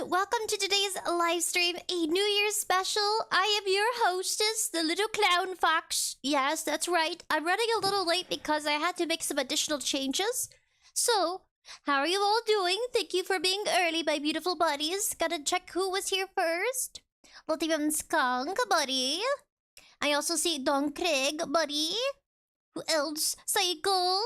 welcome to today's live stream, a New Year's special. I am your hostess, the little clown fox. Yes, that's right. I'm running a little late because I had to make some additional changes. So, how are you all doing? Thank you for being early, my beautiful buddies. Gotta check who was here first. 𝒕𝒂𝒌𝒆, buddy. I also see Don Craig, buddy. Who else? Cycle.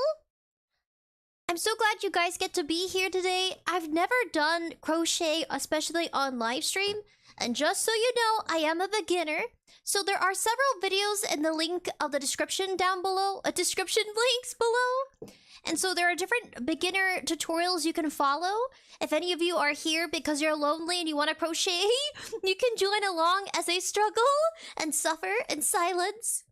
I'm so glad you guys get to be here today. I've never done crochet, especially on live stream. And just so you know, I am a beginner. So there are several videos in the link of the description down below. Description links below. And so there are different beginner tutorials you can follow. If any of you are here because you're lonely and you want to crochet, you can join along as I struggle and suffer in silence.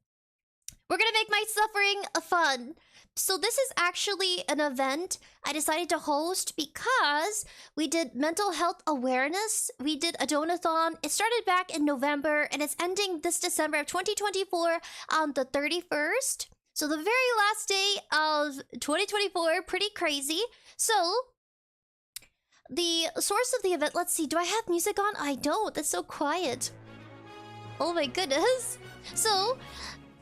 We're gonna make my suffering fun. So this is actually an event I decided to host because we did mental health awareness. We did a donathon. It started back in November and it's ending this December of 2024 on the 31st. So the very last day of 2024, pretty crazy. So the source of the event, let's see, do I have music on? I don't, that's so quiet. Oh my goodness. So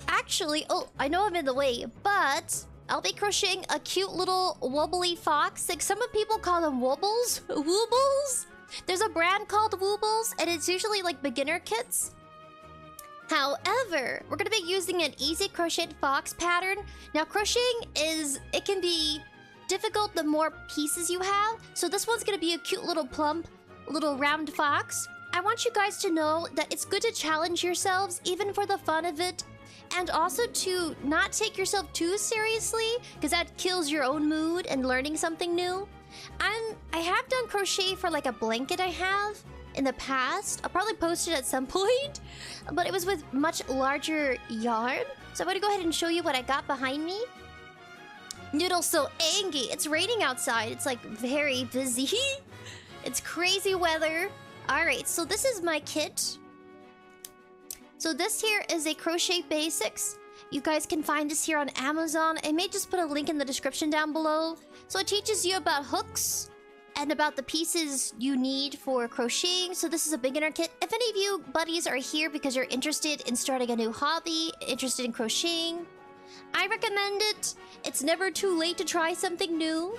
actually, oh, I know I'm in the way, but I'll be crocheting a cute little wobbly fox. Like some people call them wobbles. Woobles? There's a brand called Woobles, and it's usually like beginner kits. However, we're gonna be using an easy crocheted fox pattern. Now, crocheting it can be difficult the more pieces you have. So this one's gonna be a cute little plump, little round fox. I want you guys to know that it's good to challenge yourselves, even for the fun of it. And also to not take yourself too seriously, because that kills your own mood and learning something new. I have done crochet for like a blanket I have in the past. I'll probably post it at some point. But it was with much larger yarn. So I'm going to go ahead and show you what I got behind me. Noodle's so angry. It's raining outside. It's like very busy. It's crazy weather. Alright, so this is my kit. So this here is a Crochet Basics. You guys can find this here on Amazon. I may just put a link in the description down below. So it teaches you about hooks and about the pieces you need for crocheting. So this is a beginner kit. If any of you buddies are here because you're interested in starting a new hobby, interested in crocheting, I recommend it. It's never too late to try something new,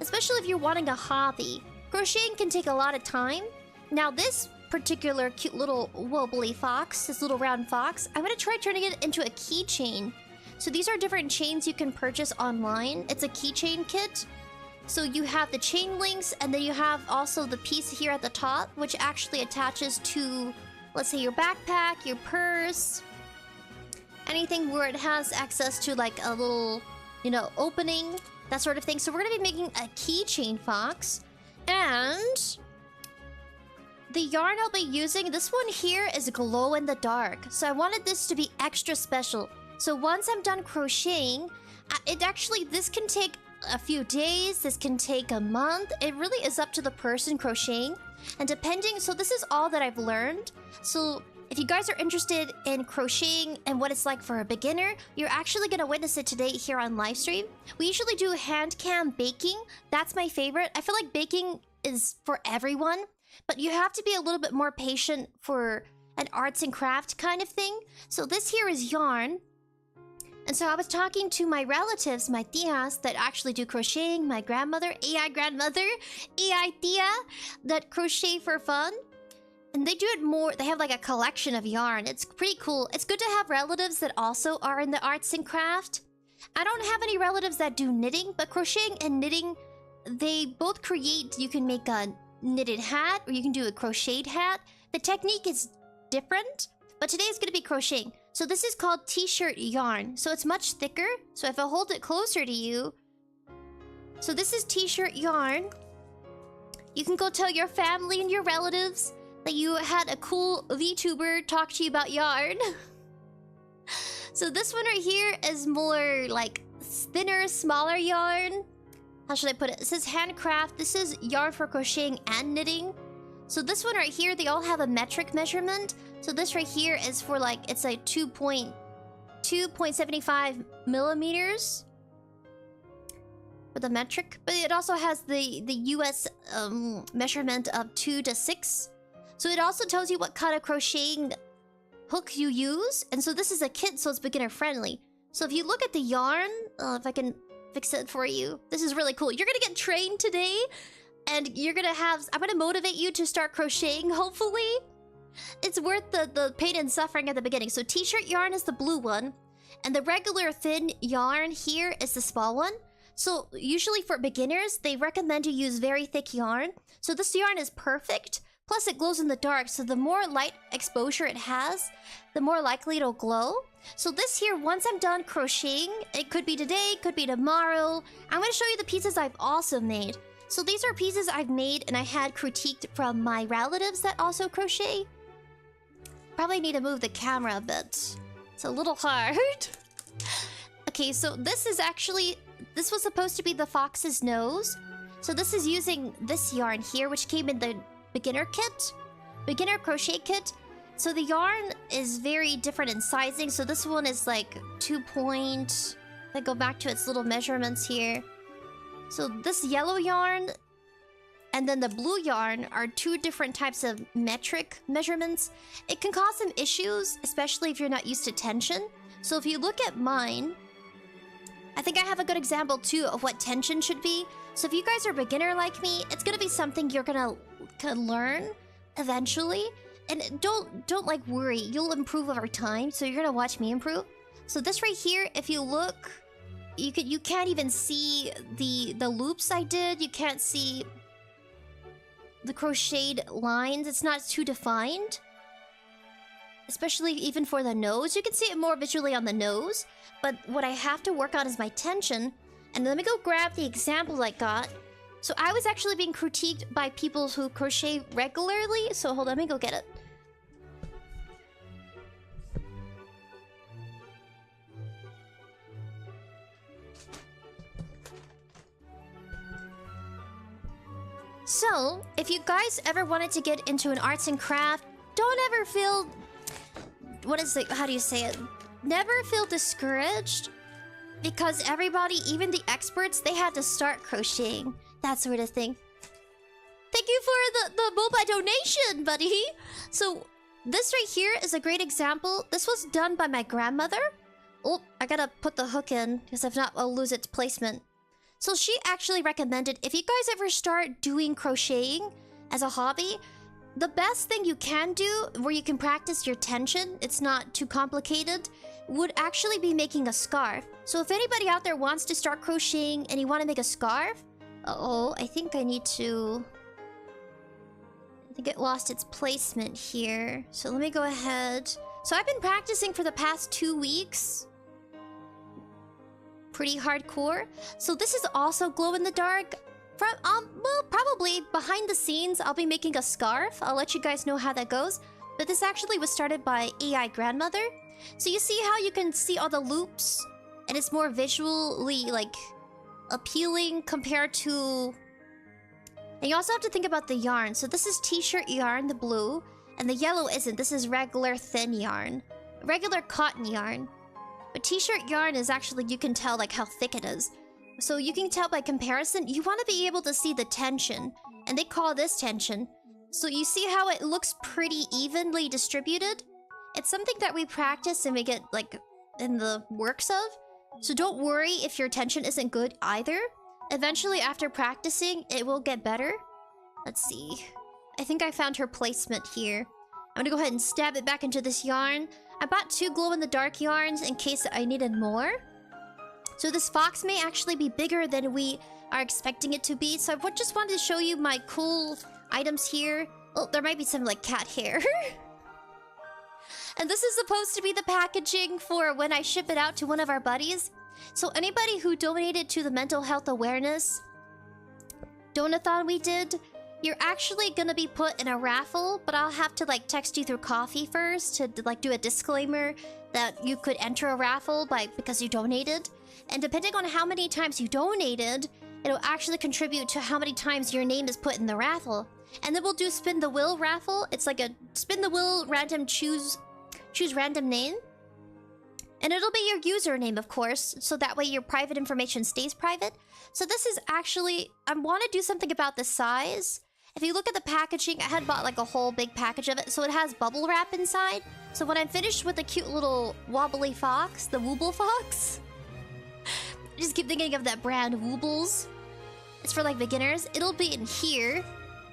especially if you're wanting a hobby. Crocheting can take a lot of time. Now this particular cute little wobbly fox, this little round fox, I'm gonna try turning it into a keychain. So these are different chains you can purchase online. It's a keychain kit. So you have the chain links, and then you have also the piece here at the top, which actually attaches to, let's say, your backpack, your purse, anything where it has access to like a little, you know, opening, that sort of thing. So we're gonna be making a keychain fox. And the yarn I'll be using, this one here is glow in the dark. So I wanted this to be extra special. So once I'm done crocheting, this can take a few days, this can take a month. It really is up to the person crocheting. And depending, so this is all that I've learned. So if you guys are interested in crocheting and what it's like for a beginner, you're actually gonna witness it today here on live stream. We usually do hand cam baking. That's my favorite. I feel like baking is for everyone. But you have to be a little bit more patient for an arts and craft kind of thing. So this here is yarn. And so I was talking to my relatives, my tias, that actually do crocheting. My grandmother, AI grandmother, AI tia, that crochet for fun. And they do it more, they have like a collection of yarn. It's pretty cool. It's good to have relatives that also are in the arts and craft. I don't have any relatives that do knitting, but crocheting and knitting, they both create, you can make a knitted hat, or you can do a crocheted hat. The technique is different, but today is going to be crocheting. So this is called t-shirt yarn. So it's much thicker. So if I hold it closer to you, so this is t-shirt yarn. You can go tell your family and your relatives that you had a cool VTuber talk to you about yarn. So this one right here is more like thinner, smaller yarn. How should I put it? It says handcraft. This is yarn for crocheting and knitting. So this one right here, they all have a metric measurement. So this right here is for like, it's like 2.75 millimeters. for the metric, but it also has the US measurement of 2 to 6. So it also tells you what kind of crocheting hook you use. And so this is a kit, so it's beginner friendly. So if you look at the yarn, if I can fix it for you, this is really cool. You're gonna get trained today, and you're gonna have... I'm gonna motivate you to start crocheting, hopefully. It's worth the pain and suffering at the beginning. So t-shirt yarn is the blue one, and the regular thin yarn here is the small one. So usually for beginners, they recommend you use very thick yarn. So this yarn is perfect. Plus it glows in the dark, so the more light exposure it has, the more likely it'll glow. So this here, once I'm done crocheting, it could be today, could be tomorrow, I'm going to show you the pieces I've also made. So these are pieces I've made and I had critiqued from my relatives that also crochet. Probably need to move the camera a bit. It's a little hard. Okay, so this is actually... This was supposed to be the fox's nose. So this is using this yarn here, which came in the beginner kit. Beginner crochet kit. So the yarn is very different in sizing. So this one is like 2 point... I go back to its little measurements here. So this yellow yarn and then the blue yarn are 2 different types of metric measurements. It can cause some issues, especially if you're not used to tension. So if you look at mine, I think I have a good example too of what tension should be. So if you guys are a beginner like me, it's gonna be something you're gonna learn eventually. And don't like worry, you'll improve over time. So you're gonna watch me improve. So this right here, if you look, you can't even see the loops I did. You can't see the crocheted lines. It's not too defined. Especially even for the nose. You can see it more visually on the nose. But what I have to work on is my tension. And let me go grab the example I got. So I was actually being critiqued by people who crochet regularly. So hold on, let me go get it. So, if you guys ever wanted to get into an arts and craft, don't ever feel... What is it? How do you say it? Never feel discouraged. Because everybody, even the experts, they had to start crocheting. That sort of thing. Thank you for the MOBA donation, buddy! So, this right here is a great example. This was done by my grandmother. Oh, I gotta put the hook in, because if not, I'll lose its placement. So she actually recommended, if you guys ever start doing crocheting as a hobby, the best thing you can do, where you can practice your tension, it's not too complicated, would actually be making a scarf. So if anybody out there wants to start crocheting and you want to make a scarf... Uh-oh, I think I need to... I think it lost its placement here. So let me go ahead. So I've been practicing for the past 2 weeks. Pretty hardcore. So this is also glow in the dark. From well, probably behind the scenes I'll be making a scarf. I'll let you guys know how that goes. But this actually was started by AI grandmother. So you see how you can see all the loops and it's more visually like appealing compared to... And you also have to think about the yarn. So this is t-shirt yarn, the blue, and the yellow isn't. This is regular thin yarn. Regular cotton yarn. But t-shirt yarn is actually, you can tell like how thick it is. So you can tell by comparison, you want to be able to see the tension. And they call this tension. So you see how it looks pretty evenly distributed? It's something that we practice and we get like in the works of. So don't worry if your tension isn't good either. Eventually after practicing, it will get better. Let's see. I think I found her placement here. I'm gonna go ahead and stab it back into this yarn. I bought 2 glow-in-the-dark yarns in case I needed more. So this fox may actually be bigger than we are expecting it to be. So I just wanted to show you my cool items here. Oh, there might be some like cat hair. And this is supposed to be the packaging for when I ship it out to one of our buddies. So anybody who donated to the mental health awareness donathon we did, you're actually gonna be put in a raffle, but I'll have to like text you through coffee first to like do a disclaimer that you could enter a raffle because you donated. And depending on how many times you donated, it'll actually contribute to how many times your name is put in the raffle. And then we'll do spin the wheel raffle. It's like a spin the wheel random choose random name. And it'll be your username, of course, so that way your private information stays private. So this is actually... I want to do something about the size. If you look at the packaging, I had bought like a whole big package of it, so it has bubble wrap inside. So when I'm finished with the cute little wobbly fox, the Wooble fox... I just keep thinking of that brand, Woobles. It's for like beginners. It'll be in here.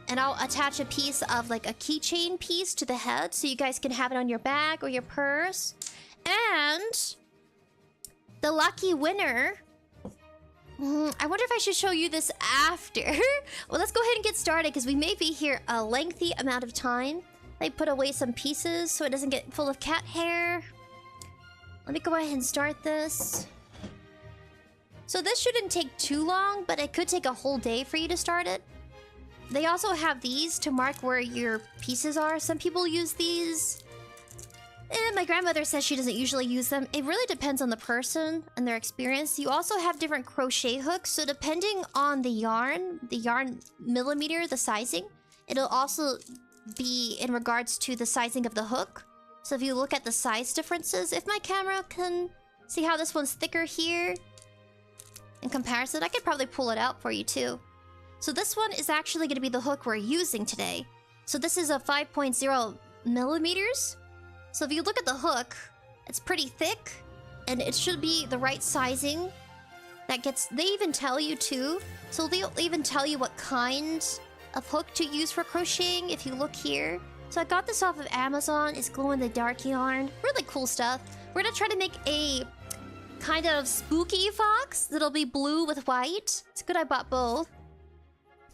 And I'll attach a piece of like a keychain piece to the head so you guys can have it on your bag or your purse. And the lucky winner... I wonder if I should show you this after. Well, let's go ahead and get started because we may be here a lengthy amount of time. I put away some pieces so it doesn't get full of cat hair. Let me go ahead and start this. So this shouldn't take too long, but it could take a whole day for you to start it. They also have these to mark where your pieces are. Some people use these. My grandmother says she doesn't usually use them. It really depends on the person and their experience. You also have different crochet hooks. So depending on the yarn millimeter, the sizing, it'll also be in regards to the sizing of the hook. So if you look at the size differences, if my camera can see how this one's thicker here, in comparison, I could probably pull it out for you too. So this one is actually going to be the hook we're using today. So this is a 5.0 millimeters. So if you look at the hook, it's pretty thick. And it should be the right sizing. They even tell you too. So they'll even tell you what kind of hook to use for crocheting if you look here. So I got this off of Amazon. It's glow-in-the-dark yarn. Really cool stuff. We're going to try to make a... kind of spooky fox that'll be blue with white. It's good I bought both.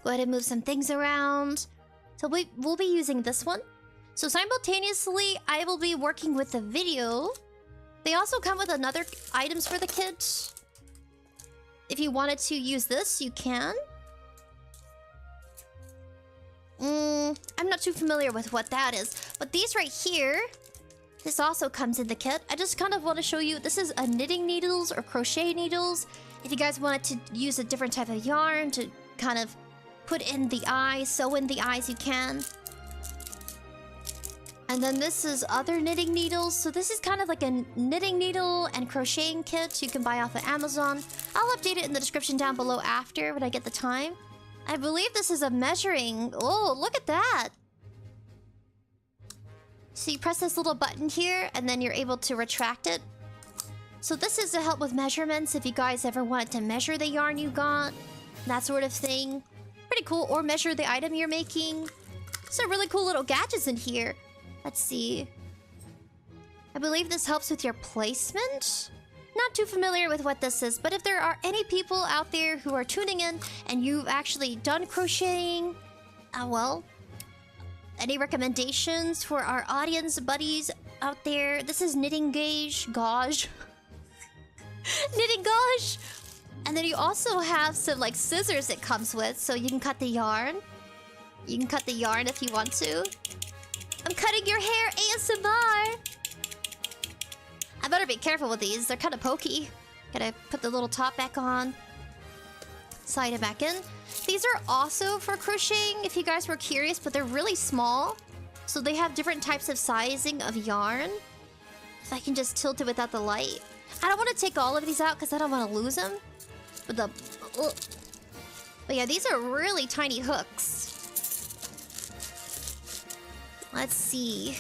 Go ahead and move some things around. So we'll be using this one. So simultaneously, I will be working with the video. They also come with another items for the kit. If you wanted to use this, you can. I'm not too familiar with what that is. But these right here... this also comes in the kit. I just kind of want to show you, this is a knitting needles or crochet needles. If you guys wanted to use a different type of yarn to kind of put in the eyes, sew in the eyes, you can. And then this is other knitting needles. So this is kind of like a knitting needle and crocheting kit you can buy off of Amazon. I'll update it in the description down below after when I get the time. I believe this is a measuring... oh, look at that! So you press this little button here, and then you're able to retract it. So this is to help with measurements if you guys ever wanted to measure the yarn you got. That sort of thing. Pretty cool. Or measure the item you're making. Some really cool little gadgets in here. Let's see. I believe this helps with your placement. Not too familiar with what this is, but if there are any people out there who are tuning in and you've actually done crocheting, well... any recommendations for our audience buddies out there? This is knitting gauge. Knitting gauge! And then you also have some like scissors it comes with, so you can cut the yarn. You can cut the yarn if you want to. I'm cutting your hair, ASMR! I better be careful with these, they're kind of pokey. Gotta put the little top back on. Slide it back in. These are also for crocheting, if you guys were curious, but they're really small. So they have different types of sizing of yarn. If I can just tilt it without the light. I don't want to take all of these out because I don't want to lose them. But yeah, these are really tiny hooks. Let's see.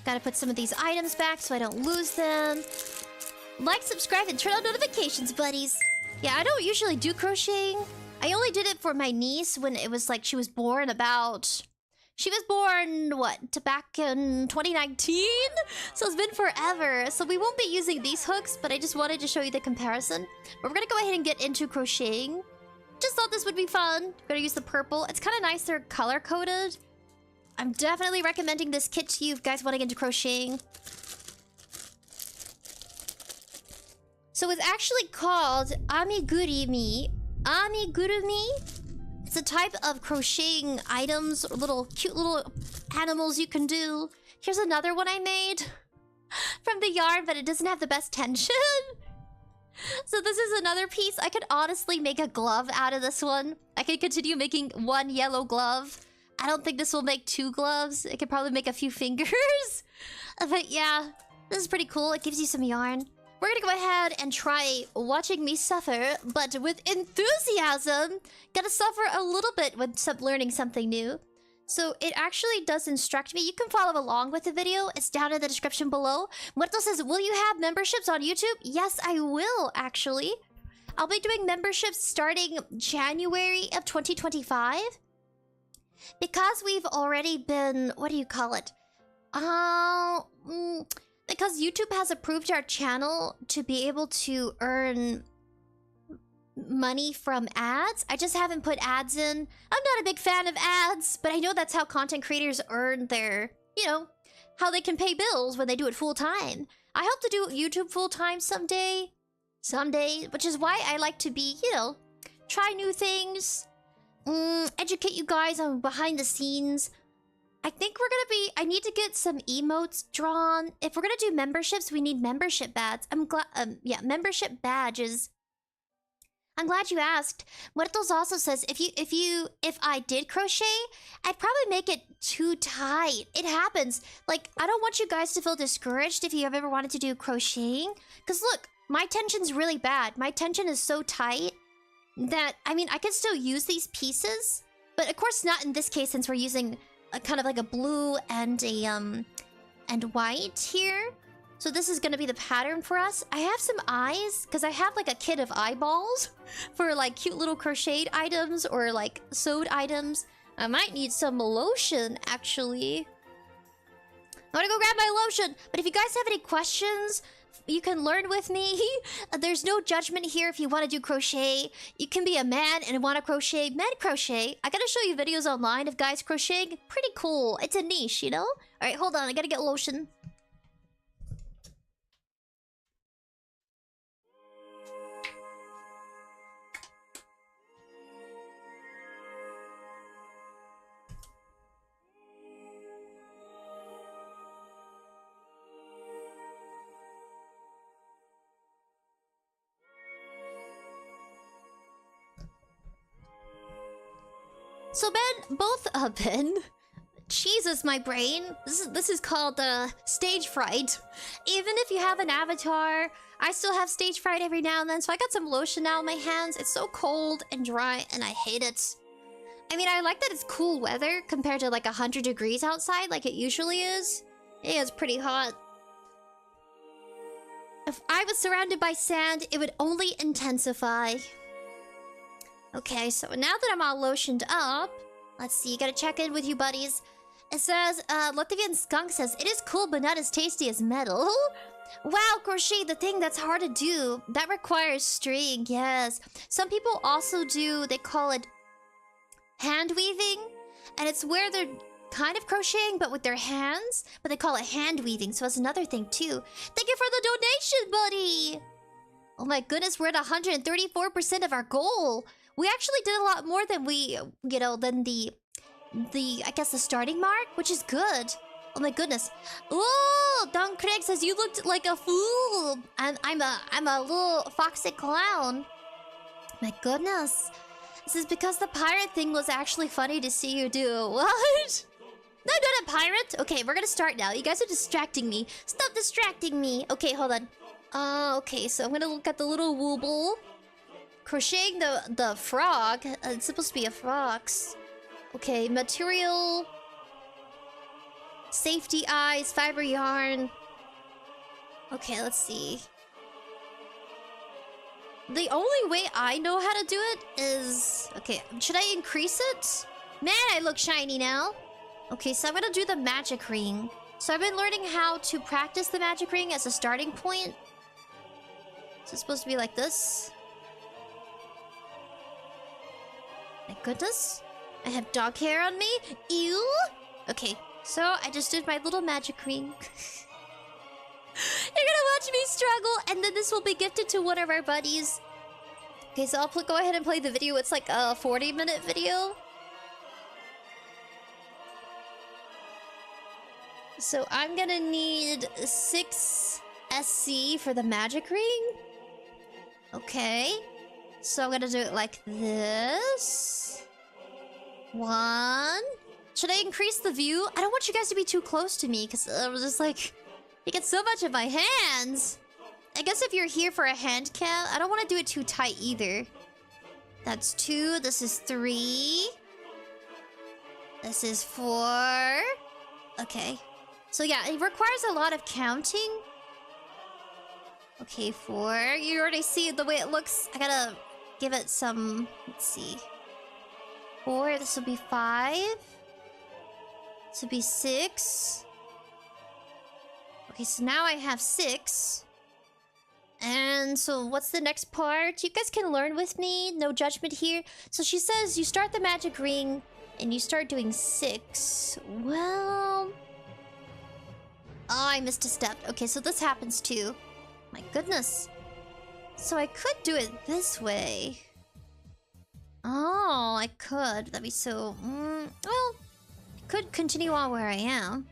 Gotta put some of these items back so I don't lose them. Like, subscribe, and turn on notifications, buddies. Yeah, I don't usually do crocheting. I only did it for my niece when it was like she was born about... she was born, what, back in 2019? So it's been forever. So we won't be using these hooks, but I just wanted to show you the comparison. But we're gonna go ahead and get into crocheting. Just thought this would be fun. Gonna use the purple. It's kind of nice they're color-coded. I'm definitely recommending this kit to you if you guys want to get into crocheting. So it's actually called amigurumi. Amigurumi? It's a type of crocheting items, or cute little animals you can do. Here's another one I made from the yarn, but it doesn't have the best tension. So this is another piece. I could honestly make a glove out of this one. I could continue making one yellow glove. I don't think this will make 2 gloves. It could probably make a few fingers. But yeah, This is pretty cool. It gives you some yarn. We're gonna go ahead and try watching me suffer, but with enthusiasm. Gotta suffer a little bit when learning something new. So it actually does instruct me. You can follow along with the video. It's down in the description below. Muerto says, will you have memberships on YouTube? Yes, I will, actually. I'll be doing memberships starting January of 2025. Because we've already been... What do you call it? Because YouTube has approved our channel to be able to earn money from ads. I just haven't put ads in. I'm not a big fan of ads, but I know that's how content creators earn their, you know, how they can pay bills when they do it full time. I hope to do YouTube full time someday. Which is why I like to be, you know, try new things, educate you guys on behind the scenes. I think we're gonna be... I need to get some emotes drawn. If we're gonna do memberships, we need membership badges. I'm glad... yeah, membership badges. I'm glad you asked. Muertos also says, if I did crochet, I'd probably make it too tight. It happens. Like, I don't want you guys to feel discouraged if you have ever wanted to do crocheting. Because look, my tension's really bad. My tension is so tight that, I mean, I can still use these pieces. But of course not in this case, since we're using a kind of like a blue and a, and white here. So this is gonna be the pattern for us. I have some eyes, because I have like a kit of eyeballs for like cute little crocheted items or like sewed items. I might need some lotion, actually. I'm gonna go grab my lotion. But if you guys have any questions, you can learn with me. There's no judgment here if you want to do crochet. You can be a man and want to crochet. Men crochet. I gotta show you videos online of guys crocheting. Pretty cool. It's a niche, you know? Alright, hold on. I gotta get lotion. So Ben, Jesus, my brain. This is called stage fright. Even if you have an avatar, I still have stage fright every now and then. So I got some lotion now in my hands. It's so cold and dry, and I hate it. I mean, I like that it's cool weather compared to like 100 degrees outside, like it usually is. It is pretty hot. If I was surrounded by sand, it would only intensify. Okay, so now that I'm all lotioned up, let's see, gotta check in with you buddies. It says, Latvian Skunk says, it is cool but not as tasty as metal. Wow, crochet, the thing that's hard to do. That requires string, yes. Some people also do, they call it hand weaving. And it's where they're kind of crocheting but with their hands. But they call it hand weaving, so that's another thing too. Thank you for the donation, buddy! Oh my goodness, we're at 134% of our goal. We actually did a lot more than we, you know, than the I guess the starting mark, which is good. Oh my goodness. Oh, Don Craig says you looked like a fool. I'm a little foxy clown. My goodness. This is because the pirate thing was actually funny to see you do. What? No, I'm not a pirate. Okay, we're gonna start now. You guys are distracting me. Stop distracting me. Okay, hold on. Okay, so I'm gonna look at the little wooble. Crocheting the frog. It's supposed to be a fox. Okay, material. Safety eyes, fiber yarn. Okay, let's see. The only way I know how to do it is... Okay, should I increase it? Man, I look shiny now. Okay, so I'm gonna do the magic ring. So I've been learning how to practice the magic ring as a starting point. So it's supposed to be like this. My goodness. I have dog hair on me. Ew. Okay, so I just did my little magic ring. You're gonna watch me struggle, and then this will be gifted to one of our buddies. Okay, so I'll go ahead and play the video. It's like a 40-minute video. So I'm gonna need 6 SC for the magic ring. Okay. So I'm gonna do it like this. 1. Should I increase the view? I don't want you guys to be too close to me, because I was just like... You get so much in my hands. I guess if you're here for a hand cam, I don't want to do it too tight either. That's 2. This is 3. This is 4. Okay. So yeah, it requires a lot of counting. Okay, 4. You already see the way it looks. I gotta give it some... Let's see. 4. This will be 5. This will be 6. Okay, so now I have 6. And so what's the next part? You guys can learn with me. No judgment here. So she says you start the magic ring and you start doing 6. Well... Oh, I missed a step. Okay, so this happens too. My goodness. So I could do it this way. Oh, I could. That'd be so... well, I could continue on where I am.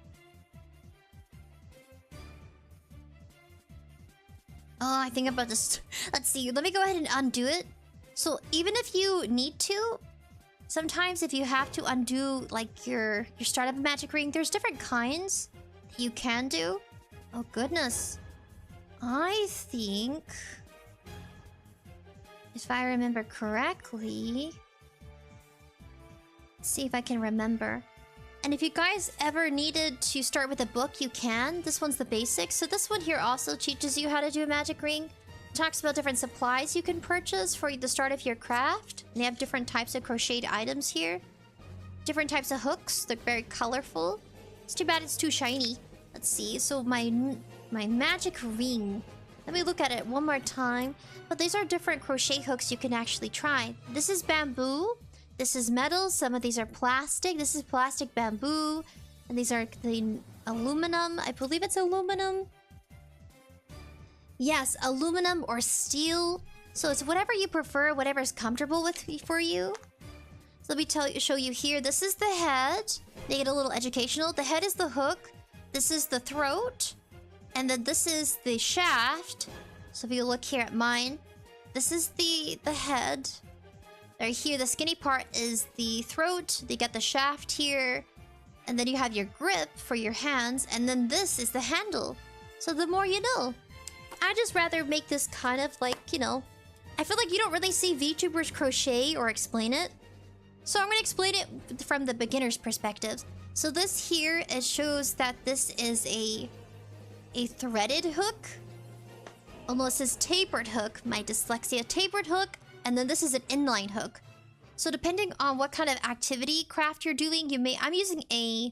Oh, I think I'm about to... Let's see. Let me go ahead and undo it. So even if you need to, sometimes if you have to undo like your start of a magic ring, there's different kinds you can do. Oh goodness. I think, if I remember correctly, let's see if I can remember. And if you guys ever needed to start with a book, you can. This one's the basics. So this one here also teaches you how to do a magic ring. It talks about different supplies you can purchase for the start of your craft. And they have different types of crocheted items here. Different types of hooks. They're very colorful. It's too bad it's too shiny. Let's see. So my magic ring. Let me look at it one more time. But these are different crochet hooks you can actually try. This is bamboo. This is metal. Some of these are plastic. This is plastic bamboo. And these are the aluminum. I believe it's aluminum. Yes, aluminum or steel. So it's whatever you prefer, whatever's comfortable with for you. So let me show you here. This is the head. They get a little educational. The head is the hook. This is the throat. And then this is the shaft. So if you look here at mine, this is the head. Right here, the skinny part is the throat. They get the shaft here. And then you have your grip for your hands. And then this is the handle. So the more you know. I just rather make this kind of like, you know... I feel like you don't really see VTubers crochet or explain it. So I'm going to explain it from the beginner's perspective. So this here, it shows that this is a threaded hook. Almost says tapered hook. My dyslexia. Tapered hook. And then this is an inline hook. So depending on what kind of activity craft you're doing, you may... I'm using a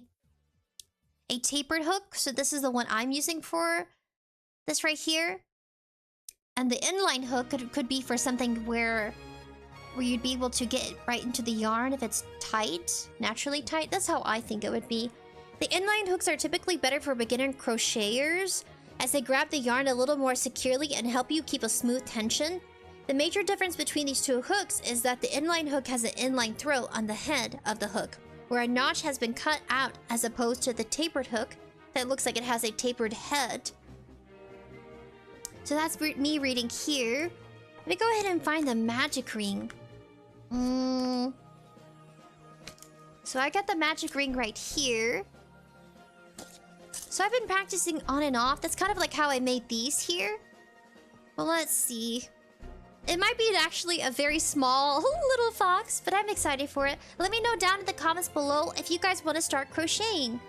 tapered hook. So this is the one I'm using for this right here. And the inline hook could be for something where you'd be able to get right into the yarn if it's tight, naturally tight. That's how I think it would be. The inline hooks are typically better for beginner crocheters as they grab the yarn a little more securely and help you keep a smooth tension. The major difference between these two hooks is that the inline hook has an inline throat on the head of the hook, where a notch has been cut out as opposed to the tapered hook that looks like it has a tapered head. So that's me reading here. Let me go ahead and find the magic ring. So I got the magic ring right here. So I've been practicing on and off. That's kind of like how I made these here. Well, let's see. It might be actually a very small little fox, but I'm excited for it. Let me know down in the comments below if you guys want to start crocheting.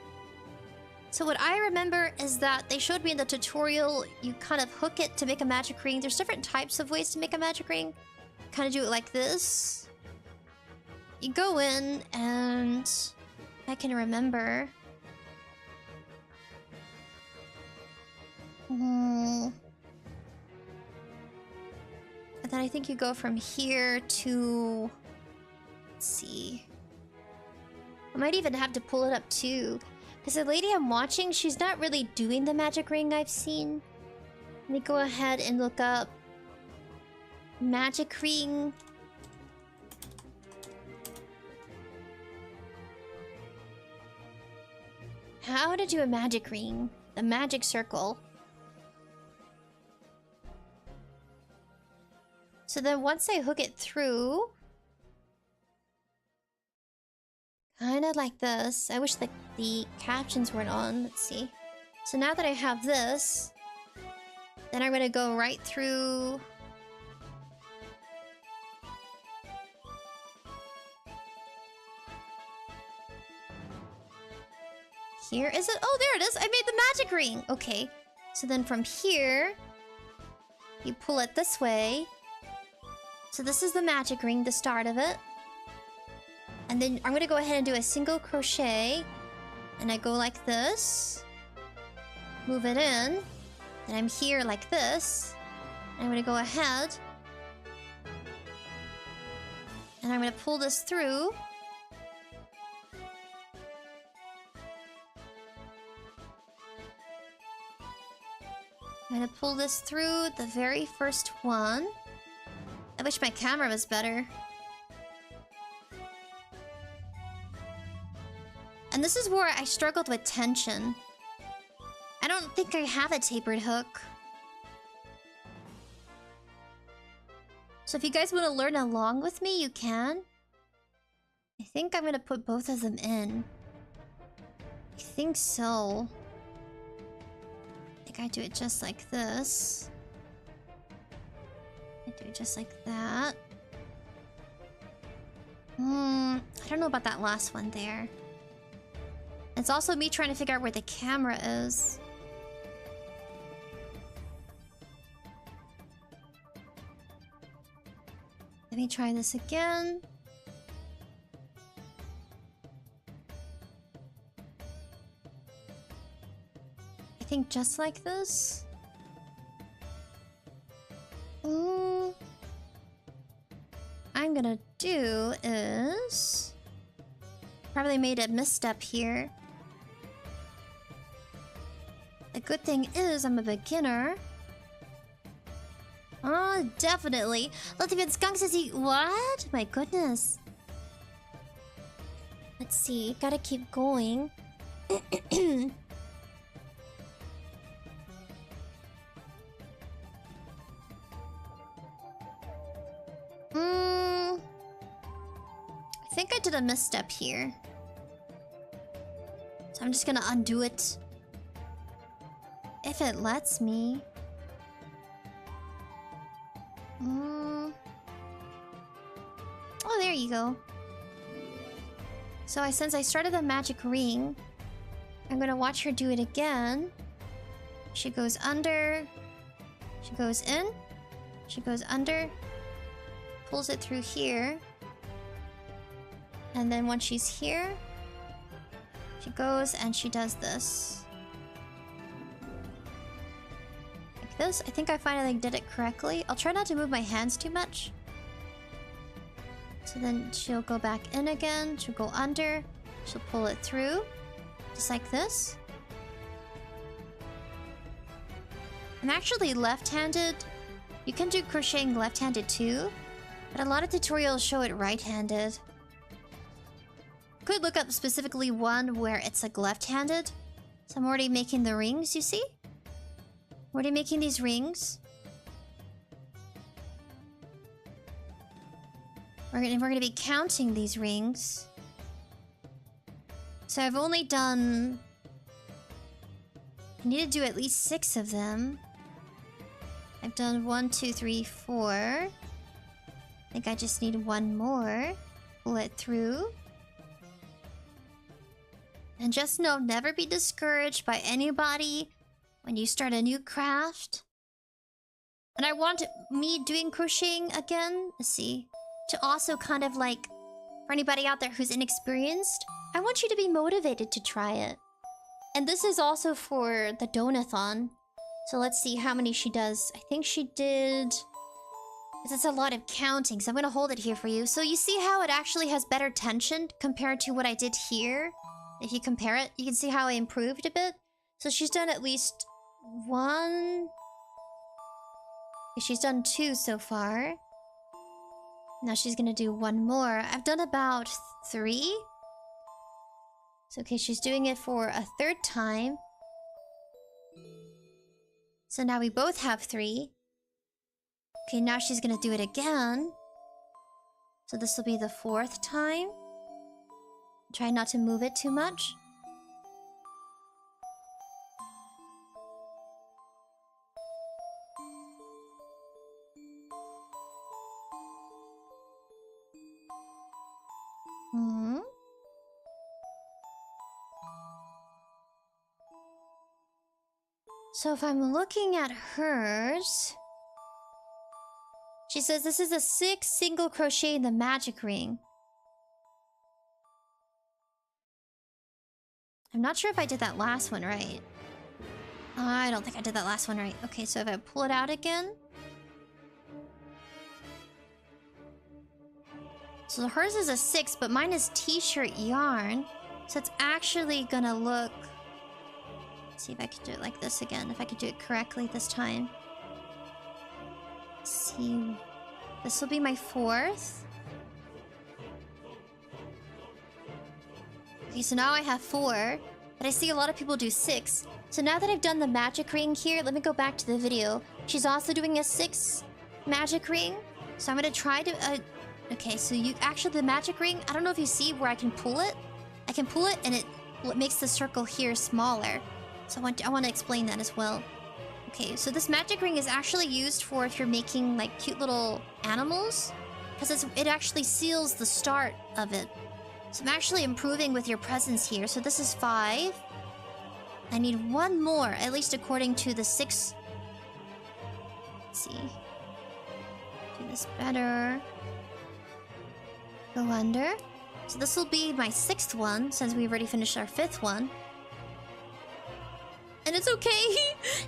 So what I remember is that they showed me in the tutorial, you kind of hook it to make a magic ring. There's different types of ways to make a magic ring. Kind of do it like this. You go in and I can remember. And then I think you go from here to... Let's see. I might even have to pull it up too. Because the lady I'm watching, she's not really doing the magic ring I've seen. Let me go ahead and look up magic ring. How to do a magic ring. The magic circle. So then once I hook it through... Kind of like this. I wish the captions weren't on. Let's see. So now that I have this, then I'm gonna go right through... Here, is it? Oh, there it is! I made the magic ring! Okay. So then from here, you pull it this way. So this is the magic ring, the start of it. And then I'm gonna go ahead and do a single crochet. And I go like this. Move it in. And I'm here like this. And I'm gonna go ahead. And I'm gonna pull this through. I'm gonna pull this through the very first one. I wish my camera was better. And this is where I struggled with tension. I don't think I have a tapered hook. So if you guys want to learn along with me, you can. I think I'm gonna put both of them in. I think so. I do it just like this. I do it just like that. I don't know about that last one there. It's also me trying to figure out where the camera is. Let me try this again. I think just like this. I'm gonna do is... Probably made a misstep here. The good thing is I'm a beginner. Oh, definitely. 𝖙𝖐𝑵 says he... What? My goodness. Let's see. Gotta keep going. I think I did a misstep here. So I'm just gonna undo it. If it lets me. Oh, there you go. So since I started the magic ring, I'm gonna watch her do it again. She goes under. She goes in. She goes under. Pulls it through here. And then once she's here, she goes and she does this. Like this. I think I finally did it correctly. I'll try not to move my hands too much. So then she'll go back in again. She'll go under. She'll pull it through. Just like this. I'm actually left-handed. You can do crocheting left-handed too. But a lot of tutorials show it right-handed. Could look up specifically one where it's like left-handed. So I'm already making the rings, you see? I'm already making these rings. We're gonna be counting these rings. So I've only done... I need to do at least 6 of them. I've done 1, 2, 3, 4. I think I just need 1 more. Pull it through. And just know, never be discouraged by anybody when you start a new craft. And I want me doing crocheting again, let's see, to also kind of like, for anybody out there who's inexperienced, I want you to be motivated to try it. And this is also for the donathon. So let's see how many she does. I think she did... It's a lot of counting, so I'm gonna hold it here for you. So you see how it actually has better tension compared to what I did here? If you compare it, you can see how I improved a bit. So she's done at least 1... She's done 2 so far. Now she's gonna do 1 more. I've done about 3. So okay, she's doing it for a 3rd time. So now we both have 3. Okay, now she's gonna do it again. So this will be the 4th time. Try not to move it too much. Hmm. So if I'm looking at hers, she says this is a 6 single crochet in the magic ring. I'm not sure if I did that last one right. I don't think I did that last one right. Okay, so if I pull it out again. So hers is a 6, but mine is t-shirt yarn. So it's actually gonna look... Let's see if I can do it like this again. If I can do it correctly this time. Let's see. This will be my 4th. Okay, so now I have 4. But I see a lot of people do 6. So now that I've done the magic ring here, let me go back to the video. She's also doing a 6 magic ring. So I'm gonna try to... okay, so you... Actually, the magic ring, I don't know if you see where I can pull it. I can pull it and it makes the circle here smaller. So I want to explain that as well. Okay, so this magic ring is actually used for if you're making like cute little animals. Because it actually seals the start of it. So I'm actually improving with your presence here. So this is 5. I need 1 more, at least according to the 6. Let's see. Do this better. Go under. So this will be my 6th one, since we've already finished our 5th one. And it's okay.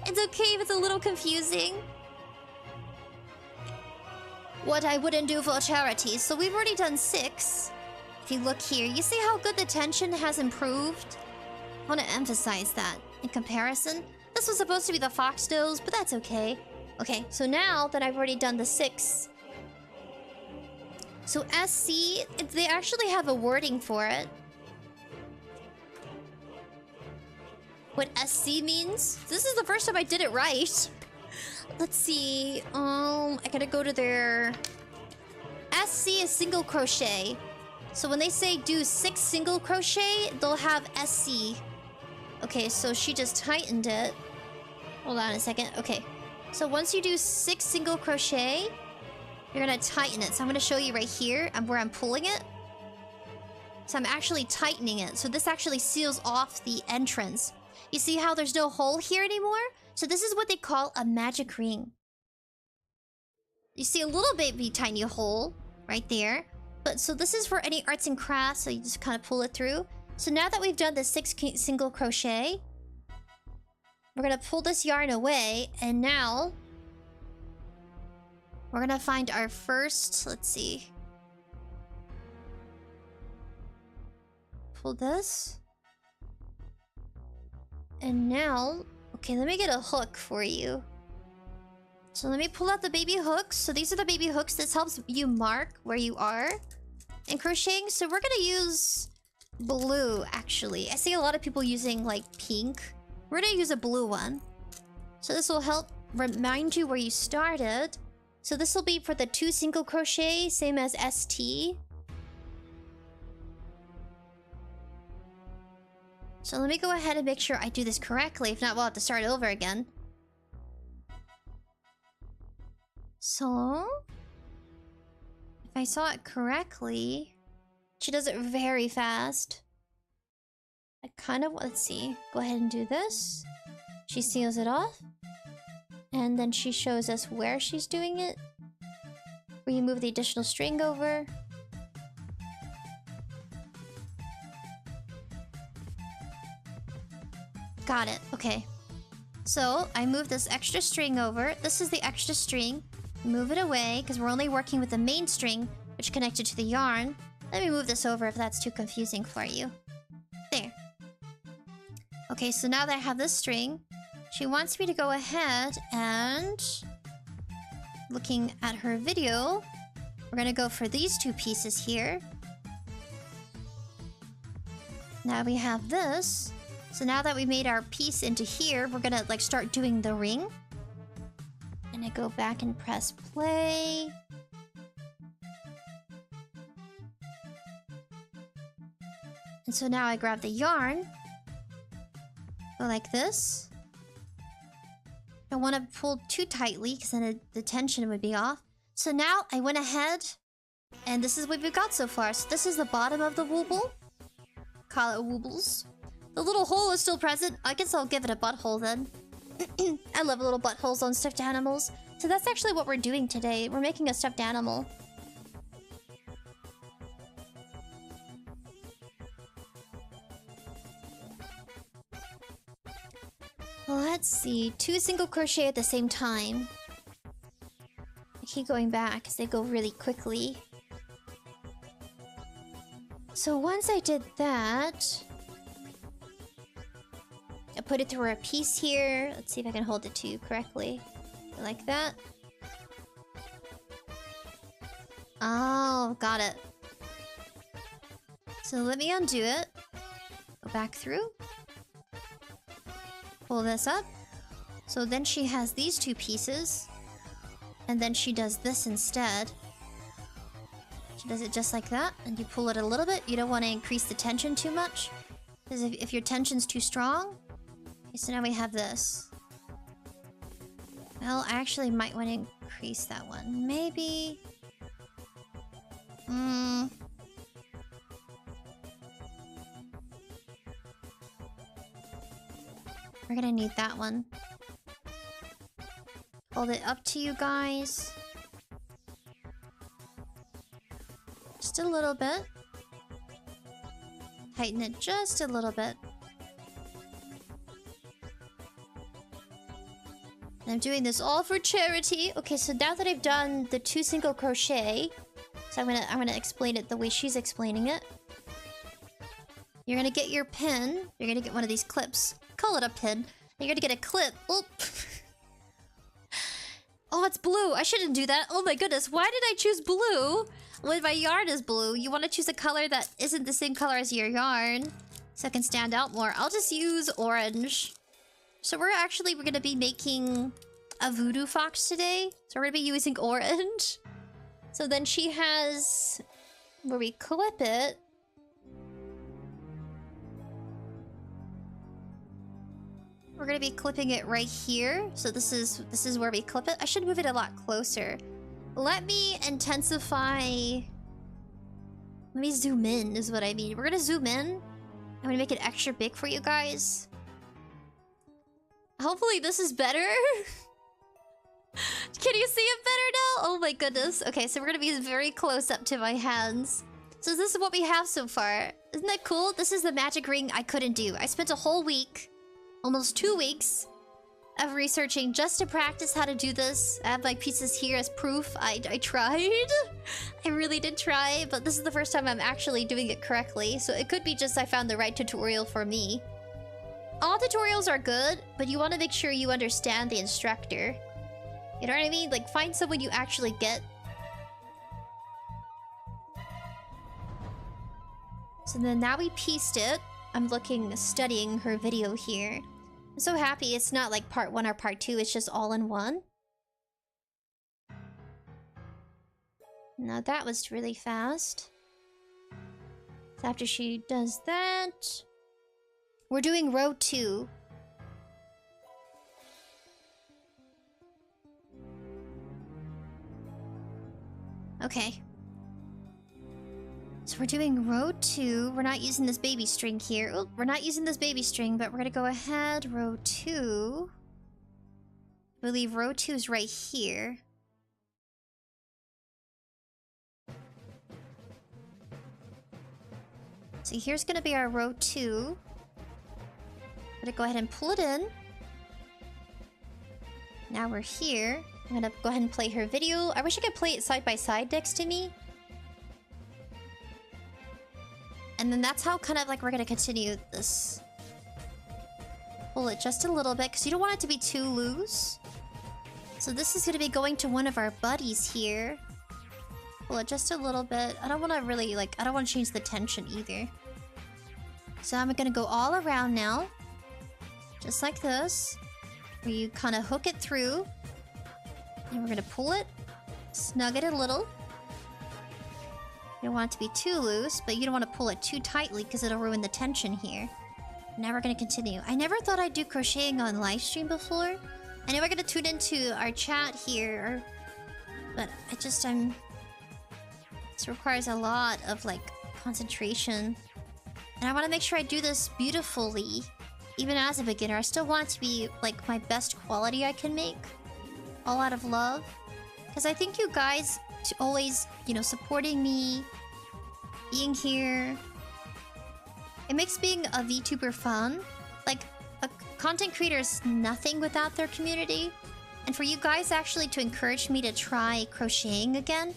It's okay if it's a little confusing. What I wouldn't do for charity. So we've already done 6. If you look here, you see how good the tension has improved? I want to emphasize that in comparison. This was supposed to be the foxtails, but that's okay. Okay, so now that I've already done the 6. So SC, they actually have a wording for it. What SC means? This is the first time I did it right. Let's see. I gotta go to their... SC is single crochet. So when they say do 6 single crochet, they'll have SC. Okay, so she just tightened it. Hold on a second. Okay. So once you do 6 single crochet, you're gonna tighten it. So I'm gonna show you right here where I'm pulling it. So I'm actually tightening it. So this actually seals off the entrance. You see how there's no hole here anymore? So this is what they call a magic ring. You see a little baby tiny hole right there. But so this is for any arts and crafts, so you just kind of pull it through. So now that we've done the 6 single crochet, we're gonna pull this yarn away, and now we're gonna find our first, let's see. Pull this. And now, okay, let me get a hook for you. So let me pull out the baby hooks. So these are the baby hooks. This helps you mark where you are in crocheting. So we're gonna use blue, actually. I see a lot of people using like pink. We're gonna use a blue one. So this will help remind you where you started. So this will be for the 2 single crochet, same as ST. So let me go ahead and make sure I do this correctly. If not, we'll have to start over again. So, if I saw it correctly, she does it very fast. I kind of, let's see, go ahead and do this. She seals it off. And then she shows us where she's doing it. Where you move the additional string over. Got it, okay. So, I move this extra string over. This is the extra string. Move it away, because we're only working with the main string, which connected to the yarn. Let me move this over if that's too confusing for you. There. Okay, so now that I have this string, she wants me to go ahead and... Looking at her video, we're gonna go for these 2 pieces here. Now we have this. So now that we made our piece into here, we're gonna like start doing the ring. And I go back and press play. And so now I grab the yarn. Go like this. I don't want to pull too tightly because then the tension would be off. So now I went ahead And this is what we've got so far. So this is the bottom of the wooble. Call it woobles. The little hole is still present. I guess I'll give it a butthole then. I love little buttholes on stuffed animals. So that's actually what we're doing today. We're making a stuffed animal. Let's see. 2 single crochet at the same time. I keep going back because they go really quickly. So once I did that, I put it through a piece here. Let's see if I can hold it to you correctly. Like that. Oh, got it. So let me undo it. Go back through. Pull this up. So then she has these 2 pieces. And then she does this instead. She does it just like that. And you pull it a little bit. You don't want to increase the tension too much. Because if your tension's too strong... Okay, so now we have this. Well, I actually might want to increase that one. Maybe... We're gonna need that one. Hold it up to you guys. Just a little bit. Tighten it just a little bit. And I'm doing this all for charity. Okay, so now that I've done the 2 single crochet, so I'm gonna explain it the way she's explaining it. You're gonna get your pin. You're gonna get one of these clips. Call it a pin. You're gonna get a clip. Oop. Oh, it's blue. I shouldn't do that. Oh my goodness. Why did I choose blue when my yarn is blue? You want to choose a color that isn't the same color as your yarn so it can stand out more. I'll just use orange. So we're gonna be making a voodoo fox today. So we're gonna be using orange. So then she has where we clip it. We're gonna be clipping it right here. So this is where we clip it. I should move it a lot closer. Let me intensify. Let me zoom in is what I mean. We're gonna zoom in. I'm gonna make it extra big for you guys. Hopefully this is better. Can you see it better now? Oh my goodness. Okay, so we're gonna be very close up to my hands. So this is what we have so far. Isn't that cool? This is the magic ring I couldn't do. I spent a whole week, almost 2 weeks, of researching just to practice how to do this. I have my pieces here as proof. I tried. I really did try, but this is the first time I'm actually doing it correctly. So it could be just I found the right tutorial for me. All tutorials are good, but you want to make sure you understand the instructor. You know what I mean? Like, find someone you actually get. So then now we pieced it. I'm studying her video here. I'm so happy it's not like part 1 or part 2, it's just all in one. Now that was really fast. So after she does that, we're doing row 2. Okay. So we're doing row 2. We're not using this baby string here. Oh, we're not using this baby string, but we're gonna go ahead. Row 2. I believe row 2 is right here. So here's gonna be our row 2. I'm gonna go ahead and pull it in. Now we're here. I'm gonna go ahead and play her video. I wish I could play it side by side next to me. And then that's how kind of like we're gonna continue this. Pull it just a little bit because you don't want it to be too loose. So this is gonna be going to one of our buddies here. Pull it just a little bit. I don't want to really like, I don't want to change the tension either. So I'm gonna go all around now. Just like this. Where you kind of hook it through. And we're gonna pull it. Snug it a little. You don't want it to be too loose, but you don't want to pull it too tightly because it'll ruin the tension here. Now we're going to continue. I never thought I'd do crocheting on live stream before. I know we're going to tune into our chat here, but I'm This requires a lot of, like, concentration. And I want to make sure I do this beautifully. Even as a beginner, I still want it to be, like, my best quality I can make. All out of love. Because I think you guys always, you know, supporting me, being here. It makes being a VTuber fun. Like, a content creator is nothing without their community. And for you guys actually to encourage me to try crocheting again,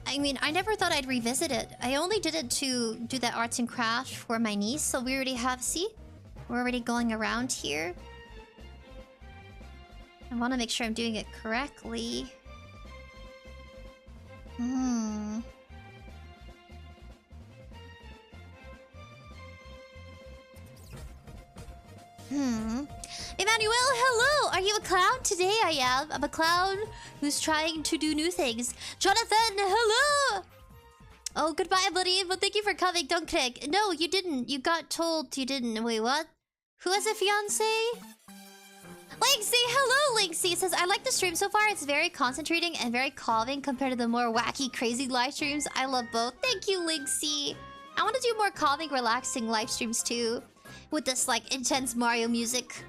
I mean, I never thought I'd revisit it. I only did it to do that arts and crafts for my niece, so we already have, see? We're already going around here. I want to make sure I'm doing it correctly. Emmanuel, hello! Are you a clown? Today I am. I'm a clown who's trying to do new things. Jonathan, hello! Oh, goodbye, buddy. But thank you for coming. Don't click. No, you didn't. You got told you didn't. Wait, what? Who has a fiance? Lynxie, hello, Lynxie. It says, I like the stream so far. It's very concentrating and very calming compared to the more wacky, crazy live streams. I love both. Thank you, Lynxie. I want to do more calming, relaxing live streams too. With this, like, intense Mario music.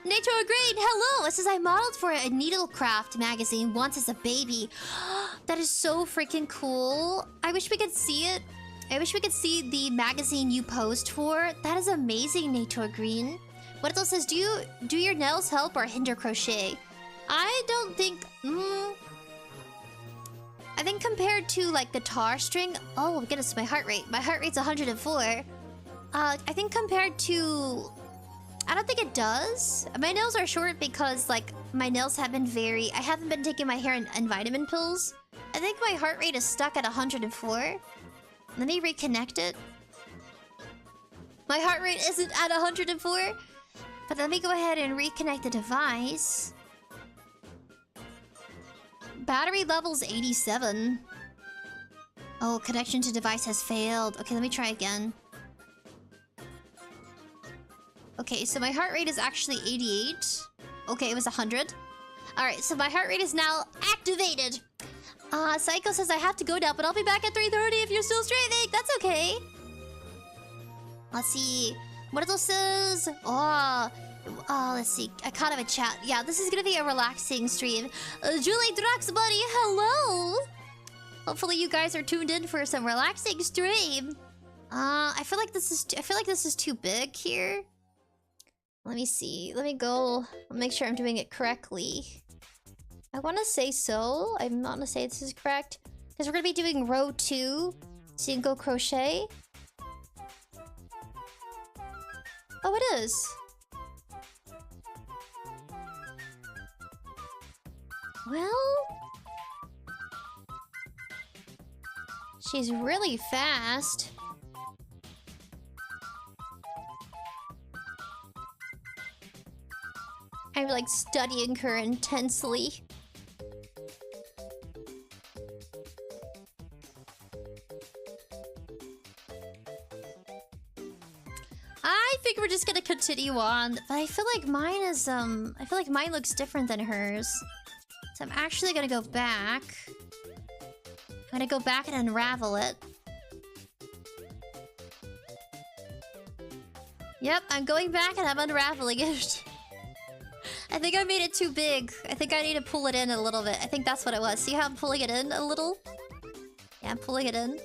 Nature Green, hello! It says, I modeled for a needlecraft magazine once as a baby. That is so freaking cool. I wish we could see it. I wish we could see the magazine you posed for. That is amazing, Nature Green. What else says, do your nails help or hinder crochet? I don't think... I think compared to, like, guitar string... Oh, goodness, my heart rate. My heart rate's 104. I think compared to... I don't think it does. My nails are short because, like, my nails have been very... I haven't been taking my hair and vitamin pills. I think my heart rate is stuck at 104. Let me reconnect it. My heart rate isn't at 104. But let me go ahead and reconnect the device. Battery level's 87. Oh, connection to device has failed. Okay, let me try again. Okay, so my heart rate is actually 88. Okay, it was 100. Alright, so my heart rate is now activated. Psycho says I have to go now, but I'll be back at 3:30 if you're still streaming. That's okay. Let's see. What else says? Let's see. I caught him a chat. Yeah, this is gonna be a relaxing stream. Julie Drax, buddy, hello! Hopefully you guys are tuned in for some relaxing stream. I feel like this is too big here. Let me see. Let me go. I'll make sure I'm doing it correctly. I want to say so. I'm not gonna say this is correct. Because we're gonna be doing row 2. Single crochet. Oh, it is. Well... she's really fast. I'm like studying her intensely. I think we're just gonna continue on, but I feel like mine is I feel like mine looks different than hers. So I'm actually gonna go back. I'm gonna go back and unravel it. Yep, I'm going back and I'm unraveling it. I think I made it too big. I think I need to pull it in a little bit. I think that's what it was. See how I'm pulling it in a little? Yeah, I'm pulling it in.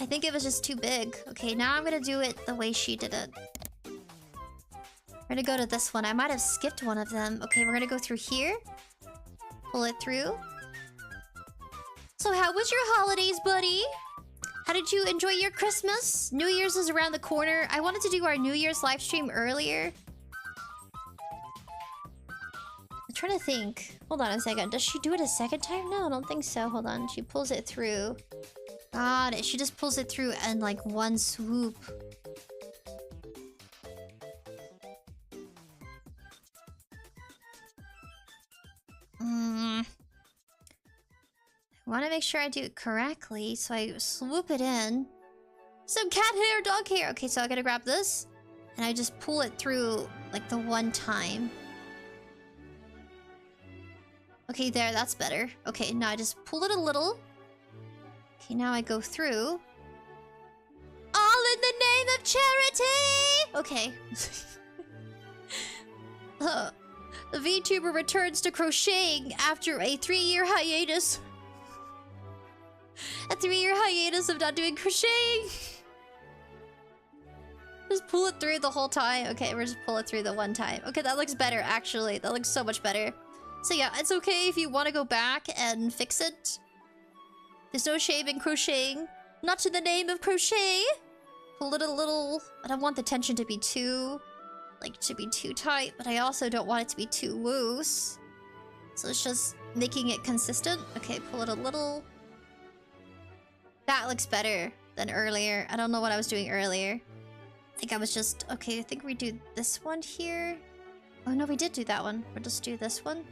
I think it was just too big. Okay, now I'm gonna do it the way she did it. We're gonna go to this one. I might have skipped one of them. Okay, we're gonna go through here. Pull it through. So how was your holidays, buddy? How did you enjoy your Christmas? New Year's is around the corner. I wanted to do our New Year's live stream earlier. I'm trying to think. Hold on a second. Does she do it a second time? No, I don't think so. Hold on. She pulls it through. Got it. She just pulls it through in like one swoop. I want to make sure I do it correctly, so I swoop it in. Some cat hair, dog hair. Okay, so I gotta grab this, and I just pull it through like the one time. Okay, there, that's better. Okay, now I just pull it a little. Okay, now I go through. All in the name of charity! Okay. The VTuber returns to crocheting after a 3-year hiatus. A 3-year hiatus of not doing crocheting. Just pull it through the whole time. Okay, we're just pull it through the one time. Okay, that looks better, actually. That looks so much better. So yeah, it's okay if you want to go back and fix it. There's no shame in crocheting. Not to the name of crochet. Pull it a little... I don't want the tension to be too... like, to be too tight, but I also don't want it to be too loose. So it's just making it consistent. Okay, pull it a little. That looks better than earlier. I don't know what I was doing earlier. I think I was just... okay, I think we do this one here. Oh no, we did do that one. We'll just do this one.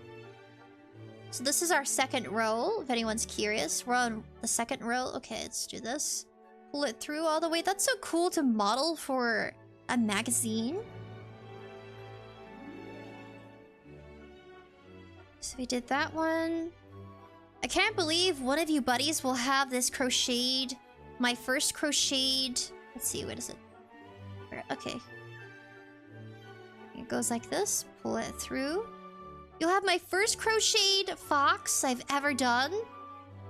So this is our second row, if anyone's curious. We're on the second row. Okay, let's do this. Pull it through all the way. That's so cool to model for a magazine. So we did that one. I can't believe one of you buddies will have this crocheted. My first crocheted... let's see, what is it? Okay. It goes like this. Pull it through. You'll have my first crocheted fox I've ever done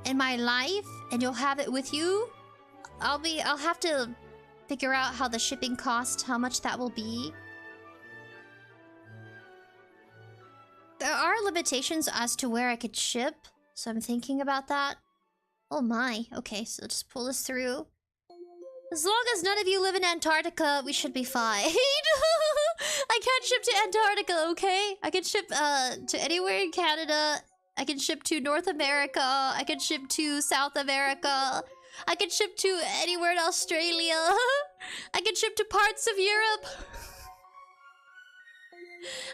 in my life, and you'll have it with you. I'll have to figure out how the shipping cost, how much that will be. There are limitations as to where I could ship, so I'm thinking about that. Oh my. Okay, so just pull this through. As long as none of you live in Antarctica, we should be fine. I can't ship to Antarctica, okay? I can ship to anywhere in Canada. I can ship to North America. I can ship to South America. I can ship to anywhere in Australia. I can ship to parts of Europe.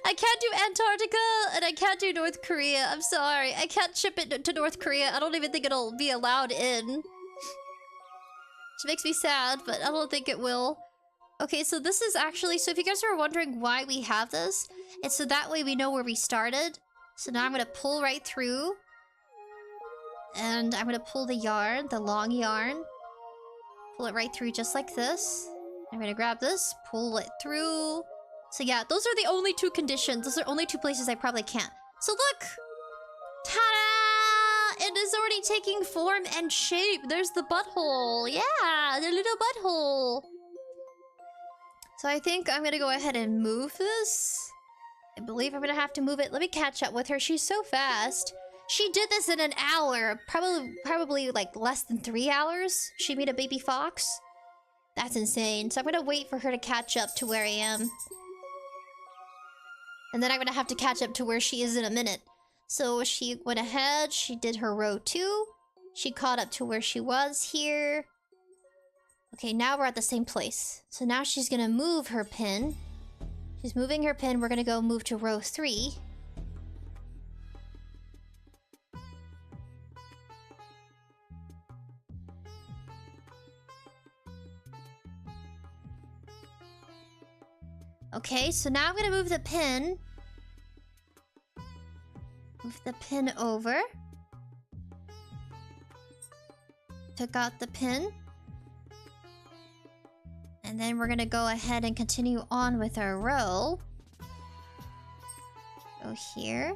I can't do Antarctica, and I can't do North Korea. I'm sorry. I can't ship it to North Korea. I don't even think it'll be allowed in. Which makes me sad, but I don't think it will. Okay, so this is actually... so if you guys are wondering why we have this, it's so that way we know where we started. So now I'm going to pull right through. And I'm going to pull the yarn, the long yarn. Pull it right through just like this. I'm going to grab this, pull it through. So yeah, those are the only two conditions. Those are only two places I probably can't. So look! Ta-da! It is already taking form and shape. There's the butthole. Yeah, the little butthole. So I think I'm gonna go ahead and move this. I believe I'm gonna have to move it. Let me catch up with her. She's so fast. She did this in an hour. Probably like less than 3 hours. She made a baby fox. That's insane. So I'm gonna wait for her to catch up to where I am. And then I'm gonna have to catch up to where she is in a minute. So she went ahead, she did her row 2. She caught up to where she was here. Okay, now we're at the same place. So now she's gonna move her pin. She's moving her pin, we're gonna go move to row 3. Okay, so now I'm gonna move the pin. Move the pin over. Took out the pin. And then we're gonna go ahead and continue on with our row. Go here.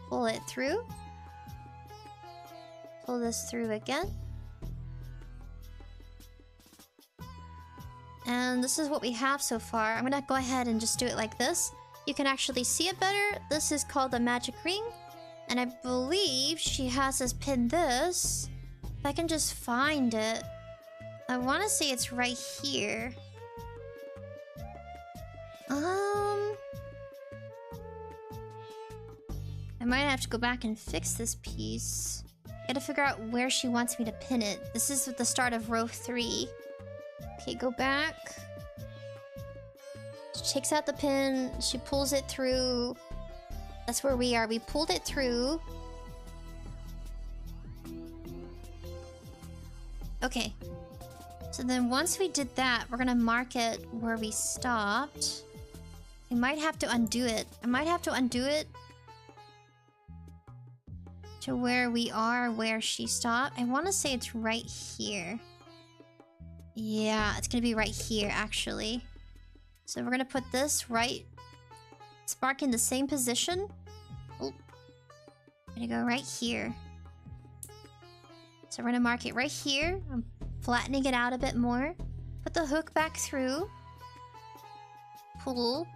Pull it through. Pull this through again. And this is what we have so far. I'm gonna go ahead and just do it like this. You can actually see it better. This is called the magic ring. And I believe she has us pinned this. If I can just find it. I want to say it's right here. I might have to go back and fix this piece. Gotta figure out where she wants me to pin it. This is at the start of row 3. Okay, go back. She takes out the pin. She pulls it through. That's where we are. We pulled it through. Okay. So then once we did that, we're gonna mark it where we stopped. We might have to undo it. I might have to undo it. to where we are, where she stopped. I want to say it's right here. Yeah, it's gonna be right here, actually. So we're gonna put this right... It's marking the same position. Oh. Gonna go right here. So we're gonna mark it right here. I'm flattening it out a bit more. Put the hook back through. Pull.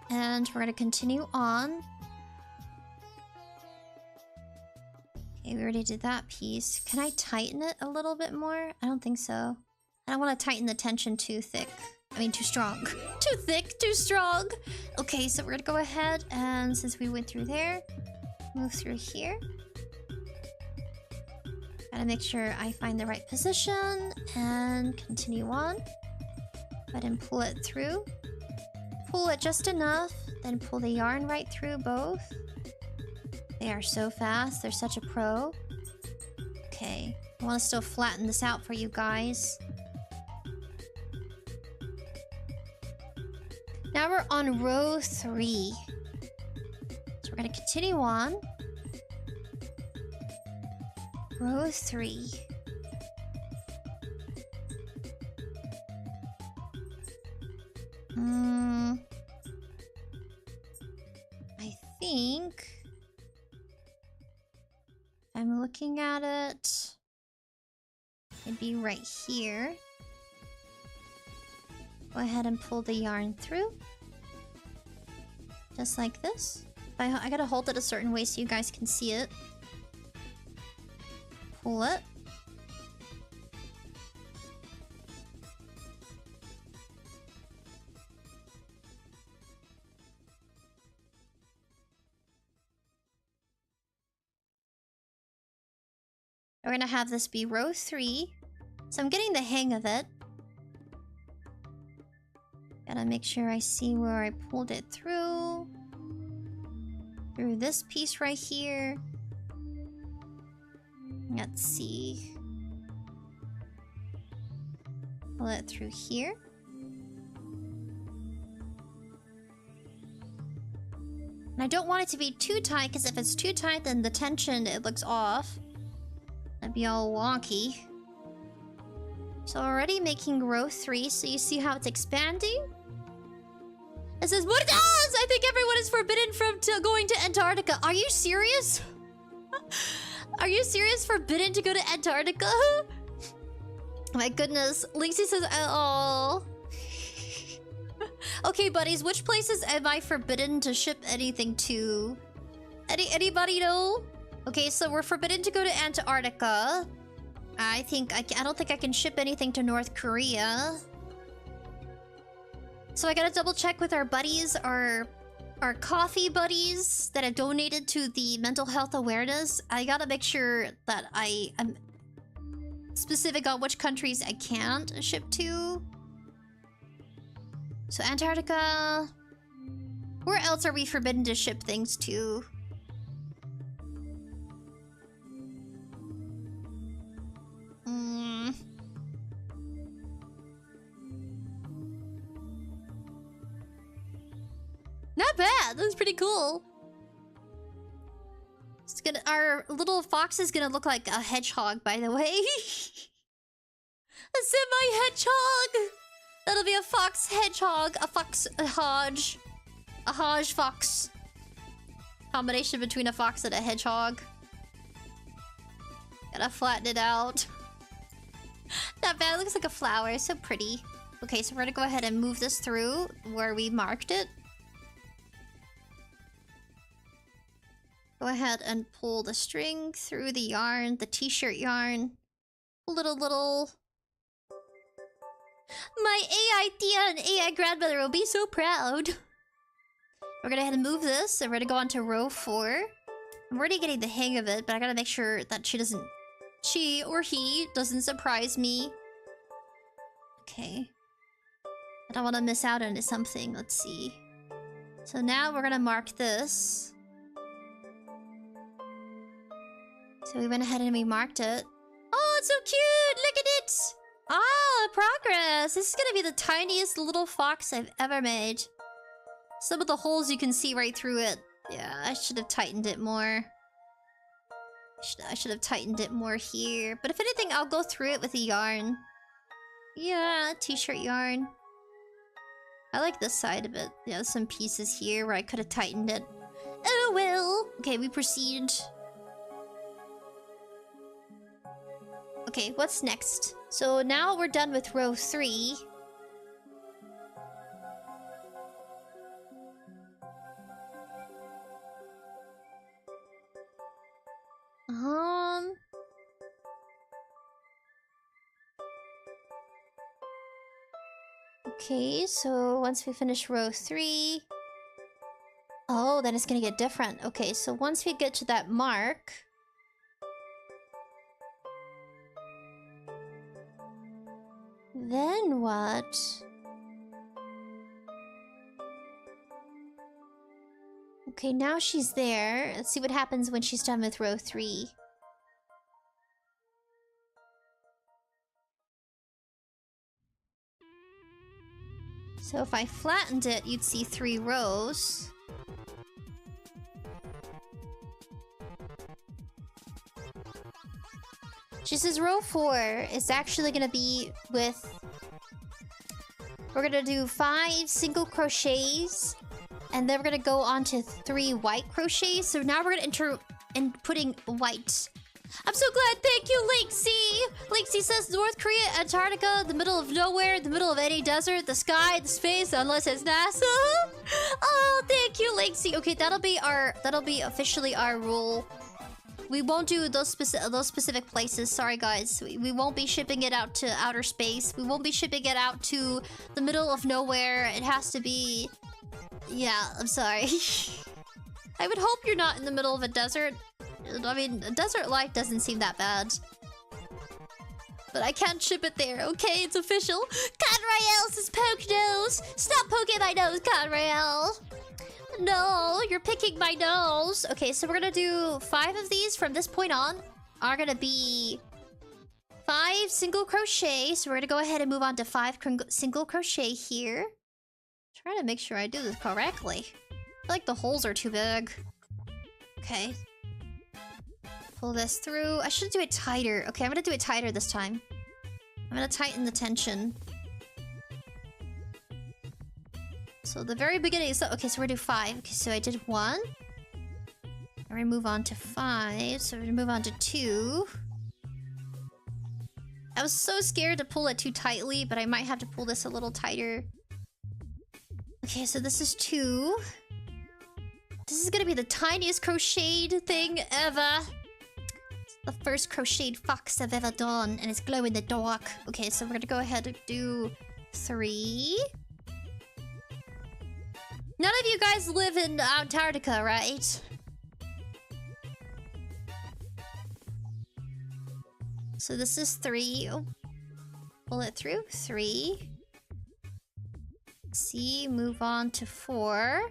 And we're gonna continue on. Okay, we already did that piece. Can I tighten it a little bit more? I don't think so. I don't want to tighten the tension too thick. I mean, too strong. Too thick, too strong. Okay, so we're gonna go ahead and since we went through there, move through here. Gotta make sure I find the right position and continue on. Go ahead and pull it through. Pull it just enough, then pull the yarn right through both. They are so fast. They're such a pro. Okay. I want to still flatten this out for you guys. Now we're on row 3. So we're going to continue on. Row 3. I think... I'm looking at it. It'd be right here. Go ahead and pull the yarn through. Just like this. I gotta hold it a certain way so you guys can see it. Pull it. We're gonna have this be row 3. So I'm getting the hang of it. Gotta make sure I see where I pulled it through. Through this piece right here. Let's see. Pull it through here. And I don't want it to be too tight, because if it's too tight, then the tension, it looks off. That'd be all wonky. So already making row 3, so you see how it's expanding? It says, "What does? I think everyone is forbidden from going to Antarctica." Are you serious? Are you serious? Forbidden to go to Antarctica? My goodness. Lacey says, "Oh." Okay, buddies, which places am I forbidden to ship anything to? Anybody know? Okay, so we're forbidden to go to Antarctica. I don't think I can ship anything to North Korea. So I gotta double check with our buddies, our coffee buddies that have donated to the mental health awareness. I gotta make sure that I am specific on which countries I can't ship to. So Antarctica. Where else are we forbidden to ship things to? Not bad. That was pretty cool. Our little fox is gonna look like a hedgehog, by the way. A semi-hedgehog. That'll be a fox hedgehog, a fox hodge, a hodge fox. Combination between a fox and a hedgehog. Gotta flatten it out. Not bad. It looks like a flower. So pretty. Okay, so we're gonna go ahead and move this through where we marked it. Go ahead and pull the string through the yarn, the t-shirt yarn. Little. My AI tia and AI grandmother will be so proud. We're gonna go ahead and move this, and we're gonna go on to row 4. I'm already getting the hang of it, but I gotta make sure that she or he doesn't surprise me. Okay. I don't want to miss out on something. Let's see. So now we're gonna mark this. So we went ahead and we marked it. Oh, it's so cute! Look at it! Ah, progress! This is gonna be the tiniest little fox I've ever made. Some of the holes you can see right through it. Yeah, I should have tightened it more. I should have tightened it more here. But if anything, I'll go through it with a yarn. Yeah, t-shirt yarn. I like this side of it. Yeah, there's some pieces here where I could have tightened it. Oh well. Okay, we proceed. Okay, what's next? So now we're done with row 3. Okay, so once we finish row 3... Oh, then it's gonna get different. Okay, so once we get to that mark... Then what? Okay, now she's there. Let's see what happens when she's done with row 3. So if I flattened it, you'd see 3 rows. She says row 4 is actually gonna be with... We're gonna do 5 single crochets, and then we're gonna go on to 3 white crochets. So now we're gonna enter and putting white. I'm so glad, thank you, 𝙤𝐵𝐸. 𝙤𝐵𝐸 says North Korea, Antarctica, the middle of nowhere, the middle of any desert, the sky, the space, unless it's NASA. Oh, thank you, 𝙤𝐵𝐸. Okay, that'll be officially our rule. We won't do those specific places. Sorry, guys. We won't be shipping it out to outer space. We won't be shipping it out to the middle of nowhere. It has to be... Yeah, I'm sorry. I would hope you're not in the middle of a desert. I mean, a desert life doesn't seem that bad. But I can't ship it there. Okay, it's official. Conrael says poke nose. Stop poking my nose, Conrael. No, you're picking my nose. Okay, so we're gonna do 5 of these from this point on. Are gonna be 5 single crochet. So we're gonna go ahead and move on to 5 single crochet here. Trying to make sure I do this correctly. I feel like the holes are too big. Okay. Pull this through. I should do it tighter. Okay, I'm gonna do it tighter this time. I'm gonna tighten the tension. So the very beginning is... Okay, so we're gonna do 5. Okay, so I did 1. We're gonna move on to 5. So we're gonna move on to 2. I was so scared to pull it too tightly, but I might have to pull this a little tighter. Okay, so this is 2. This is gonna be the tiniest crocheted thing ever. It's the first crocheted fox I've ever done, and it's glow in the dark. Okay, so we're gonna go ahead and do 3. None of you guys live in Antarctica, right? So this is 3. Oh. Pull it through. 3. See, move on to 4.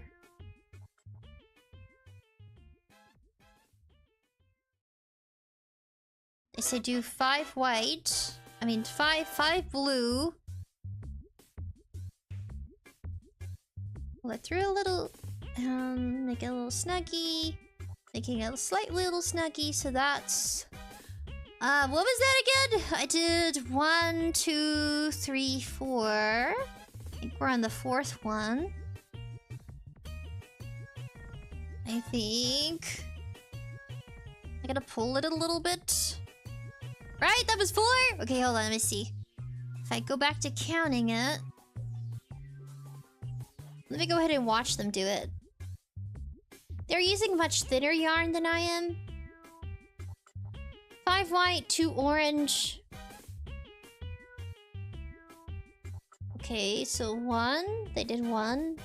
They say do 5 white. I mean 5 blue. Pull it through a little. Make it a little snuggy. Making it a slightly little snuggy. So that's... what was that again? I did 1, 2, 3, 4. I think we're on the 4th one. I think... I gotta pull it a little bit. Right? That was 4? Okay, hold on. Let me see. If I go back to counting it... Let me go ahead and watch them do it. They're using much thinner yarn than I am. 5 white, 2 orange. Okay, so 1. They did 1.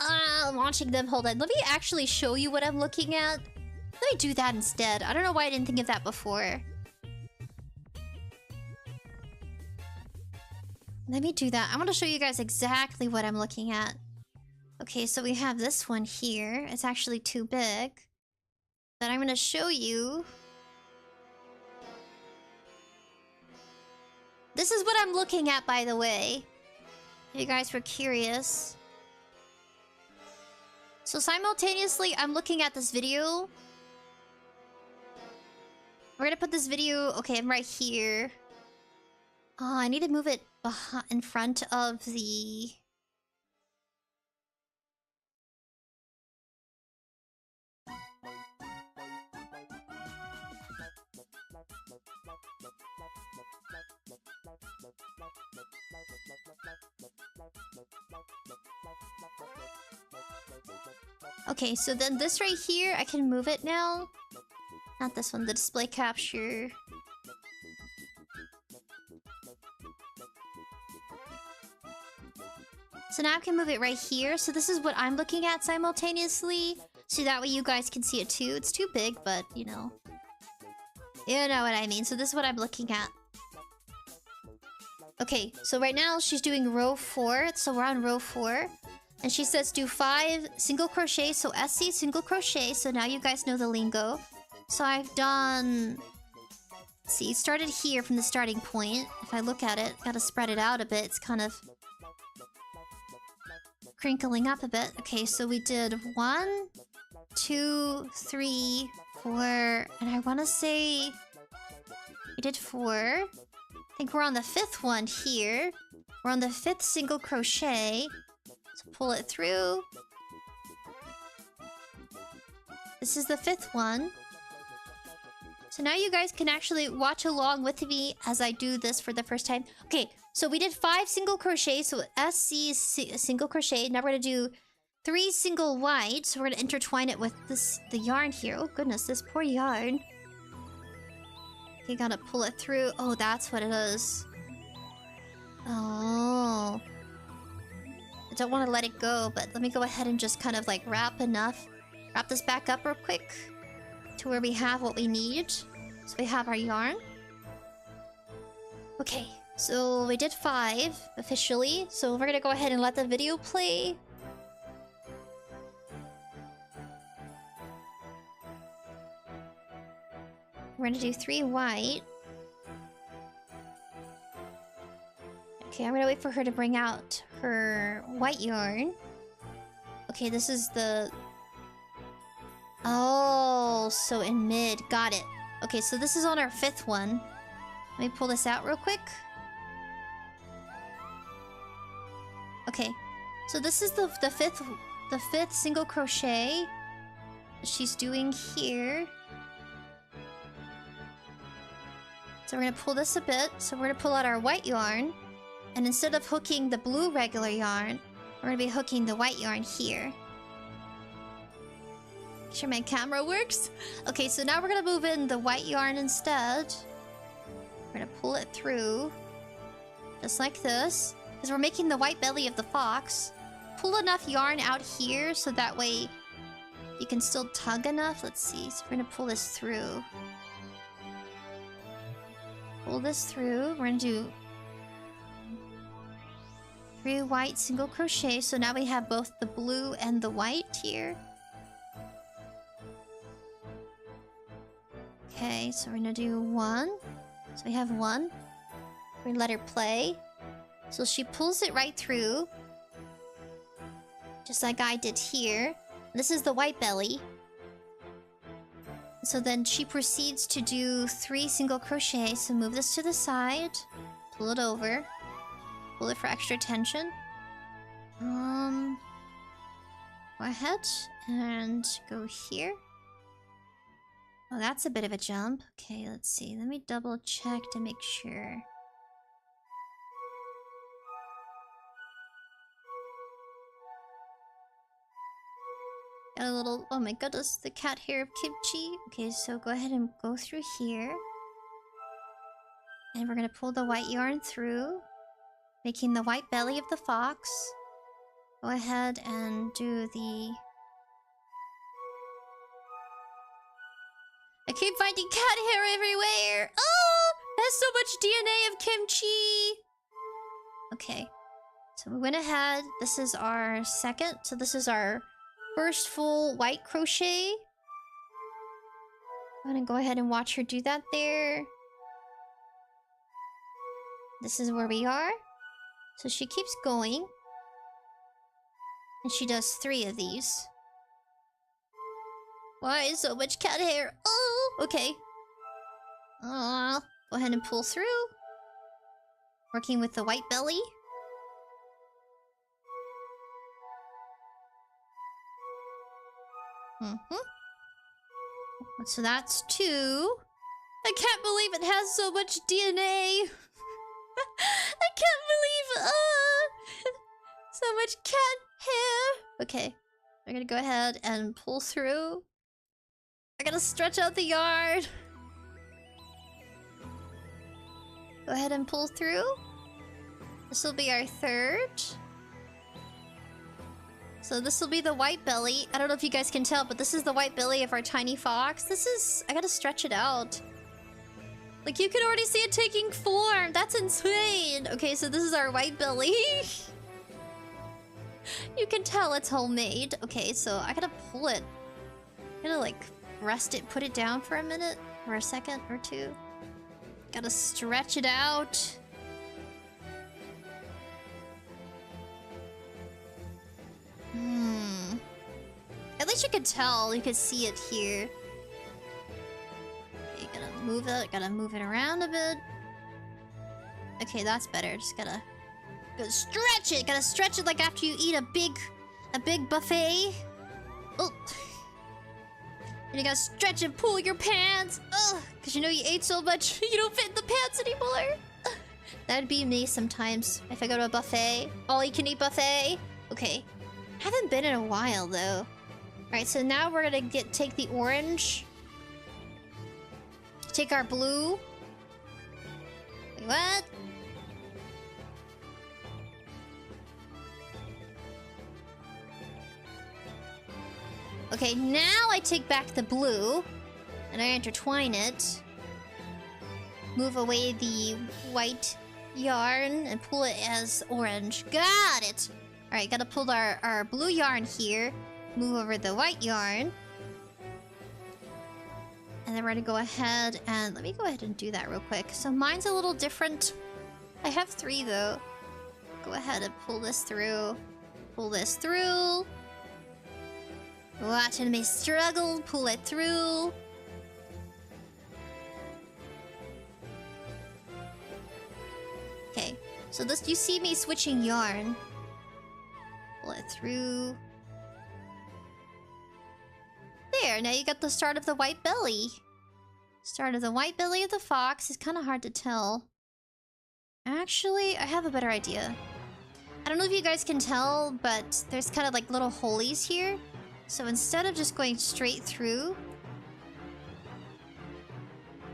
I'm watching them. Hold on. Let me actually show you what I'm looking at. Let me do that instead. I don't know why I didn't think of that before. Let me do that. I want to show you guys exactly what I'm looking at. Okay, so we have this one here. It's actually too big. But I'm going to show you. This is what I'm looking at, by the way. If you guys were curious. So simultaneously, I'm looking at this video. We're gonna put this video... Okay, I'm right here. Oh, I need to move it in front of the... Okay, so then this right here, I can move it now. Not this one, the display capture. So now I can move it right here. So this is what I'm looking at simultaneously. So that way you guys can see it too. It's too big, but you know. You know what I mean. So this is what I'm looking at. Okay, so right now she's doing row 4. So we're on row 4. And she says do 5 single crochet. So SC single crochet. So now you guys know the lingo. So I've done... Let's see, started here from the starting point. If I look at it, gotta spread it out a bit. It's kind of... crinkling up a bit. Okay, so we did 1, 2, 3, 4, and I want to say we did 4. I think we're on the 5th one here. We're on the 5th single crochet. So pull it through. This is the 5th one. So now you guys can actually watch along with me as I do this for the first time. Okay, so we did 5 single crochet. So SC is single crochet. Now we're going to do 3 single white. So we're going to intertwine it with the yarn here. Oh goodness, this poor yarn. You gotta pull it through. Oh, that's what it is. Oh. I don't want to let it go, but let me go ahead and just kind of like wrap this back up real quick to where we have what we need. So we have our yarn. Okay, so we did 5 officially. So we're gonna go ahead and let the video play. We're gonna do 3 white. Okay, I'm gonna wait for her to bring out her white yarn. Okay, this is the... Oh, so in mid. Got it. Okay, so this is on our 5th one. Let me pull this out real quick. Okay, so this is the 5th single crochet she's doing here. So we're gonna pull this a bit. So we're gonna pull out our white yarn. And instead of hooking the blue regular yarn, we're gonna be hooking the white yarn here. Make sure my camera works. Okay, so now we're gonna move in the white yarn instead. We're gonna pull it through. Just like this. Because we're making the white belly of the fox. Pull enough yarn out here so that way you can still tug enough. Let's see. So we're gonna pull this through. Pull this through. We're gonna do 3 white single crochet. So now we have both the blue and the white here. Okay, so we're gonna do 1. So we have 1. We're gonna let her play. So she pulls it right through. Just like I did here. This is the white belly. So then she proceeds to do 3 single crochet. So move this to the side. Pull it over. Pull it for extra tension. Go ahead and go here. Oh, that's a bit of a jump. Okay, let's see. Let me double check to make sure. Got a little... Oh my goodness, the cat hair of kimchi. Okay, so go ahead and go through here. And we're gonna pull the white yarn through, making the white belly of the fox. Go ahead and do the... I keep finding cat hair everywhere! Oh! There's so much DNA of kimchi! Okay. So we went ahead. This is our 2nd. So this is our 1st full white crochet. I'm gonna go ahead and watch her do that there. This is where we are. So she keeps going. And she does 3 of these. Why so much cat hair? Oh, okay. Go ahead and pull through. Working with the white belly. So that's 2. I can't believe it has so much DNA. I can't believe so much cat hair. Okay, I'm gonna go ahead and pull through. I gotta stretch out the yarn. Go ahead and pull through. This will be our 3rd. So this will be the white belly. I don't know if you guys can tell, but this is the white belly of our tiny fox. This is... I gotta stretch it out. Like, you can already see it taking form. That's insane. Okay, so this is our white belly. You can tell it's homemade. Okay, so I gotta pull it. I'm gonna, like, rest it, put it down for a minute. Or a second or 2. Gotta stretch it out. At least you could tell. You could see it here. Okay, gotta move it around a bit. Okay, that's better. Just gotta stretch it. Gotta stretch it like after you eat a big buffet. Oh. And you gotta stretch and pull your pants. Ugh, because you know you ate so much, you don't fit in the pants anymore. Ugh. That'd be me sometimes if I go to a buffet. All you can eat buffet. Okay. Haven't been in a while though. Alright, so now we're gonna take the orange. Take our blue. Wait, what? Okay, now I take back the blue. And I intertwine it. Move away the white yarn and pull it as orange. Got it! Alright, gotta pull our blue yarn here. Move over the white yarn. And then we're gonna go ahead and... Let me go ahead and do that real quick. So mine's a little different. I have 3 though. Go ahead and pull this through. Pull this through. Watching me struggle. Pull it through. Okay. So this, you see me switching yarn. Pull it through. There, now you got the start of the white belly. Start of the white belly of the fox. It's kind of hard to tell. Actually, I have a better idea. I don't know if you guys can tell, but there's kind of like little holes here. So instead of just going straight through,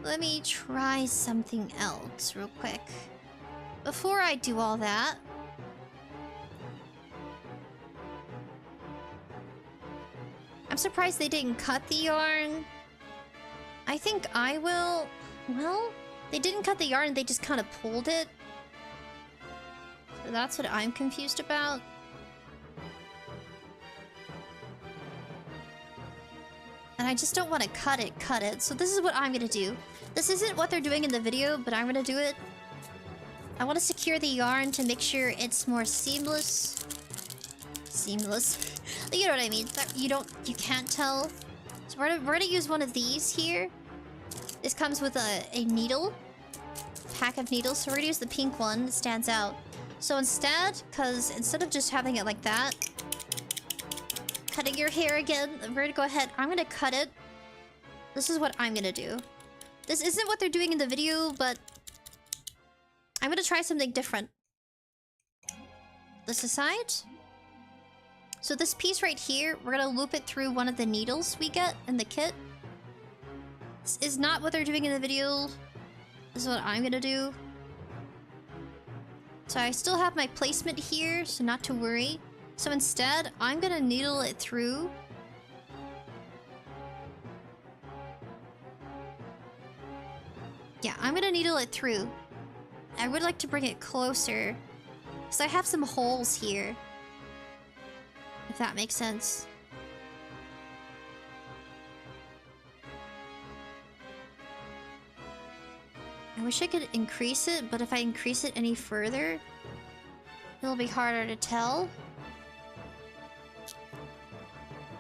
let me try something else real quick. Before I do all that, I'm surprised they didn't cut the yarn. I think I will... Well, they didn't cut the yarn, they just kind of pulled it. So that's what I'm confused about. And I just don't want to cut it. So this is what I'm gonna do. This isn't what they're doing in the video, but I'm gonna do it. I want to secure the yarn to make sure it's more seamless. Seamless. You know what I mean. You can't tell. So we're gonna use one of these here. This comes with a needle. Pack of needles. So we're gonna use the pink one. It stands out. So instead of just having it like that, cutting your hair again, we're gonna go ahead. I'm gonna cut it. This is what I'm gonna do. This isn't what they're doing in the video, but I'm gonna try something different. This aside. So this piece right here, we're gonna loop it through one of the needles we get in the kit. This is not what they're doing in the video. This is what I'm gonna do. So I still have my placement here, so not to worry. So instead, I'm gonna needle it through. Yeah, I'm gonna needle it through. I would like to bring it closer, because I have some holes here. If that makes sense. I wish I could increase it, but if I increase it any further, it'll be harder to tell.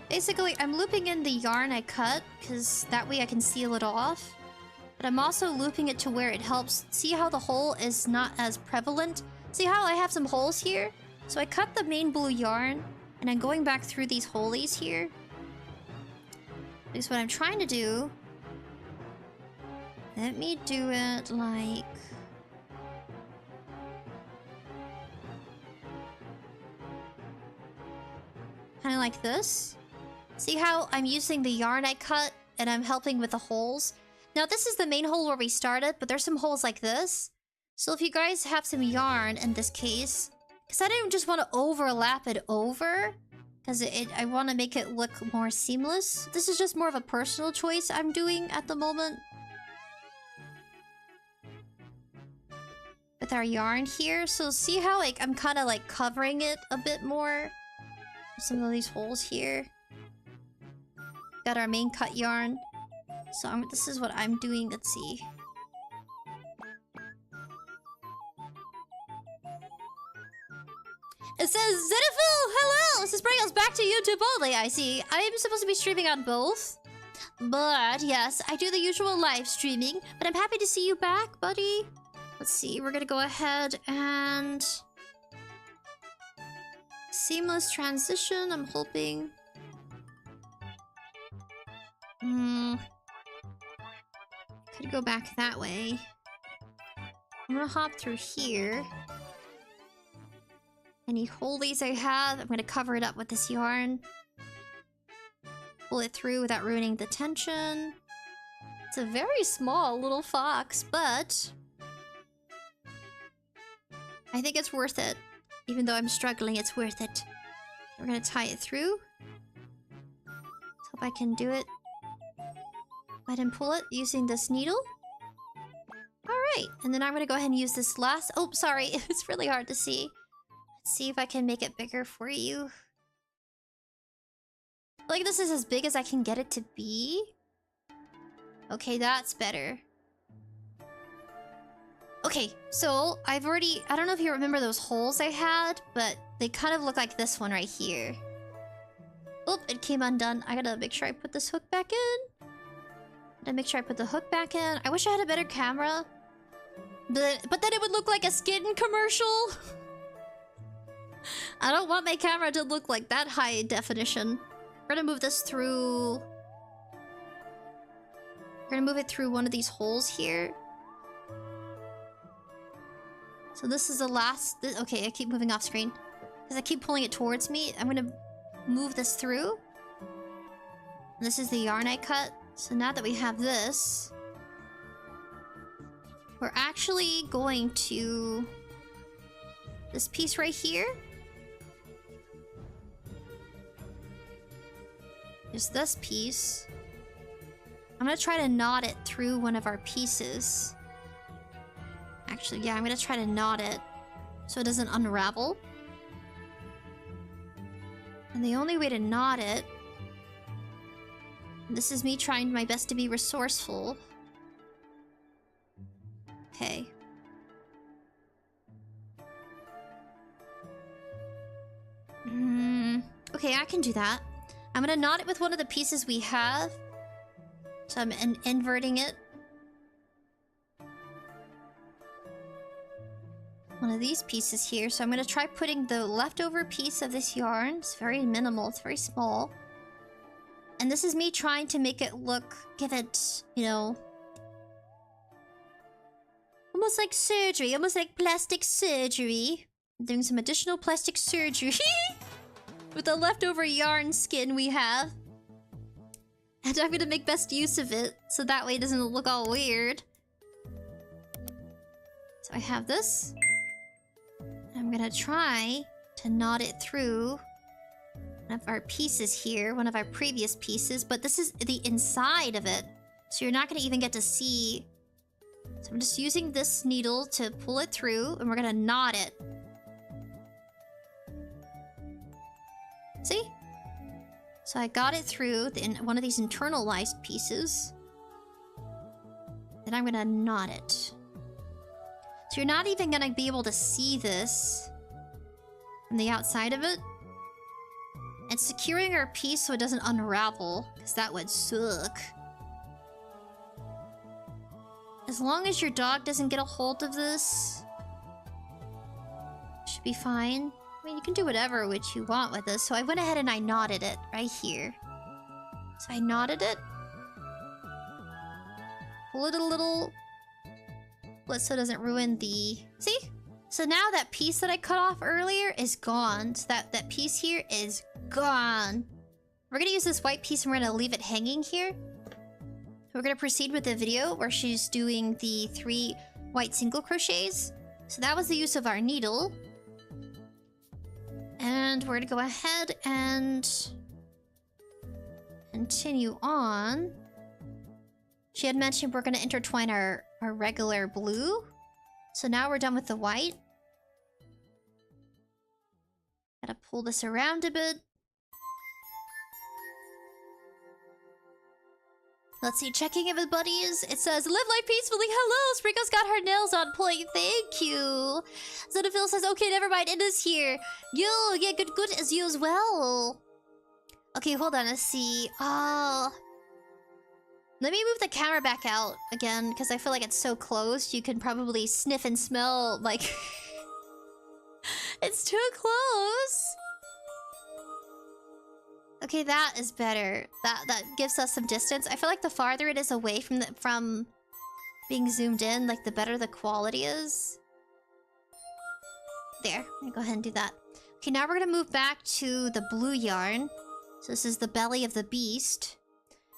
Basically, I'm looping in the yarn I cut, because that way I can seal it off. But I'm also looping it to where it helps. See how the hole is not as prevalent? See how I have some holes here? So I cut the main blue yarn, and I'm going back through these holies here. Because what I'm trying to do... Let me do it like... kind of like this. See how I'm using the yarn I cut and I'm helping with the holes? Now this is the main hole where we started, but there's some holes like this. So if you guys have some yarn in this case, because I didn't just want to overlap it over, because I want to make it look more seamless. This is just more of a personal choice I'm doing at the moment. With our yarn here. So see how like I'm kind of like covering it a bit more? Some of these holes here. Got our main cut yarn. So this is what I'm doing. Let's see. It says, Zenifil, hello! This is bringing us back to YouTube only, I see. I am supposed to be streaming on both. But yes, I do the usual live streaming. But I'm happy to see you back, buddy. Let's see, we're gonna go ahead and... seamless transition, I'm hoping. Could go back that way. I'm gonna hop through here. Any holies I have, I'm gonna cover it up with this yarn. Pull it through without ruining the tension. It's a very small little fox, but... I think it's worth it. Even though I'm struggling, it's worth it. We're gonna tie it through. Let's hope I can do it. Go ahead and pull it using this needle. Alright, and then I'm gonna go ahead and use this last... Oh, sorry, it's really hard to see. Let's see if I can make it bigger for you. Like this is as big as I can get it to be. Okay, that's better. Okay, so I've already... I don't know if you remember those holes I had, but they kind of look like this one right here. Oh, it came undone. I gotta make sure I put this hook back in. Gotta make sure I put the hook back in. I wish I had a better camera. But then it would look like a skin commercial. I don't want my camera to look like that high definition. We're gonna move this through... We're gonna move it through one of these holes here. So this is the last... Okay, I keep moving off screen. Because I keep pulling it towards me. I'm gonna move this through. And this is the yarn I cut. So now that we have this... we're actually going to... this piece right here. Just this piece. I'm gonna try to knot it through one of our pieces. Actually, yeah, I'm gonna try to knot it so it doesn't unravel. And the only way to knot it... this is me trying my best to be resourceful. Okay. Okay, I can do that. I'm gonna knot it with one of the pieces we have. So I'm inverting it. One of these pieces here. So I'm gonna try putting the leftover piece of this yarn. It's very minimal, it's very small. And this is me trying to make it look, give it, you know... almost like surgery, almost like plastic surgery. I'm doing some additional plastic surgery with the leftover yarn skin we have. And I'm gonna make best use of it, so that way it doesn't look all weird. So I have this. I'm gonna try to knot it through one of our pieces here, one of our previous pieces, but this is the inside of it. So you're not gonna even get to see. So I'm just using this needle to pull it through, and we're gonna knot it. See? So I got it through one of these internalized pieces. Then I'm gonna knot it. So you're not even gonna be able to see this from the outside of it. And securing our piece so it doesn't unravel, because that would suck. As long as your dog doesn't get a hold of this, should be fine. I mean, you can do whatever which you want with this. So I went ahead and I knotted it right here. So I knotted it. Pull it a little. So it doesn't ruin the... See? So now that piece that I cut off earlier is gone. So that piece here is gone. We're gonna use this white piece and we're gonna leave it hanging here. We're gonna proceed with the video where she's doing the 3 white single crochets. So that was the use of our needle. And we're gonna go ahead and continue on. She had mentioned we're gonna intertwine our regular blue. So now we're done with the white. Gotta pull this around a bit. Let's see, checking in with buddies. It says, live life peacefully. Hello, Sprinkle's got her nails on point. Thank you. Zonafil says, okay, never mind. It is here. Yo, yeah, good as you as well. Okay, hold on. Let's see. Let me move the camera back out again, because I feel like it's so close. You can probably sniff and smell, like... It's too close. Okay, that is better. That gives us some distance. I feel like the farther it is away from being zoomed in, like the better the quality is. There. I'm gonna go ahead and do that. Okay, now we're gonna move back to the blue yarn. So this is the belly of the beast.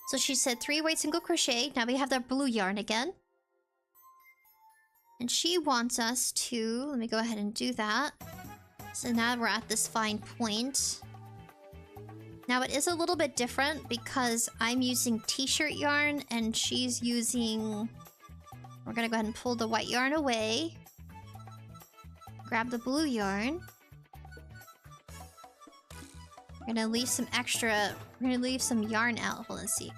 So she said 3 white single crochet. Now we have the blue yarn again. And she wants us to... Let me go ahead and do that. So now we're at this fine point. Now it is a little bit different because I'm using t-shirt yarn and she's using... We're gonna go ahead and pull the white yarn away. Grab the blue yarn. We're gonna leave some extra... We're gonna leave some yarn out. Hold on, let's see.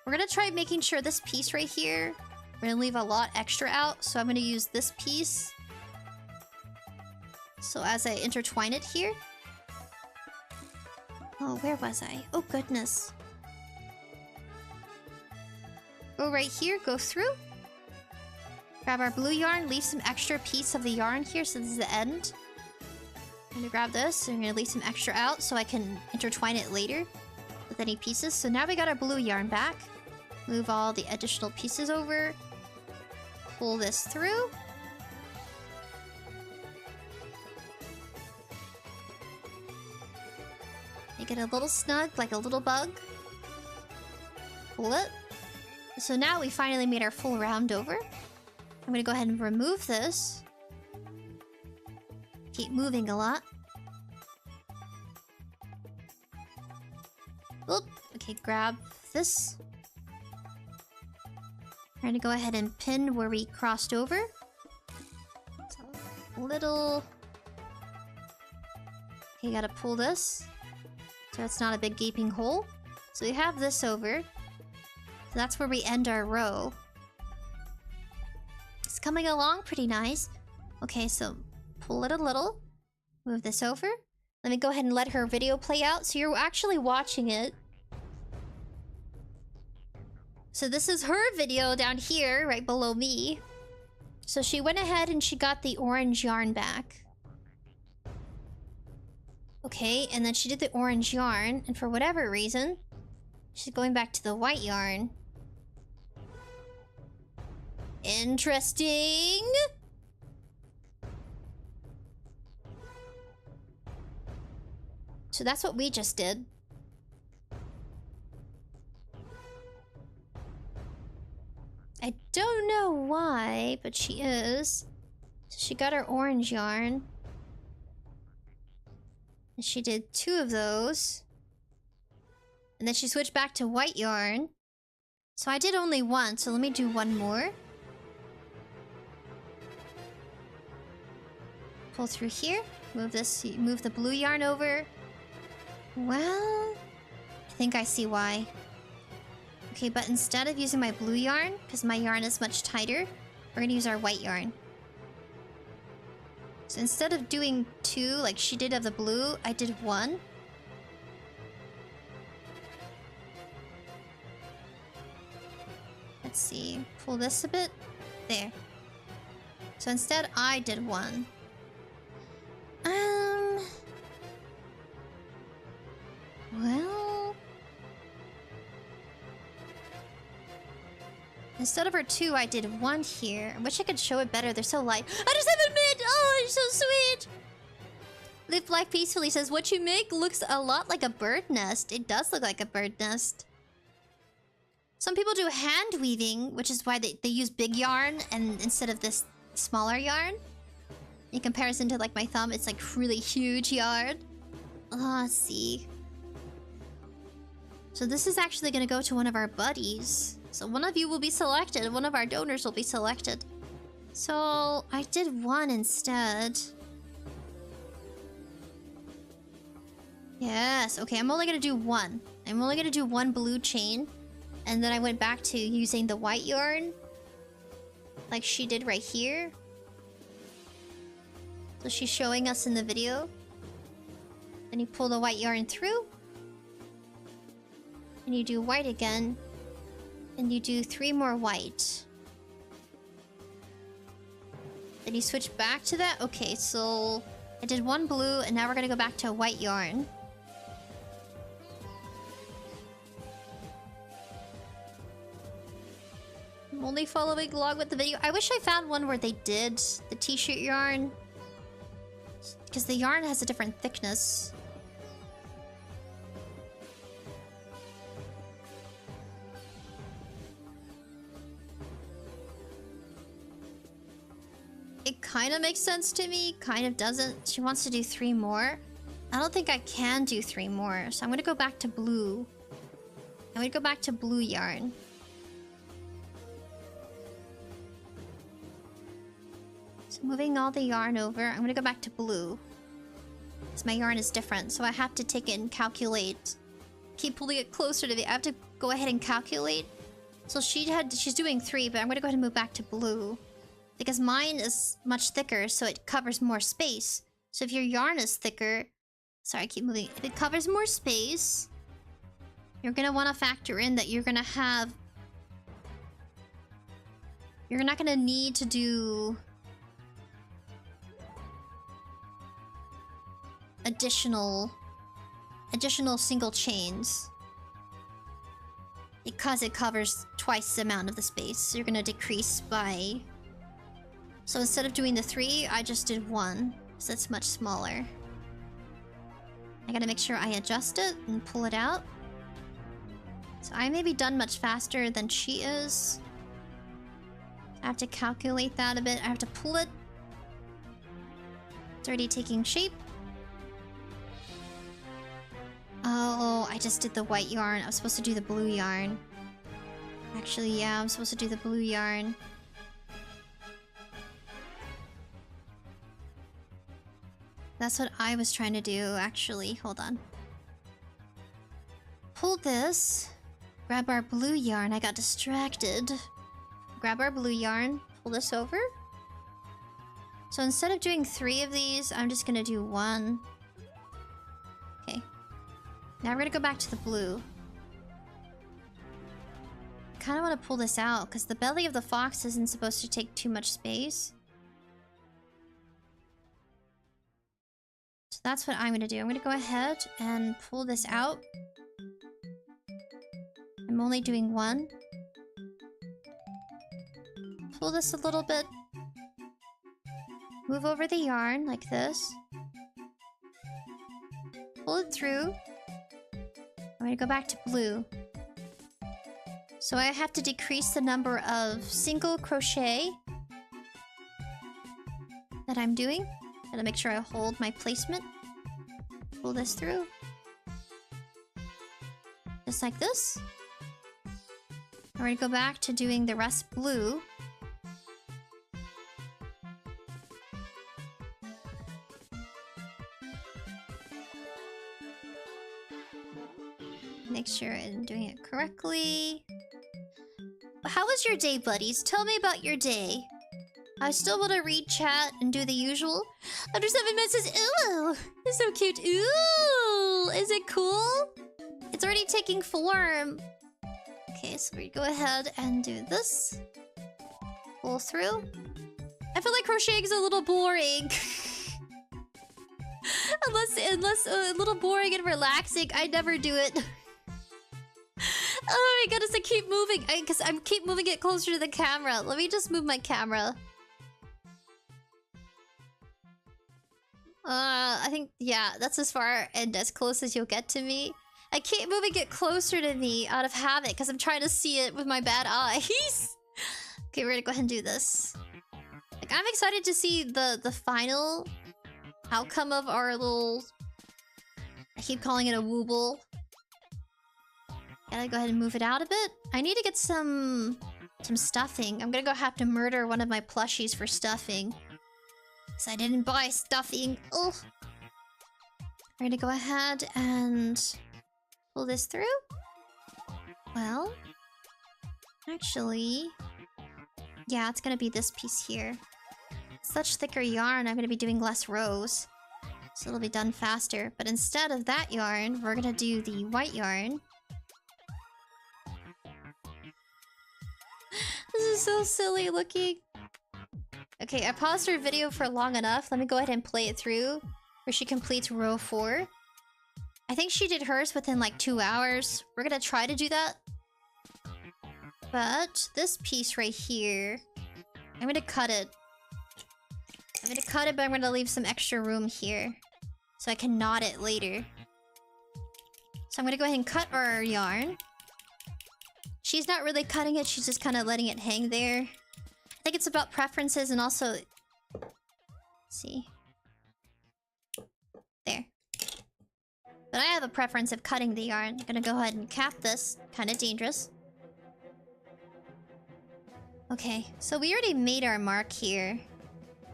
We're gonna try making sure this piece right here... We're gonna leave a lot extra out. So I'm gonna use this piece. So as I intertwine it here... Oh, where was I? Oh, goodness. Go right here, go through. Grab our blue yarn, leave some extra piece of the yarn here, so this is the end. I'm gonna grab this, and I'm gonna leave some extra out so I can intertwine it later with any pieces. So now we got our blue yarn back. Move all the additional pieces over. Pull this through. Make it a little snug, like a little bug. Pull it. So now we finally made our full round over. I'm gonna go ahead and remove this. Keep moving a lot. Oop. Okay, grab this. We're gonna go ahead and pin where we crossed over. So, a little... Okay, you gotta pull this. So it's not a big gaping hole. So we have this over. So that's where we end our row. It's coming along pretty nice. Okay, so pull it a little. Move this over. Let me go ahead and let her video play out. So you're actually watching it. So this is her video down here, right below me. So she went ahead and she got the orange yarn back. Okay, and then she did the orange yarn, and for whatever reason, she's going back to the white yarn. Interesting! So that's what we just did. I don't know why, but she is. So she got her orange yarn. And she did 2 of those. And then she switched back to white yarn. So I did only 1, so let me do 1 more. Pull through here. Move this, move the blue yarn over. Well, I think I see why. Okay, but instead of using my blue yarn, because my yarn is much tighter, we're gonna use our white yarn. So instead of doing 2 like she did of the blue, I did 1. Let's see. Pull this a bit. There. So instead, I did one. Well... Instead of her 2, I did 1 here. I wish I could show it better. They're so light. I just haven't made... Oh, you're so sweet! Live life peacefully says, what you make looks a lot like a bird nest. It does look like a bird nest. Some people do hand weaving, which is why they use big yarn and instead of this smaller yarn. In comparison to like my thumb, it's like really huge yarn. Oh, let's see. So this is actually gonna go to one of our buddies. So one of you will be selected. One of our donors will be selected. So I did 1 instead. Yes, okay, I'm only gonna do 1. I'm only gonna do 1 blue chain. And then I went back to using the white yarn. Like she did right here. So she's showing us in the video. Then you pull the white yarn through. And you do white again. And you do 3 more white. Then you switch back to that. Okay, so I did 1 blue and now we're gonna go back to white yarn. I'm only following along with the video. I wish I found one where they did the t-shirt yarn. Because the yarn has a different thickness. It kind of makes sense to me, kind of doesn't. She wants to do 3 more. I don't think I can do 3 more, so I'm gonna go back to blue. I'm gonna go back to blue yarn. So moving all the yarn over, I'm gonna go back to blue. Because my yarn is different, so I have to take it and calculate. Keep pulling it closer to me. I have to go ahead and calculate. So she's doing 3, but I'm gonna go ahead and move back to blue. Because mine is much thicker, so it covers more space. So if your yarn is thicker... Sorry, I keep moving. If it covers more space, you're gonna want to factor in that you're gonna have... You're not gonna need to do... Additional single chains. Because it covers twice the amount of the space. So you're gonna decrease by... So instead of doing the 3, I just did 1. So it's much smaller. I gotta make sure I adjust it and pull it out. So I may be done much faster than she is. I have to calculate that a bit. I have to pull it. It's already taking shape. Oh, I just did the white yarn. I was supposed to do the blue yarn. Actually, yeah, I'm supposed to do the blue yarn. That's what I was trying to do, actually. Hold on. Pull this. Grab our blue yarn. I got distracted. Grab our blue yarn. Pull this over. So instead of doing 3 of these, I'm just gonna do 1. Okay. Now we're gonna go back to the blue. I kinda wanna pull this out, because the belly of the fox isn't supposed to take too much space. So that's what I'm gonna do. I'm gonna go ahead and pull this out. I'm only doing 1. Pull this a little bit. Move over the yarn like this. Pull it through. I'm gonna go back to blue. So I have to decrease the number of single crochet that I'm doing. Gotta make sure I hold my placement. Pull this through. Just like this. We're gonna go back to doing the rest blue. Make sure I'm doing it correctly. How was your day, buddies? Tell me about your day. I still want to read chat and do the usual. 𝑯𝑐𝑰𝑵 says, ooh, it's so cute. Ooh, is it cool? It's already taking form. Okay, so we go ahead and do this. pull through. I feel like crocheting is a little boring. unless a little boring and relaxing, I never do it. Oh my goodness, I keep moving. Because I keep moving it closer to the camera. Let me just move my camera. I think, yeah, that's as far and as close as you'll get to me. I keep moving it closer to me out of habit because I'm trying to see it with my bad eyes. Okay, we're gonna go ahead and do this. Like, I'm excited to see the final outcome of our little... I keep calling it a wooble. Gotta go ahead and move it out a bit. I need to get some stuffing. I'm gonna have to murder one of my plushies for stuffing. Because I didn't buy stuffing. Ugh. We're gonna go ahead and pull this through. Well, actually, yeah, it's gonna be this piece here. Such thicker yarn, I'm gonna be doing less rows. So it'll be done faster. But instead of that yarn, we're gonna do the white yarn. This is so silly looking. Okay, I paused her video for long enough. Let me go ahead and play it through. Where she completes row 4. I think she did hers within like 2 hours. We're gonna try to do that. But this piece right here, I'm gonna cut it. I'm gonna cut it, but I'm gonna leave some extra room here. So I can knot it later. So I'm gonna go ahead and cut our yarn. She's not really cutting it, she's just kind of letting it hang there. I think it's about preferences and also... Let's see. There. But I have a preference of cutting the yarn. I'm gonna go ahead and cap this. Kind of dangerous. Okay, so we already made our mark here.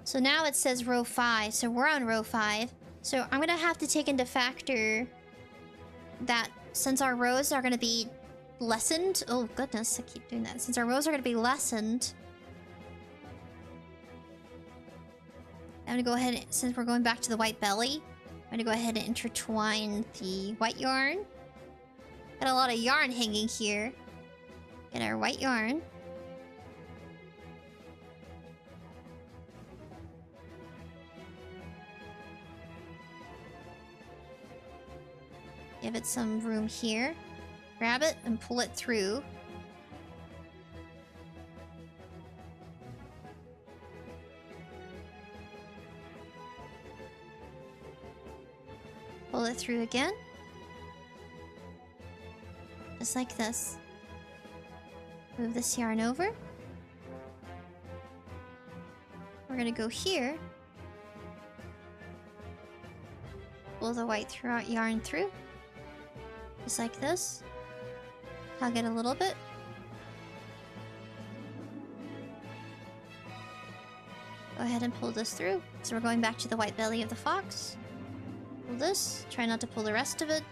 So now it says row 5, so we're on row 5. So I'm gonna have to take into factor that since our rows are gonna be lessened... Oh goodness, I keep doing that. Since our rows are gonna be lessened... I'm gonna go ahead and, since we're going back to the white belly, I'm gonna go ahead and intertwine the white yarn. Got a lot of yarn hanging here. Get our white yarn. Give it some room here. Grab it and pull it through. Pull it through again. Just like this. Move this yarn over. We're gonna go here. Pull the white yarn through. Just like this. Tug it a little bit. Go ahead and pull this through. So we're going back to the white belly of the fox. Pull this. Try not to pull the rest of it.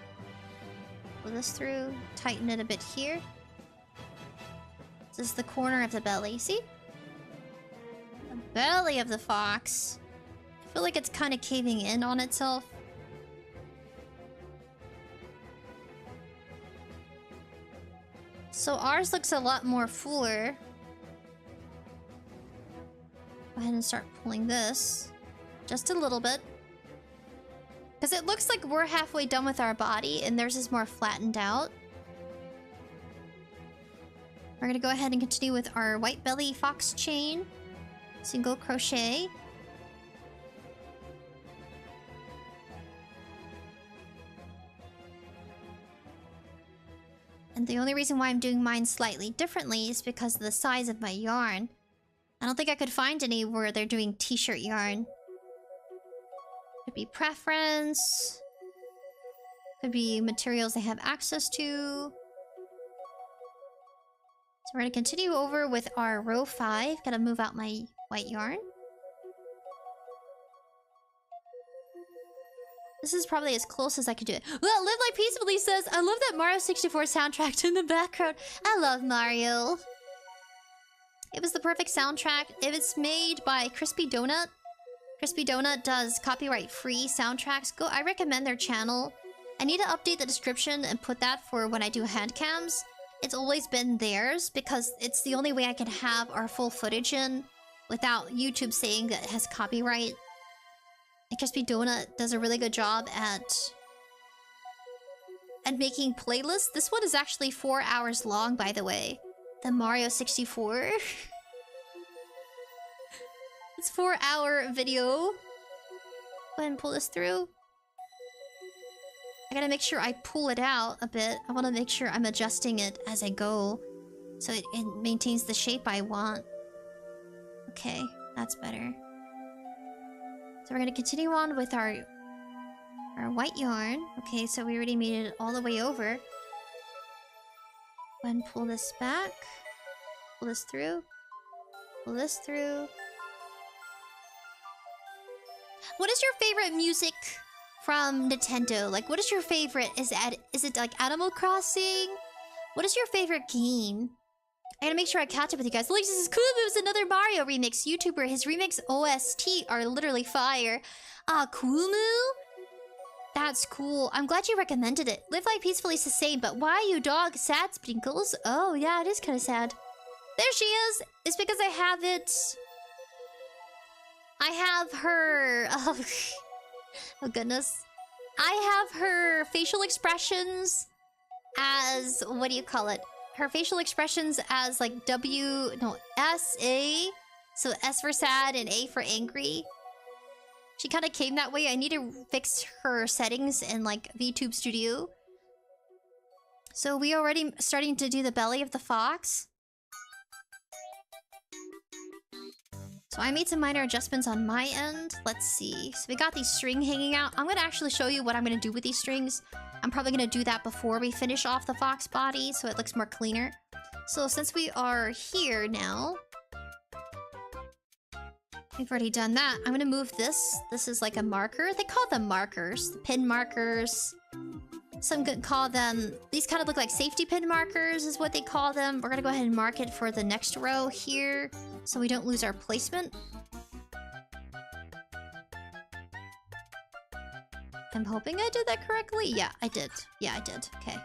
Pull this through. Tighten it a bit here. This is the corner of the belly. See? The belly of the fox. I feel like it's kind of caving in on itself. So ours looks a lot more fuller. Go ahead and start pulling this. Just a little bit. Because it looks like we're halfway done with our body and theirs is more flattened out. We're going to go ahead and continue with our white belly fox chain. Single crochet. And the only reason why I'm doing mine slightly differently is because of the size of my yarn. I don't think I could find any where they're doing t-shirt yarn. Could be preference. Could be materials they have access to. So we're going to continue over with our row 5. Gotta move out my white yarn. This is probably as close as I could do it. Well, Live Life Peacefully says, I love that Mario 64 soundtrack in the background. I love Mario. It was the perfect soundtrack. It was made by Crispy Donut. Crispy Donut does copyright-free soundtracks. I recommend their channel. I need to update the description and put that for when I do hand cams. It's always been theirs because it's the only way I can have our full footage in without YouTube saying that it has copyright. 𝑠 does a really good job at making playlists. This one is actually 4 hours long, by the way. The Mario 64. It's a 4-hour video. Go ahead and pull this through. I gotta make sure I pull it out a bit. I want to make sure I'm adjusting it as I go, so it maintains the shape I want. Okay, that's better. So we're gonna continue on with our white yarn. Okay, so we already made it all the way over. Go ahead and pull this back. Pull this through. Pull this through. What is your favorite music from Nintendo? Like, what is your favorite? Is it like Animal Crossing? What is your favorite game? I gotta make sure I catch up with you guys. Look, this is cool. It was another Mario remix. YouTuber, his remix OST are literally fire. Kumu? That's cool. I'm glad you recommended it. Live Life Peacefully is the same, but why you dog sad sprinkles? Oh, yeah, it is kind of sad. There she is. It's because I have it. I have her... Oh, goodness. I have her facial expressions as... What do you call it? Her facial expressions as, like, S-A. So S for sad and A for angry. She kind of came that way. I need to fix her settings in, like, VTube Studio. So we already starting to do the belly of the fox. So I made some minor adjustments on my end. Let's see. So we got these string hanging out. I'm going to actually show you what I'm going to do with these strings. I'm probably going to do that before we finish off the fox body so it looks more cleaner. So since we are here now, we've already done that. I'm going to move this. This is like a marker. They call them markers. The pin markers. Some could call them... These kind of look like safety pin markers is what they call them. We're going to go ahead and mark it for the next row here so we don't lose our placement. I'm hoping I did that correctly. Yeah, I did. Yeah, I did. Okay.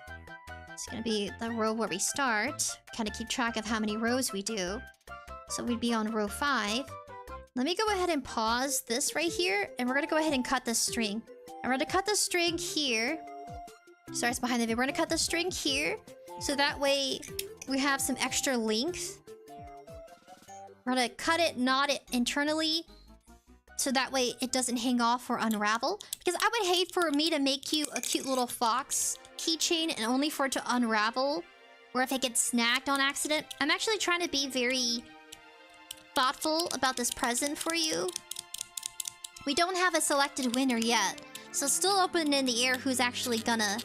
It's going to be the row where we start. Kind of keep track of how many rows we do. So we'd be on row 5. Let me go ahead and pause this right here. And we're going to go ahead and cut this string. I'm going to cut the string here. Sorry, it's behind the video. We're going to cut the string here. So that way we have some extra length. We're going to cut it, knot it internally. So that way it doesn't hang off or unravel. Because I would hate for me to make you a cute little fox keychain and only for it to unravel. Or if it gets snagged on accident. I'm actually trying to be very thoughtful about this present for you. We don't have a selected winner yet. So still open in the air who's actually gonna...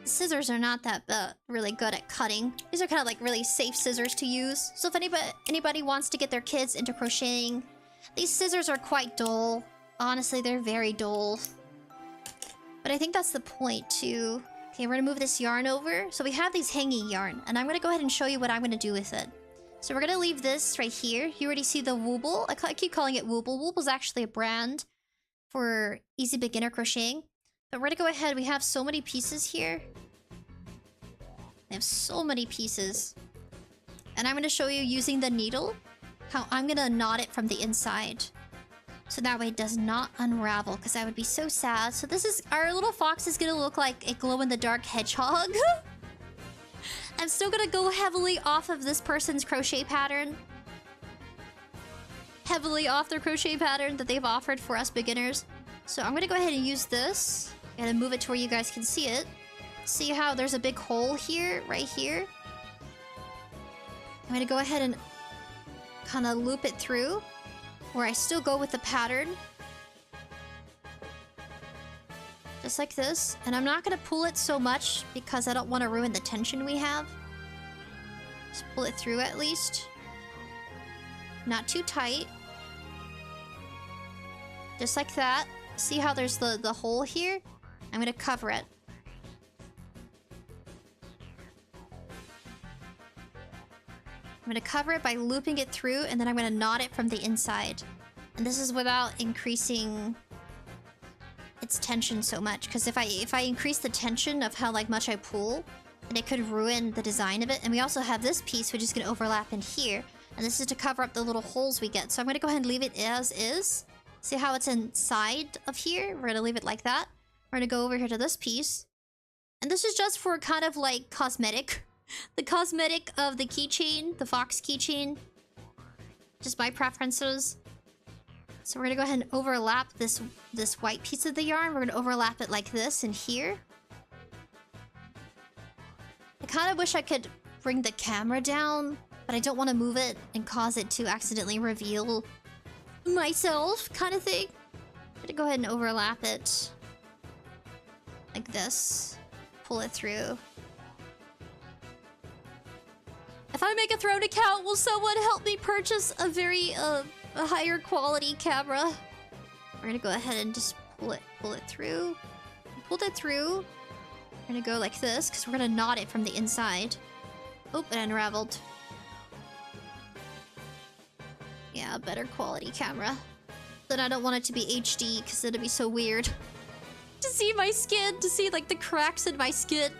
Scissors are not that really good at cutting. These are kind of like really safe scissors to use. So if anybody wants to get their kids into crocheting, these scissors are quite dull. Honestly, they're very dull. But I think that's the point too. Okay, we're gonna move this yarn over. So we have these hanging yarn, and I'm gonna go ahead and show you what I'm gonna do with it. So we're gonna leave this right here. You already see the Wooble. I keep calling it Wooble. Wooble's actually a brand for easy beginner crocheting. But we're gonna go ahead. We have so many pieces here. We have so many pieces. And I'm gonna show you using the needle how I'm gonna knot it from the inside. So that way it does not unravel, because I would be so sad. So this is... Our little fox is gonna look like a glow-in-the-dark hedgehog. I'm still gonna go heavily off of this person's crochet pattern. Heavily off their crochet pattern that they've offered for us beginners. So I'm gonna go ahead and use this. I'm gonna move it to where you guys can see it. See how there's a big hole here, right here? I'm gonna go ahead and kind of loop it through, where I still go with the pattern. Just like this. And I'm not gonna pull it so much because I don't want to ruin the tension we have. Just pull it through at least. Not too tight. Just like that. See how there's the hole here? I'm gonna cover it. I'm gonna cover it by looping it through, and then I'm gonna knot it from the inside. And this is without increasing its tension so much. Because if I increase the tension of how much I pull, and it could ruin the design of it. And we also have this piece, which is going to overlap in here. And this is to cover up the little holes we get. So I'm going to go ahead and leave it as is. See how it's inside of here? We're going to leave it like that. We're going to go over here to this piece. And this is just for kind of like cosmetic. The cosmetic of the keychain, the fox keychain. Just my preferences. So we're going to go ahead and overlap this white piece of the yarn. We're going to overlap it like this in here. I kind of wish I could bring the camera down, but I don't want to move it and cause it to accidentally reveal myself, kind of thing. I'm going to go ahead and overlap it like this. Pull it through. If I make a throne account, will someone help me purchase a very a higher quality camera? We're gonna go ahead and just pull it through. Pulled it through. We're gonna go like this because we're gonna knot it from the inside. Oh, it unraveled. Yeah, better quality camera. Then I don't want it to be HD because it'd be so weird to see my skin, to see like the cracks in my skin.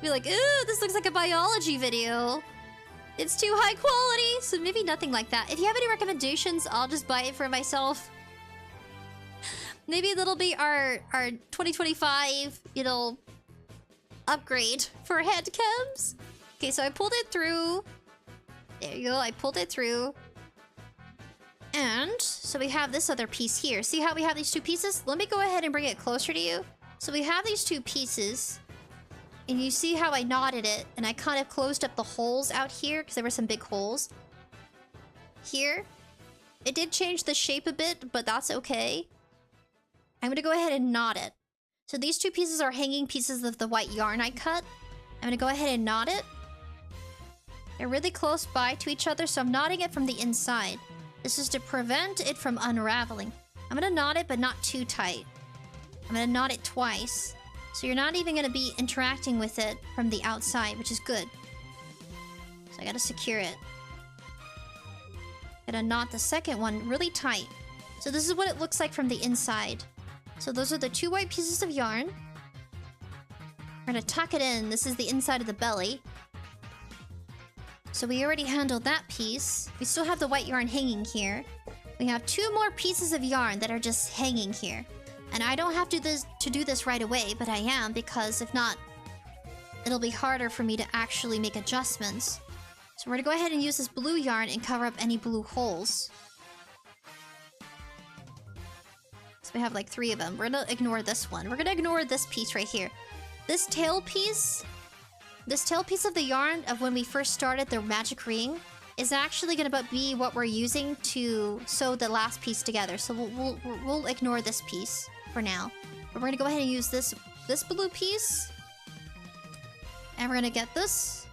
Be like, ooh, this looks like a biology video. It's too high quality, so maybe nothing like that. If you have any recommendations, I'll just buy it for myself. Maybe that'll be our 2025, you know, upgrade for head cams. Okay, so I pulled it through. There you go, I pulled it through. And so we have this other piece here. See how we have these two pieces? Let me go ahead and bring it closer to you. So we have these two pieces. And you see how I knotted it, and I kind of closed up the holes out here, because there were some big holes. Here. It did change the shape a bit, but that's okay. I'm going to go ahead and knot it. So these two pieces are hanging pieces of the white yarn I cut. I'm going to go ahead and knot it. They're really close by to each other, so I'm knotting it from the inside. This is to prevent it from unraveling. I'm going to knot it, but not too tight. I'm going to knot it twice. So you're not even going to be interacting with it from the outside, which is good. So I gotta secure it. Gotta knot the second one really tight. So this is what it looks like from the inside. So those are the two white pieces of yarn. We're gonna tuck it in. This is the inside of the belly. So we already handled that piece. We still have the white yarn hanging here. We have two more pieces of yarn that are just hanging here. And I don't have to do this right away, but I am, because if not, it'll be harder for me to actually make adjustments. So we're gonna go ahead and use this blue yarn and cover up any blue holes. So we have like 3 of them. We're gonna ignore this one. We're gonna ignore this piece right here. This tail piece of the yarn of when we first started the magic ring is actually gonna be what we're using to sew the last piece together. So we'll ignore this piece for now. But we're gonna go ahead and use this blue piece. And we're gonna get this.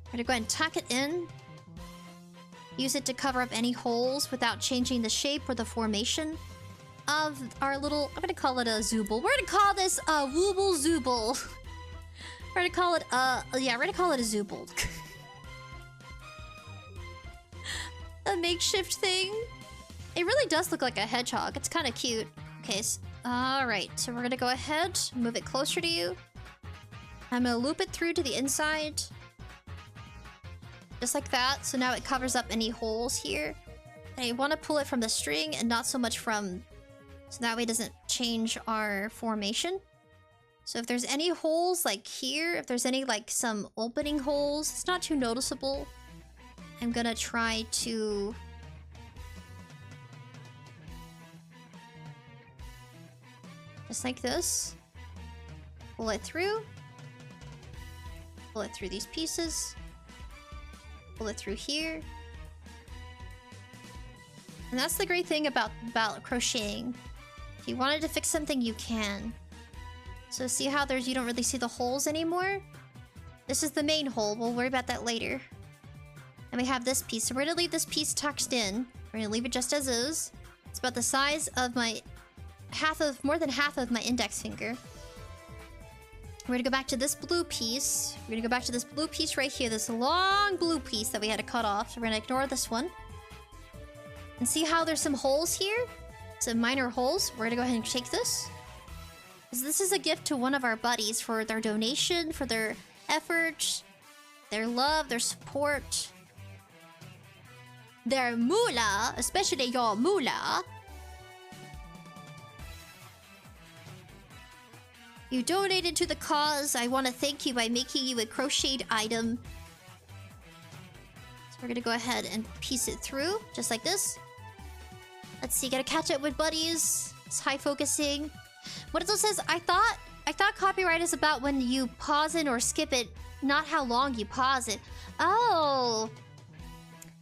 We're gonna go ahead and tuck it in. Use it to cover up any holes without changing the shape or the formation of our little... I'm gonna call it a zooble. We're gonna call this a wooble zooble. We're gonna call it yeah, we're gonna call it a zooble. A makeshift thing. It really does look like a hedgehog. It's kind of cute. Okay, so, alright. So we're gonna go ahead, move it closer to you. I'm gonna loop it through to the inside. Just like that. So now it covers up any holes here. And I want to pull it from the string and not so much from... So that way it doesn't change our formation. So if there's any holes like here, if there's any like some opening holes, it's not too noticeable. I'm gonna try to... Just like this. Pull it through. Pull it through these pieces. Pull it through here. And that's the great thing about crocheting. If you wanted to fix something, you can. So see how you don't really see the holes anymore? This is the main hole. We'll worry about that later. And we have this piece. So we're gonna leave this piece tucked in. We're gonna leave it just as is. It's about the size of my... more than half of my index finger. We're gonna go back to this blue piece. We're gonna go back to this blue piece right here. This long blue piece that we had to cut off. So we're gonna ignore this one. And see how there's some holes here? Some minor holes. We're gonna go ahead and take this. This is a gift to one of our buddies for their donation, for their effort, their love, their support, their moolah, especially your moolah. You donated to the cause. I want to thank you by making you a crocheted item. So we're gonna go ahead and piece it through, just like this. Let's see, gotta catch up with buddies. It's high focusing. What it says, I thought copyright is about when you pause it or skip it, not how long you pause it. Oh.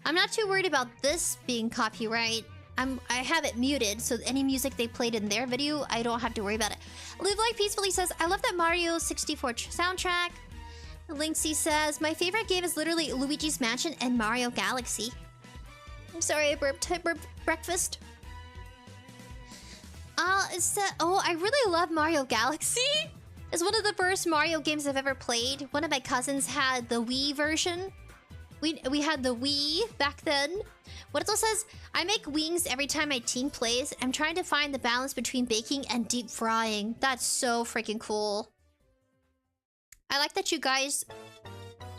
I'm not too worried about this being copyright. I have it muted, so any music they played in their video, I don't have to worry about it. Live Like Peacefully says, I love that Mario 64 soundtrack. Linksy says, my favorite game is literally Luigi's Mansion and Mario Galaxy. I'm sorry, I burped breakfast. Oh, I really love Mario Galaxy. It's one of the first Mario games I've ever played. One of my cousins had the Wii version. We had the Wii back then. What it says, I make wings every time my team plays. I'm trying to find the balance between baking and deep frying. That's so freaking cool. I like that you guys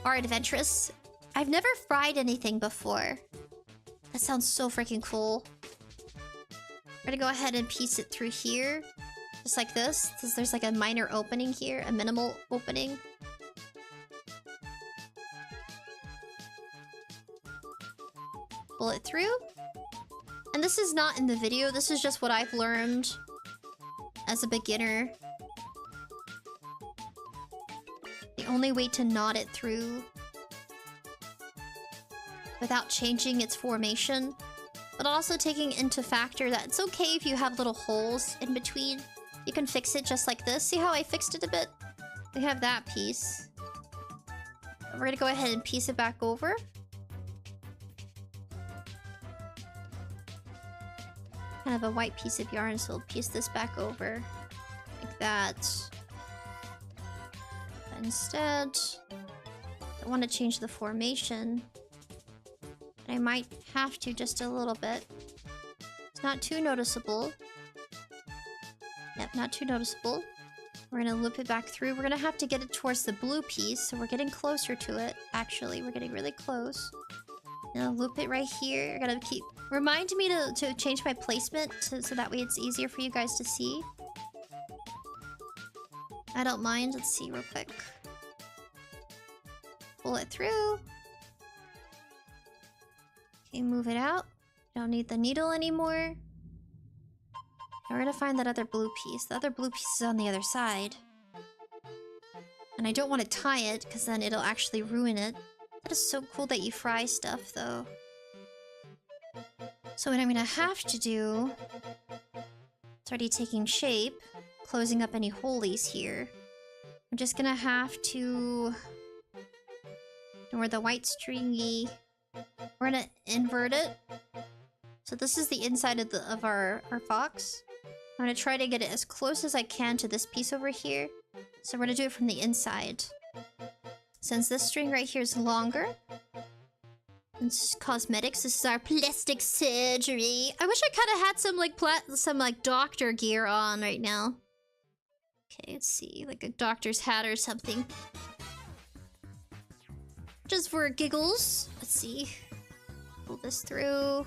are adventurous. I've never fried anything before. That sounds so freaking cool. We're gonna go ahead and piece it through here. Just like this. There's like a minor opening here. A minimal opening. Pull it through. And this is not in the video. This is just what I've learned as a beginner. The only way to knot it through without changing its formation. But also taking into factor that it's okay if you have little holes in between. You can fix it just like this. See how I fixed it a bit? We have that piece. We're gonna go ahead and piece it back over. Kind of a white piece of yarn, so we'll piece this back over. Like that. But instead, I want to change the formation. I might have to just a little bit. It's not too noticeable. Yep, not too noticeable. We're gonna loop it back through. We're gonna have to get it towards the blue piece, so we're getting closer to it. Actually, we're getting really close. Now loop it right here. You're gonna keep... Remind me to change my placement so that way it's easier for you guys to see. I don't mind. Let's see real quick. Pull it through. Okay, move it out. Don't need the needle anymore. Now we're gonna find that other blue piece. The other blue piece is on the other side. And I don't want to tie it, because then it'll actually ruin it. That is so cool that you fry stuff, though. So what I'm gonna have to do... It's already taking shape. Closing up any holies here. I'm just gonna have to... Where the white stringy... We're gonna invert it. So this is the inside of our fox. I'm gonna try to get it as close as I can to this piece over here. So we're gonna do it from the inside. Since this string right here is longer. It's cosmetics. This is our plastic surgery. I wish I kind of had some like doctor gear on right now. Okay, let's see, like a doctor's hat or something. Just for giggles. Let's see. Pull this through.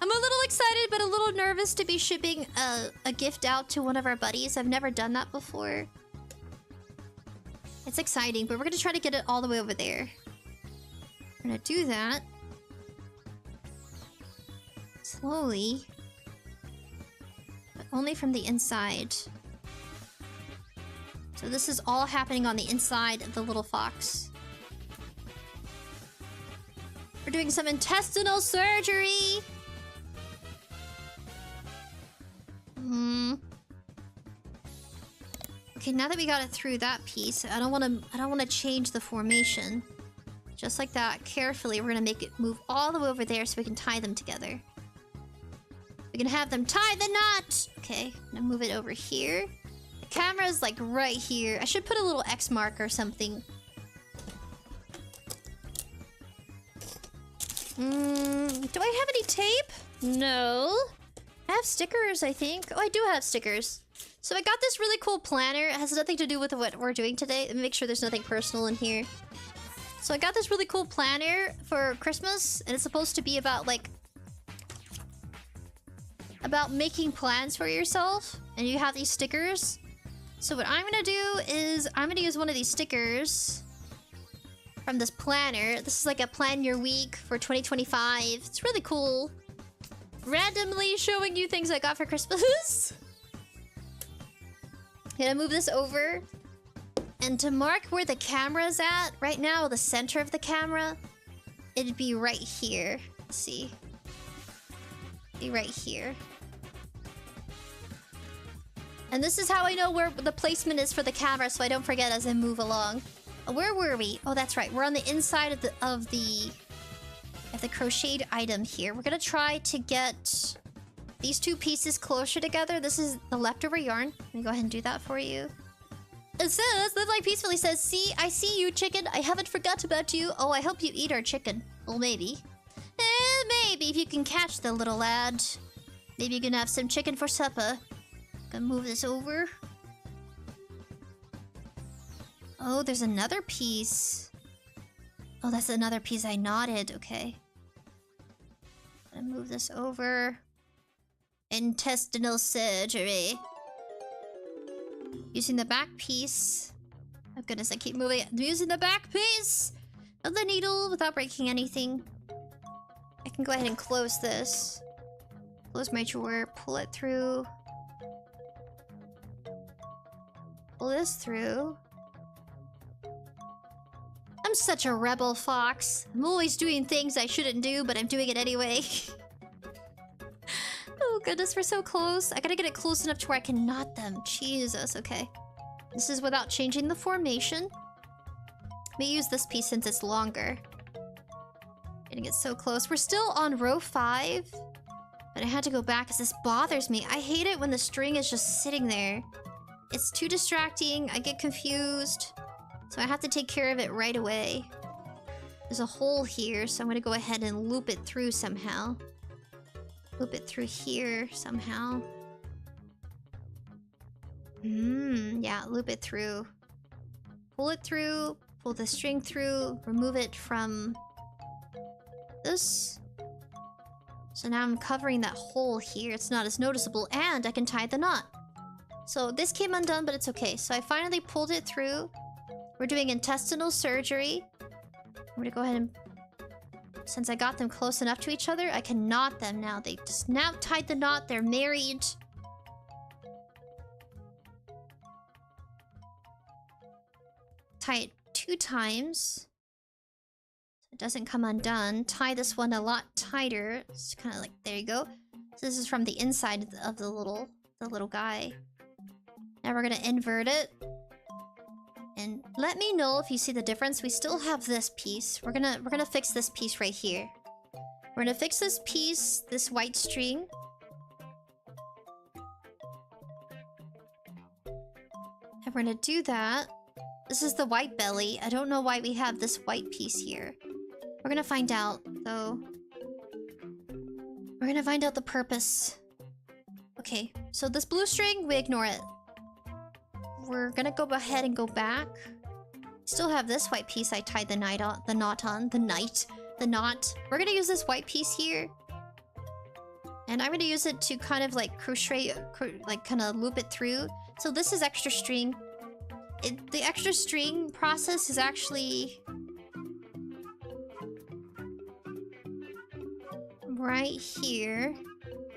I'm a little excited, but a little nervous to be shipping a gift out to one of our buddies. I've never done that before. It's exciting, but we're gonna try to get it all the way over there. We're gonna do that. Slowly. But only from the inside. So this is all happening on the inside of the little fox. We're doing some intestinal surgery! Okay, now that we got it through that piece, I don't want to change the formation. Just like that, carefully, we're gonna make it move all the way over there so we can tie them together. We can have them tie the knot! Okay, now move it over here. The camera's like right here. I should put a little X mark or something. Do I have any tape? No. I have stickers, I think. Oh, I do have stickers. So I got this really cool planner. It has nothing to do with what we're doing today. Let me make sure there's nothing personal in here. So I got this really cool planner for Christmas, and it's supposed to be about, like... about making plans for yourself. And you have these stickers. So what I'm gonna do is, I'm gonna use one of these stickers from this planner. This is like a plan your week for 2025. It's really cool. Randomly showing you things I got for Christmas. Gonna move this over. And to mark where the camera's at, right now, the center of the camera, it'd be right here. Let's see. Be right here. And this is how I know where the placement is for the camera, so I don't forget as I move along. Where were we? Oh, that's right. We're on the inside of the crocheted item here. We're gonna try to get these two pieces closer together. This is the leftover yarn. Let me go ahead and do that for you. It says, Live Life Peacefully says, see, I see you, chicken. I haven't forgot about you. Oh, I hope you eat our chicken. Well, maybe. Maybe if you can catch the little lad. Maybe you can have some chicken for supper. Gonna move this over. Oh, there's another piece. Oh, that's another piece I knotted. Okay. Gonna move this over. Intestinal surgery. Using the back piece. Oh goodness, I keep moving it. Using the back piece of the needle without breaking anything. I can go ahead and close this. Close my drawer, pull it through. Pull this through. I'm such a rebel fox. I'm always doing things I shouldn't do, but I'm doing it anyway. Oh goodness, we're so close. I gotta get it close enough to where I can knot them. Jesus, okay. This is without changing the formation. Let me use this piece since it's longer. Getting it so close. We're still on row 5. But I had to go back because this bothers me. I hate it when the string is just sitting there. It's too distracting. I get confused. So I have to take care of it right away. There's a hole here, so I'm going to go ahead and loop it through somehow. Loop it through here somehow. Yeah, loop it through. Pull it through, pull the string through, remove it from this. So now I'm covering that hole here. It's not as noticeable, and I can tie the knot. So this came undone, but it's okay. So I finally pulled it through. We're doing intestinal surgery. I'm gonna go ahead and... Since I got them close enough to each other, I can knot them now. They just now tied the knot. They're married. Tie it 2 times. It doesn't come undone. Tie this one a lot tighter. It's kind of like, there you go. So this is from the inside of the little guy. Now we're gonna invert it. And let me know if you see the difference. We still have this piece. We're gonna fix this piece right here. We're gonna fix this piece, this white string. And we're gonna do that. This is the white belly. I don't know why we have this white piece here. We're gonna find out, though. We're gonna find out the purpose. Okay, so this blue string, we ignore it. We're gonna go ahead and go back. Still have this white piece I tied the knot on. The knot. We're gonna use this white piece here. And I'm gonna use it to kind of like crochet, like kind of loop it through. So this is extra string. The extra string process is actually... right here.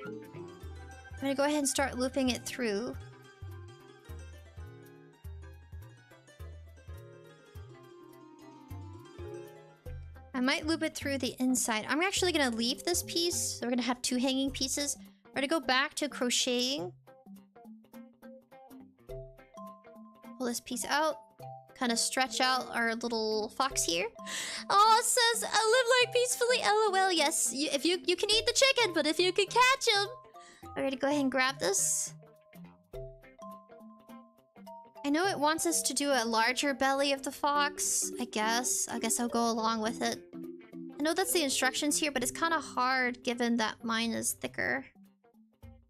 I'm gonna go ahead and start looping it through. I might loop it through the inside. I'm actually gonna leave this piece, so we're gonna have 2 hanging pieces. We're gonna go back to crocheting. Pull this piece out. Kind of stretch out our little fox here. Oh, it says, I live life peacefully, LOL. Yes, if you can eat the chicken, but if you can catch him. I'm ready to go ahead and grab this. I know it wants us to do a larger belly of the fox, I guess. I guess I'll go along with it. I know that's the instructions here, but it's kind of hard given that mine is thicker.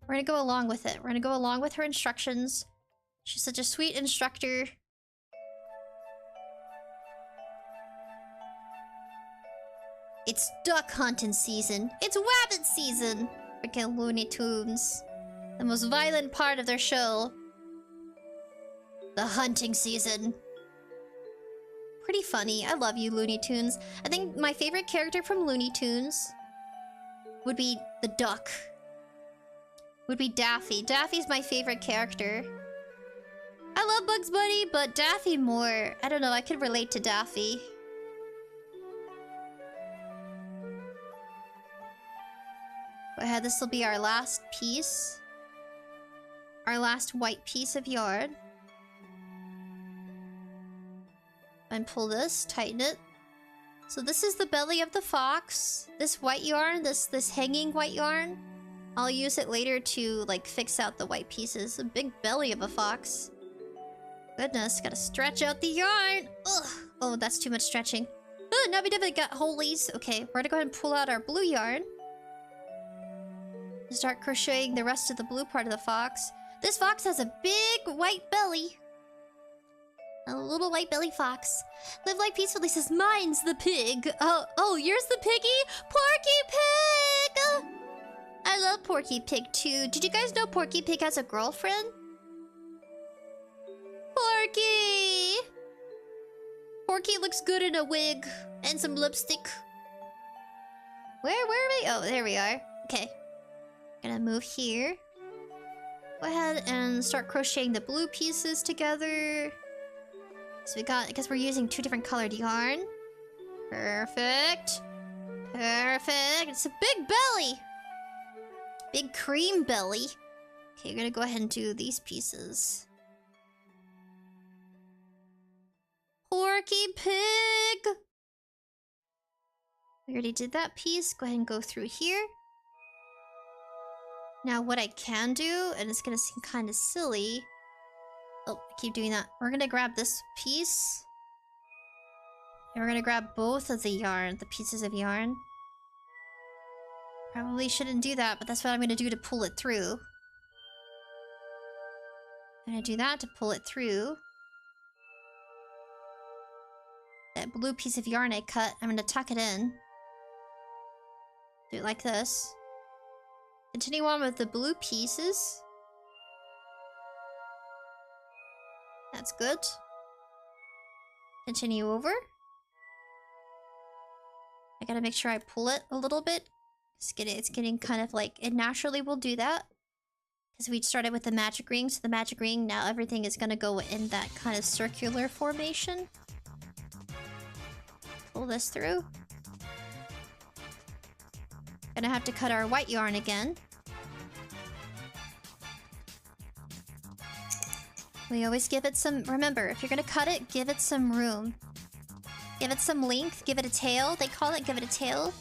We're gonna go along with it. We're gonna go along with her instructions. She's such a sweet instructor. It's duck hunting season. It's wabbit season. Freaking Looney Tunes. The most violent part of their show. The hunting season. Pretty funny. I love you, Looney Tunes. I think my favorite character from Looney Tunes would be the duck. Would be Daffy. Daffy's my favorite character. I love Bugs Bunny, but Daffy more. I don't know, I could relate to Daffy. Go ahead, this will be our last piece. Our last white piece of yarn. And pull this, tighten it. So this is the belly of the fox. This white yarn, this hanging white yarn. I'll use it later to, like, fix out the white pieces. A big belly of a fox. Goodness, gotta stretch out the yarn. Ugh. Oh, that's too much stretching. Now we definitely got holies. Okay, we're gonna go ahead and pull out our blue yarn. Start crocheting the rest of the blue part of the fox. This fox has a big white belly. A little white belly fox. Live life peacefully says, mine's the pig. Oh, yours the piggy? Porky Pig! I love Porky Pig too. Did you guys know Porky Pig has a girlfriend? Porky! Porky looks good in a wig and some lipstick. Where are we? Oh, there we are. Okay. Gonna move here. Go ahead and start crocheting the blue pieces together. So we got, because we're using two different colored yarn. Perfect. Perfect. It's a big belly. Big cream belly. Okay, we're gonna go ahead and do these pieces. Porky Pig. We already did that piece. Go ahead and go through here. Now what I can do, and it's gonna seem kind of silly. Oh, I keep doing that. We're gonna grab this piece. And we're gonna grab both of the yarn, the pieces of yarn. Probably shouldn't do that, but that's what I'm gonna do to pull it through. I'm gonna do that to pull it through. That blue piece of yarn I cut, I'm gonna tuck it in. Do it like this. Continue on with the blue pieces. That's good. Continue over. I gotta make sure I pull it a little bit. It's getting kind of like... It naturally will do that. Because we started with the magic ring. So the magic ring, now everything is gonna go in that kind of circular formation. Pull this through. Gonna have to cut our white yarn again. We always give it some... Remember, if you're gonna cut it, give it some room. Give it some length, give it a tail. They call it give it a tail.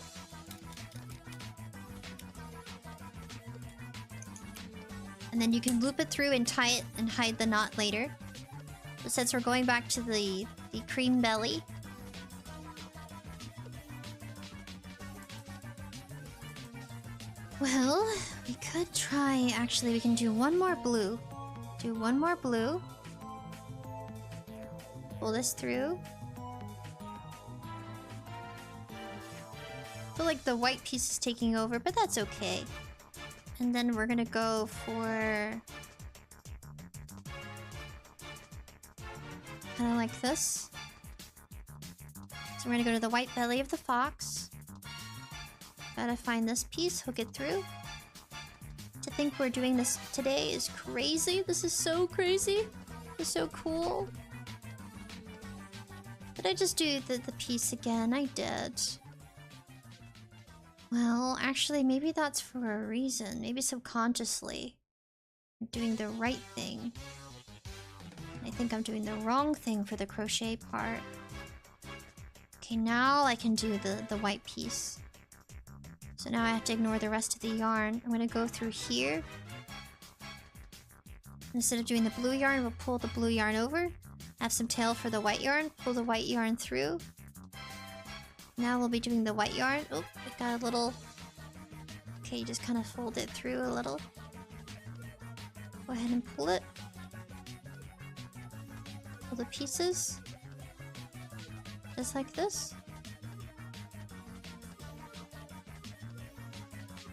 And then you can loop it through and tie it and hide the knot later. But since we're going back to the cream belly... Well, we could try... Actually, we can do one more blue. Do one more blue. Pull this through. I feel like the white piece is taking over, but that's okay. And then we're gonna go for... kind of like this. So we're gonna go to the white belly of the fox. Gotta find this piece, hook it through. To think we're doing this today is crazy. This is so crazy. It's so cool. Did I just do the piece again? I did. Well, actually, maybe that's for a reason. Maybe subconsciously. I'm doing the right thing. I think I'm doing the wrong thing for the crochet part. Okay, now I can do the white piece. So now I have to ignore the rest of the yarn. I'm gonna go through here. Instead of doing the blue yarn, we'll pull the blue yarn over. Have some tail for the white yarn. Pull the white yarn through. Now we'll be doing the white yarn. Oh, it got a little... Okay, just kind of fold it through a little. Go ahead and pull it. Pull the pieces. Just like this.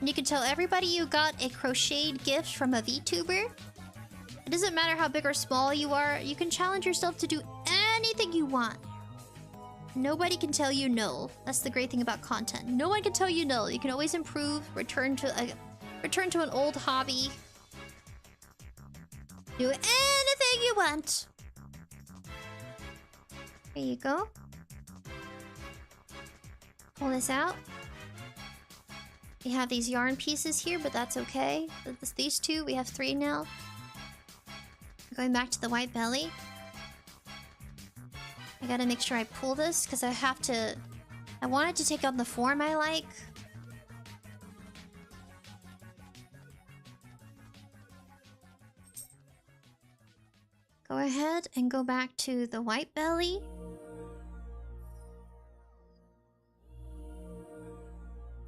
And you can tell everybody you got a crocheted gift from a VTuber. It doesn't matter how big or small you are, you can challenge yourself to do anything you want. Nobody can tell you no. That's the great thing about content. No one can tell you no. You can always improve, return to an old hobby. Do anything you want. Here you go. Pull this out. We have these yarn pieces here, but that's okay. These two, we have 3 now. Going back to the white belly. I gotta make sure I pull this, because I want it to take on the form I like. Go ahead and go back to the white belly.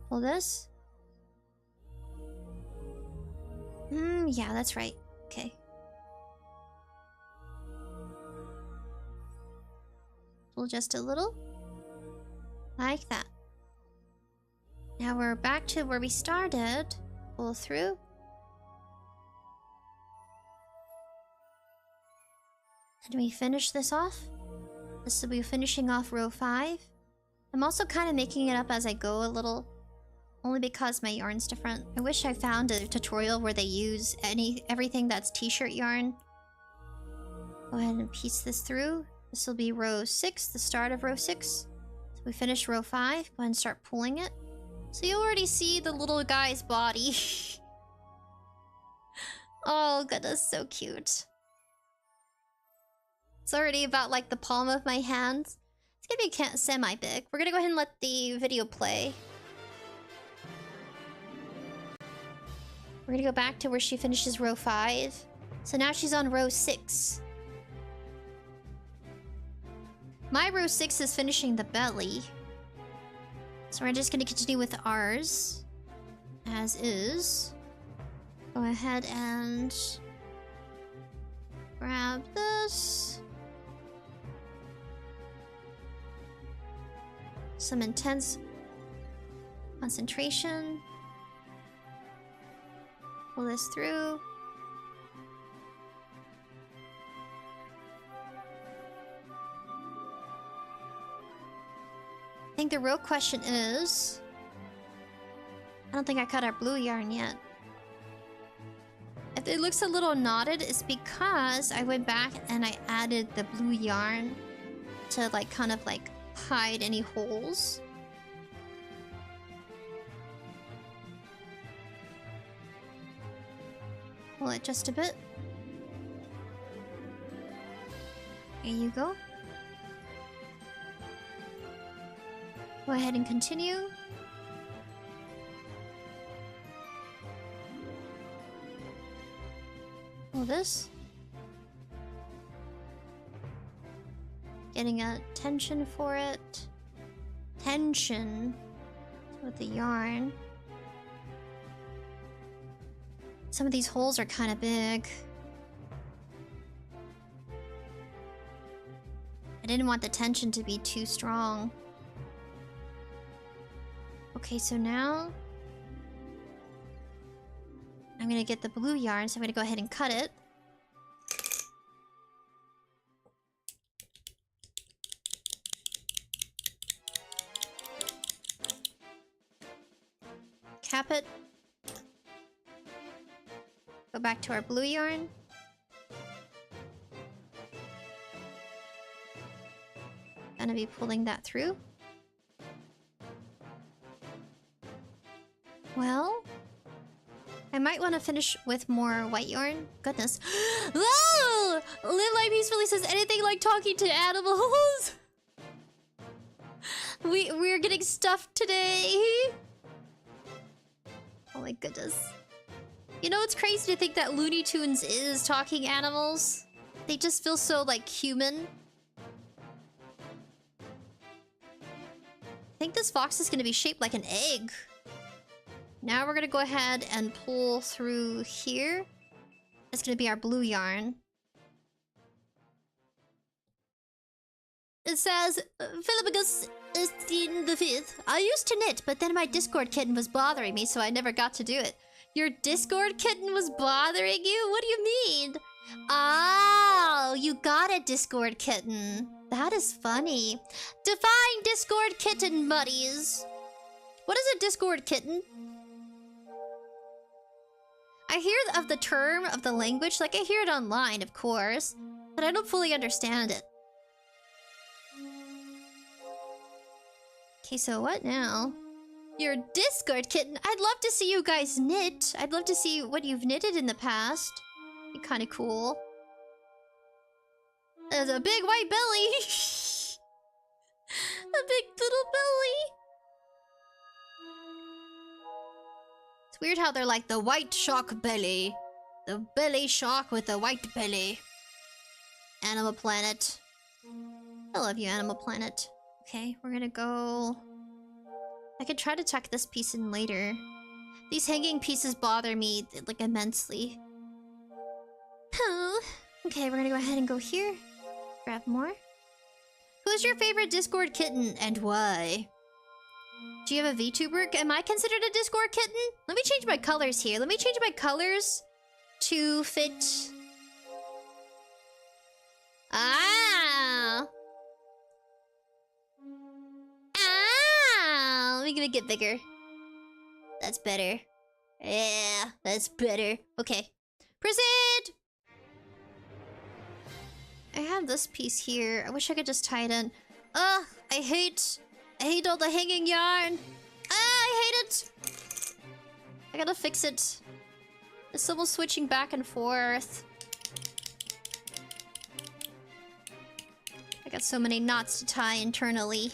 Pull this. Yeah, that's right. Okay. Pull just a little. Like that. Now we're back to where we started. Pull through. And we finish this off. This will be finishing off row 5. I'm also kind of making it up as I go a little. Only because my yarn's different. I wish I found a tutorial where they use everything that's t-shirt yarn. Go ahead and piece this through. This will be row 6, the start of row 6. So we finish row 5. Go ahead and start pulling it. So you already see the little guy's body. Oh goodness, so cute. It's already about like the palm of my hand. It's gonna be semi-big. We're gonna go ahead and let the video play. We're gonna go back to where she finishes row 5. So now she's on row 6. My row 6 is finishing the belly. So we're just gonna continue with ours. As is. Go ahead and grab this. Some intense concentration. Pull this through. I think the real question is... I don't think I cut our blue yarn yet. If it looks a little knotted, it's because I went back and I added the blue yarn to like kind of like hide any holes. Pull it just a bit. There you go. Go ahead and continue. Pull this. Getting a tension for it. Tension with the yarn. Some of these holes are kind of big. I didn't want the tension to be too strong. Okay, so now I'm gonna get the blue yarn, so I'm gonna go ahead and cut it. Cap it. Go back to our blue yarn. Gonna be pulling that through. Well, I might want to finish with more white yarn. Goodness. Whoa! 𝑙𝖆𝑖𝑏 really says anything like talking to animals. We're getting stuffed today. Oh my goodness. You know, it's crazy to think that Looney Tunes is talking animals. They just feel so like human. I think this fox is going to be shaped like an egg. Now we're gonna go ahead and pull through here. That's gonna be our blue yarn. It says, 𝑯𝑨𝑽𝑬 I used to knit, but then my Discord kitten was bothering me, so I never got to do it. Your Discord kitten was bothering you? What do you mean? Oh, you got a Discord kitten. That is funny. Define Discord kitten, buddies. What is a Discord kitten? I hear of the term, of the language, like I hear it online, of course, but I don't fully understand it. Okay, so what now? Your Discord kitten? I'd love to see you guys knit. I'd love to see what you've knitted in the past. Be kind of cool. There's a big white belly. A big little belly. It's weird how they're like the white shark belly. The belly shark with the white belly. Animal Planet. I love you, Animal Planet. Okay, we're gonna go... I could try to tuck this piece in later. These hanging pieces bother me, like, immensely. Oh. Okay, we're gonna go ahead and go here. Grab more. Who's your favorite Discord kitten, and why? Do you have a VTuber? Am I considered a Discord kitten? Let me change my colors here. Let me change my colors to fit... Ah! Ah! Let me make it bigger. That's better. Yeah, that's better. Okay. Proceed! I have this piece here. I wish I could just tie it in. Ugh, I hate all the hanging yarn. Ah, I hate it. I gotta fix it. It's almost switching back and forth. I got so many knots to tie internally.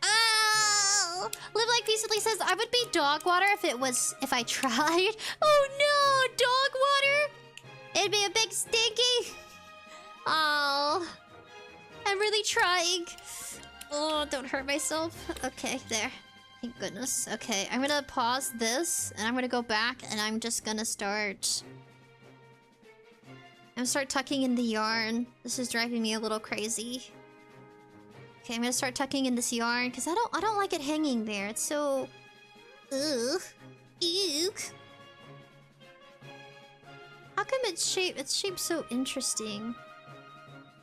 Oh! Live Like Peacefully says, I would be dog water if I tried. Oh no, dog water? It'd be a big stinky. Oh, I'm really trying. Oh, don't hurt myself. Okay, there. Thank goodness. Okay, I'm gonna pause this, and I'm gonna go back, and I'm just gonna start... I'm gonna start tucking in the yarn. This is driving me a little crazy. Okay, I'm gonna start tucking in this yarn, because I don't like it hanging there. It's so... Ugh. Ew. How come it's shaped so interesting?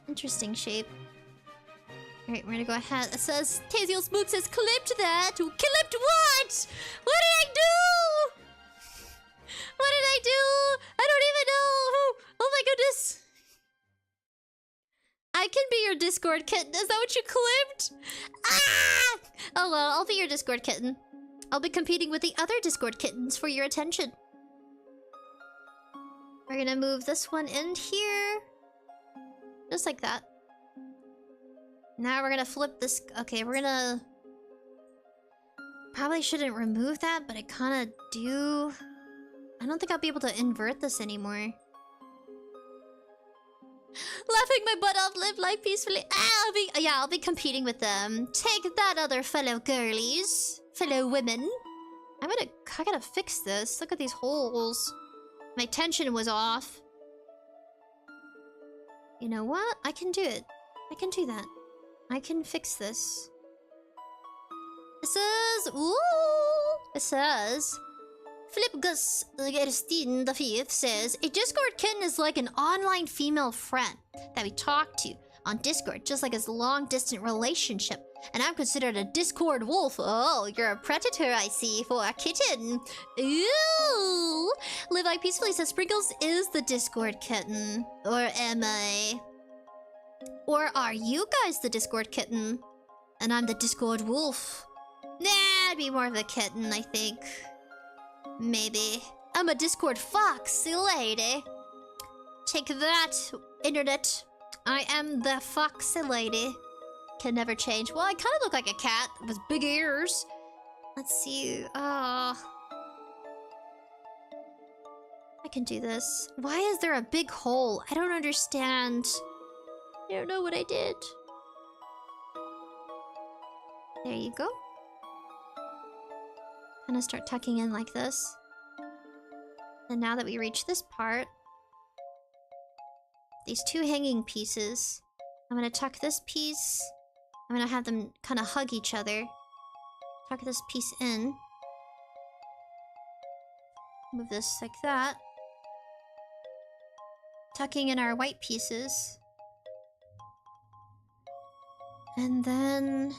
Interesting shape. Alright, we're gonna go ahead. It says, Taziel Spook says, clipped that! Clipped what? What did I do? What did I do? I don't even know! Oh my goodness! I can be your Discord kitten. Is that what you clipped? Ah! Oh well, I'll be your Discord kitten. I'll be competing with the other Discord kittens for your attention. We're gonna move this one in here. Just like that. Now we're gonna flip this... Okay, we're gonna... Probably shouldn't remove that, but I kind of do... I don't think I'll be able to invert this anymore. Laughing my butt off, live life peacefully. Ah, I'll be competing with them. Take that, other fellow girlies. Fellow women. I gotta fix this. Look at these holes. My tension was off. You know what? I can do it. I can do that. I can fix this. It says... Ooh! It says... 𝐹𝐺 says, a Discord kitten is like an online female friend that we talk to on Discord, just like a long-distance relationship. And I'm considered a Discord wolf. Oh, you're a predator, I see, for a kitten. Ooh! Live Like Peacefully says, Sprinkles is the Discord kitten. Or am I? Or are you guys the Discord kitten? And I'm the Discord wolf. Nah, I'd be more of a kitten, I think. Maybe. I'm a Discord fox, lady. Take that, internet. I am the foxy lady. Can never change. Well, I kind of look like a cat with big ears. Let's see. I can do this. Why is there a big hole? I don't understand. I don't know what I did. There you go. Gonna start tucking in like this. And now that we reach this part, these two hanging pieces. I'm gonna tuck this piece. I'm gonna have them kind of hug each other. Tuck this piece in. Move this like that. Tucking in our white pieces. And then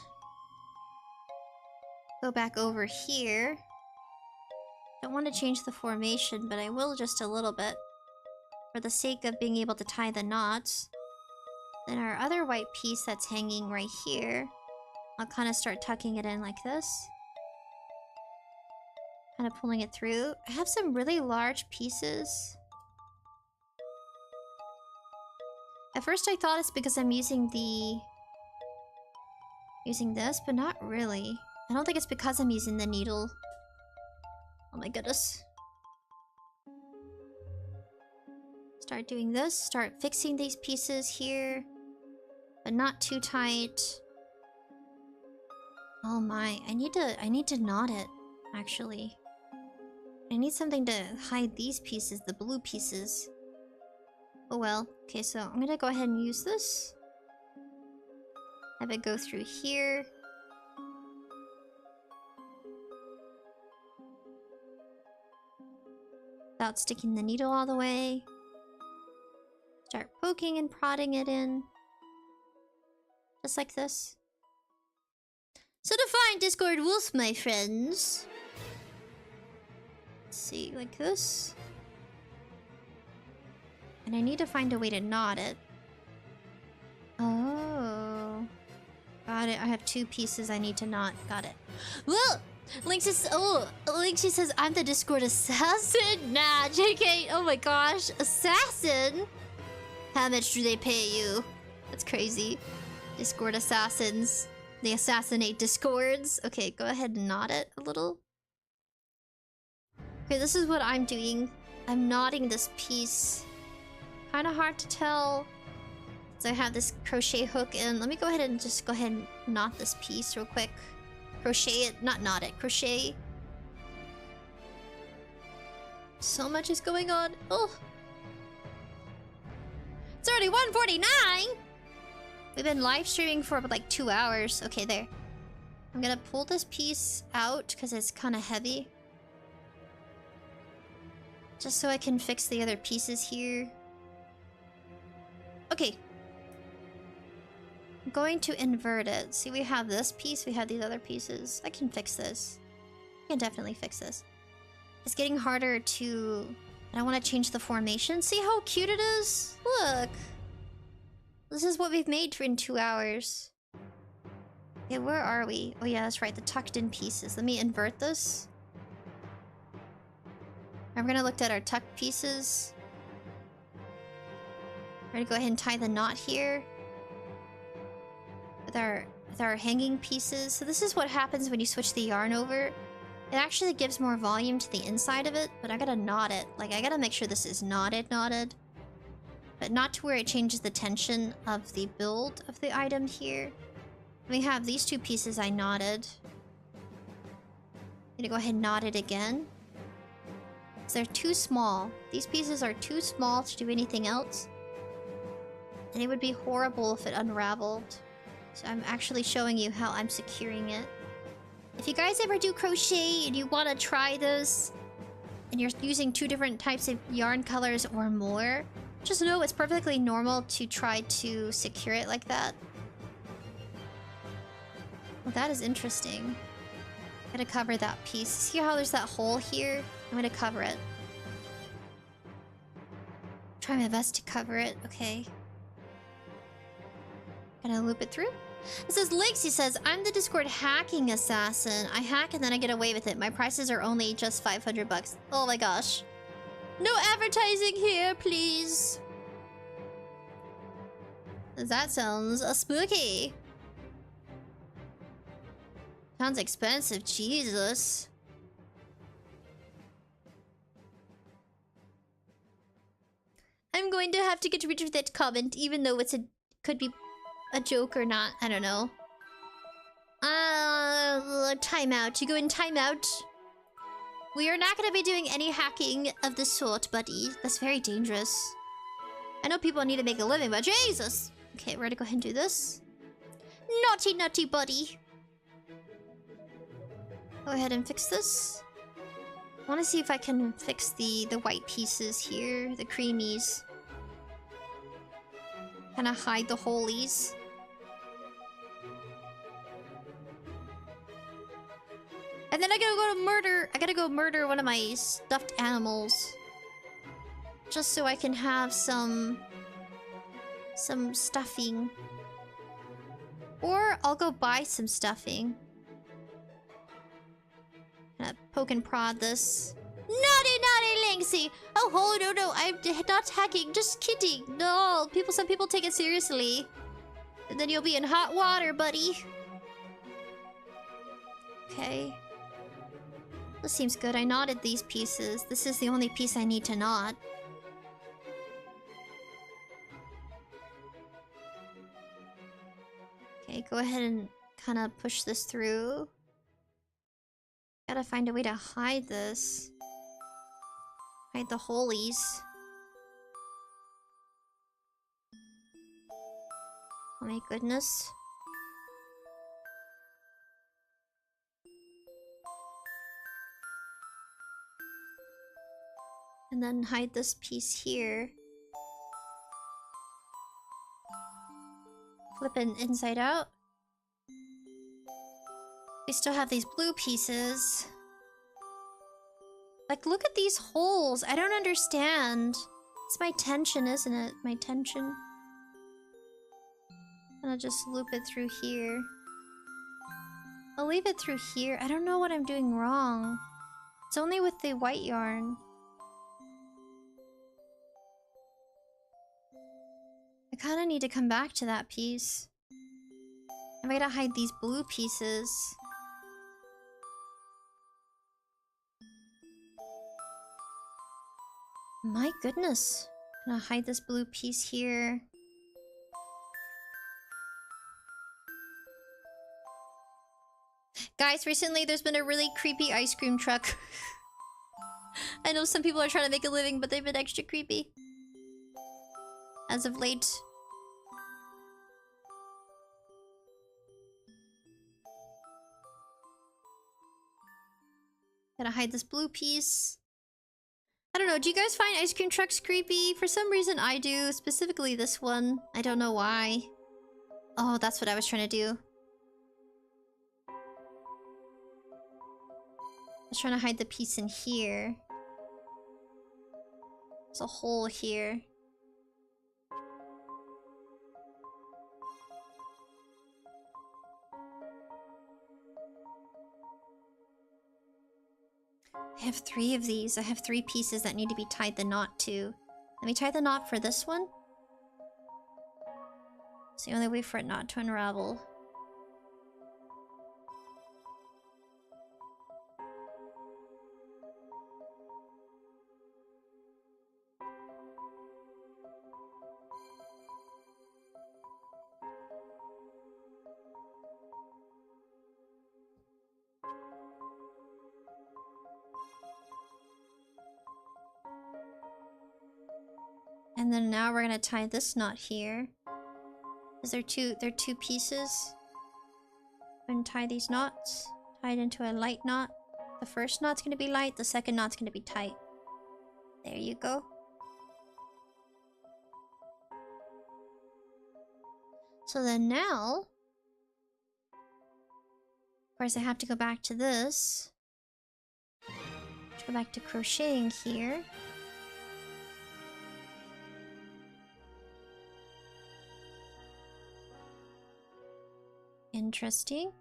go back over here. Don't want to change the formation, but I will just a little bit. For the sake of being able to tie the knots. Then our other white piece that's hanging right here, I'll kind of start tucking it in like this. Kind of pulling it through. I have some really large pieces. At first I thought it's because I'm using this, but not really. I don't think it's because I'm using the needle. Oh my goodness. Start doing this, start fixing these pieces here. But not too tight. Oh my, I need to knot it, actually. I need something to hide these pieces, the blue pieces. Oh well. Okay, so I'm gonna go ahead and use this. Have it go through here. Without sticking the needle all the way. Start poking and prodding it in. Just like this. So to find Discord wolf, my friends. Let's see, like this. And I need to find a way to knot it. Oh. Got it. I have two pieces I need to knot. Got it. Well, Lynxy says I'm the Discord assassin. Nah, JK. Oh my gosh, assassin. How much do they pay you? That's crazy. Discord assassins. They assassinate Discords. Okay, go ahead and knot it a little. Okay, this is what I'm doing. I'm knotting this piece. Kind of hard to tell. So I have this crochet hook in. Let me go ahead and knot this piece real quick. Crochet it, not knot it. Crochet. So much is going on. Oh. It's already 1:49! We've been live streaming for like 2 hours. Okay, there. I'm gonna pull this piece out because it's kind of heavy. Just so I can fix the other pieces here. Okay. I'm going to invert it. See, we have this piece, we have these other pieces. I can fix this. I can definitely fix this. It's getting harder to... I don't want to change the formation. See how cute it is? Look! This is what we've made in 2 hours. Okay, where are we? Oh yeah, that's right, the tucked in pieces. Let me invert this. I'm gonna look at our tucked pieces. We're gonna go ahead and tie the knot here. With our hanging pieces. So this is what happens when you switch the yarn over. It actually gives more volume to the inside of it, but I gotta knot it. Like, I gotta make sure this is knotted. But not to where it changes the tension of the build of the item here. We have these two pieces I knotted. I'm gonna go ahead and knot it again. So they're too small. These pieces are too small to do anything else. And it would be horrible if it unraveled. So I'm actually showing you how I'm securing it. If you guys ever do crochet and you want to try this, and you're using 2 different types of yarn colors or more, just know it's perfectly normal to try to secure it like that. Well, that is interesting. I'm gonna cover that piece. See how there's that hole here? I'm gonna cover it. Try my best to cover it. Okay. Gonna loop it through. It says, Lixie says, I'm the Discord hacking assassin. I hack and then I get away with it. My prices are only just 500 bucks. Oh my gosh. No advertising here, please. That sounds spooky. Sounds expensive, Jesus. I'm going to have to get rid of that comment, even though it's could be a joke or not. I don't know. Timeout. You go in timeout. We are not going to be doing any hacking of the sort, buddy. That's very dangerous. I know people need to make a living, but Jesus! Okay, we're gonna go ahead and do this. Naughty, naughty buddy. Go ahead and fix this. I want to see if I can fix the white pieces here, the creamies. Kind of hide the holies. And then I gotta go murder one of my stuffed animals. Just so I can have some stuffing. Or I'll go buy some stuffing. Gonna poke and prod this. Naughty, naughty Lynxie! Oh, no, I'm not hacking, just kidding. No, some people take it seriously. And then you'll be in hot water, buddy. Okay. This seems good. I knotted these pieces. This is the only piece I need to knot. Okay, go ahead and kind of push this through. Gotta find a way to hide this. Hide the holies. Oh my goodness. And then hide this piece here. Flip it inside out. We still have these blue pieces. Like, look at these holes. I don't understand. It's my tension, isn't it? My tension. And I'll just loop it through here. I'll leave it through here. I don't know what I'm doing wrong. It's only with the white yarn. I kind of need to come back to that piece. I'm gonna hide these blue pieces. My goodness. I'm gonna hide this blue piece here. Guys, recently there's been a really creepy ice cream truck. I know some people are trying to make a living, but they've been extra creepy. As of late. Gotta hide this blue piece. I don't know, do you guys find ice cream trucks creepy? For some reason I do, specifically this one. I don't know why. Oh, that's what I was trying to do. I was trying to hide the piece in here. There's a hole here. I have 3 of these. I have 3 pieces that need to be tied the knot to. Let me tie the knot for this one. It's the only way for it not to unravel. And then now we're gonna tie this knot here. Is there they're 2 pieces? I'm gonna tie these knots. Tie it into a light knot. The first knot's gonna be light, the second knot's gonna be tight. There you go. So then now, of course I have to go back to this. Go back to crocheting here. Interesting.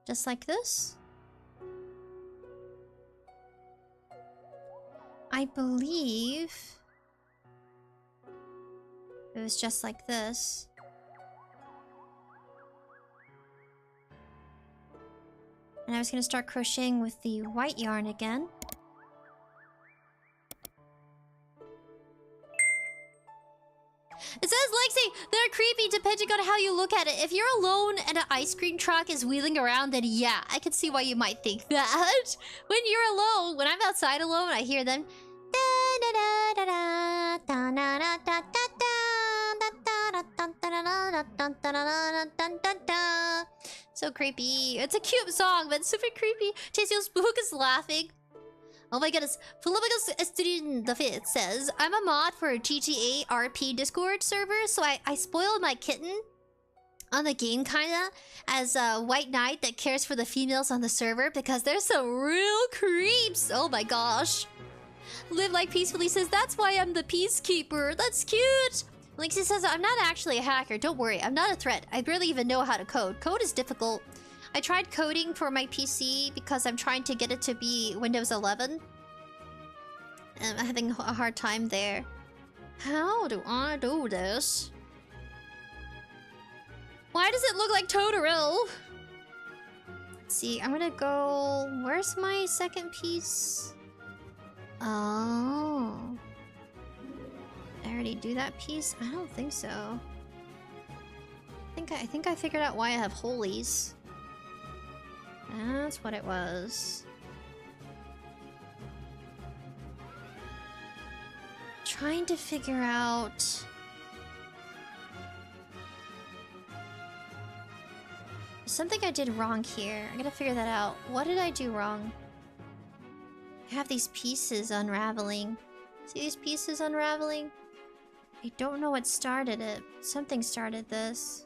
Just like this. I believe it was just like this. And I was gonna start crocheting with the white yarn again. It says, Lexi, they're creepy depending on how you look at it. If you're alone and an ice cream truck is wheeling around, then yeah, I can see why you might think that. When you're alone, when I'm outside alone, I hear them. Da, da, da, da, da. dun, dun, dun, dun, dun, dun, dun. So creepy. It's a cute song, but super creepy. Chasio Spook is laughing. Oh my goodness. 𝑯𝑨𝑽𝑬 says, I'm a mod for a GTA RP Discord server, so I spoiled my kitten on the game kinda as a white knight that cares for the females on the server because there's some real creeps. Oh my gosh. Live Like Peacefully says, that's why I'm the peacekeeper. That's cute. Lexi says, I'm not actually a hacker. Don't worry, I'm not a threat. I barely even know how to code. Code is difficult. I tried coding for my PC because I'm trying to get it to be Windows 11. And I'm having a hard time there. How do I do this? Why does it look like Totoro? Let's see, I'm gonna go... Where's my second piece? Oh... Did I already do that piece? I don't think so. I think I figured out why I have holies. That's what it was. Trying to figure out... Something I did wrong here. I gotta figure that out. What did I do wrong? I have these pieces unraveling. See these pieces unraveling? I don't know what started it. Something started this.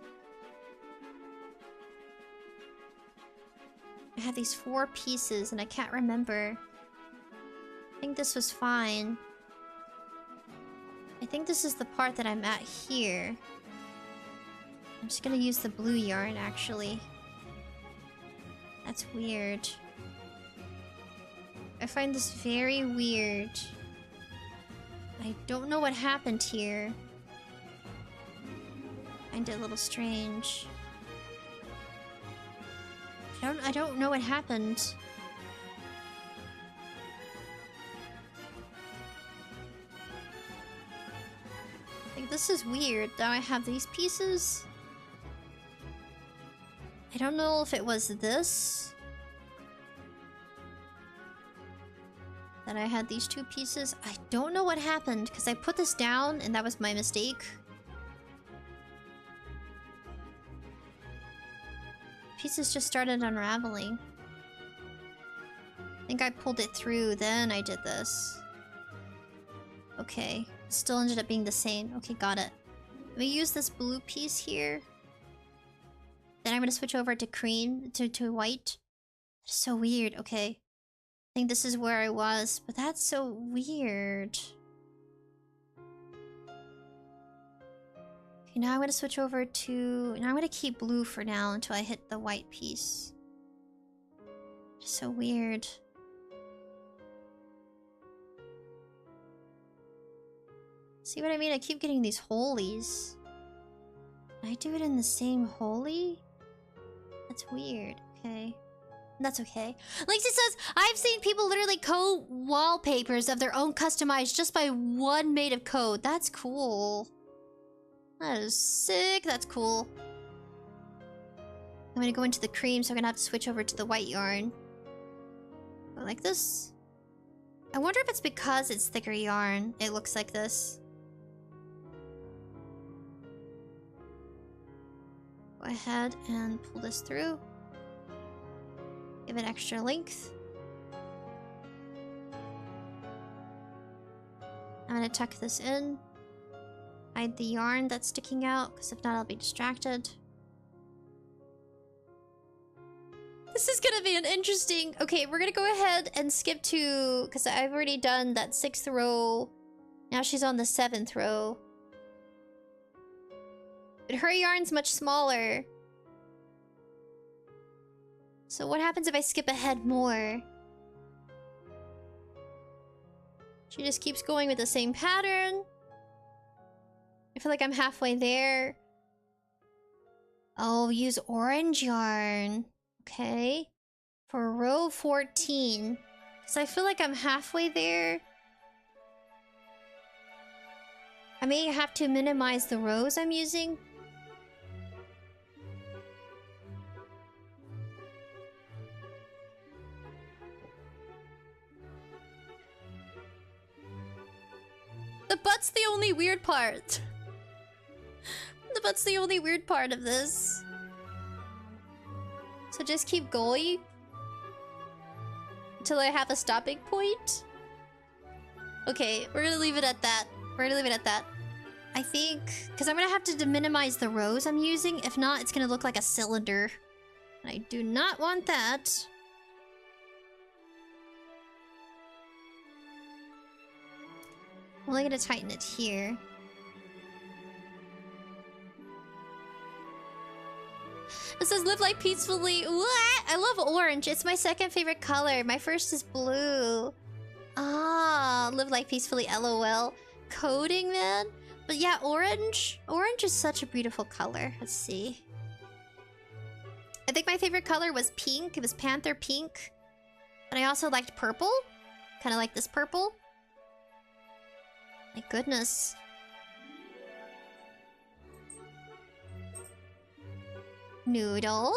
I have these 4 pieces and I can't remember. I think this was fine. I think this is the part that I'm at here. I'm just gonna use the blue yarn actually. That's weird. I find this very weird. I don't know what happened here. I find it a little strange. I don't know what happened. Like, this is weird. Now I have these pieces. I don't know if it was this. That I had these 2 pieces. I don't know what happened because I put this down and that was my mistake. Pieces just started unraveling. I think I pulled it through, then I did this. Okay. Still ended up being the same. Okay, got it. Let me use this blue piece here. Then I'm gonna switch over to cream, to white. That's so weird. Okay. I think this is where I was, but that's so weird. Okay, now I'm gonna switch over to... Now I'm gonna keep blue for now until I hit the white piece. Just so weird. See what I mean? I keep getting these holies. Can I do it in the same holy? That's weird. Okay. That's okay. Lexi says, I've seen people literally code wallpapers of their own customized just by one made of code. That's cool. That is sick. That's cool. I'm gonna go into the cream, so I'm gonna have to switch over to the white yarn. Go like this. I wonder if it's because it's thicker yarn. It looks like this. Go ahead and pull this through. Give it extra length. I'm gonna tuck this in. Hide the yarn that's sticking out, because if not, I'll be distracted. This is gonna be an interesting... Okay, we're gonna go ahead and skip to... Because I've already done that 6th row. Now she's on the 7th row. But her yarn's much smaller. So what happens if I skip ahead more? She just keeps going with the same pattern. I feel like I'm halfway there. Oh, use orange yarn. Okay. For row 14. Because I feel like I'm halfway there. I may have to minimize the rows I'm using. The butt's the only weird part. The That's the only weird part of this. So just keep going until I have a stopping point. Okay, we're gonna leave it at that. We're gonna leave it at that. I think, because I'm gonna have to minimize the rows I'm using. If not, it's gonna look like a cylinder. And I do not want that. I'm only gonna tighten it here. It says live life peacefully. What? I love orange. It's my second favorite color. My first is blue. Ah, live life peacefully, LOL. Coding, man. But yeah, orange. Orange is such a beautiful color. Let's see. I think my favorite color was pink. It was panther pink. But I also liked purple. Kind of like this purple. My goodness. Noodle?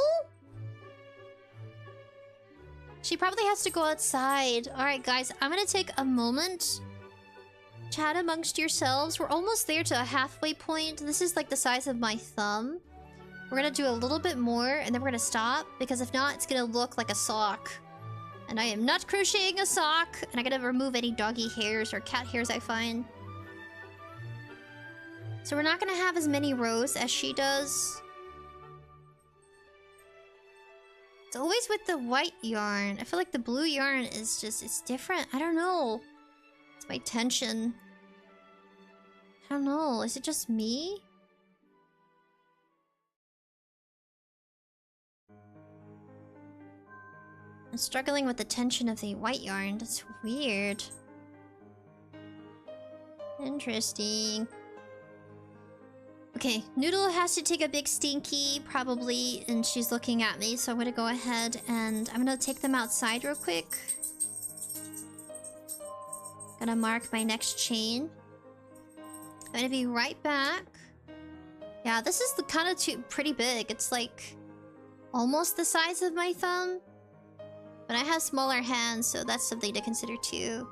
She probably has to go outside. Alright, guys. I'm gonna take a moment. Chat amongst yourselves. We're almost there to a halfway point. This is like the size of my thumb. We're gonna do a little bit more, and then we're gonna stop. Because if not, it's gonna look like a sock. And I am not crocheting a sock. And I gotta remove any doggy hairs or cat hairs I find. So we're not gonna have as many rows as she does. It's always with the white yarn. I feel like the blue yarn is just, it's different. I don't know. It's my tension. I don't know. Is it just me? I'm struggling with the tension of the white yarn. That's weird. Interesting. Okay, Noodle has to take a big stinky, probably, and she's looking at me, so I'm gonna go ahead and I'm gonna take them outside real quick. Gonna mark my next chain. I'm gonna be right back. Yeah, this is the kind of pretty big. It's like almost the size of my thumb. But I have smaller hands, so that's something to consider too.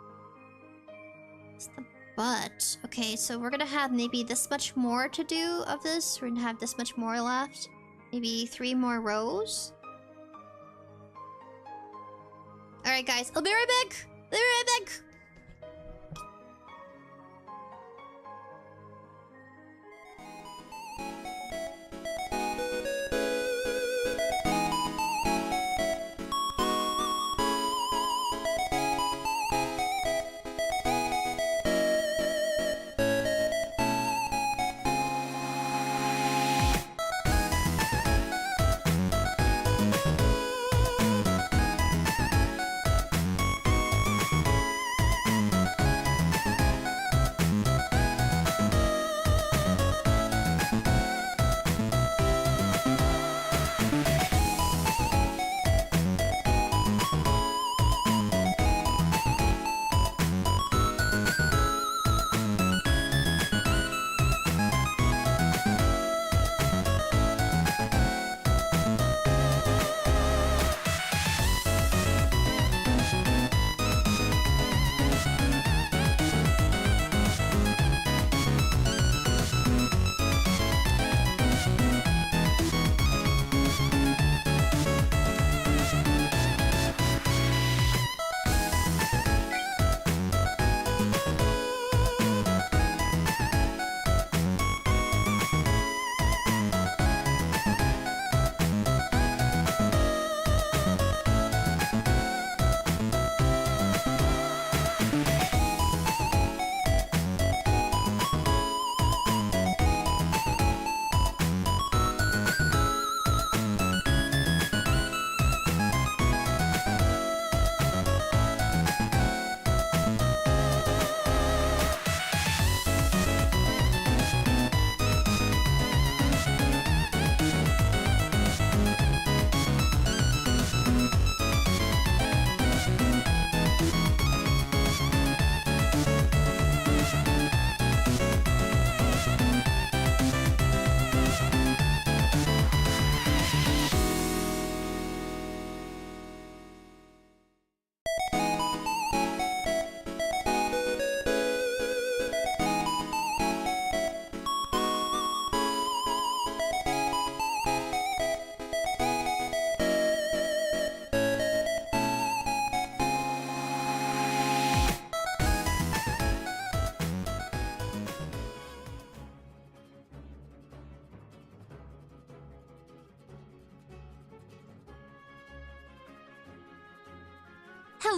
It's the butt. Okay, so we're gonna have maybe this much more to do of this. We're gonna have this much more left. Maybe 3 more rows. Alright, guys. I'll be right back! I'll be right back!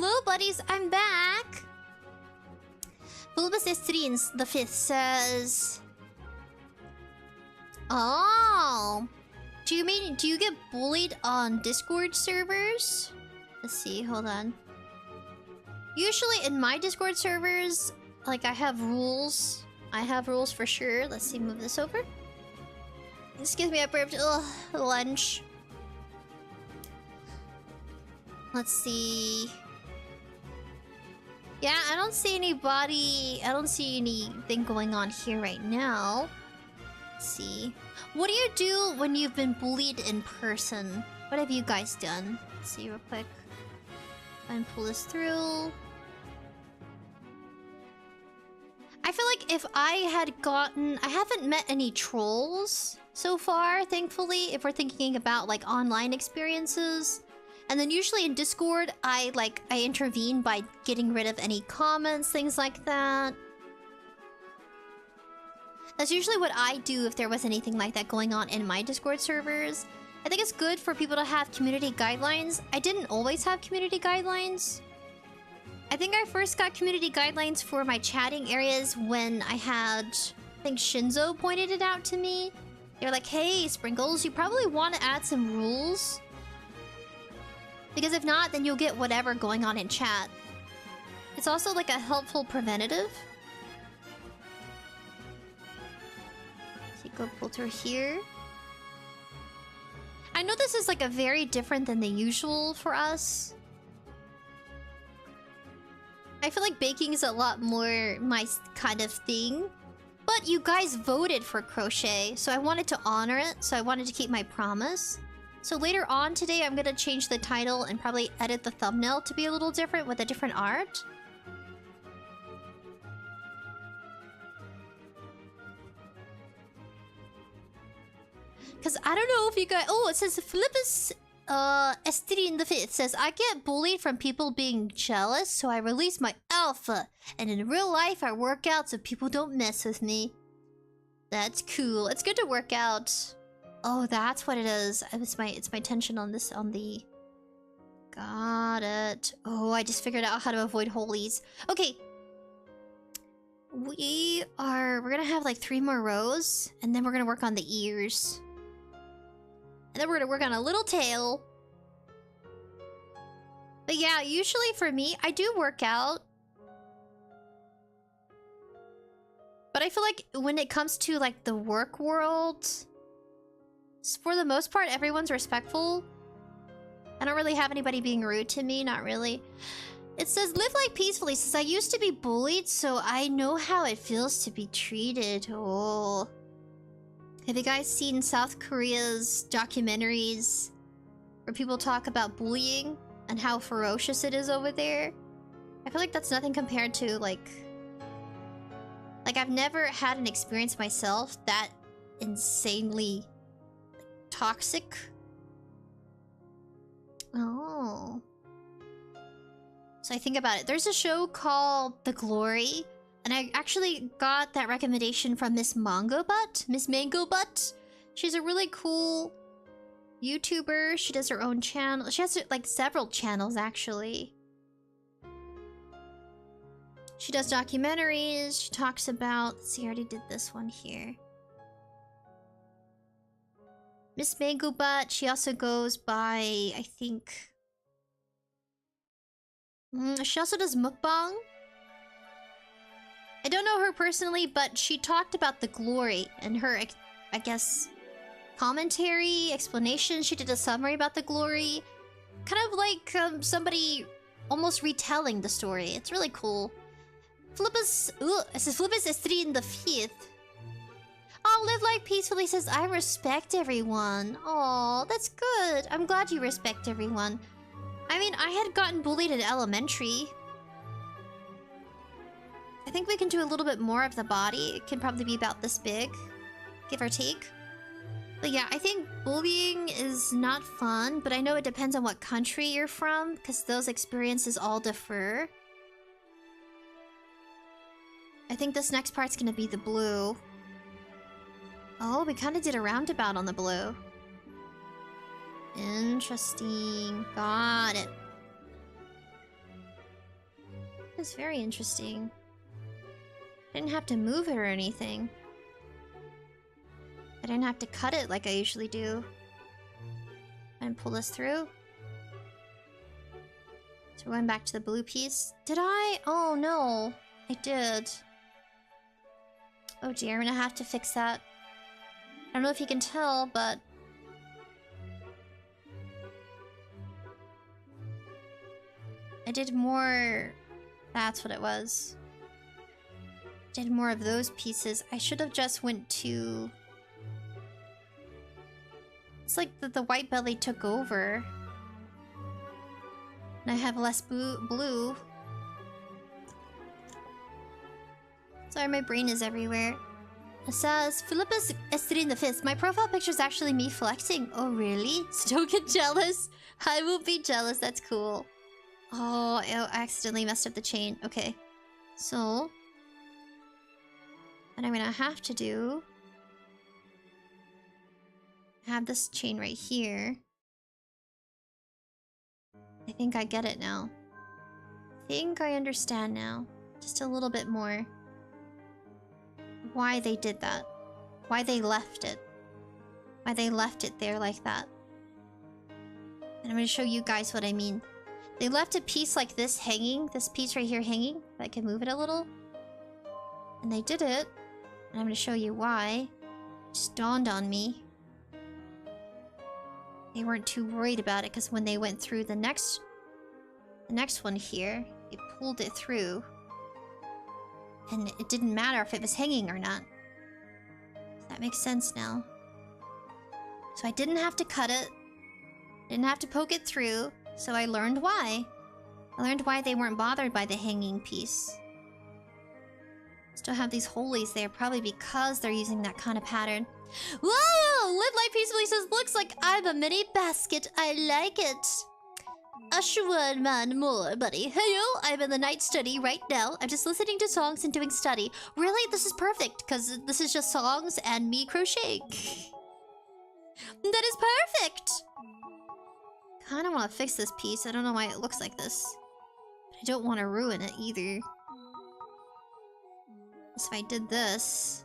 Hello, buddies. I'm back. 𝑯𝑨𝑽𝑬 says... Oh. Do you get bullied on Discord servers? Let's see, hold on. Usually in my Discord servers, like, I have rules. I have rules for sure. Let's see, move this over. Excuse me, I burped. Ugh, lunch. Let's see. Yeah, I don't see anything going on here right now. Let's see. What do you do when you've been bullied in person? What have you guys done? Let's see real quick. And pull this through. I feel like if I haven't met any trolls so far, thankfully, if we're thinking about like online experiences. And then usually in Discord, I intervene by getting rid of any comments, things like that. That's usually what I do if there was anything like that going on in my Discord servers. I think it's good for people to have community guidelines. I didn't always have community guidelines. I think I first got community guidelines for my chatting areas when I think Shinzo pointed it out to me. They were like, hey, Sprinkles, you probably want to add some rules. Because if not, then you'll get whatever going on in chat. It's also like a helpful preventative. So go pull through here. I know this is like a very different than the usual for us. I feel like baking is a lot more my kind of thing. But you guys voted for Crochet, so I wanted to honor it. So I wanted to keep my promise. So later on today, I'm gonna change the title and probably edit the thumbnail to be a little different with a different art. Because I don't know if you guys... Oh, it says 𝑯𝑨𝑽𝑬 says, I get bullied from people being jealous, so I release my alpha. And in real life, I work out so people don't mess with me. That's cool. It's good to work out. Oh, that's what it is. It's my tension on this, on the... Got it. Oh, I just figured out how to avoid holies. Okay. We're gonna have like 3 more rows, and then we're gonna work on the ears. And then we're gonna work on a little tail. But yeah, usually for me, I do work out. But I feel like when it comes to like the work world... For the most part, everyone's respectful. I don't really have anybody being rude to me, not really. It says, live life peacefully. It says, I used to be bullied, so I know how it feels to be treated. Oh. Have you guys seen South Korea's documentaries where people talk about bullying and how ferocious it is over there? I feel like that's nothing compared to, like... I've never had an experience myself that insanely... toxic. Oh. So I think about it. There's a show called The Glory, and I actually got that recommendation from Miss 𝑚angobutt. She's a really cool YouTuber. She does her own channel. She has like several channels actually. She does documentaries. She talks about... Let's see, I already did this one here. Miss 𝑚angobutt, she also goes by, I think... she also does mukbang. I don't know her personally, but she talked about The Glory and her, I guess, commentary, explanation. She did a summary about The Glory. Kind of like somebody almost retelling the story. It's really cool. It says 𝑯𝑨𝑽𝑬. Oh, live life peacefully says, I respect everyone. Oh, that's good. I'm glad you respect everyone. I mean, I had gotten bullied in elementary. I think we can do a little bit more of the body. It can probably be about this big, give or take. But yeah, I think bullying is not fun, but I know it depends on what country you're from, because those experiences all differ. I think this next part's gonna be the blue. Oh, we kind of did a roundabout on the blue. Interesting. Got it. It's very interesting. I didn't have to move it or anything. I didn't have to cut it like I usually do. And pull this through. So we're going back to the blue piece. Did I? Oh no, I did. Oh dear, I'm gonna have to fix that. I don't know if you can tell, but I did more. That's what it was. Did more of those pieces. I should have just went to. It's like the white belly took over. And I have less blue. Sorry, my brain is everywhere. It says, 𝑣𝒀𝑚 𝑣𝒆. My profile picture is actually me flexing. Oh, really? So don't get jealous. I will be jealous. That's cool. Oh, I accidentally messed up the chain. Okay. So, what I'm gonna have to do... I have this chain right here. I think I get it now. I think I understand now. Just a little bit more. Why they did that. Why they left it. Why they left it there like that. And I'm gonna show you guys what I mean. They left a piece like this hanging. This piece right here hanging. I can move it a little. And they did it. And I'm gonna show you why. It just dawned on me. They weren't too worried about it because when they went through the next one here, they pulled it through. And it didn't matter if it was hanging or not. That makes sense now. So I didn't have to cut it. Didn't have to poke it through. So I learned why. I learned why they weren't bothered by the hanging piece. Still have these holies there, probably because they're using that kind of pattern. Whoa! Live Life Peacefully says, looks like I'm a mini basket. I like it. One man more, buddy. Heyo, I'm in the night study right now. I'm just listening to songs and doing study. Really? This is perfect, because this is just songs and me crocheting. That is perfect! I don't want to fix this piece. I don't know why it looks like this. But I don't want to ruin it either. So if I did this...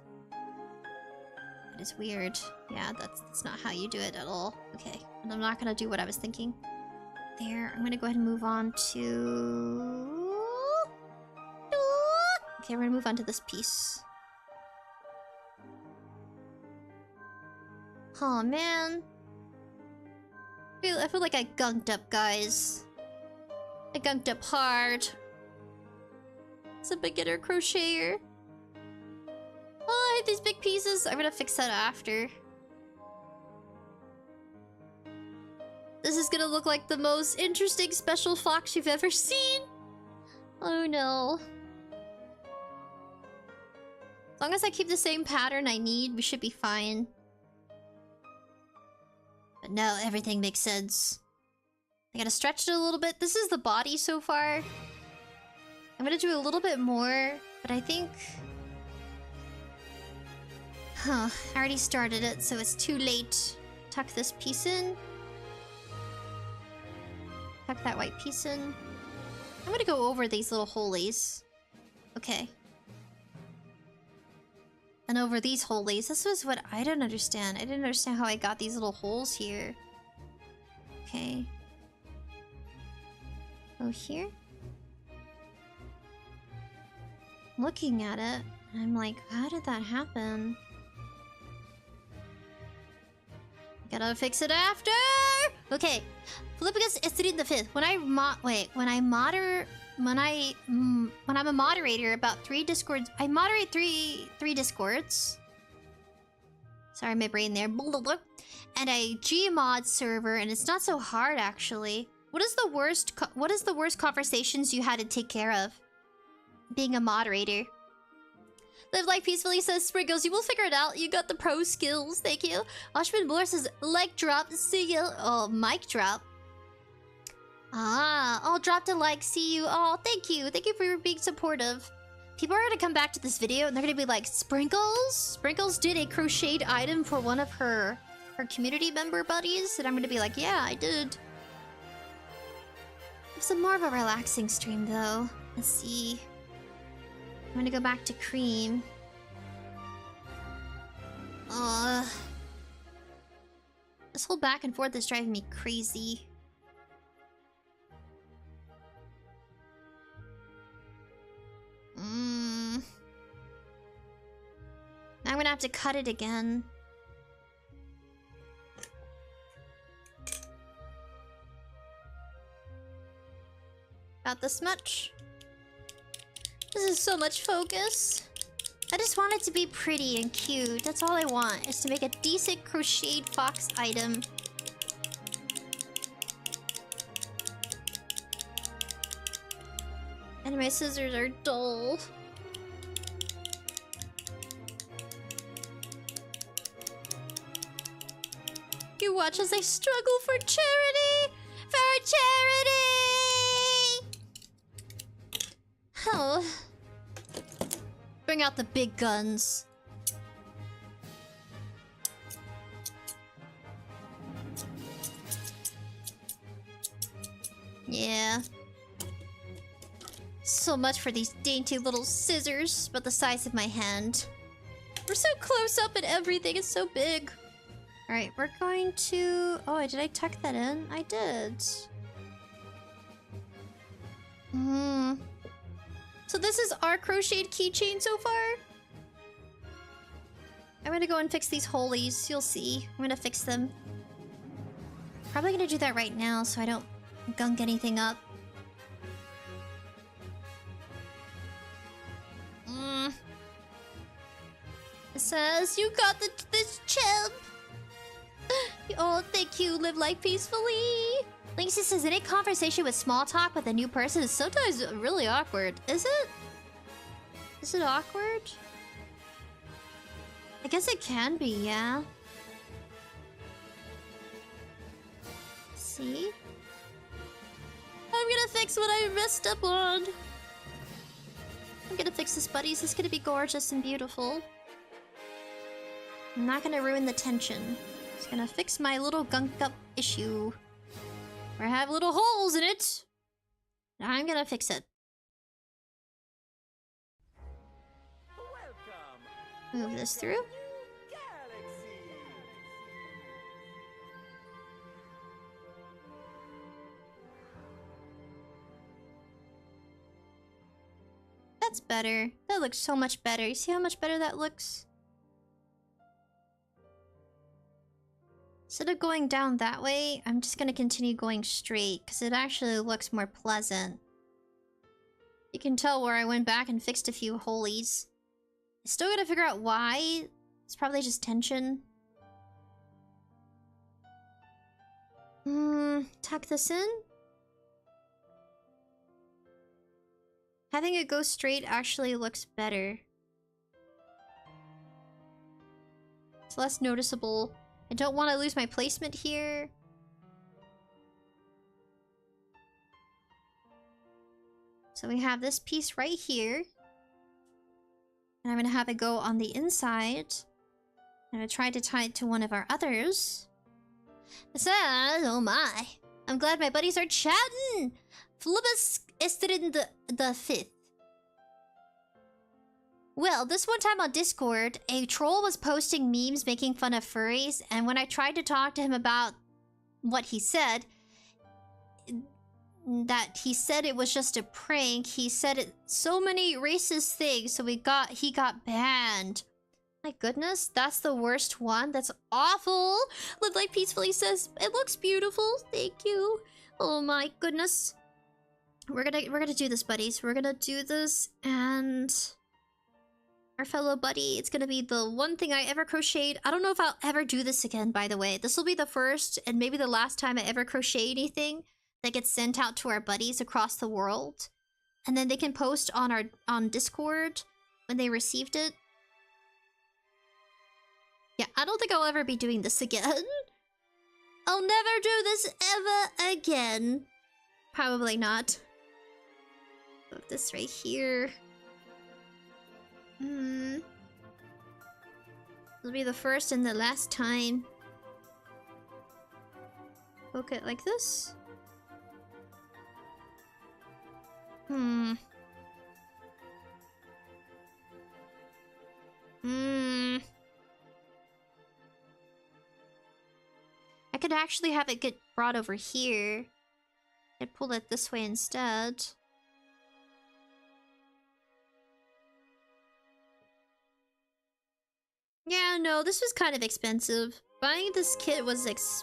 That is weird. Yeah, that's not how you do it at all. Okay, and I'm not gonna do what I was thinking. There, I'm gonna go ahead and move on to... Okay, we're gonna move on to this piece. Oh man. I feel like I gunked up, guys. I gunked up hard. As a beginner crocheter. Oh, I hate these big pieces. I'm gonna fix that after. This is gonna look like the most interesting special fox you've ever seen. Oh no. As long as I keep the same pattern I need, we should be fine. But no, everything makes sense. I gotta stretch it a little bit. This is the body so far. I'm gonna do a little bit more, but I think... Huh, I already started it, so it's too late. Tuck this piece in. Tuck that white piece in. I'm gonna go over these little holies. Okay. And over these holies. This was what I don't understand. I didn't understand how I got these little holes here. Okay. Go here. Looking at it, and I'm like, how did that happen? Gotta fix it after! Okay. Philippicus 𝑣𝒀𝑚. When I'm a moderator about 3 discords, I moderate three discords. Sorry, my brain there. And a Gmod server, and it's not so hard actually. What is the worst conversations you had to take care of? Being a moderator. Live Life Peacefully says, Sprinkles, you will figure it out. You got the pro skills. Thank you. Oshman Moore says, like drop. See you. Oh, mic drop. Ah, I'll drop a like. See you. Oh, thank you. Thank you for being supportive. People are gonna come back to this video and they're gonna be like, Sprinkles? Sprinkles did a crocheted item for one of her community member buddies. And I'm gonna be like, yeah, I did. It's more of a relaxing stream though. Let's see. I'm gonna go back to cream. This whole back and forth is driving me crazy. I'm gonna have to cut it again. About this much. This is so much focus. I just want it to be pretty and cute. That's all I want, is to make a decent crocheted fox item. And my scissors are dull. You watch as I struggle for charity! For charity! Oh. Bring out the big guns. Yeah. So much for these dainty little scissors, about the size of my hand. We're so close up and everything is so big. Alright, we're going to... Oh, did I tuck that in? I did. So this is our crocheted keychain so far. I'm gonna go and fix these holies. You'll see. I'm gonna fix them. Probably gonna do that right now so I don't gunk anything up. It says, you got this chimp. Oh, thank you. Live life peacefully. Lynxie says, any conversation with small talk with a new person is sometimes really awkward. Is it? Is it awkward? I guess it can be, yeah. See? I'm gonna fix what I messed up on. I'm gonna fix this, buddies. It's gonna be gorgeous and beautiful. I'm not gonna ruin the tension. Just gonna fix my little gunked up issue. Where I have little holes in it. I'm gonna fix it. Move this through. That's better. That looks so much better. You see how much better that looks? Instead of going down that way, I'm just gonna continue going straight because it actually looks more pleasant. You can tell where I went back and fixed a few holies. I still gotta figure out why. It's probably just tension. Tuck this in. Having it go straight actually looks better. It's less noticeable. I don't want to lose my placement here. So we have this piece right here. And I'm going to have it go on the inside. I'm going to try to tie it to one of our others. It says, oh my. I'm glad my buddies are chatting. 𝑯𝑨𝑽𝑬 Well, this one time on Discord, a troll was posting memes making fun of furries, and when I tried to talk to him about what he said, that he said it was just a prank, he said it so many racist things, so he got banned. My goodness, that's the worst one. That's awful. Live Life Peacefully says, it looks beautiful. Thank you. Oh my goodness. We're gonna do this, buddies. We're gonna do this, and our fellow buddy, it's gonna be the one thing I ever crocheted. I don't know if I'll ever do this again, by the way. This will be the first and maybe the last time I ever crochet anything that gets sent out to our buddies across the world. And then they can post on Discord when they received it. Yeah, I don't think I'll ever be doing this again. I'll never do this ever again. Probably not. Put this right here. It'll be the first and the last time. Poke it like this. I could actually have it get brought over here. I'd pull it this way instead. Yeah, no, this was kind of expensive. Buying this kit was expensive.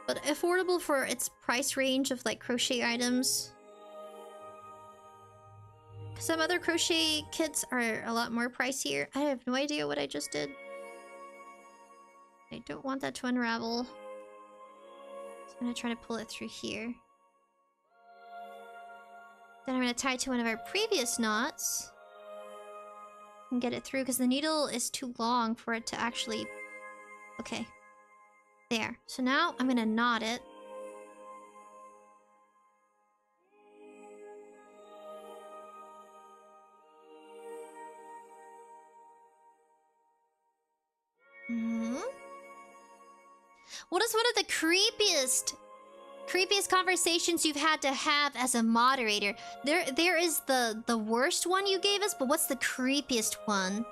But affordable for its price range of, like, crochet items. Some other crochet kits are a lot more pricier. I have no idea what I just did. I don't want that to unravel. So I'm gonna try to pull it through here. Then I'm gonna tie it to one of our previous knots. And get it through, because the needle is too long for it to actually... Okay. There. So now I'm gonna knot it. What is one of the creepiest conversations you've had to have as a moderator? There is the worst one you gave us, but what's the creepiest one?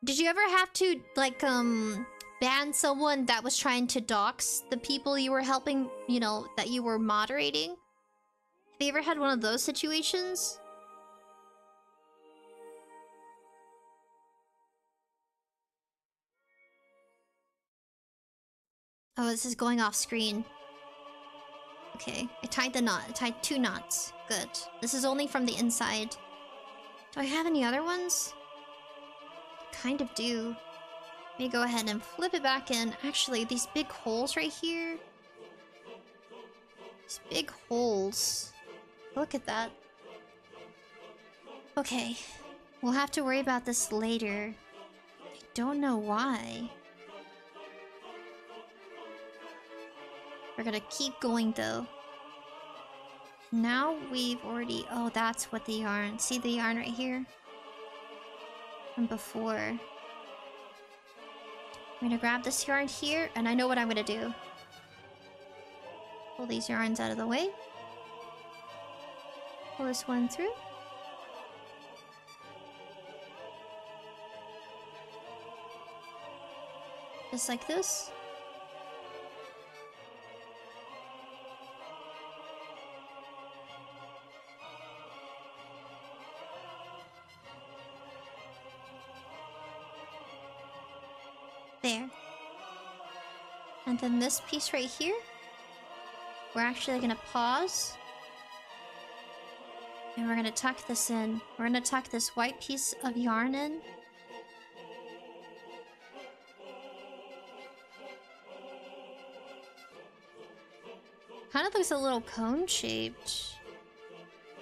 Did you ever have to, like, ban someone that was trying to dox the people you were helping, you know, that you were moderating? Have you ever had one of those situations? Oh, this is going off screen. Okay, I tied the knot. I tied 2 knots. Good. This is only from the inside. Do I have any other ones? Kind of do. Let me go ahead and flip it back in. Actually, these big holes right here. These big holes. Look at that. Okay. We'll have to worry about this later. I don't know why. We're gonna keep going though. Now we've already... Oh, that's what the yarn... See the yarn right here? From before. I'm gonna grab this yarn here, and I know what I'm gonna do. Pull these yarns out of the way. Pull this one through. Just like this. There. And then this piece right here, we're actually gonna pause. And we're gonna tuck this in. We're gonna tuck this white piece of yarn in. Kind of looks a little cone-shaped.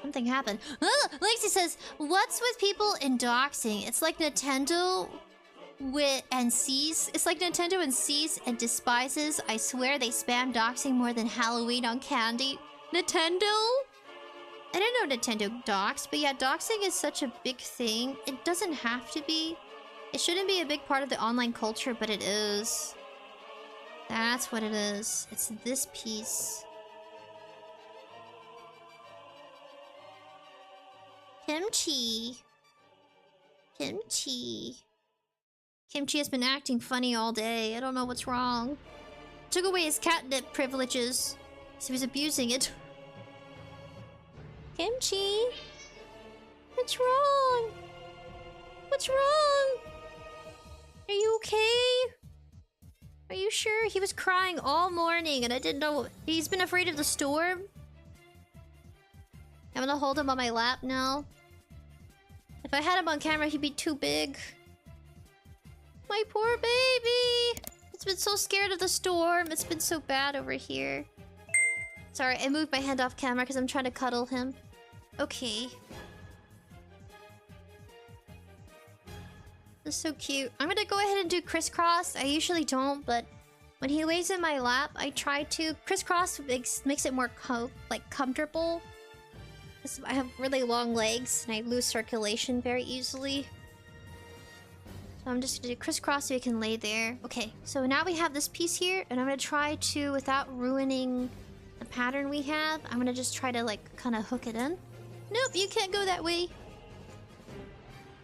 Something happened. Ah! Lexi says, what's with people in doxing? It's like Nintendo... It's like Nintendo and sees and despises. I swear they spam doxing more than Halloween on candy. Nintendo? I didn't know Nintendo doxed, but yeah, doxing is such a big thing. It doesn't have to be. It shouldn't be a big part of the online culture, but it is. That's what it is. It's this piece. Kimchi. Kimchi. Kimchi has been acting funny all day. I don't know what's wrong. Took away his catnip privileges. So he was abusing it. Kimchi? What's wrong? What's wrong? Are you okay? Are you sure? He was crying all morning and I didn't know. He's been afraid of the storm. I'm gonna hold him on my lap now. If I had him on camera, he'd be too big. My poor baby! It's been so scared of the storm. It's been so bad over here. Sorry, I moved my hand off camera because I'm trying to cuddle him. Okay. This is so cute. I'm gonna go ahead and do crisscross. I usually don't, but when he lays in my lap, I try to. Crisscross makes it more comfortable. I have really long legs and I lose circulation very easily. I'm just gonna do crisscross so he can lay there. Okay, so now we have this piece here, and I'm gonna try to, without ruining the pattern we have, I'm gonna just try to, like, kind of hook it in. Nope, you can't go that way.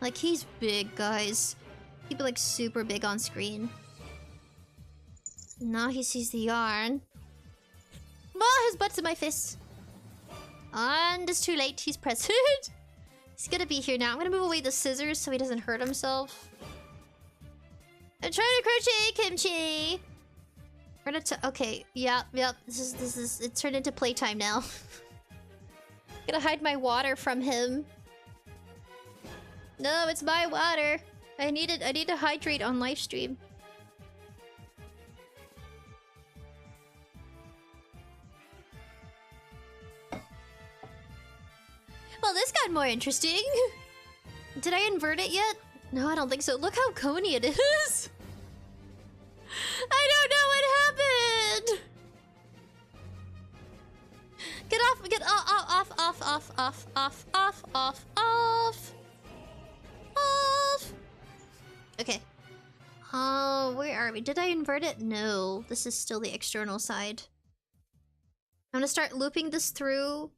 Like, he's big, guys. He'd be, like, super big on screen. Now he sees the yarn. Oh, his butt's in my fist. And it's too late. He's present. He's gonna be here now. I'm gonna move away the scissors so he doesn't hurt himself. I'm trying to crochet, Kimchi. We're gonna okay, yep. This is it turned into playtime now. Gonna hide my water from him. No, it's my water. I need to hydrate on live stream. Well, this got more interesting. Did I invert it yet? No, I don't think so. Look how coney it is. I don't know what happened. Get off, get off. Okay. Oh, where are we? Did I invert it? No, this is still the external side. I'm gonna start looping this through.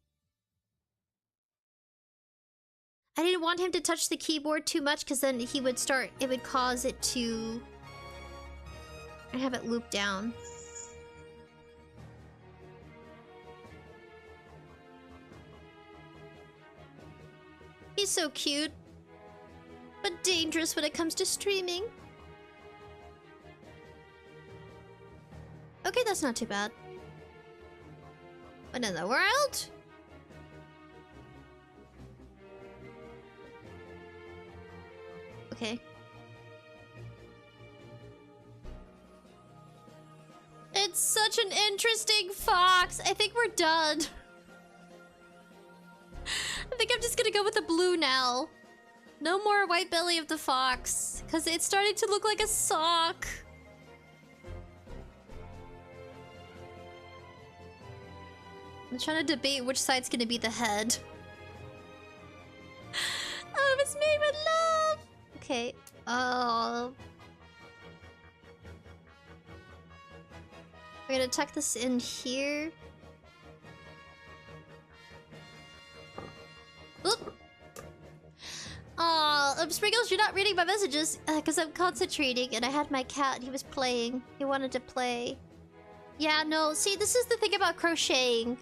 I didn't want him to touch the keyboard too much because then he would start, it would cause it to... I have it looped down. He's so cute, but dangerous when it comes to streaming. Okay, that's not too bad. What in the world? Okay. It's such an interesting fox. I think we're done. I think I'm just gonna go with the blue now. No more white belly of the fox, because it's starting to look like a sock. I'm trying to debate which side's gonna be the head. Oh, it's made with love! Okay, we're gonna tuck this in here. Oop! Aw, Sprinkles, you're not reading my messages because I'm concentrating and I had my cat. He was playing. He wanted to play. Yeah, no, see, this is the thing about crocheting.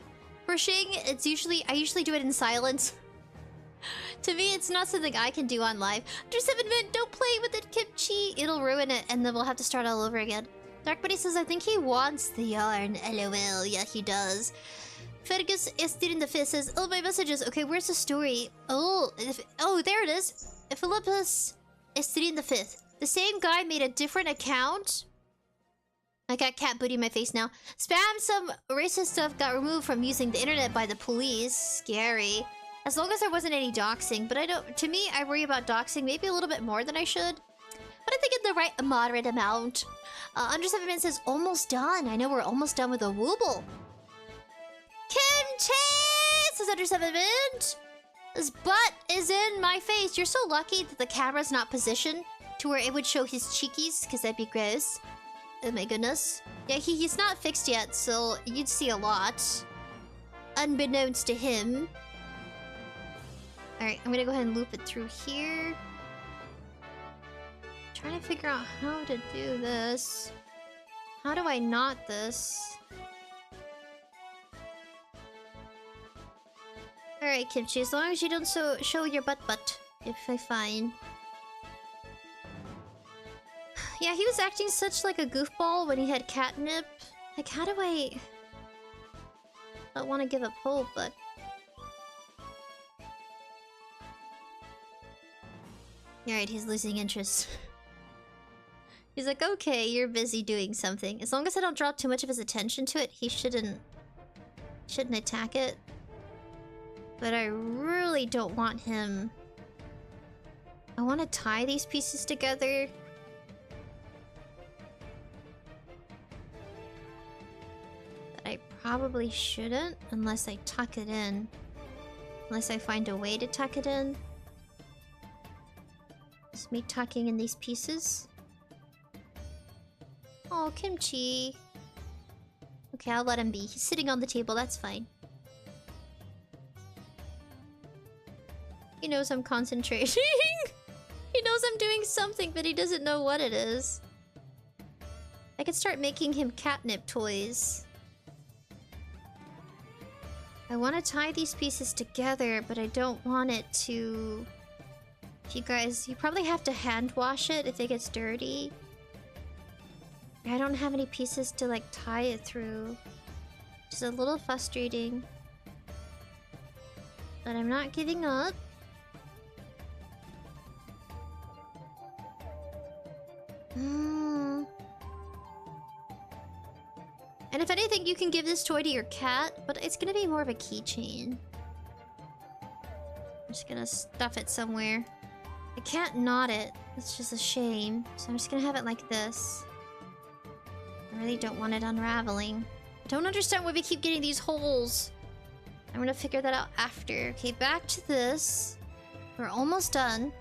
Crocheting, it's usually... I usually do it in silence. To me, it's not something I can do on live. 𝑗7𝑉, don't play with it, Kimchi. It'll ruin it, and then we'll have to start all over again. Dark Buddy says, I think he wants the yarn. LOL. Yeah, he does. Fergus 𝑠 says, oh, my messages. Okay, where's the story? Oh, there it is. Philippus 𝑠. The same guy made a different account. I got cat booty in my face now. Spam, some racist stuff got removed from using the internet by the police. Scary. As long as there wasn't any doxing. But I don't... To me, I worry about doxing maybe a little bit more than I should. But I think in the right moderate amount. 𝑗7𝑉 says, almost done. I know we're almost done with a wooble. Kimchi! Says 𝑗7𝑉. His butt is in my face. You're so lucky that the camera's not positioned to where it would show his cheekies, because that'd be gross. Oh my goodness. Yeah, he's not fixed yet, so you'd see a lot. Unbeknownst to him. Alright, I'm gonna go ahead and loop it through here. Trying to figure out how to do this. How do I knot this? Alright, Kimchi, as long as you don't show your butt, if I find. Yeah, he was acting such like a goofball when he had catnip. Like, how do I don't want to give up hope, but... Alright, he's losing interest. He's like, okay, you're busy doing something. As long as I don't draw too much of his attention to it, he shouldn't attack it. But I really don't want him... I want to tie these pieces together. But I probably shouldn't, unless I tuck it in. Unless I find a way to tuck it in. It's me tucking in these pieces. Oh, Kimchi. Okay, I'll let him be. He's sitting on the table, that's fine. He knows I'm concentrating. He knows I'm doing something, but he doesn't know what it is. I could start making him catnip toys. I want to tie these pieces together, but I don't want it to... You probably have to hand wash it if it gets dirty. I don't have any pieces to like tie it through. Which is a little frustrating. But I'm not giving up. And if anything, you can give this toy to your cat, but it's gonna be more of a keychain. I'm just gonna stuff it somewhere. I can't knot it. It's just a shame. So I'm just gonna have it like this. I really don't want it unraveling. I don't understand why we keep getting these holes. I'm gonna figure that out after. Okay, back to this. We're almost done.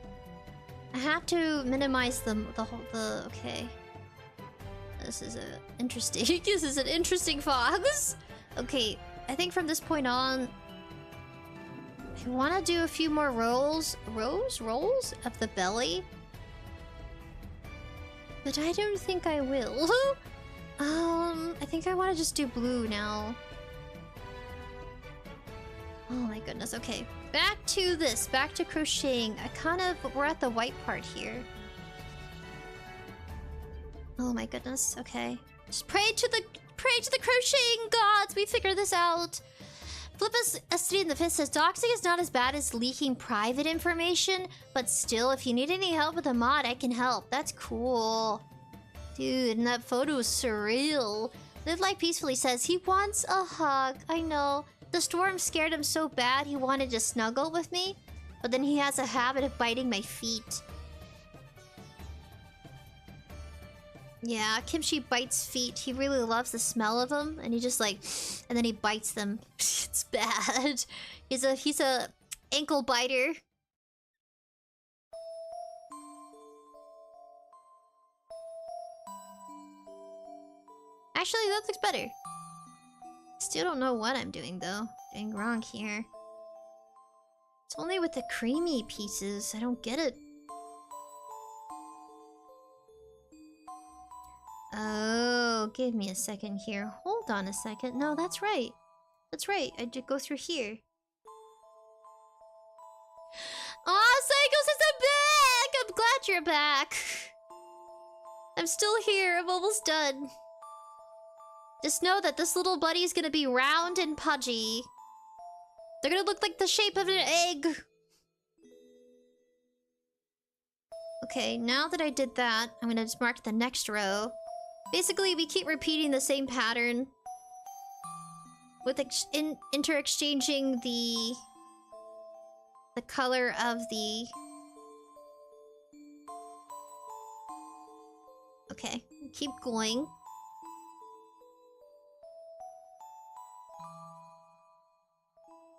I have to minimize okay. This is interesting. This is an interesting fox. Okay, I think from this point on, I want to do a few more rolls of the belly. But I don't think I will. I think I want to just do blue now. Oh my goodness, okay. Back to this, back to crocheting. We're at the white part here. Oh my goodness, okay. Just pray to the crocheting gods, we figure this out. 𝑯𝑨𝑽𝑬 says, doxing is not as bad as leaking private information, but still, if you need any help with a mod, I can help. That's cool. Dude, and that photo is surreal. Live Like Peacefully says, he wants a hug. I know. The storm scared him so bad he wanted to snuggle with me, but then he has a habit of biting my feet. Yeah, Kimchi bites feet. He really loves the smell of them, and he just like, and then he bites them. It's bad. He's a ankle biter. Actually, that looks better. Still don't know what I'm doing though. Doing wrong here. It's only with the creamy pieces. I don't get it. Oh, give me a second here. Hold on a second. No, that's right. That's right. I did go through here. Aw, Cycles is back! I'm glad you're back. I'm still here. I'm almost done. Just know that this little buddy is gonna be round and pudgy. They're gonna look like the shape of an egg. Okay, now that I did that, I'm gonna just mark the next row. Basically, we keep repeating the same pattern with inter-exchanging the color of the... Okay, keep going.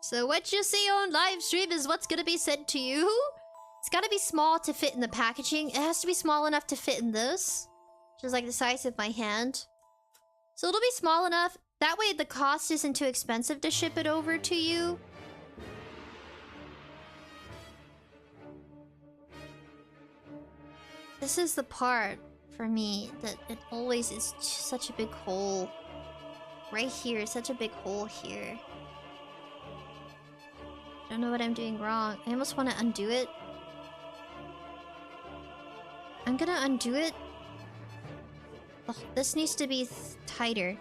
So what you see on live stream is what's gonna be sent to you. It's gotta be small to fit in the packaging. It has to be small enough to fit in this, which is like the size of my hand. So it'll be small enough. That way the cost isn't too expensive to ship it over to you. This is the part for me that it always is such a big hole. Right here, such a big hole here. I don't know what I'm doing wrong. I almost want to undo it. I'm gonna undo it. Oh, this needs to be tighter.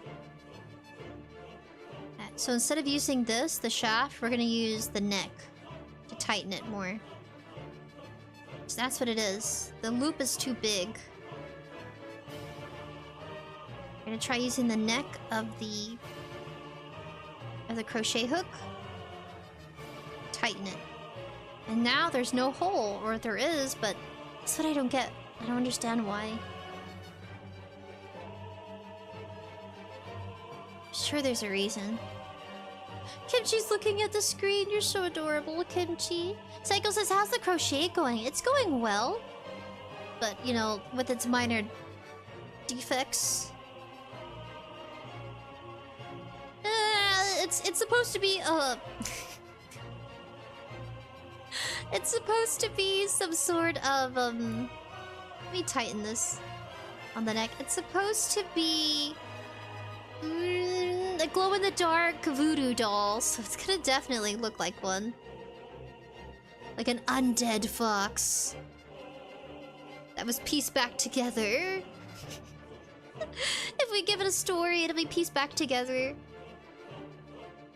So instead of using this, the shaft, we're gonna use the neck to tighten it more. So that's what it is. The loop is too big. I'm gonna try using the neck of the crochet hook. Tighten it. And now there's no hole, or there is, but that's what I don't get. I don't understand why. I'm sure there's a reason. Kimchi's looking at the screen. You're so adorable, Kimchi. Cycle says, how's the crochet going? It's going well. But, you know, with its minor defects. It's supposed to be, It's supposed to be some sort of, let me tighten this on the neck. It's supposed to be a glow-in-the-dark voodoo doll, so it's gonna definitely look like one. Like an undead fox that was pieced back together. If we give it a story, it'll be pieced back together.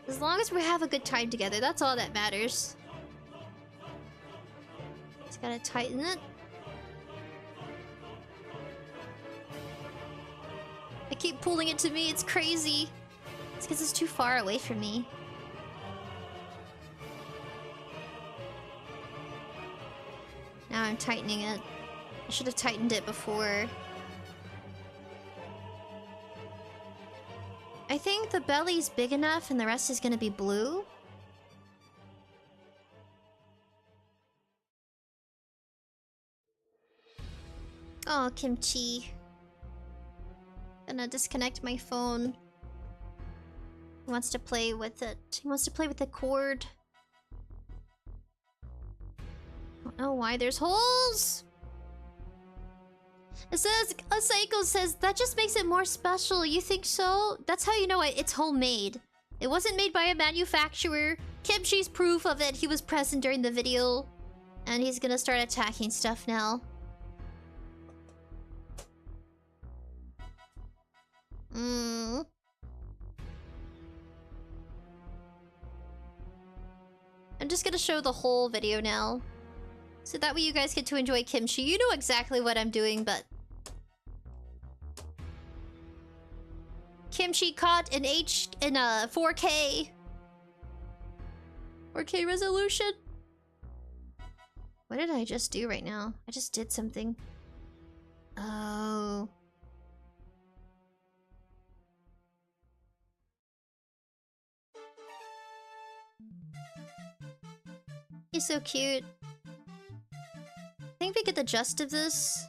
As long as we have a good time together, that's all that matters. Just gotta tighten it. I keep pulling it to me, it's crazy. It's because it's too far away from me. Now I'm tightening it. I should have tightened it before. I think the belly's big enough and the rest is gonna be blue. Oh, Kimchi. Gonna disconnect my phone. He wants to play with it. He wants to play with the cord. I don't know why there's holes. It says, Saiko says, that just makes it more special. You think so? That's how you know it's homemade. It wasn't made by a manufacturer. Kimchi's proof of it. He was present during the video. And he's gonna start attacking stuff now. I'm just gonna show the whole video now. So that way you guys get to enjoy Kimchi. You know exactly what I'm doing, but... Kimchi caught in 4K. 4K resolution. What did I just do right now? I just did something. Oh. He's so cute. I think we get the gist of this.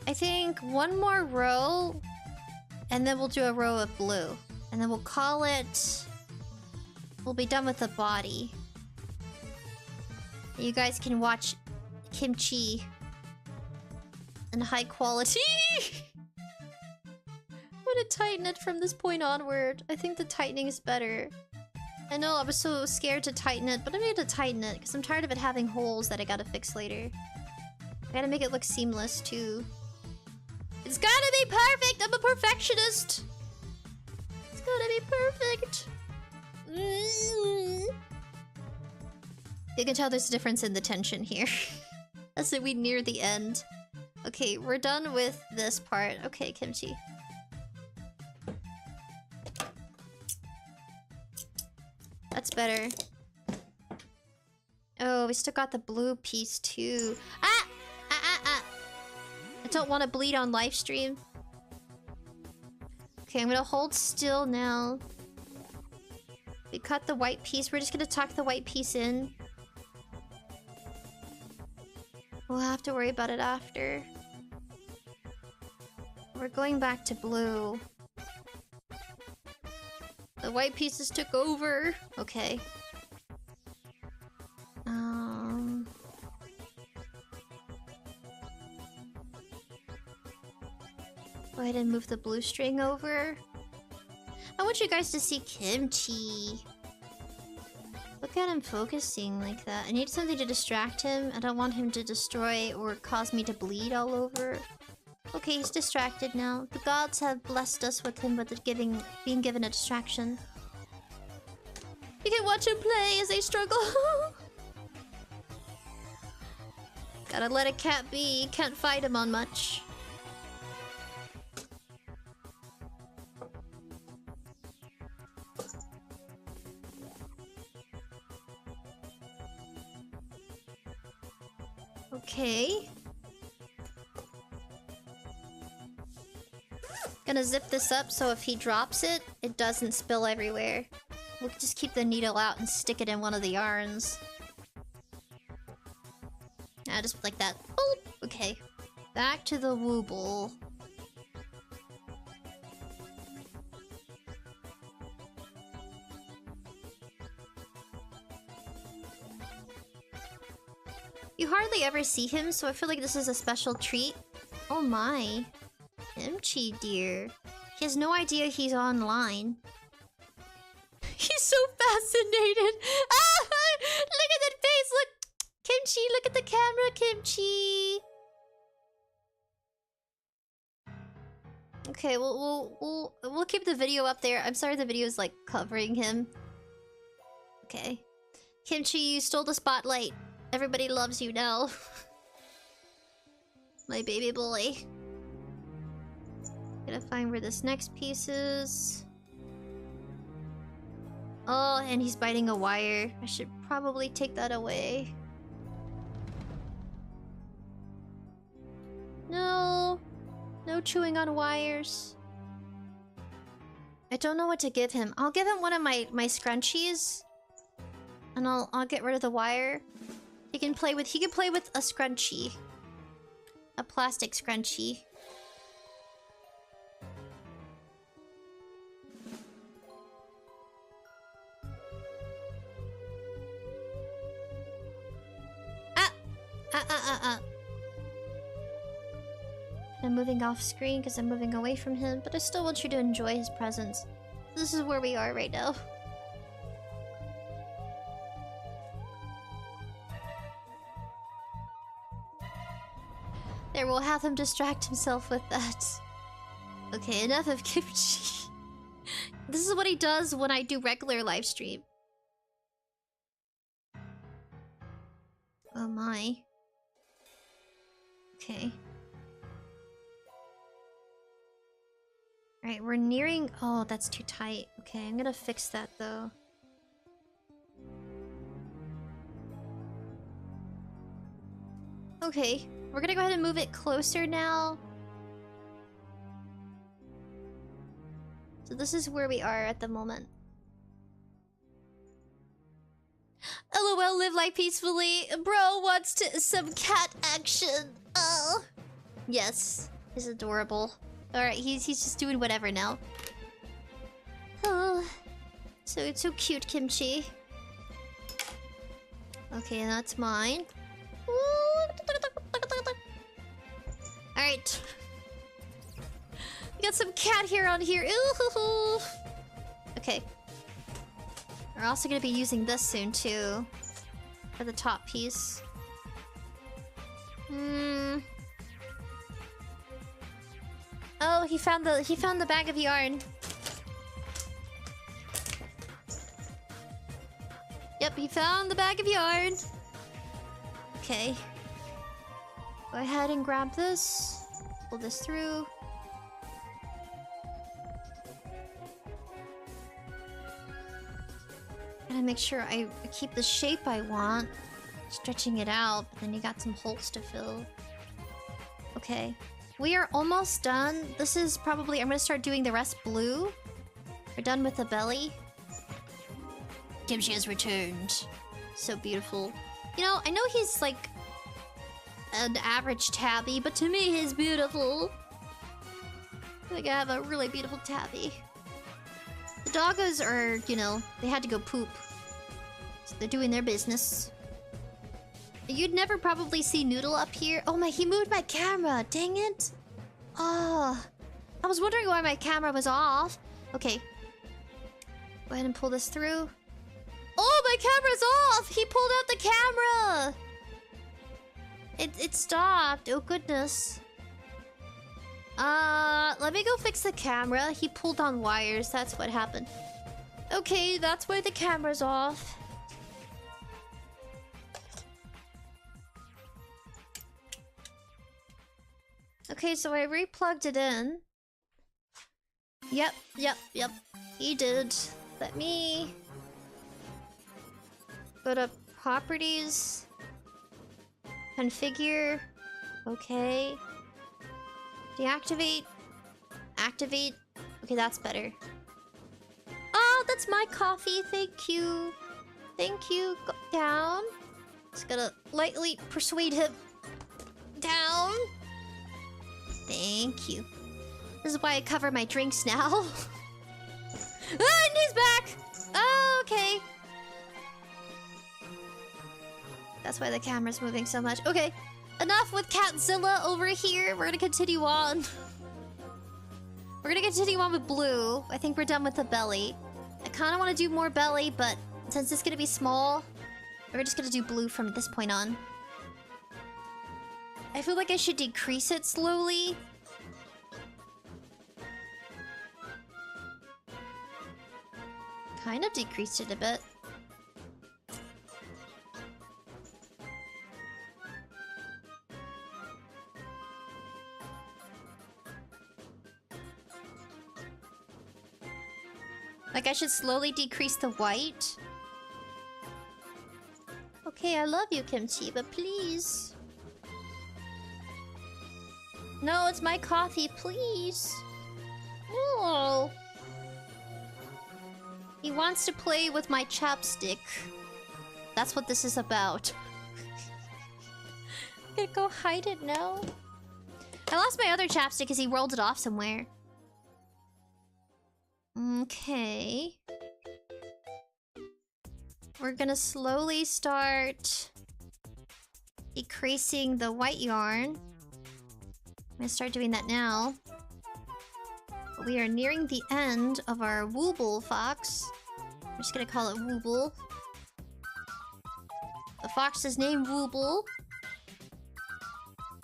I think one more row, and then we'll do a row of blue. And then we'll call it... We'll be done with the body. You guys can watch Kimchi in high quality. I'm gonna tighten it from this point onward. I think the tightening is better. I know I was so scared to tighten it, but I'm gonna tighten it because I'm tired of it having holes that I gotta fix later. I gotta make it look seamless too. It's gotta be perfect! I'm a perfectionist! It's gotta be perfect! You can tell there's a difference in the tension here. As we near the end. Okay, we're done with this part. Okay, Kimchi. That's better. Oh, we still got the blue piece too. Ah! I don't want to bleed on live stream. Okay, I'm gonna hold still now. We cut the white piece. We're just gonna tuck the white piece in. We'll have to worry about it after. We're going back to blue. The white pieces took over. Okay. Go ahead and move the blue string over. I want you guys to see Kimchi. Look at him focusing like that. I need something to distract him. I don't want him to destroy or cause me to bleed all over. Okay, he's distracted now. The gods have blessed us with him with being given a distraction. You can watch him play as they struggle. Gotta let a cat be. Can't fight him on much. Okay. Gonna zip this up so if he drops it, it doesn't spill everywhere. We'll just keep the needle out and stick it in one of the yarns. Just like that. Oh, okay. Back to the wooble. You hardly ever see him, so I feel like this is a special treat. Oh my. 𝑚𝒀 dear. He has no idea he's online. He's so fascinated. Ah! Look at that face! Look! 𝑘𝒊𝒊𝒀, look at the camera, 𝒊𝒊𝒀. Okay, we'll keep the video up there. I'm sorry the video is like covering him. Okay. 𝒊𝒊𝒀, you stole the spotlight. Everybody loves you now. My baby boy. Gotta find where this next piece is. Oh, and he's biting a wire. I should probably take that away. No. No chewing on wires. I don't know what to give him. I'll give him one of my scrunchies. And I'll get rid of the wire. He can play with a scrunchie. A plastic scrunchie. I'm moving off screen because I'm moving away from him, but I still want you to enjoy his presence. This is where we are right now. There, we'll have him distract himself with that. Okay, enough of 𝒊𝒊𝒀. This is what he does when I do regular live stream. Oh my. Okay. Alright, we're nearing... Oh, that's too tight. Okay, I'm gonna fix that though. Okay, we're gonna go ahead and move it closer now. So this is where we are at the moment. LOL, live life peacefully. Bro wants some cat action. Oh. Yes, he's adorable. Alright, he's just doing whatever now. Oh. So it's so cute, 𝒊𝒊𝒀. Okay, that's mine. Alright. We got some cat hair on here. Ooh. Okay. We're also gonna be using this soon too. For the top piece. Oh, he found the bag of yarn. Yep, he found the bag of yarn. Okay. Go ahead and grab this. Pull this through. Gotta make sure I keep the shape I want. Stretching it out, but then you got some holes to fill. Okay. We are almost done. This is probably... I'm gonna start doing the rest blue. We're done with the belly. 𝒊𝒊𝒀 has returned. So beautiful. You know, I know he's like... an average tabby, but to me he's beautiful. I think I have a really beautiful tabby. The doggos are, you know, they had to go poop. So they're doing their business. You'd never probably see Noodle up here. Oh my, he moved my camera. Dang it. Oh, I was wondering why my camera was off. Okay. Go ahead and pull this through. Oh, my camera's off. He pulled out the camera. It stopped. Oh, goodness. Let me go fix the camera. He pulled on wires. That's what happened. Okay, that's why the camera's off. Okay, so I replugged it in. Yep. He did. Let me go to properties. Configure. Okay. Deactivate. Activate. Okay, that's better. Oh, that's my coffee. Thank you. Thank you. Go down. Just gotta lightly persuade him. Down. Thank you. This is why I cover my drinks now. And he's back! Oh, okay. That's why the camera's moving so much. Okay, enough with Catzilla over here. We're gonna continue on. We're gonna continue on with blue. I think we're done with the belly. I kind of want to do more belly, but since it's gonna be small, we're just gonna do blue from this point on. I feel like I should decrease it slowly. Kind of decreased it a bit. Like I should slowly decrease the white. Okay, I love you, Kimchi, but please. No, it's my coffee, please. No. He wants to play with my chapstick. That's what this is about. I'm gonna go hide it now. I lost my other chapstick because he rolled it off somewhere. Okay. We're gonna slowly start decreasing the white yarn. I'm gonna start doing that now. We are nearing the end of our Wooble fox. I'm just gonna call it Wooble. The fox is named Wooble.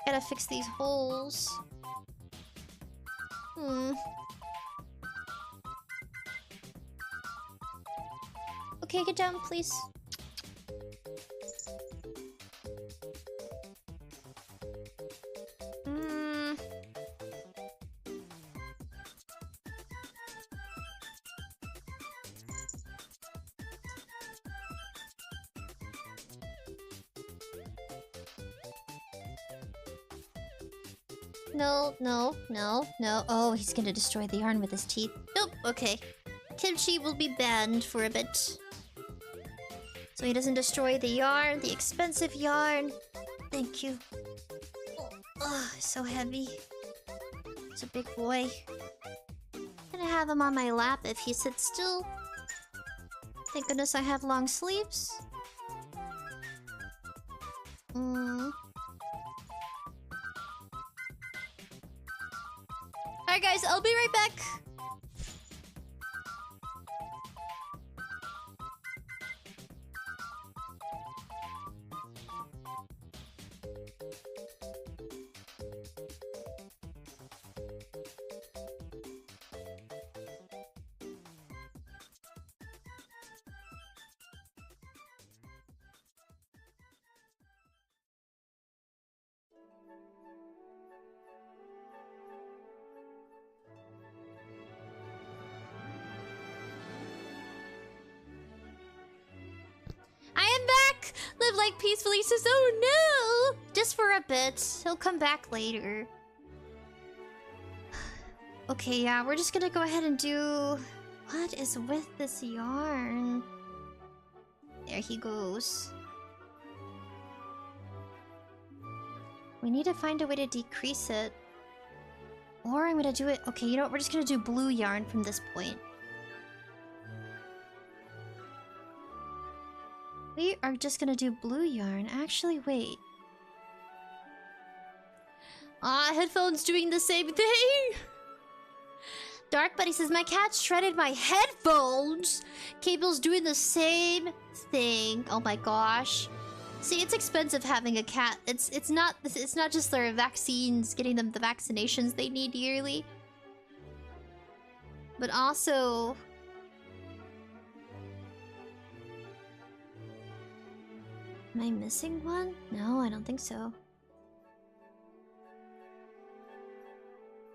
Gotta fix these holes. Okay, get down, please. No. Oh, he's gonna destroy the yarn with his teeth. Nope, okay. Kimchi will be banned for a bit. So he doesn't destroy the yarn, the expensive yarn. Thank you. Oh, so heavy. It's a big boy. I'm gonna have him on my lap if he sits still. Thank goodness I have long sleeves. Alright guys, I'll be right back. Live like peacefully says, oh no! Just for a bit. He'll come back later. Okay, yeah, we're just gonna go ahead and do... What is with this yarn? There he goes. We need to find a way to decrease it. Or I'm gonna do it... Okay, you know what? We're just gonna do blue yarn from this point. We are just gonna do blue yarn. Actually, wait. Headphones doing the same thing! Dark Buddy says, my cat shredded my headphones! Cable's doing the same thing. Oh my gosh. See, it's expensive having a cat. It's not just their vaccines, getting them the vaccinations they need yearly. But also... Am I missing one? No, I don't think so.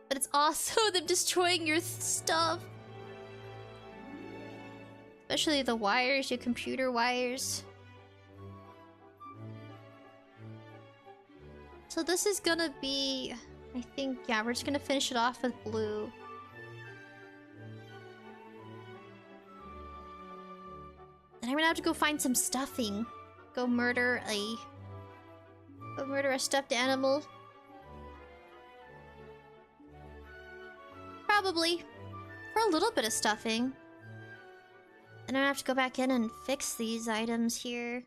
But it's also them destroying your stuff. Especially the wires, your computer wires. So this is gonna be... I think, yeah, we're just gonna finish it off with blue. Then I'm gonna have to go find some stuffing. Go murder a stuffed animal. Probably. For a little bit of stuffing. And I'm gonna have to go back in and fix these items here.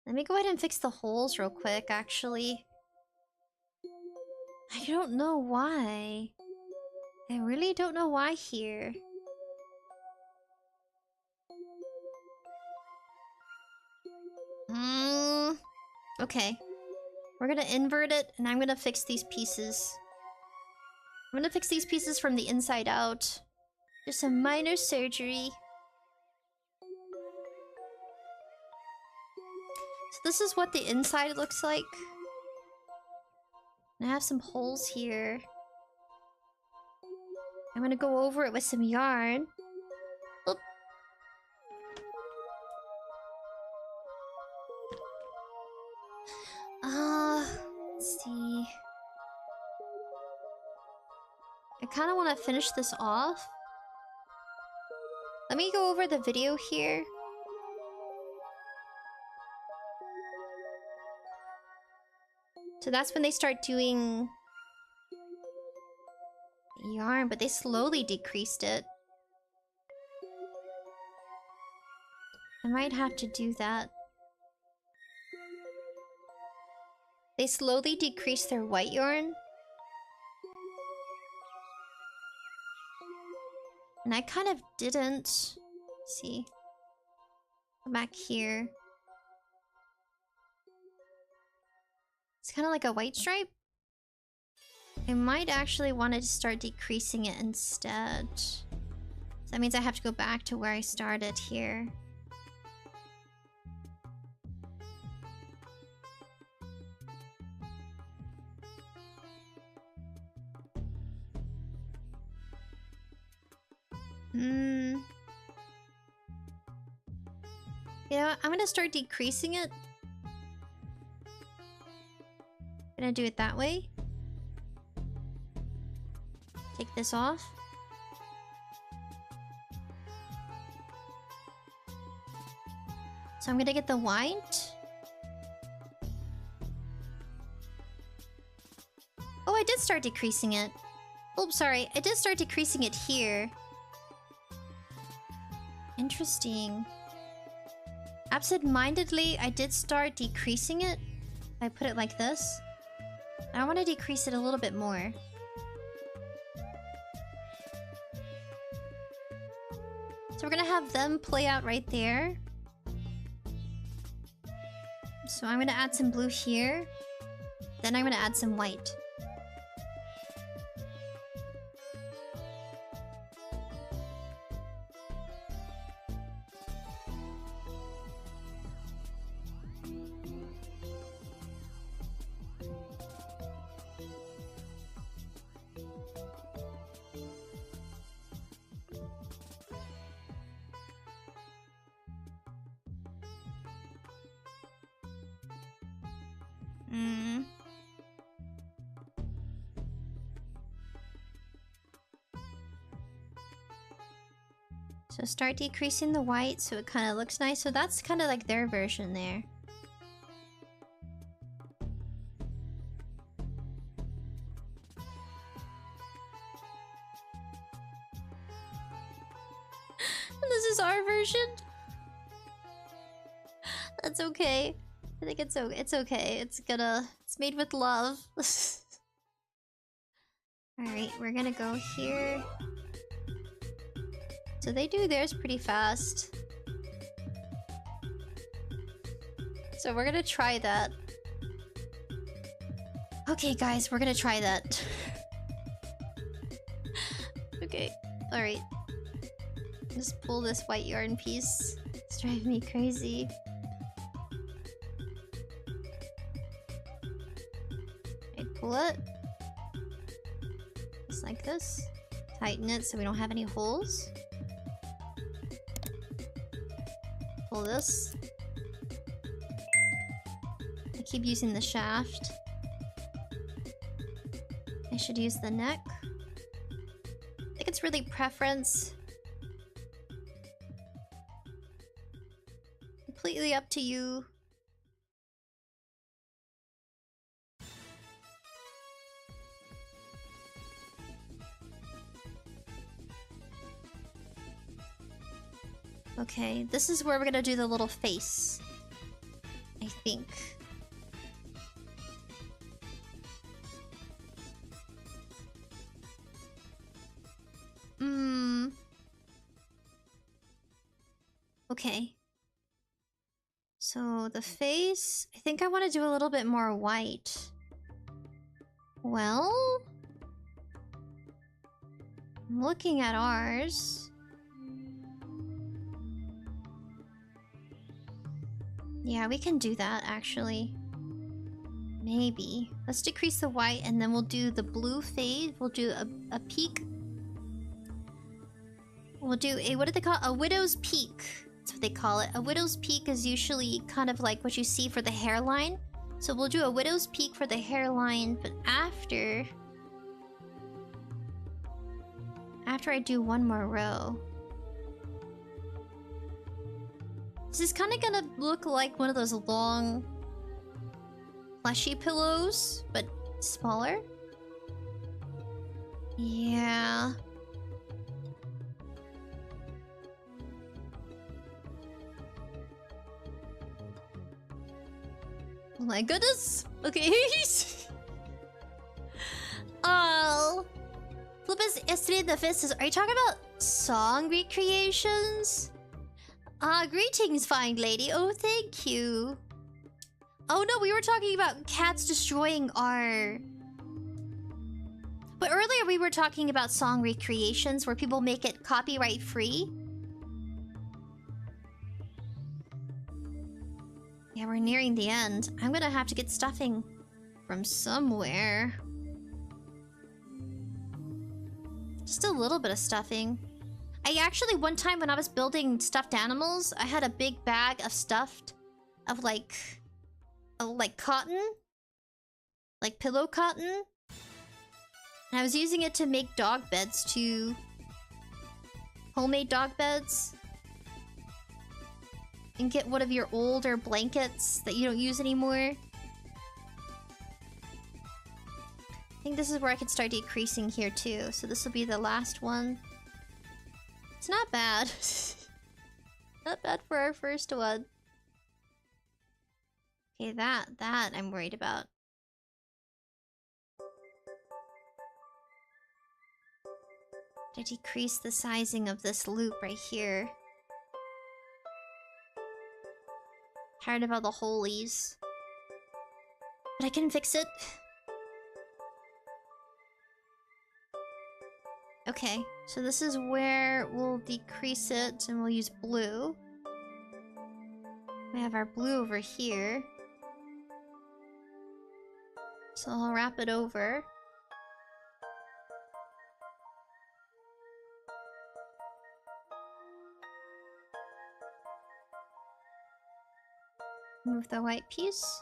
Let me go ahead and fix the holes real quick, actually. I don't know why. I really don't know why here. Okay. We're gonna invert it, and I'm gonna fix these pieces. I'm gonna fix these pieces from the inside out. Just some minor surgery. So this is what the inside looks like. And I have some holes here. I'm gonna go over it with some yarn. Oop. Let's see. I kind of want to finish this off. Let me go over the video here. So that's when they start doing yarn, but they slowly decreased it. I might have to do that. They slowly decreased their white yarn. And I kind of didn't. Let's see. Come back here. It's kind of like a white stripe. I might actually want to start decreasing it instead. So that means I have to go back to where I started here. Yeah, I'm gonna start decreasing it. I'm gonna do it that way. Take this off. So I'm gonna get the white. Oh, I did start decreasing it. Oh, sorry. I did start decreasing it here. Interesting. Absent-mindedly, I did start decreasing it. I put it like this. I want to decrease it a little bit more. So we're gonna have them play out right there. So I'm gonna add some blue here. Then I'm gonna add some white. So start decreasing the white so it kind of looks nice. So that's kind of like their version there. This is our version. That's okay. I think it's okay. It's made with love. Alright, we're gonna go here. So they do theirs pretty fast. So we're gonna try that. Okay, guys, we're gonna try that. Okay, alright. Just pull this white yarn piece. It's driving me crazy. I pull it. Just like this. Tighten it so we don't have any holes. Pull this. I keep using the shaft. I should use the neck. I think it's really preference. Completely up to you. Okay, this is where we're gonna do the little face. I think. Okay. So the face, I think I want to do a little bit more white. Well, I'm looking at ours. Yeah, we can do that actually. Maybe. Let's decrease the white and then we'll do the blue fade. We'll do a peak. We'll do a, what do they call it? A widow's peak. That's what they call it. A widow's peak is usually kind of like what you see for the hairline. So we'll do a widow's peak for the hairline, but after I do one more row. This is kind of gonna look like one of those long fleshy pillows, but smaller. Yeah. Oh my goodness! Okay. Oh. 𝑯𝑨𝑽𝑬 says, are you talking about song recreations? Greetings, fine lady. Oh, thank you. Oh no, we were talking about cats destroying our... But earlier we were talking about song recreations where people make it copyright free. Yeah, we're nearing the end. I'm gonna have to get stuffing from somewhere. Just a little bit of stuffing. I actually, one time when I was building stuffed animals, I had a big bag of stuffed... of like cotton. Like pillow cotton. And I was using it to make dog beds too. Homemade dog beds. And get one of your older blankets that you don't use anymore. I think this is where I can start decreasing here too. So this will be the last one. It's not bad. Not bad for our first one. Okay, that I'm worried about. To decrease the sizing of this loop right here. Tired of all the holies. But I can fix it. Okay, so this is where we'll decrease it and we'll use blue. We have our blue over here. So I'll wrap it over. Move the white piece.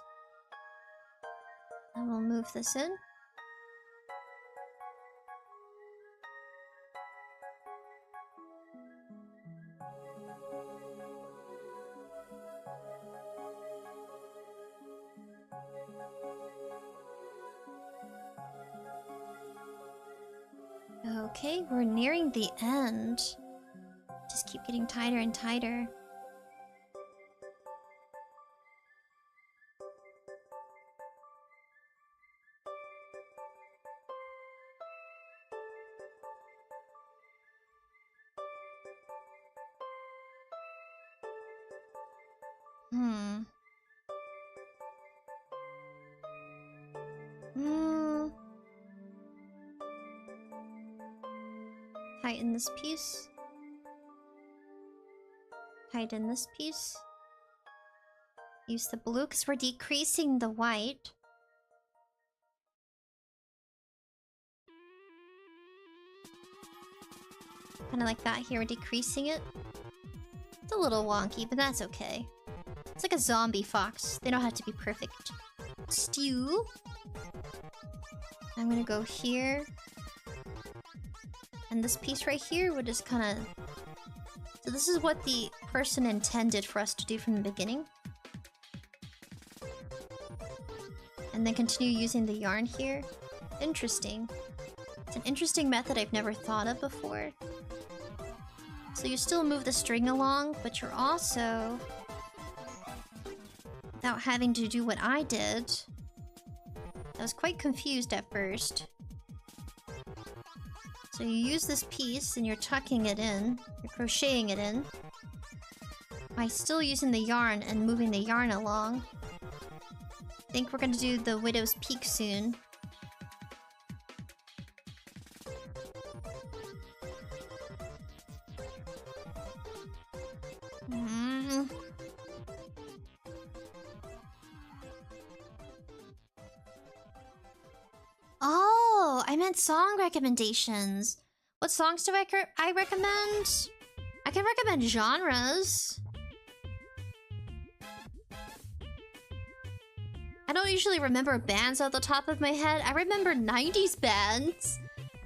And we'll move this in. Okay, we're nearing the end. Just keep getting tighter and tighter. Tighten this piece. Tighten this piece. Use the blue because we're decreasing the white. Kind of like that here, we're decreasing it. It's a little wonky, but that's okay. It's like a zombie fox. They don't have to be perfect. Stew. I'm gonna go here. And this piece right here would just kind of... So this is what the person intended for us to do from the beginning. And then continue using the yarn here. Interesting. It's an interesting method I've never thought of before. So you still move the string along, but you're also without having to do what I did. I was quite confused at first. So you use this piece and you're tucking it in. You're crocheting it in. By still using the yarn and moving the yarn along. I think we're gonna do the Widow's Peak soon. Oh, I meant song recommendations. What songs do I recommend? I can recommend genres. I don't usually remember bands off the top of my head. I remember 90s bands.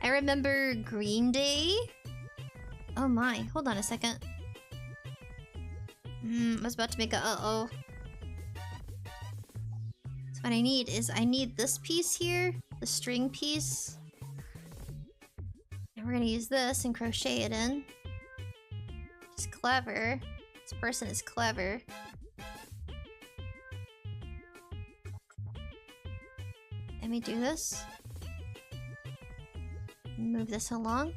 I remember Green Day. Oh my, hold on a second. I was about to make a uh-oh. So what I need is, I need this piece here. The string piece. And we're gonna use this and crochet it in. It's clever. This person is clever. Let me do this. Move this along.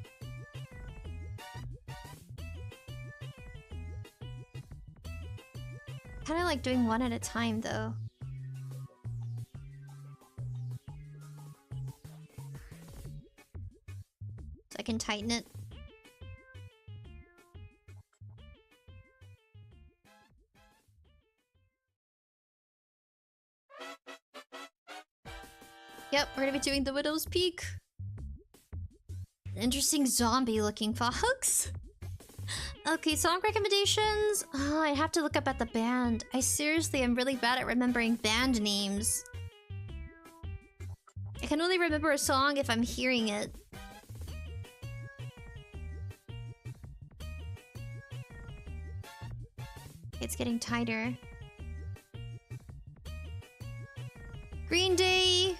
Kinda like doing one at a time though. So I can tighten it. Yep, we're gonna be doing the Widow's Peak. Interesting zombie-looking fox. Okay, song recommendations. Oh, I have to look up at the band. I seriously am really bad at remembering band names. I can only remember a song if I'm hearing it. It's getting tighter. Green Day.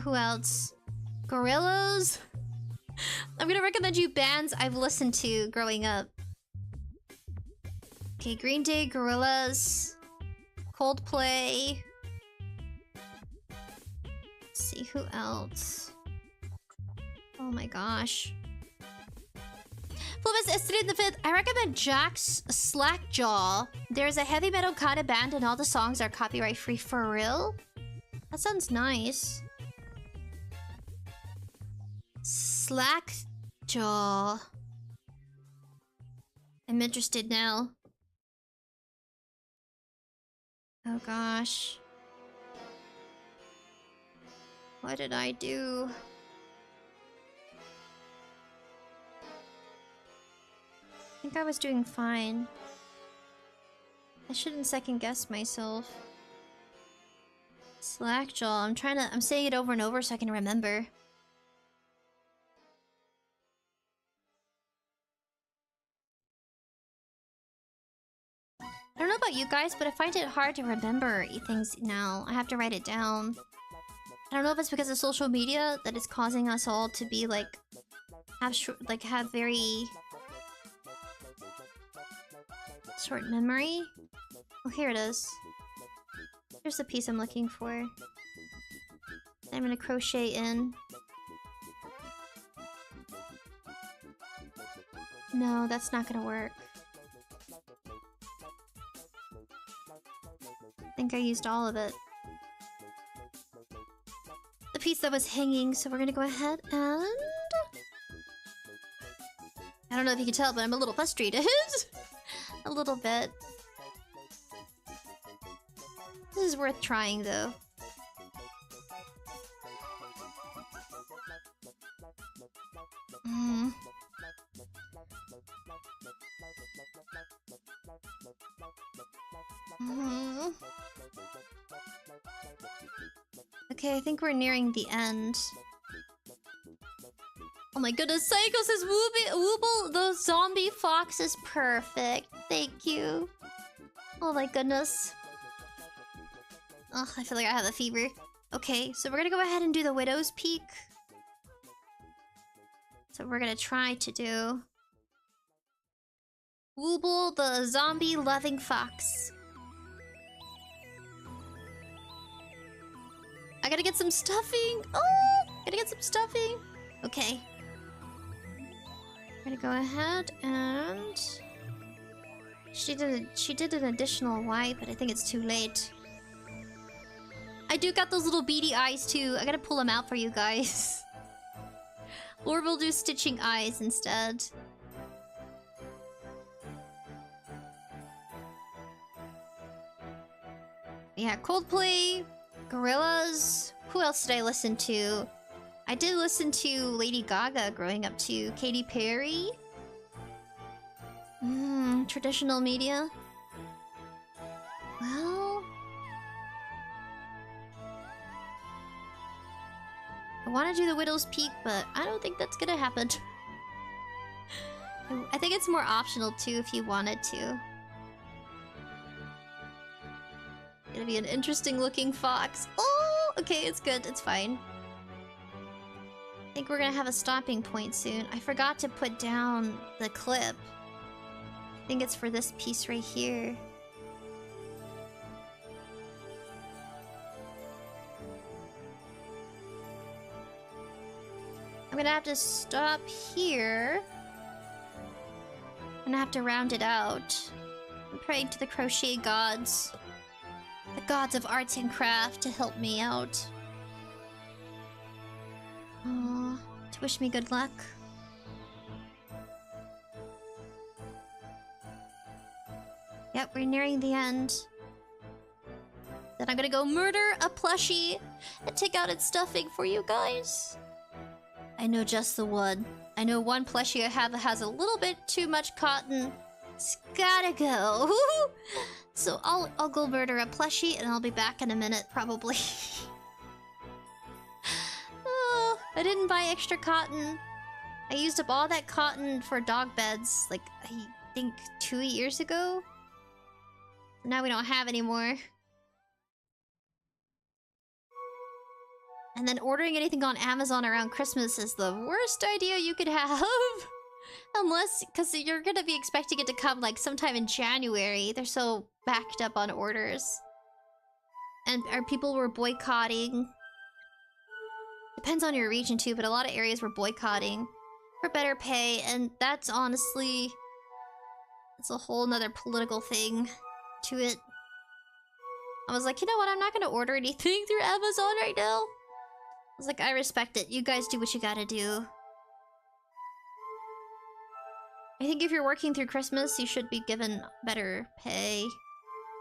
Who else? Gorillaz? I'm gonna recommend you bands I've listened to growing up. Okay, Green Day, Gorillaz, Coldplay. Let's see, who else? Oh my gosh. 𝑯𝑨𝑽𝑬 I recommend Jack's Slackjaw. There's a heavy metal kind of band and all the songs are copyright free. For real? That sounds nice. Slackjaw. I'm interested now. Oh gosh. What did I do? I think I was doing fine. I shouldn't second guess myself. Slackjaw. I'm saying it over and over so I can remember. I don't know about you guys, but I find it hard to remember things now. I have to write it down. I don't know if it's because of social media that is causing us all to be like have very short memory. Oh, here it is. Here's the piece I'm looking for. I'm gonna crochet in. No, that's not gonna work. I think I used all of it. The piece that was hanging, so we're gonna go ahead and... I don't know if you can tell, but I'm a little frustrated. A little bit. This is worth trying, though. Okay, I think we're nearing the end. Oh my goodness, Psycho says Wooble, the zombie fox is perfect. Thank you. Oh my goodness. Oh, I feel like I have a fever. Okay, so we're gonna go ahead and do the Widow's Peak. So we're gonna try to do Wooble, the zombie-loving fox. I gotta get some stuffing. Oh, gotta get some stuffing. Okay. I'm gonna go ahead and... She did an additional wipe, but I think it's too late. I do got those little beady eyes too. I gotta pull them out for you guys. Or we'll do stitching eyes instead. Yeah, Coldplay, Gorillaz. Who else did I listen to? I did listen to Lady Gaga growing up too. Katy Perry. Traditional media. Well... I want to do the Widow's Peak, but I don't think that's gonna happen. I think it's more optional too if you wanted to. It'll be an interesting looking fox. Oh, okay, it's good, it's fine. I think we're gonna have a stopping point soon. I forgot to put down the clip. I think it's for this piece right here. I'm gonna have to stop here. I'm gonna have to round it out. I'm praying to the crochet gods. The gods of arts and craft to help me out. To wish me good luck. Yep, we're nearing the end. Then I'm gonna go murder a plushie and take out its stuffing for you guys. I know just the one. I know one plushie I have that has a little bit too much cotton. It's gotta go. So I'll go murder a plushie and I'll be back in a minute, probably. Oh, I didn't buy extra cotton. I used up all that cotton for dog beds, like, I think 2 years ago. Now we don't have any more. And then ordering anything on Amazon around Christmas is the worst idea you could have. Unless, because you're gonna be expecting it to come like sometime in January. They're so backed up on orders. And our people were boycotting. Depends on your region too, but a lot of areas were boycotting for better pay. And that's honestly, it's a whole nother political thing to it. I was like, you know what? I'm not gonna order anything through Amazon right now. I was like, I respect it. You guys do what you gotta do. I think if you're working through Christmas, you should be given better pay.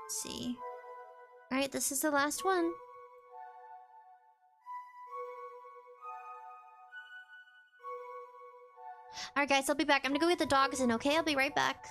Let's see. Alright, this is the last one. Alright guys, I'll be back. I'm gonna go get the dogs in, okay? I'll be right back.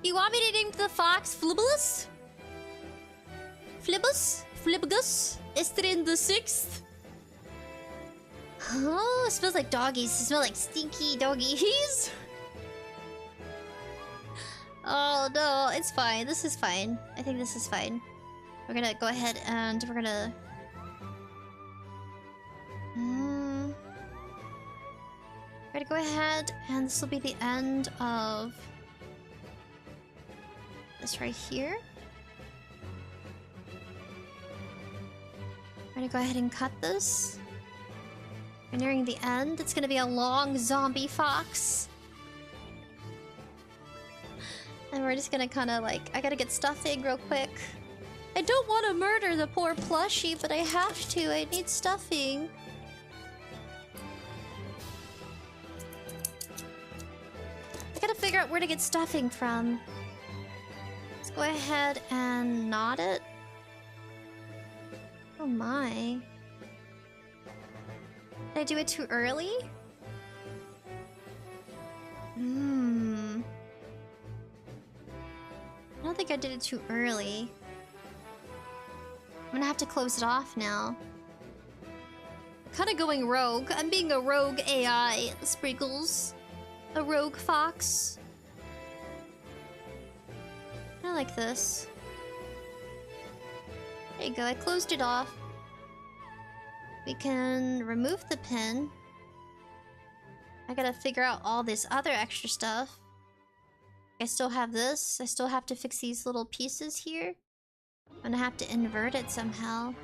You want me to name the fox Flibulus? Flibus? Flibgus? Estrin the 6th? Oh, it smells like doggies. It smells like stinky doggies. Oh no, it's fine. This is fine. I think this is fine. We're gonna go ahead and we're gonna... We're gonna go ahead and this will be the end of... this right here. I'm gonna go ahead and cut this. We're nearing the end. It's gonna be a long zombie fox. And we're just gonna kind of like... I gotta get stuffing real quick. I don't want to murder the poor plushie, but I have to. I need stuffing. I gotta figure out where to get stuffing from. Let's go ahead and knot it. Oh my. Did I do it too early? I don't think I did it too early. I'm gonna have to close it off now. Kinda going rogue. I'm being a rogue AI, Sprinkles. A rogue fox. I like this. There you go, I closed it off. We can remove the pin. I gotta figure out all this other extra stuff. I still have this. I still have to fix these little pieces here. I'm gonna have to invert it somehow.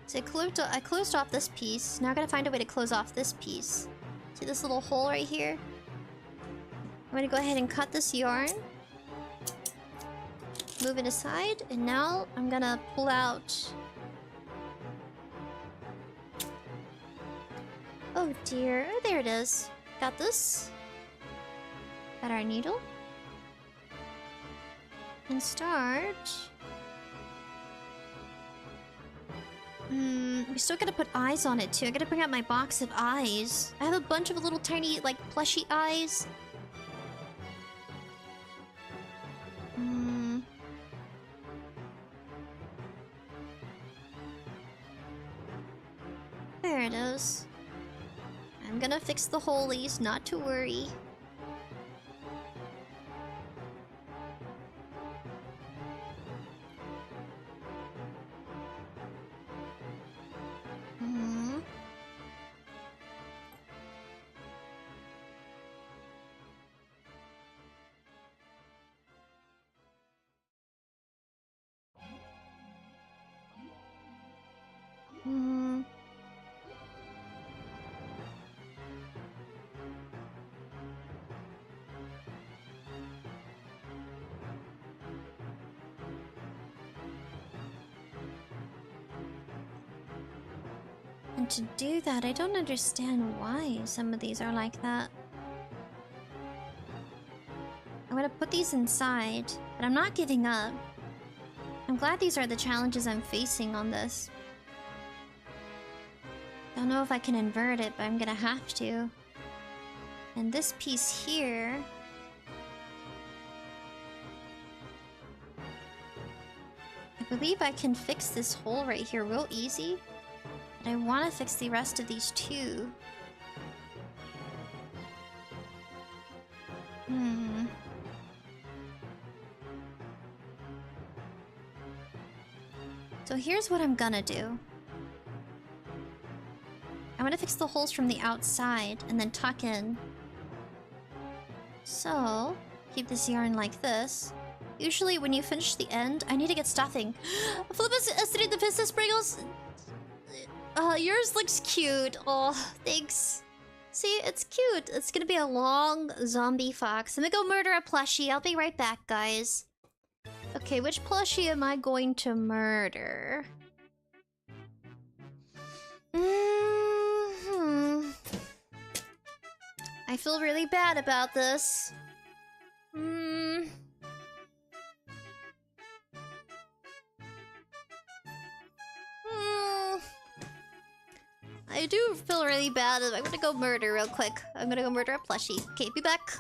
So I closed off this piece. Now I gotta find a way to close off this piece. See this little hole right here? I'm gonna go ahead and cut this yarn. Move it aside. And now I'm gonna pull out... Oh dear. Oh, there it is. Got this. Got our needle. And start... we still gotta put eyes on it too. I gotta bring out my box of eyes. I have a bunch of little tiny, like, plushy eyes. There it is. I'm gonna fix the holies, not to worry. And to do that, I don't understand why some of these are like that. I'm gonna put these inside, but I'm not giving up. I'm glad these are the challenges I'm facing on this. Don't know if I can invert it, but I'm gonna have to. And this piece here... I believe I can fix this hole right here real easy. But I want to fix the rest of these too. So here's what I'm gonna do. I'm gonna fix the holes from the outside and then tuck in. So, keep this yarn like this. Usually when you finish the end, I need to get stuffing. 𝑯𝑨𝑽𝑚 Sprinkles. Yours looks cute. Oh, thanks. See, it's cute. It's gonna be a long zombie fox. I'm gonna go murder a plushie. I'll be right back, guys. Okay, which plushie am I going to murder? I feel really bad about this. I do feel really bad. I'm gonna go murder real quick. I'm gonna go murder a plushie. Okay, be back.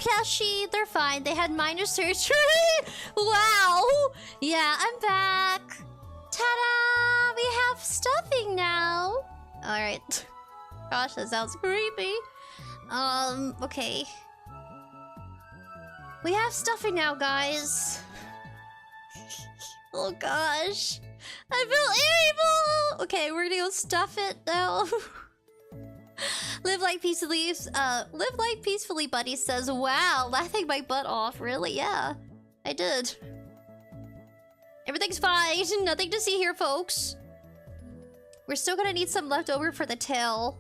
plushie. They're fine. They had minor surgery. Wow. Yeah, I'm back. Ta-da! We have stuffing now. Alright. Gosh, that sounds creepy. Okay. We have stuffing now, guys. Oh gosh. I feel evil! Okay, we're gonna go stuff it now. Live like peacefully, Buddy says, wow, laughing my butt off. Really? Yeah, I did. Everything's fine. Nothing to see here, folks. We're still gonna need some leftover for the tail.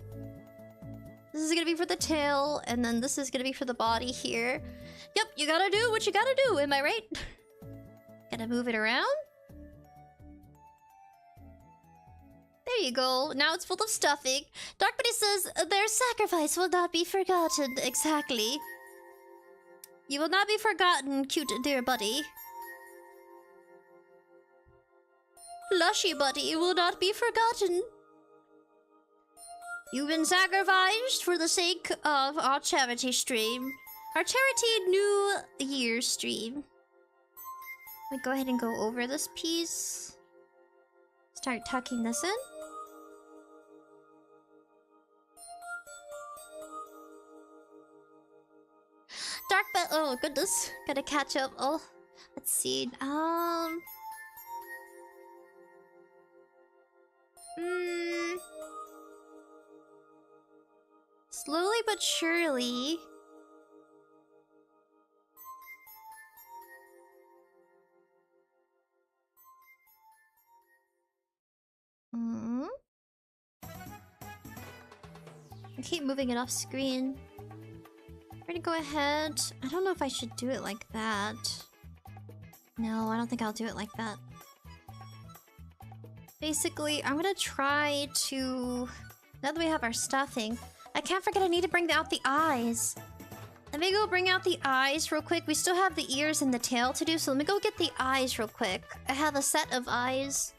This is gonna be for the tail, and then this is gonna be for the body here. Yep, you gotta do what you gotta do, am I right? Gotta move it around. There you go. Now it's full of stuffing. Dark Buddy says, their sacrifice will not be forgotten. Exactly. You will not be forgotten, cute dear buddy. Lushy buddy will not be forgotten. You've been sacrificed for the sake of our charity stream. Our charity New Year stream. Let me go ahead and go over this piece. Start tucking this in. Dark but oh goodness, gotta catch up. Oh, let's see. Slowly but surely. I keep moving it off screen. We're gonna go ahead. I don't know if I should do it like that. No, I don't think I'll do it like that. Basically, I'm gonna try to... Now that we have our stuffing, I can't forget I need to bring out the eyes. Let me go bring out the eyes real quick. We still have the ears and the tail to do, so let me go get the eyes real quick. I have a set of eyes.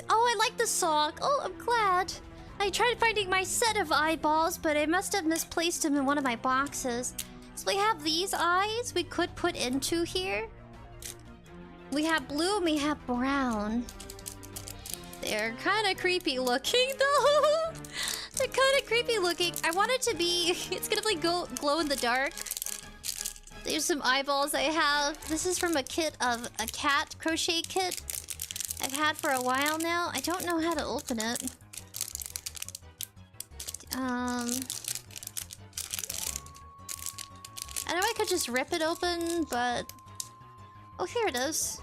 Oh, I like the song. Oh, I'm glad. I tried finding my set of eyeballs, but I must have misplaced them in one of my boxes. So we have these eyes we could put into here. We have blue and we have brown. They're kind of creepy looking, though. They're kind of creepy looking. I want it to be... It's gonna be glow in the dark. There's some eyeballs I have. This is from a kit of a cat crochet kit I've had for a while now. I don't know how to open it. I know I could just rip it open, but... Oh, here it is.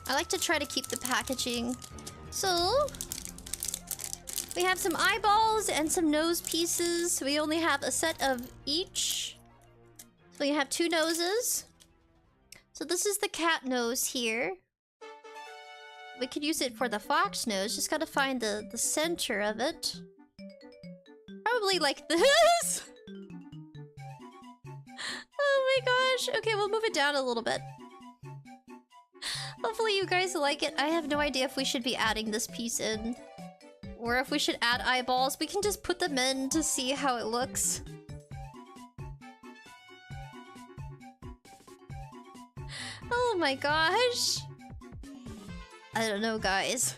I like to try to keep the packaging. So... we have some eyeballs and some nose pieces. We only have a set of each. So we have 2 noses. So this is the cat nose here. We could use it for the fox nose. Just gotta find the center of it. Probably like this. Oh my gosh. Okay, we'll move it down a little bit. Hopefully you guys like it. I have no idea if we should be adding this piece in. Or if we should add eyeballs. We can just put them in to see how it looks. Oh my gosh. I don't know, guys.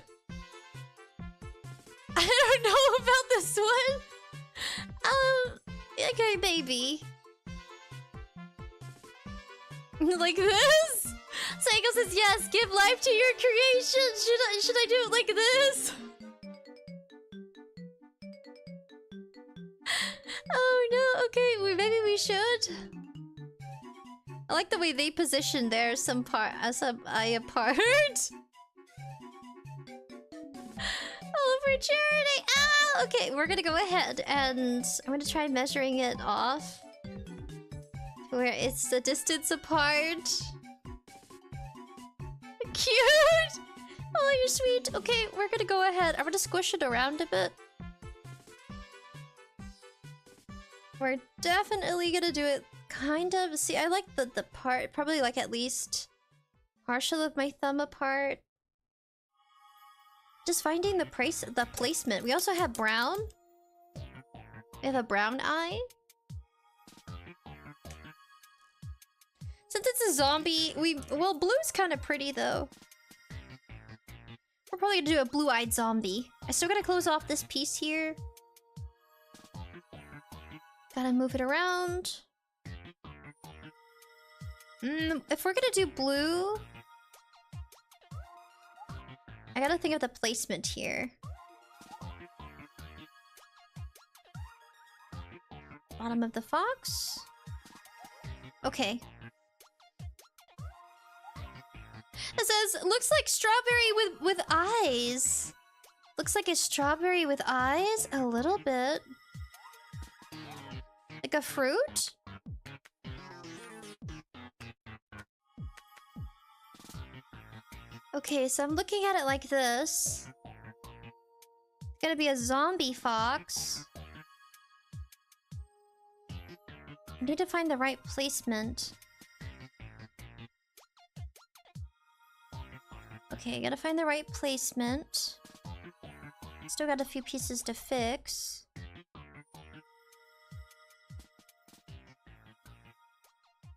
I don't know about this one. Okay, baby. Like this? Sago says yes, give life to your creation. Should I do it like this? Oh no, okay, maybe we should. I like the way they position their some eye apart. Oh, for charity! Ah! Okay, we're gonna go ahead and I'm gonna try measuring it off. Where it's the distance apart. Cute! Oh, you're sweet. Okay, we're gonna go ahead. I'm gonna squish it around a bit. We're definitely gonna do it kind of... See, I like the part, probably like at least partial of my thumb apart. Just finding the placement. We also have brown. We have a brown eye. Since it's a zombie, well, blue's kind of pretty though. We're probably gonna do a blue-eyed zombie. I still gotta close off this piece here. Gotta move it around. If we're gonna do blue... I gotta think of the placement here. Bottom of the fox? Okay. It says, looks like strawberry with eyes. Looks like a strawberry with eyes? A little bit. Like a fruit? Okay, so I'm looking at it like this. It's gonna be a zombie fox. I need to find the right placement. Okay, I gotta find the right placement. Still got a few pieces to fix.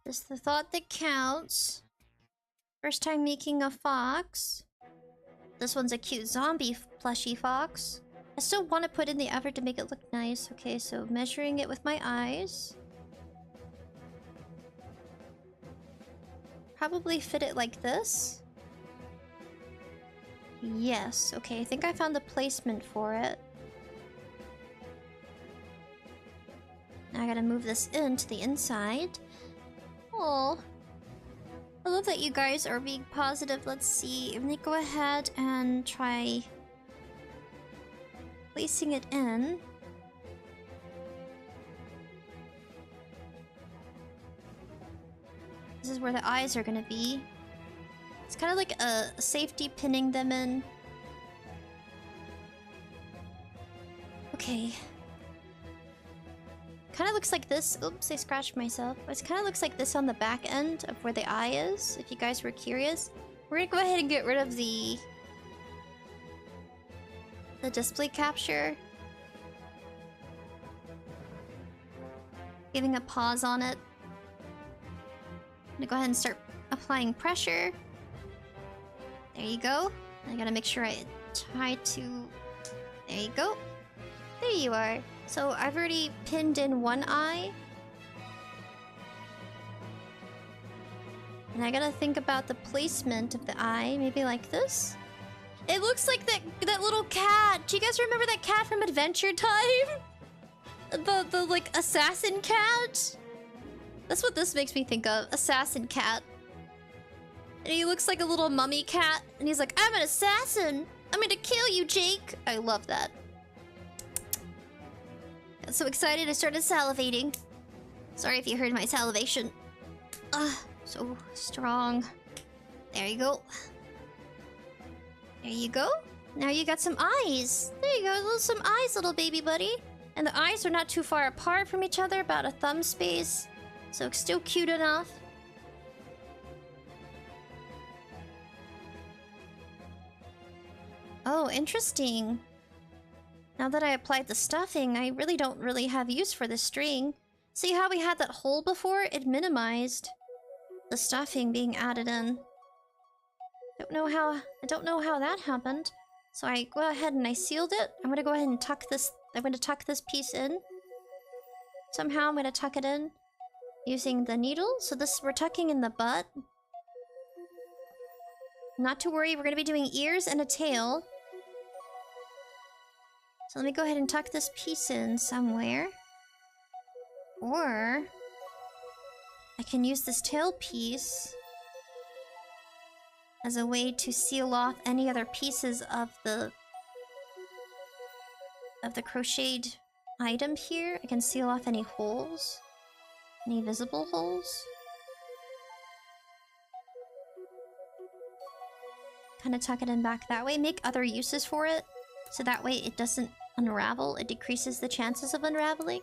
This is the thought that counts. First time making a fox. This one's a cute zombie plushy fox. I still want to put in the effort to make it look nice. Okay, so measuring it with my eyes. Probably fit it like this. Yes, okay, I think I found the placement for it. Now I gotta move this into the inside. Oh, I love that you guys are being positive. Let's see. Let me go ahead and try placing it in. This is where the eyes are gonna be. It's kind of like a safety pinning them in. Okay. Kind of looks like this. Oops, I scratched myself. It kind of looks like this on the back end of where the eye is, if you guys were curious. We're gonna go ahead and get rid of the display capture. Giving a pause on it. I'm gonna go ahead and start applying pressure. There you go. I gotta make sure I try to... There you go. There you are. So I've already pinned in one eye. And I gotta think about the placement of the eye. Maybe like this? It looks like that little cat. Do you guys remember that cat from Adventure Time? The like assassin cat? That's what this makes me think of. Assassin cat. And he looks like a little mummy cat. And he's like, I'm an assassin. I'm gonna kill you, Jake. I love that. Got so excited I started salivating. Sorry if you heard my salivation. So strong. There you go. There you go. Now you got some eyes. There you go. Some eyes, little baby buddy. And the eyes are not too far apart from each other, about a thumb space. So it's still cute enough. Oh, interesting. Now that I applied the stuffing, I really don't have use for the string. See how we had that hole before? It minimized the stuffing being added in. I don't know how that happened. So I go ahead and I sealed it. I'm gonna go ahead and tuck this. I'm gonna tuck this piece in. Somehow I'm gonna tuck it in using the needle. So we're tucking in the butt. Not to worry, we're gonna be doing ears and a tail. So let me go ahead and tuck this piece in somewhere. Or I can use this tail piece as a way to seal off any other pieces of the crocheted item here. I can seal off any holes, any visible holes. Kind of tuck it in back that way. Make other uses for it, so that way it doesn't unravel. It decreases the chances of unraveling.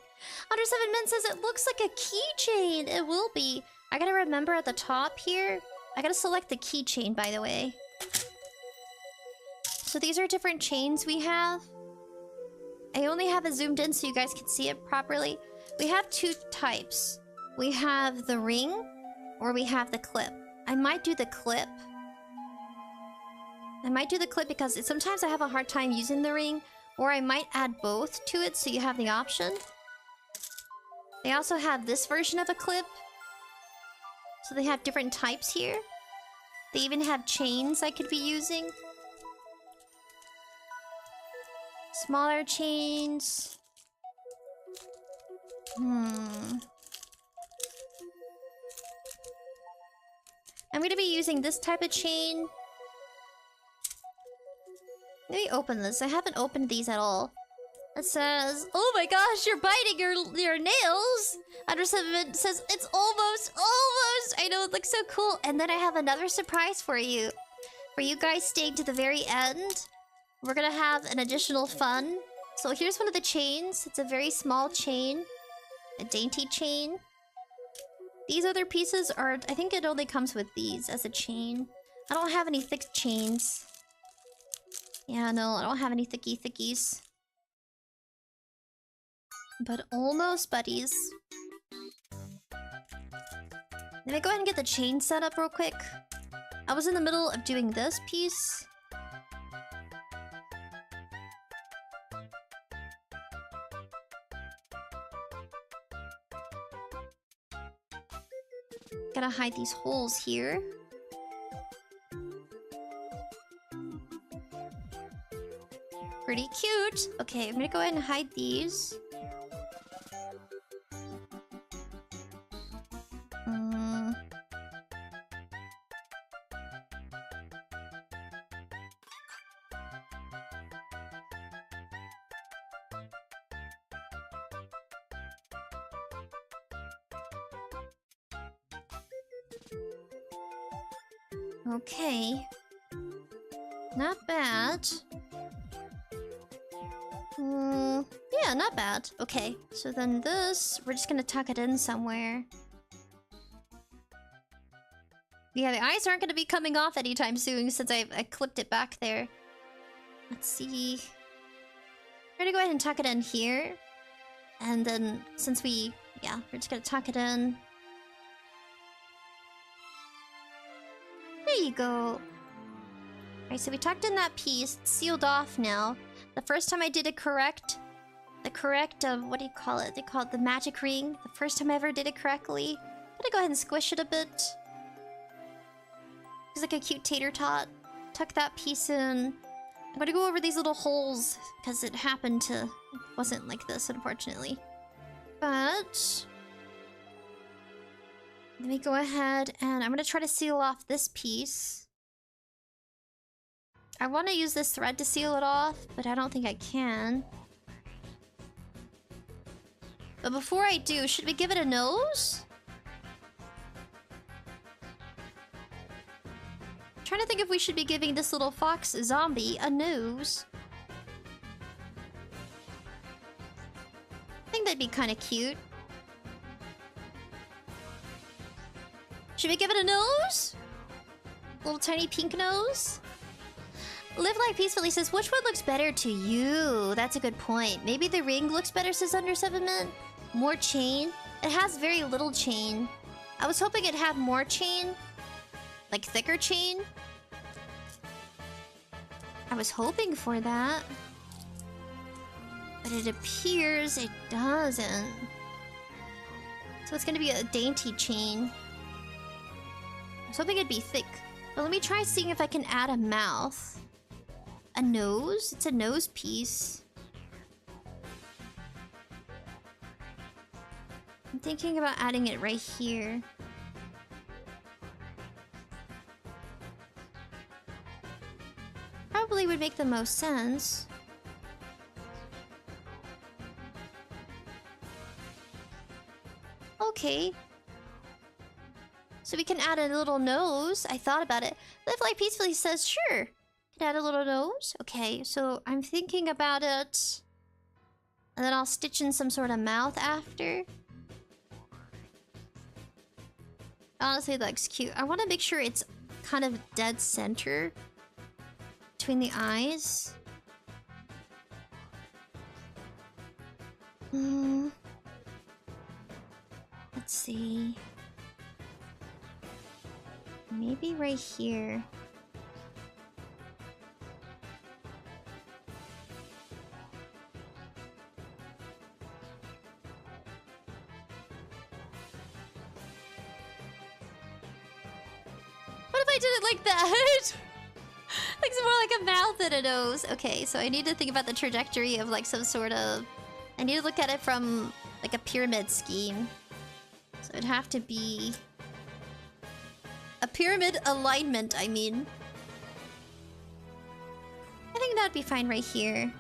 𝑯𝑐𝑰𝑵 says it looks like a keychain. It will be. I gotta remember at the top here. I gotta select the keychain, by the way. So these are different chains we have. I only have it zoomed in so you guys can see it properly. We have two types. We have the ring, or we have the clip. I might do the clip. Because sometimes I have a hard time using the ring, or I might add both to it so you have the option. They also have this version of a clip. So they have different types here. They even have chains I could be using. Smaller chains. I'm gonna be using this type of chain. Let me open this. I haven't opened these at all. It says, oh my gosh, you're biting your nails! 𝑯𝑐𝑰𝑵 says, it's almost! I know, it looks so cool. And then I have another surprise for you. For you guys staying to the very end, we're gonna have an additional fun. So here's one of the chains. It's a very small chain. A dainty chain. These other pieces are... I think it only comes with these as a chain. I don't have any thick chains. Yeah, no, I don't have any thickies. But almost, buddies. Let me go ahead and get the chain set up real quick. I was in the middle of doing this piece. Gotta hide these holes here. Pretty cute. Okay, I'm gonna go ahead and hide these. Okay. Not bad. Yeah, not bad. Okay, so then this, we're just gonna tuck it in somewhere. Yeah, the eyes aren't going to be coming off anytime soon since I clipped it back there. Let's see. We're gonna go ahead and tuck it in here. And then, since we're just gonna tuck it in. There you go. Alright, so we tucked in that piece. It's sealed off now. The first time I did it correct... what do you call it? They call it the magic ring. The first time I ever did it correctly. I'm gonna go ahead and squish it a bit. It's like a cute tater tot. Tuck that piece in. I'm gonna go over these little holes, because it happened to... wasn't like this, unfortunately. But... let me go ahead and I'm gonna try to seal off this piece. I want to use this thread to seal it off, but I don't think I can. But before I do, should we give it a nose? I'm trying to think if we should be giving this little fox zombie a nose. I think that'd be kind of cute. Should we give it a nose? Little tiny pink nose? Live Life Peacefully says, which one looks better to you? That's a good point. Maybe the ring looks better, says Under 7 Mint. More chain? It has very little chain. I was hoping it'd have more chain. Like thicker chain. I was hoping for that. But it appears it doesn't. So it's gonna be a dainty chain. I was hoping it'd be thick. But let me try seeing if I can add a mouth. A nose? It's a nose piece. I'm thinking about adding it right here. Probably would make the most sense. Okay. So we can add a little nose. I thought about it. Live Life Peacefully says, sure. Can add a little nose. Okay, so I'm thinking about it. And then I'll stitch in some sort of mouth after. Honestly, that looks cute. I want to make sure it's kind of dead center between the eyes. Let's see. Maybe right here. What if I did it like that? Like more like a mouth and a nose. Okay, so I need to think about the trajectory of like some sort of... I need to look at it from like a pyramid scheme. So it'd have to be... a pyramid alignment, I mean. I think that'd be fine right here.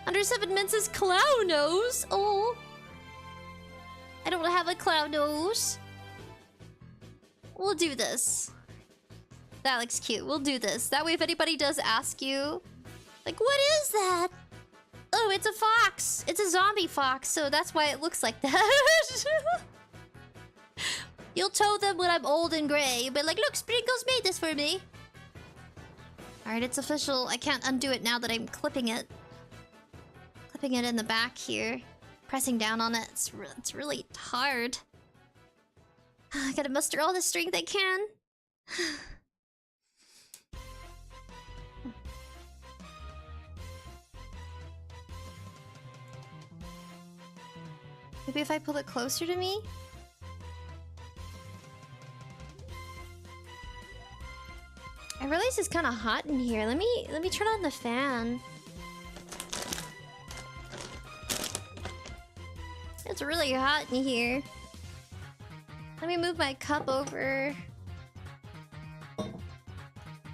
Under 7 Mint says clown nose. Oh. I don't have a clown nose. We'll do this. That looks cute. We'll do this. That way if anybody does ask you, like, what is that? Oh, it's a fox. It's a zombie fox, so that's why it looks like that. You'll tell them when I'm old and gray, but like, look, Sprinkles made this for me. Alright, it's official. I can't undo it now that I'm clipping it. Clipping it in the back here. Pressing down on it. It's really hard. I gotta muster all the strength I can. Maybe if I pull it closer to me? I realize it's kind of hot in here. Let me turn on the fan. It's really hot in here. Let me move my cup over.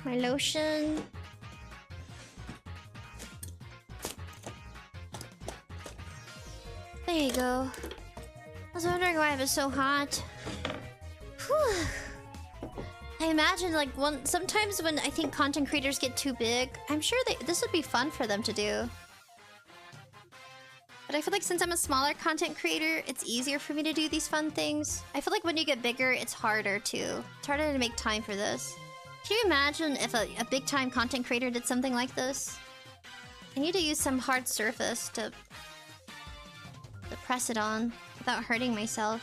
My lotion. There you go. I was wondering why it was so hot. Whew. I imagine like sometimes when I think content creators get too big, I'm sure this would be fun for them to do. But I feel like since I'm a smaller content creator, it's easier for me to do these fun things. I feel like when you get bigger, it's harder too. It's harder to make time for this. Can you imagine if a big-time content creator did something like this? I need to use some hard surface to press it on without hurting myself.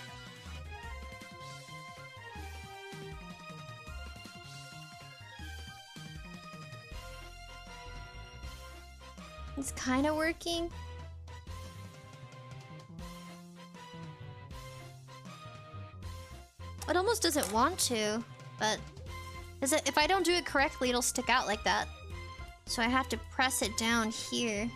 It's kind of working. It almost doesn't want to, but if I don't do it correctly, it'll stick out like that. So I have to press it down here.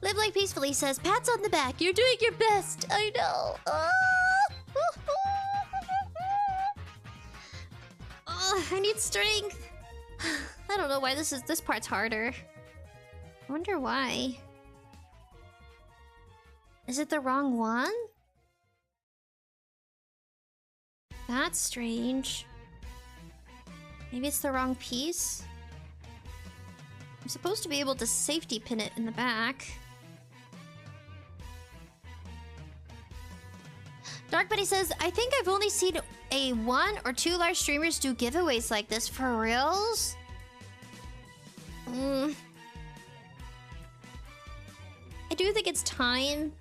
Live Like Peacefully says, pats on the back, you're doing your best. I know. Oh, I need strength. I don't know why this part's harder. I wonder why. Is it the wrong one? That's strange. Maybe it's the wrong piece? I'm supposed to be able to safety pin it in the back. Dark Buddy says, I think I've only seen a 1 or 2 large streamers do giveaways like this. For reals? I do think it's time.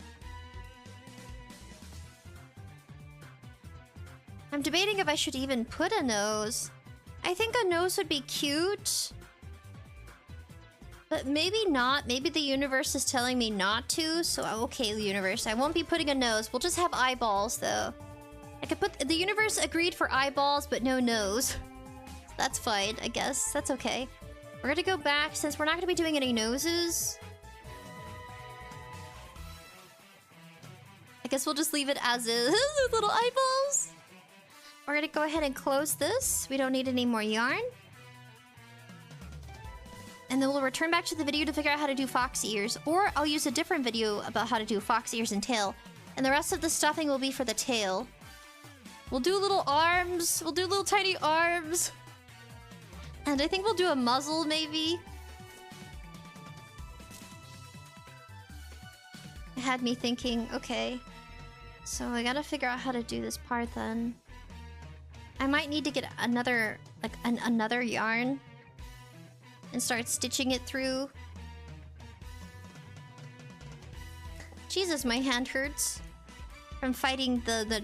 I'm debating if I should even put a nose. I think a nose would be cute. But maybe not. Maybe the universe is telling me not to. So, okay, the universe. I won't be putting a nose. We'll just have eyeballs, though. I could put... The universe agreed for eyeballs, but no nose. That's fine, I guess. That's okay. We're gonna go back, since we're not gonna be doing any noses. I guess we'll just leave it as is. Little eyeballs. We're gonna go ahead and close this. We don't need any more yarn. And then we'll return back to the video to figure out how to do fox ears. Or I'll use a different video about how to do fox ears and tail. And the rest of the stuffing will be for the tail. We'll do little arms. We'll do little tiny arms. And I think we'll do a muzzle, maybe. It had me thinking, okay. So I gotta figure out how to do this part then. I might need to get another, like, another yarn. And start stitching it through. Jesus, my hand hurts. From fighting the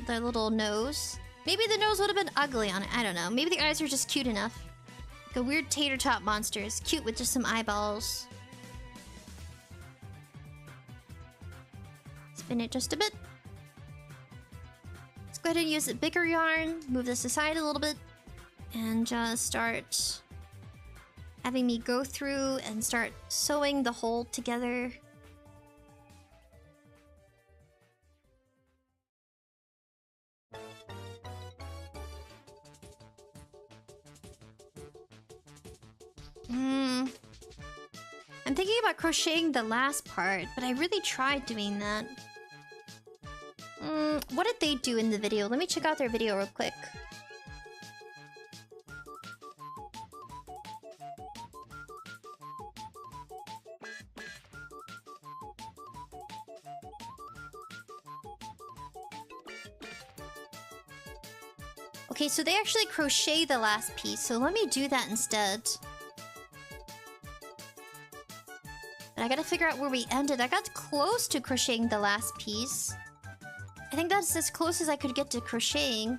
little nose. Maybe the nose would have been ugly on it. I don't know. Maybe the eyes are just cute enough. Like a weird tater tot monster. It's cute with just some eyeballs. Spin it just a bit. Let's go ahead and use a bigger yarn. Move this aside a little bit. And just start having me go through and start sewing the whole together. I'm thinking about crocheting the last part, but I really tried doing that. What did they do in the video? Let me check out their video real quick. Okay, so they actually crochet the last piece, so let me do that instead. But I gotta figure out where we ended. I got close to crocheting the last piece. I think that's as close as I could get to crocheting.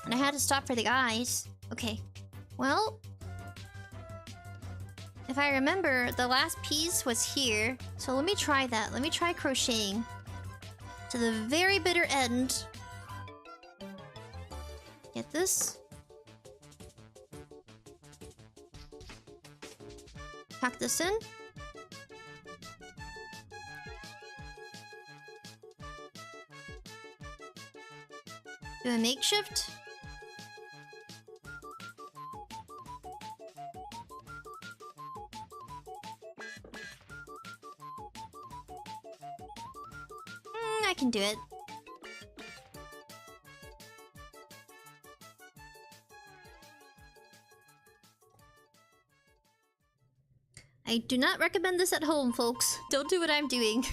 And I had to stop for the eyes. Okay. Well, if I remember, the last piece was here. So let me try that. Let me try crocheting to the very bitter end. Get this. Tuck this in. Do a makeshift. I can do it. I do not recommend this at home, folks. Don't do what I'm doing.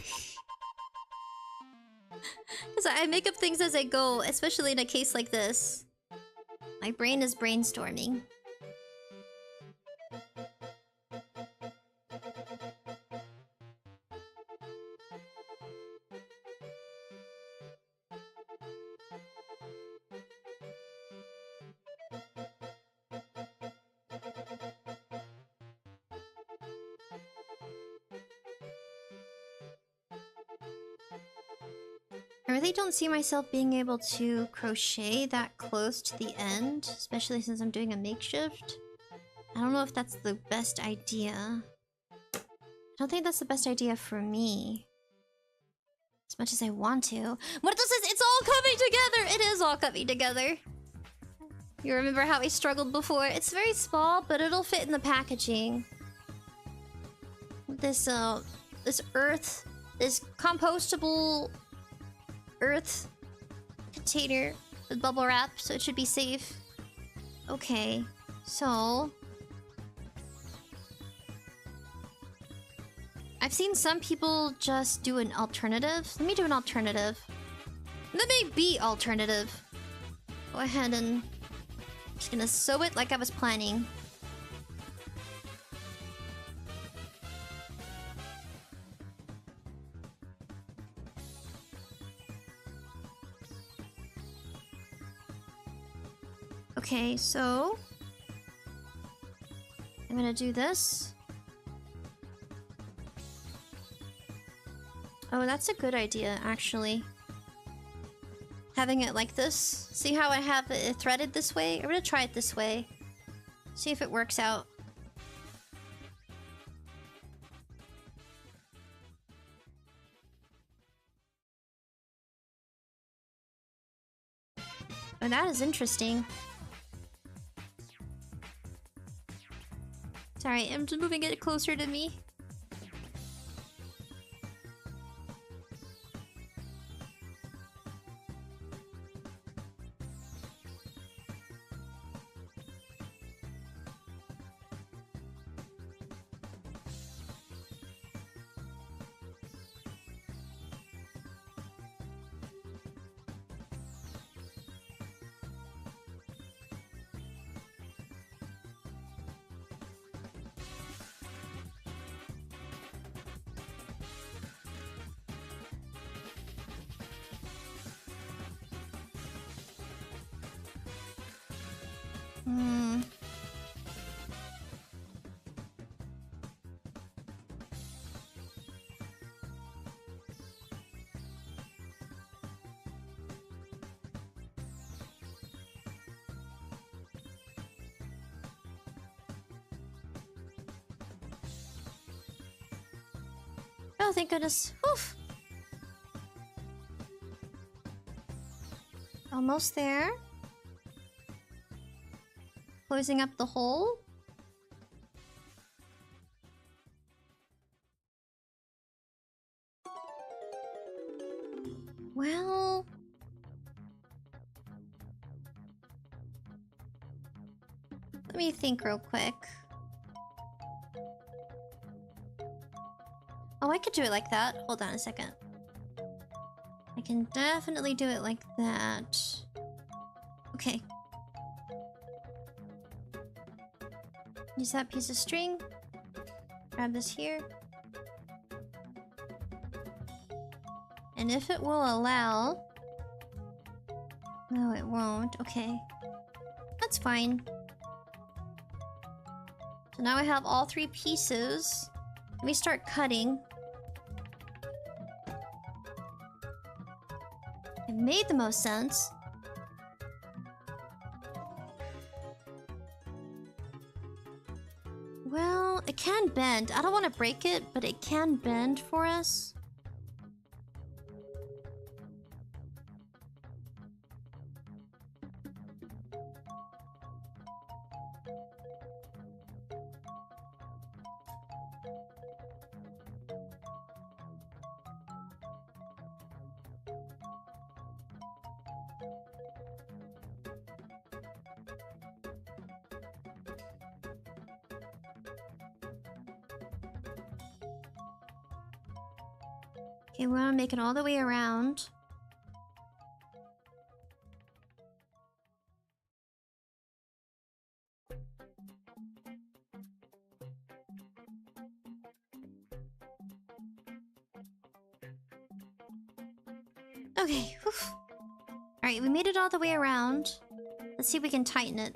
Because I make up things as I go, especially in a case like this. My brain is brainstorming. I really don't see myself being able to crochet that close to the end, especially since I'm doing a makeshift. I don't know if that's the best idea. I don't think that's the best idea for me. As much as I want to. Muerto says it's all coming together! It is all coming together. You remember how we struggled before? It's very small, but it'll fit in the packaging. This earth, this compostable earth container with bubble wrap, so it should be safe. Okay, so I've seen some people just do an alternative. Let me do an alternative. Let me be alternative. Go ahead and I'm just gonna sew it like I was planning. Okay, so I'm gonna do this. Oh, that's a good idea, actually. Having it like this. See how I have it threaded this way? I'm gonna try it this way. See if it works out. Oh, that is interesting. Sorry, I'm just moving it closer to me. Oh, thank goodness. Oof. Almost there. Closing up the hole. Well... let me think real quick. Oh, I could do it like that. Hold on a second. I can definitely do it like that. Okay. Use that piece of string. Grab this here. And if it will allow... no, it won't. Okay. That's fine. So now I have all three pieces. Let me start cutting. It made the most sense. Well, it can bend. I don't want to break it, but it can bend for us. Okay, we're gonna make it all the way around. Okay, alright, we made it all the way around. Let's see if we can tighten it.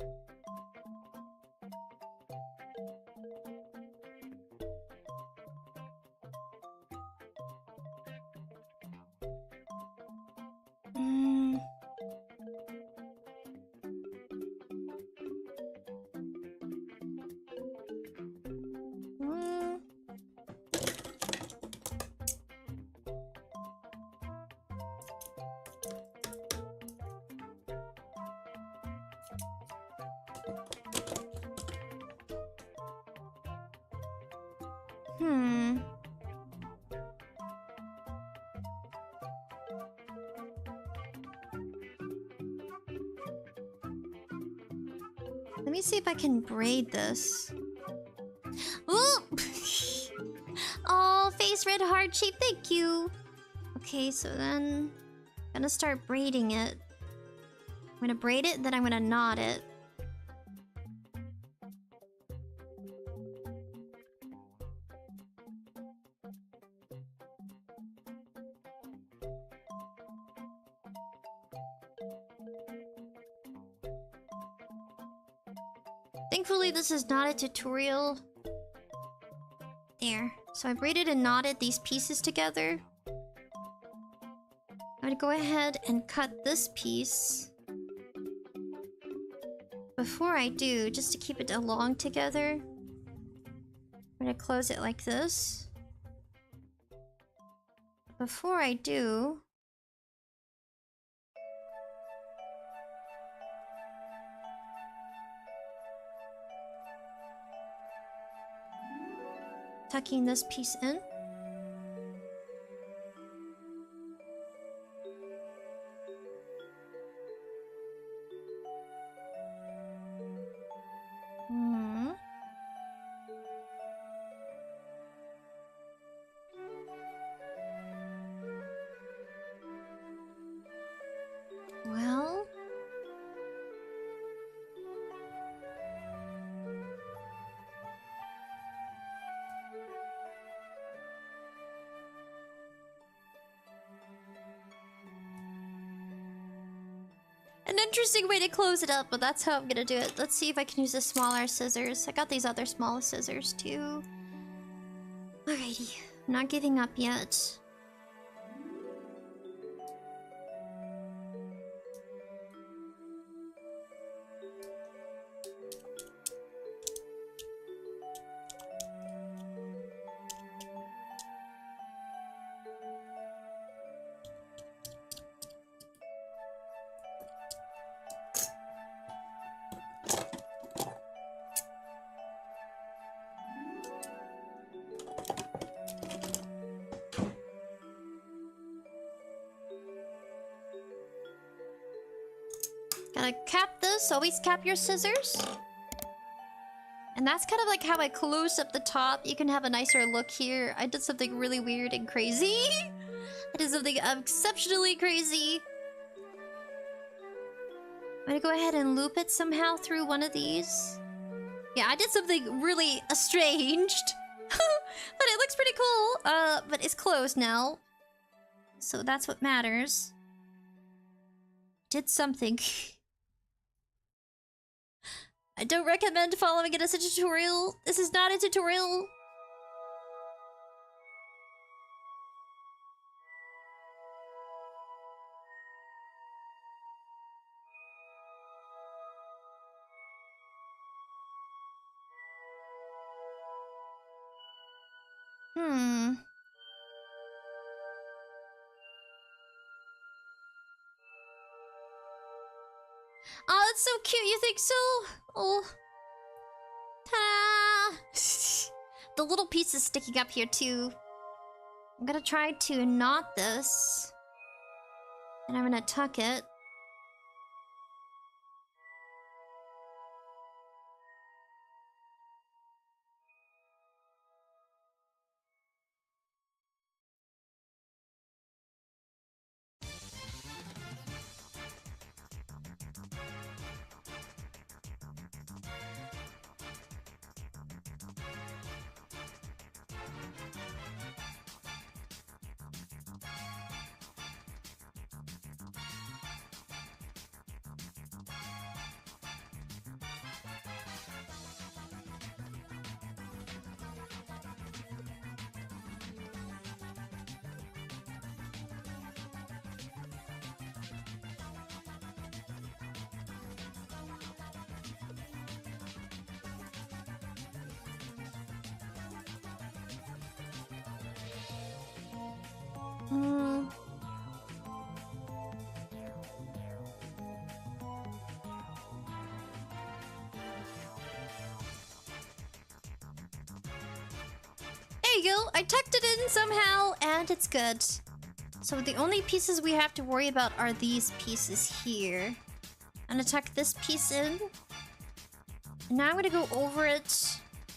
Let me see if I can braid this. Ooh! Oh, face red heart shape, thank you! Okay, so then... I'm gonna start braiding it. I'm gonna braid it, then I'm gonna knot it. Thankfully, this is not a tutorial. There. So I braided and knotted these pieces together. I'm gonna go ahead and cut this piece. Before I do, just to keep it along together, I'm gonna close it like this. Before I do... tucking this piece in. Well... an interesting way to close it up, but that's how I'm gonna do it. Let's see if I can use the smaller scissors. I got these other small scissors too. Alrighty, I'm not giving up yet. Gotta cap this. Always cap your scissors. And that's kind of like how I closed up the top. You can have a nicer look here. I did something really weird and crazy. I did something exceptionally crazy. I'm gonna go ahead and loop it somehow through one of these. Yeah, I did something really estranged. But it looks pretty cool. But it's closed now. So that's what matters. Did something. I don't recommend following it as a tutorial. This is not a tutorial. Oh, that's so cute. You think so? Oh. Ta-da! The little piece is sticking up here too. I'm gonna try to knot this. And I'm gonna tuck it. There you go. I tucked it in somehow, and it's good. So the only pieces we have to worry about are these pieces here. I'm gonna tuck this piece in. And now I'm gonna go over it.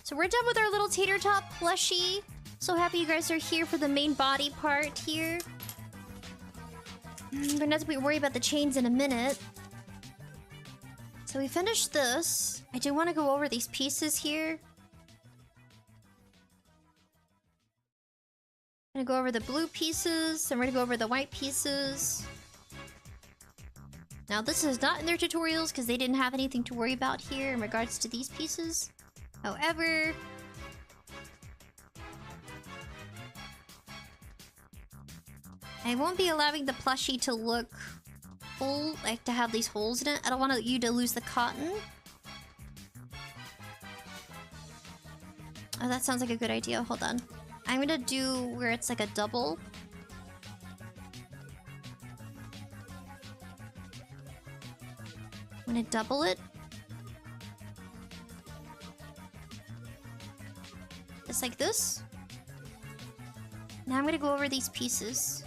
So we're done with our little tater tot plushie. So happy you guys are here for the main body part here. We're gonna have to worry about the chains in a minute. So we finished this. I do want to go over these pieces here. I'm gonna go over the blue pieces, and we're gonna go over the white pieces. Now this is not in their tutorials because they didn't have anything to worry about here in regards to these pieces. However, I won't be allowing the plushie to look full, like to have these holes in it. I don't want you to lose the cotton. Oh, that sounds like a good idea. Hold on. I'm gonna do where it's like a double. I'm gonna double it. Just like this. Now I'm gonna go over these pieces.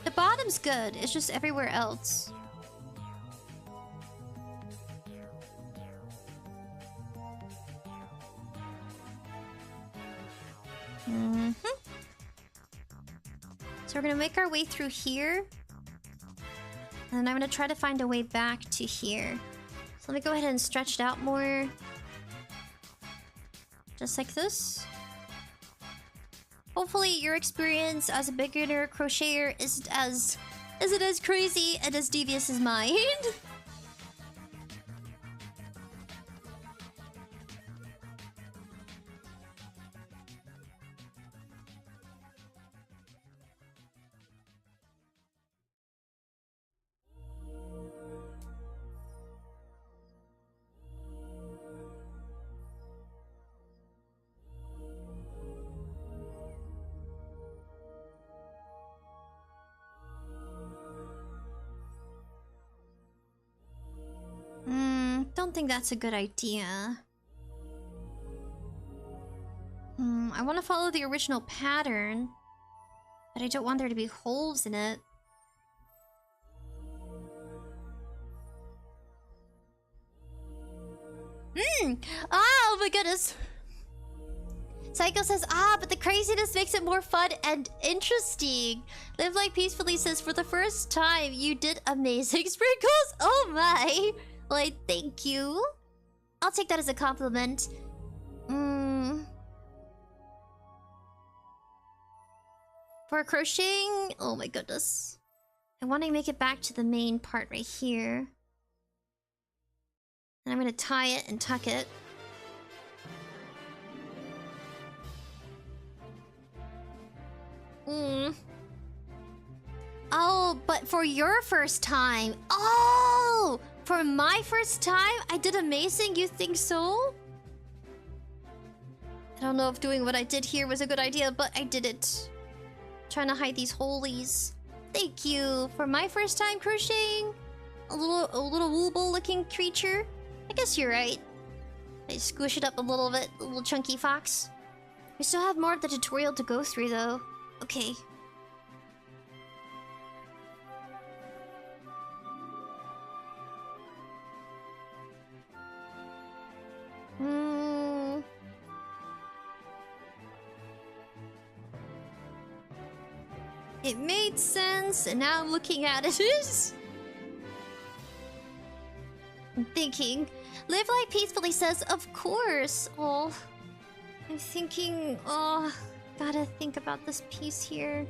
The bottom's good, it's just everywhere else. So we're gonna make our way through here. And then I'm gonna try to find a way back to here. So let me go ahead and stretch it out more. Just like this. Hopefully your experience as a beginner crocheter isn't as crazy and as devious as mine. Don't think that's a good idea. I want to follow the original pattern, but I don't want there to be holes in it. Oh my goodness. Psycho says, but the craziness makes it more fun and interesting. Live Like Peacefully says, for the first time, you did amazing. Sprinkles! Oh my! Well, thank you. I'll take that as a compliment. For crocheting, oh my goodness. I want to make it back to the main part right here. And I'm gonna tie it and tuck it. Oh, but for your first time. Oh! For my first time? I did amazing? You think so? I don't know if doing what I did here was a good idea, but I did it. Trying to hide these holies. Thank you. For my first time crocheting a little wooble looking creature. I guess you're right. I squish it up a little bit, a little chunky fox. We still have more of the tutorial to go through though. Okay. It made sense, and now I'm looking at it. I'm thinking. Live Like Peacefully says, of course. Oh, I'm thinking. Oh, gotta think about this piece here.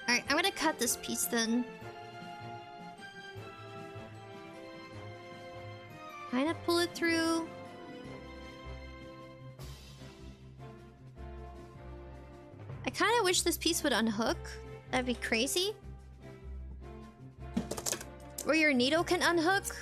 Alright, I'm gonna cut this piece then. Kind of pull it through. I kind of wish this piece would unhook. That'd be crazy. Where your needle can unhook.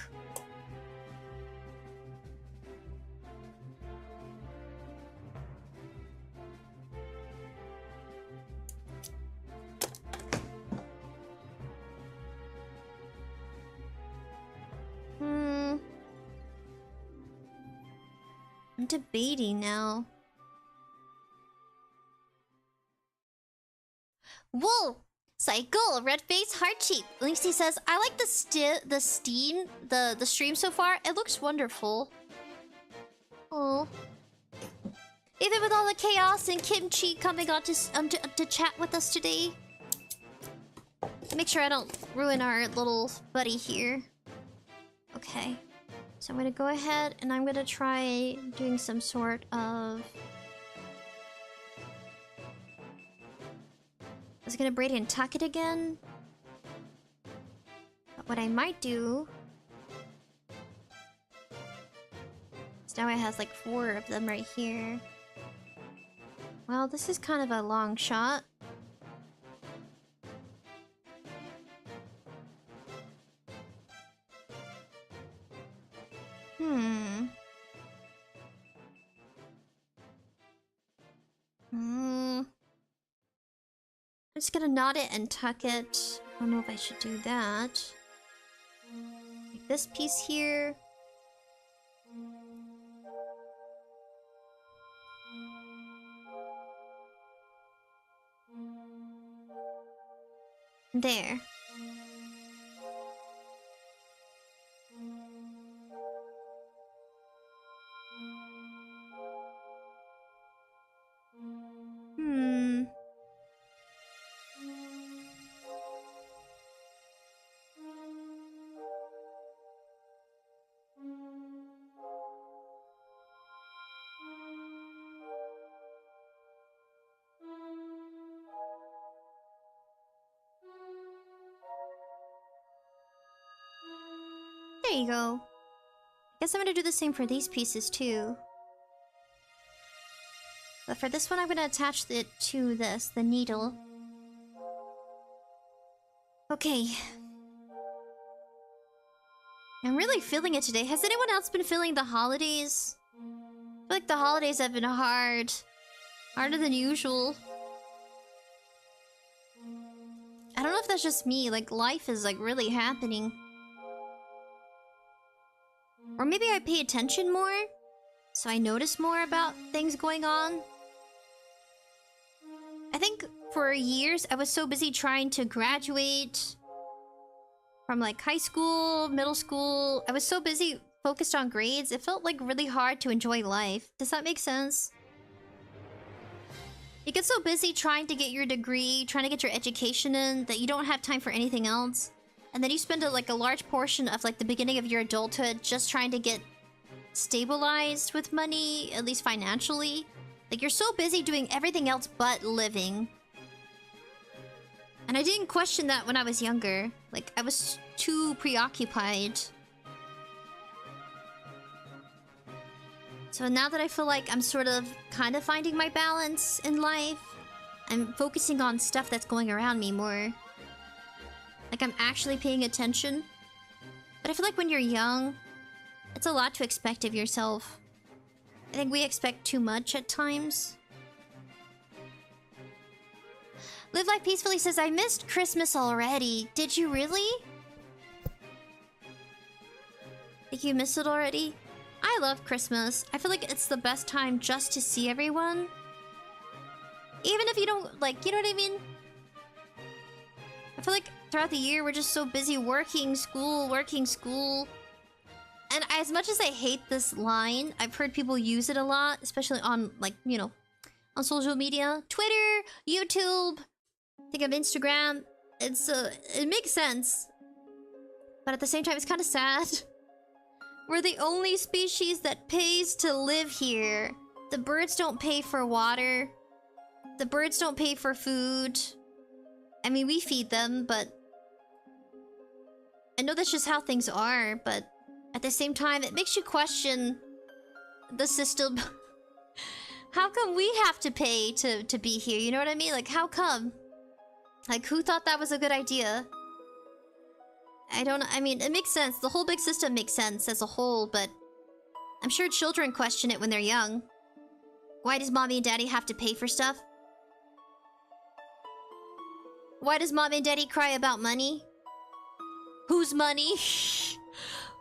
debating now. Wool! Cycle! Red face, heart cheek. Linksy says, I like the stream so far. It looks wonderful. Oh. Even with all the chaos and kimchi coming on to chat with us today. Make sure I don't ruin our little buddy here. Okay. So I'm gonna go ahead and I'm gonna try doing some sort of... I was gonna braid and tuck it again. But what I might do... is now it has like 4 of them right here. Well, this is kind of a long shot. I'm just gonna knot it and tuck it. I don't know if I should do that. Like this piece here. There. There you go. I guess I'm gonna do the same for these pieces too. But for this one, I'm gonna attach it to this, the needle. Okay. I'm really feeling it today. Has anyone else been feeling the holidays? I feel like the holidays have been hard. Harder than usual. I don't know if that's just me. Like, life is like really happening. Or maybe I pay attention more, so I notice more about things going on. I think for years I was so busy trying to graduate from like high school, middle school. I was so busy focused on grades, it felt like really hard to enjoy life. Does that make sense? You get so busy trying to get your degree, trying to get your education in, that you don't have time for anything else. And then you spend a large portion of like the beginning of your adulthood just trying to get stabilized with money, at least financially. Like, you're so busy doing everything else but living. And I didn't question that when I was younger. Like, I was too preoccupied. So now that I feel like I'm sort of kind of finding my balance in life, I'm focusing on stuff that's going around me more. Like, I'm actually paying attention. But I feel like when you're young, it's a lot to expect of yourself. I think we expect too much at times. Live Life Peacefully says, I missed Christmas already. Did you really? Think you missed it already? I love Christmas. I feel like it's the best time just to see everyone. Even if you don't, like, you know what I mean? I feel like throughout the year, we're just so busy working, school. And as much as I hate this line, I've heard people use it a lot, especially on, like, you know, on social media. Twitter, YouTube, I think of Instagram. It makes sense. But at the same time, it's kind of sad. We're the only species that pays to live here. The birds don't pay for water. The birds don't pay for food. I mean, we feed them, but... I know that's just how things are, but... At the same time, it makes you question the system. How come we have to pay to be here? You know what I mean? Like, how come? Like, who thought that was a good idea? I mean, it makes sense. The whole big system makes sense as a whole, but... I'm sure children question it when they're young. Why does mommy and daddy have to pay for stuff? Why does mommy and daddy cry about money? Whose money?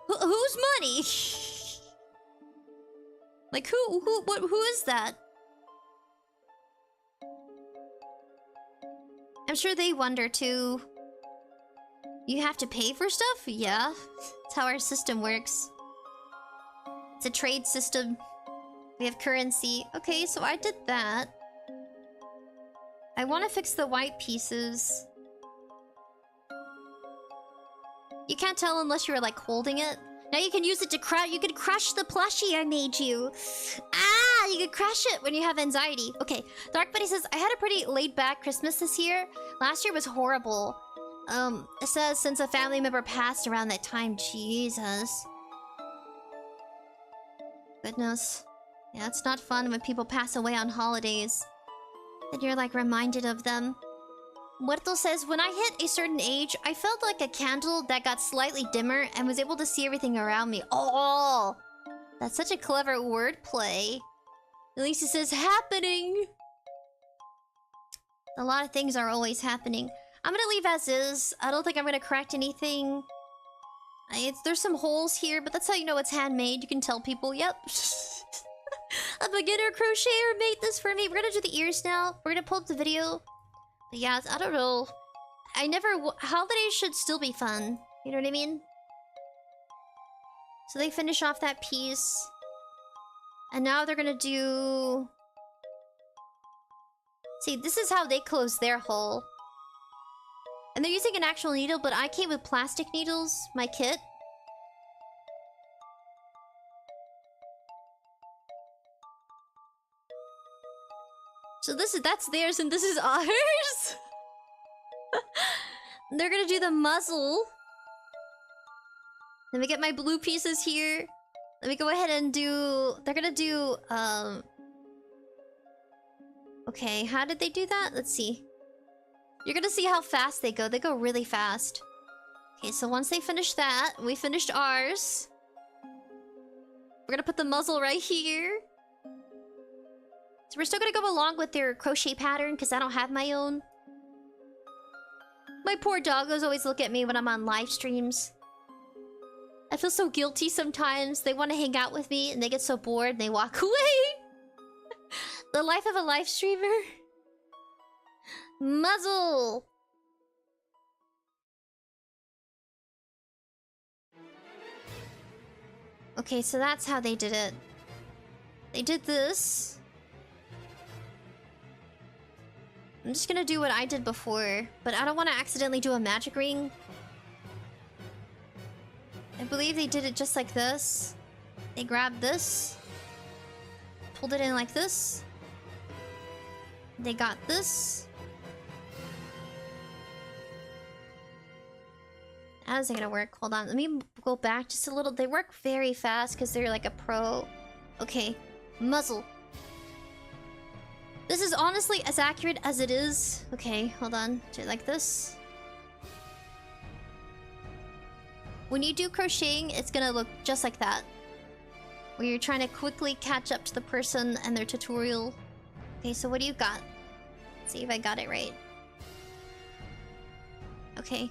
Whose money? Like, who is that? I'm sure they wonder too. You have to pay for stuff? Yeah. That's how our system works. It's a trade system. We have currency. Okay, so I did that. I want to fix the white pieces. You can't tell unless you're like holding it. Now you can use it to crush. You can crush the plushie I made you. Ah, you can crush it when you have anxiety. Okay, Dark Buddy says, I had a pretty laid-back Christmas this year. Last year was horrible. It says since a family member passed around that time. Jesus. Goodness. Yeah, it's not fun when people pass away on holidays. Then you're like reminded of them. Muerto says, when I hit a certain age, I felt like a candle that got slightly dimmer and was able to see everything around me. Oh! That's such a clever wordplay. Elisa says, happening! A lot of things are always happening. I'm gonna leave as is. I don't think I'm gonna correct anything. There's some holes here, but that's how you know it's handmade. You can tell people, yep. A beginner crocheter made this for me. We're gonna do the ears now. We're gonna pull up the video. But yeah, I don't know. Holidays should still be fun. You know what I mean? So they finish off that piece. And now they're gonna do... See, this is how they close their hole. And they're using an actual needle, but I came with plastic needles, my kit. So that's theirs and this is ours. They're gonna do the muzzle. Let me get my blue pieces here. Let me go ahead and do... They're gonna do, okay, how did they do that? Let's see. You're gonna see how fast they go. They go really fast. Okay, so once they finish that, we finished ours. We're gonna put the muzzle right here. So we're still gonna go along with their crochet pattern because I don't have my own. My poor doggos always look at me when I'm on live streams. I feel so guilty sometimes. They want to hang out with me and they get so bored and they walk away. The life of a live streamer. Muzzle! Okay, so that's how they did it. They did this. I'm just gonna do what I did before, but I don't want to accidentally do a magic ring. I believe they did it just like this. They grabbed this, pulled it in like this. They got this. How is it gonna work? Hold on, let me go back just a little. They work very fast because they're like a pro. Okay, muzzle. This is honestly as accurate as it is. Okay, hold on. Do it like this. When you do crocheting, it's gonna look just like that. Where you're trying to quickly catch up to the person and their tutorial. Okay, so what do you got? Let's see if I got it right. Okay.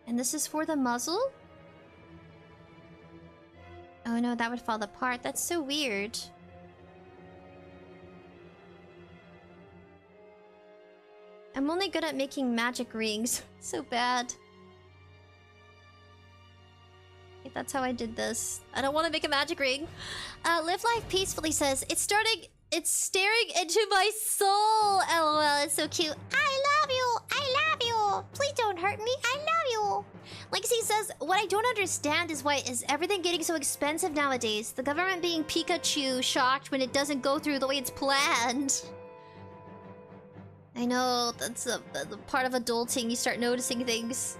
And this is for the muzzle? Oh no, that would fall apart. That's so weird. I'm only good at making magic rings. So bad. Okay, that's how I did this. I don't want to make a magic ring. Live Life Peacefully says, it's staring into my soul. LOL, it's so cute. I love you. I love you. Please don't hurt me. I love you. Legacy says, what I don't understand is why is everything getting so expensive nowadays? The government being Pikachu shocked when it doesn't go through the way it's planned. I know, that's the part of adulting. You start noticing things.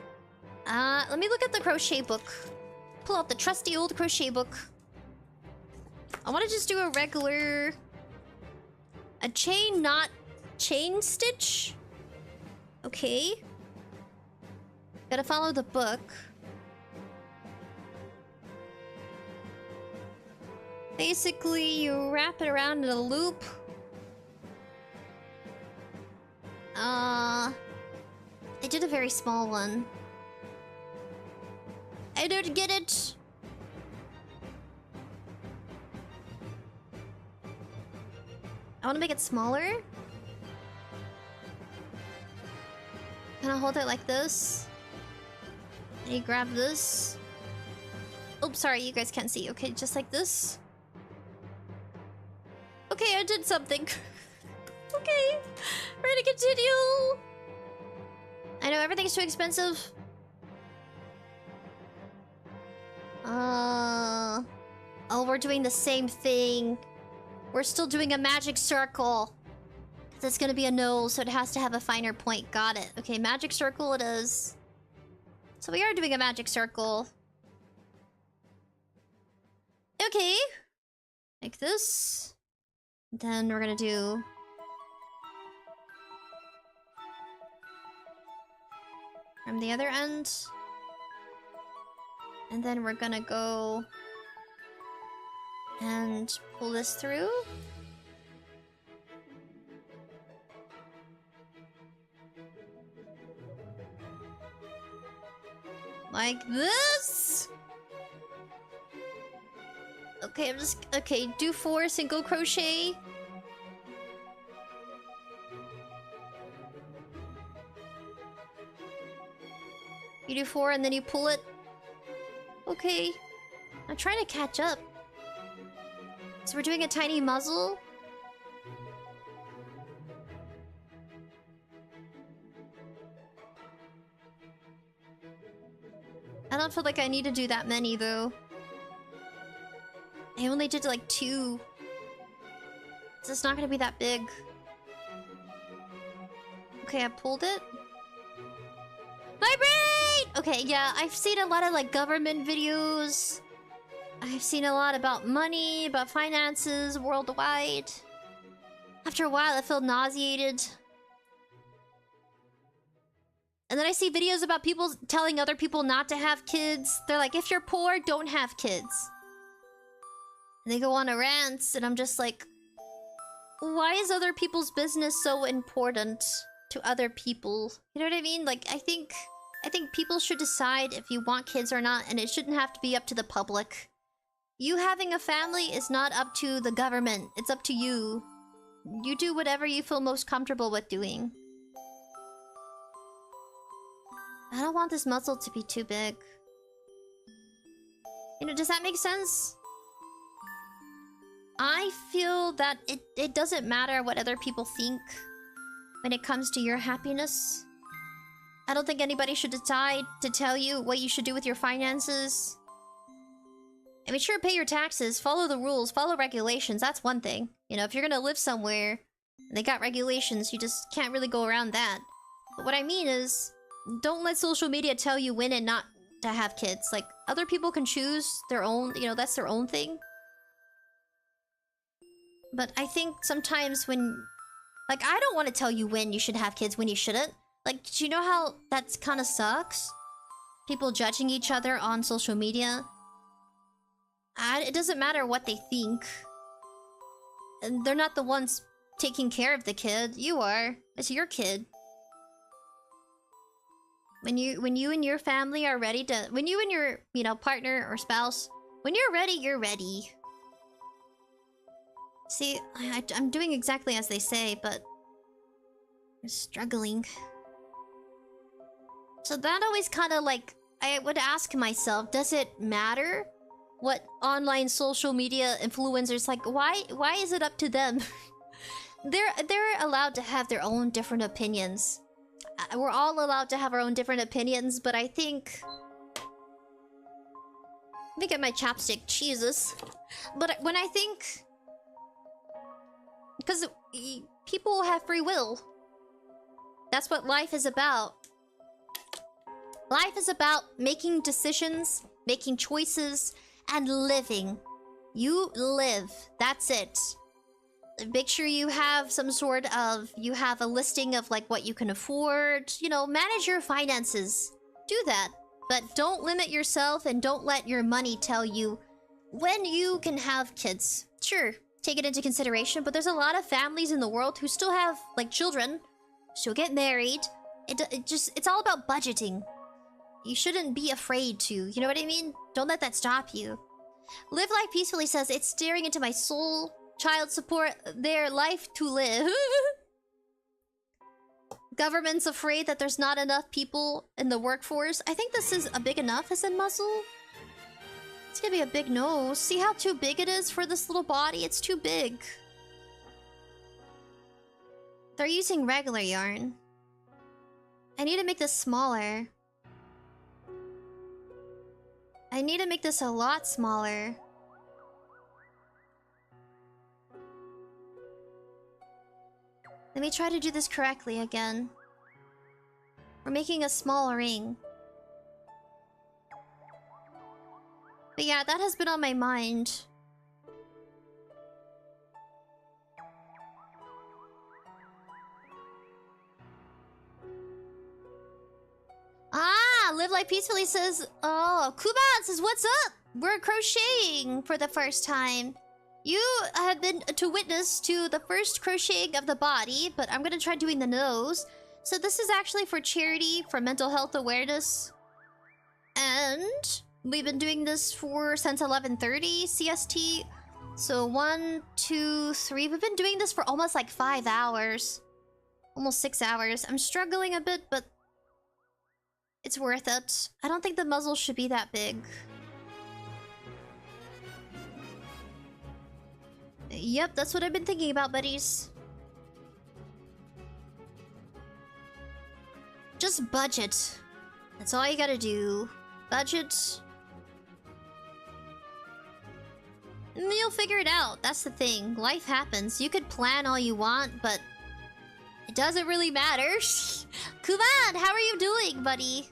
Let me look at the crochet book. Pull out the trusty old crochet book. I want to just do a regular... A chain knot chain stitch? Okay. Gotta follow the book. Basically, you wrap it around in a loop. I did a very small one. I don't get it. I want to make it smaller. Can I hold it like this? And you grab this. Oops, sorry, you guys can't see. Okay, just like this. Okay, I did something. Okay, we're gonna continue. I know everything's too expensive. Oh, we're doing the same thing. We're still doing a magic circle. That's gonna be a nose, so it has to have a finer point. Got it. Okay, magic circle it is. So we are doing a magic circle. Okay. Like this. Then we're gonna do... from the other end. And then we're gonna go... and pull this through. Like this. Okay, I'm just... okay, do 4 single crochet. You do 4 and then you pull it. Okay. I'm trying to catch up. So we're doing a tiny muzzle. I don't feel like I need to do that many though. I only did like 2. So it's not gonna be that big. Okay, I pulled it. Vibrate! Okay, yeah, I've seen a lot of like government videos. I've seen a lot about money, about finances worldwide. After a while, I feel nauseated. And then I see videos about people telling other people not to have kids. They're like, if you're poor, don't have kids. And they go on a rant, and I'm just like... why is other people's business so important to other people? You know what I mean? Like, I think people should decide if you want kids or not, and it shouldn't have to be up to the public. You having a family is not up to the government. It's up to you. You do whatever you feel most comfortable with doing. I don't want this muzzle to be too big. You know, does that make sense? I feel that it doesn't matter what other people think when it comes to your happiness. I don't think anybody should decide to tell you what you should do with your finances. I mean, sure, pay your taxes, follow the rules, follow regulations, that's one thing. You know, if you're gonna live somewhere, and they got regulations, you just can't really go around that. But what I mean is, don't let social media tell you when and not to have kids. Like, other people can choose their own, you know, that's their own thing. But I think sometimes when... like, I don't want to tell you when you should have kids, when you shouldn't. Like, do you know how that kind of sucks? People judging each other on social media. It doesn't matter what they think. And they're not the ones taking care of the kid. You are. It's your kid. When you and your family are ready to... when you and your, you know, partner or spouse... when you're ready, you're ready. See, I'm doing exactly as they say, but... I'm struggling. So that always kind of like... I would ask myself, does it matter what online social media influencers... like, why is it up to them? They're allowed to have their own different opinions. We're all allowed to have our own different opinions, but I think... let me get my chapstick, Jesus. But when I think... because people have free will. That's what life is about. Life is about making decisions, making choices, and living. You live. That's it. Make sure you have some sort of... you have a listing of like what you can afford. You know, manage your finances. Do that. But don't limit yourself and don't let your money tell you when you can have kids. Sure, take it into consideration, but there's a lot of families in the world who still have like children, still get married. It's all about budgeting. You shouldn't be afraid to, you know what I mean? Don't let that stop you. Live Life Peacefully says, it's staring into my soul. child support their life to live. Government's afraid that there's not enough people in the workforce. I think this is a big enough as a muzzle. It's gonna be a big nose. See how too big it is for this little body? It's too big. They're using regular yarn. I need to make this smaller. I need to make this a lot smaller. Let me try to do this correctly again. We're making a small ring. But yeah, that has been on my mind. Ah, Live Life Peacefully says, oh, Kuban says, what's up? We're crocheting for the first time. You have been to witness to the first crocheting of the body, but I'm gonna try doing the nose. So this is actually for charity, for mental health awareness. And we've been doing this since 11:30 CST. So 1, 2, 3. We've been doing this for almost like 5 hours. Almost 6 hours. I'm struggling a bit, but it's worth it. I don't think the muzzle should be that big. Yep, that's what I've been thinking about, buddies. Just budget. That's all you gotta do. Budget. And you'll figure it out. That's the thing. Life happens. You could plan all you want, but it doesn't really matter. Kuban, how are you doing, buddy?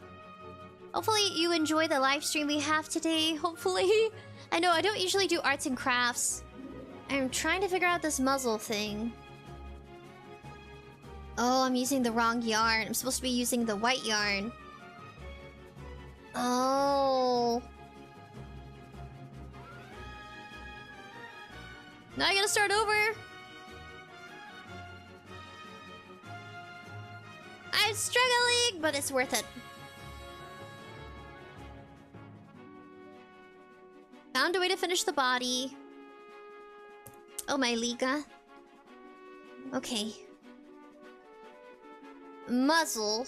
Hopefully you enjoy the live stream we have today. Hopefully. I know I don't usually do arts and crafts. I'm trying to figure out this muzzle thing. Oh, I'm using the wrong yarn. I'm supposed to be using the white yarn. Oh. Now I gotta start over. I'm struggling, but it's worth it. Found a way to finish the body. Oh my Liga. Okay. Muzzle.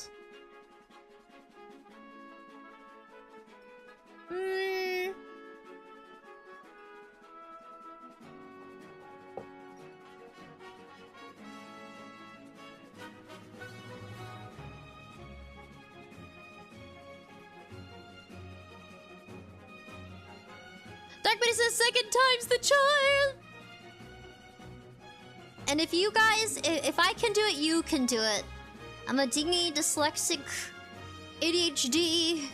Darkbody says second time's the charm. And if you guys, if I can do it, you can do it. I'm a dingy, dyslexic, ADHD,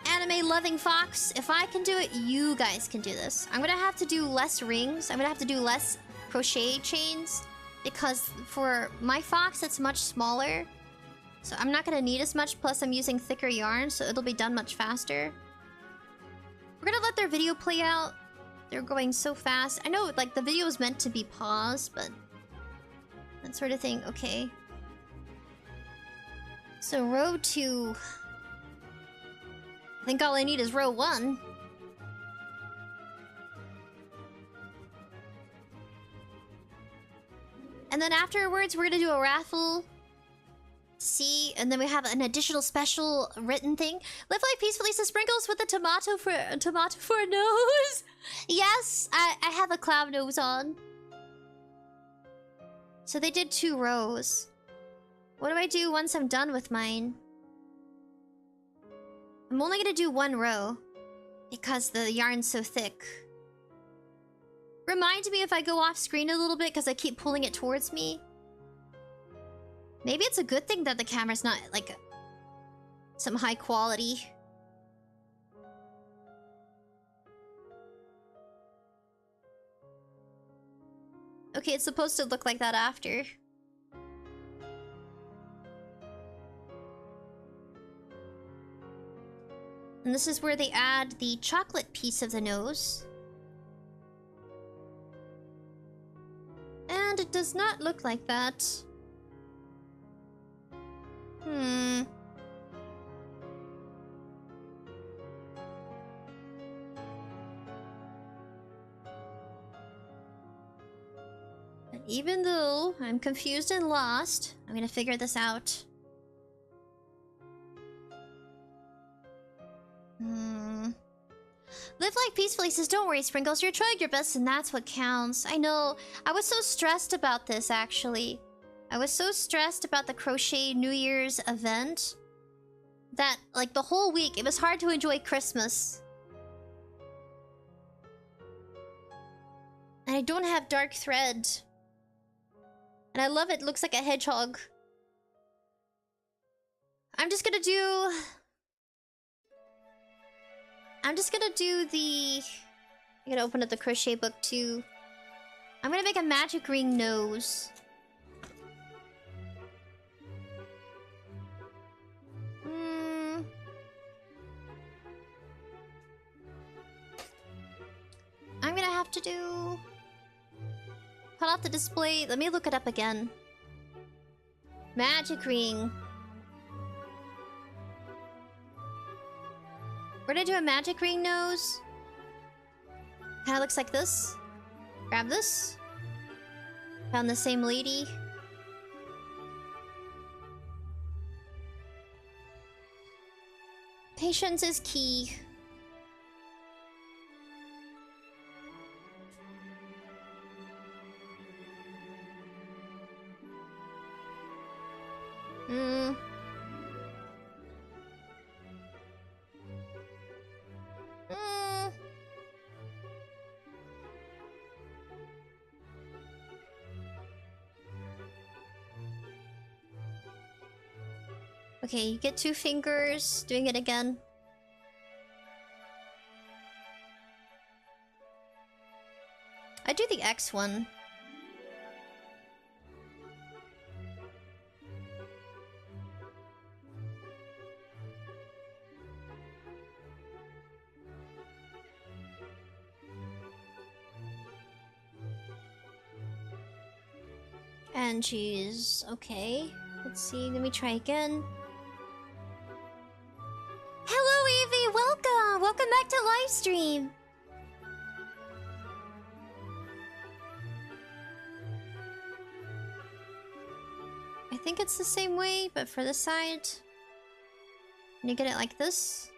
anime-loving fox. If I can do it, you guys can do this. I'm gonna have to do less rings. I'm gonna have to do less crochet chains. Because for my fox, it's much smaller. So I'm not gonna need as much, plus I'm using thicker yarn, so it'll be done much faster. We're gonna let their video play out. They're going so fast. I know, like, the video is meant to be paused, but that sort of thing. Okay. So row 2. I think all I need is row 1. And then afterwards, we're gonna do a raffle. See, and then we have an additional special written thing. Live Life Peacefully says sprinkles with a tomato for a nose. Yes, I have a clown nose on. So they did 2 rows. What do I do once I'm done with mine? I'm only gonna do 1 row because the yarn's so thick. Remind me if I go off screen a little bit because I keep pulling it towards me. Maybe it's a good thing that the camera's not, like, some high quality. Okay, it's supposed to look like that after. And this is where they add the chocolate piece of the nose. And it does not look like that. even though I'm confused and lost, I'm gonna figure this out. Live life peacefully says, don't worry, Sprinkles. You're trying your best and that's what counts. I know. I was so stressed about this, actually. I was so stressed about the Crochet New Year's event that, like, the whole week, it was hard to enjoy Christmas. And I don't have dark thread. And I love it. It looks like a hedgehog. I'm just gonna do the... I'm gonna open up the crochet book too. I'm gonna make a magic ring nose. I'm gonna have to do... Cut off the display. Let me look it up again. Magic ring. Where did I do a magic ring nose? Kinda looks like this. Grab this. Found the same lady. Patience is key. Okay, you get 2 fingers. Doing it again. I do the X one. And she's okay. Let's see, let me try again. Hello, Evie! Welcome! Welcome back to livestream! I think it's the same way, but for this side. And you get it like this.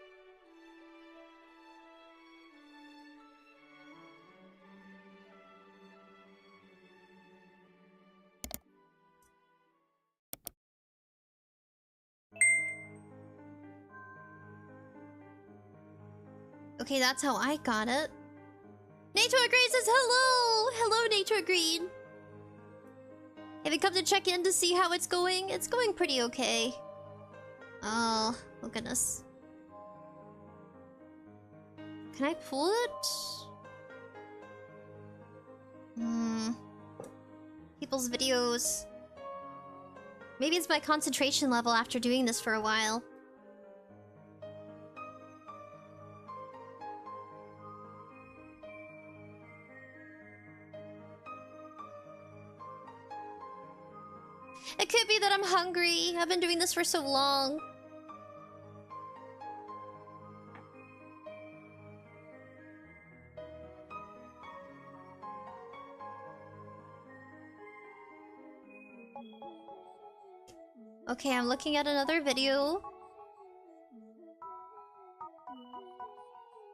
Okay, that's how I got it. Nature Green says hello! Hello, Nature Green! Have you come to check in to see how it's going? It's going pretty okay. Oh goodness. Can I pull it? People's videos. Maybe it's my concentration level after doing this for a while. It could be that I'm hungry. I've been doing this for so long. Okay, I'm looking at another video.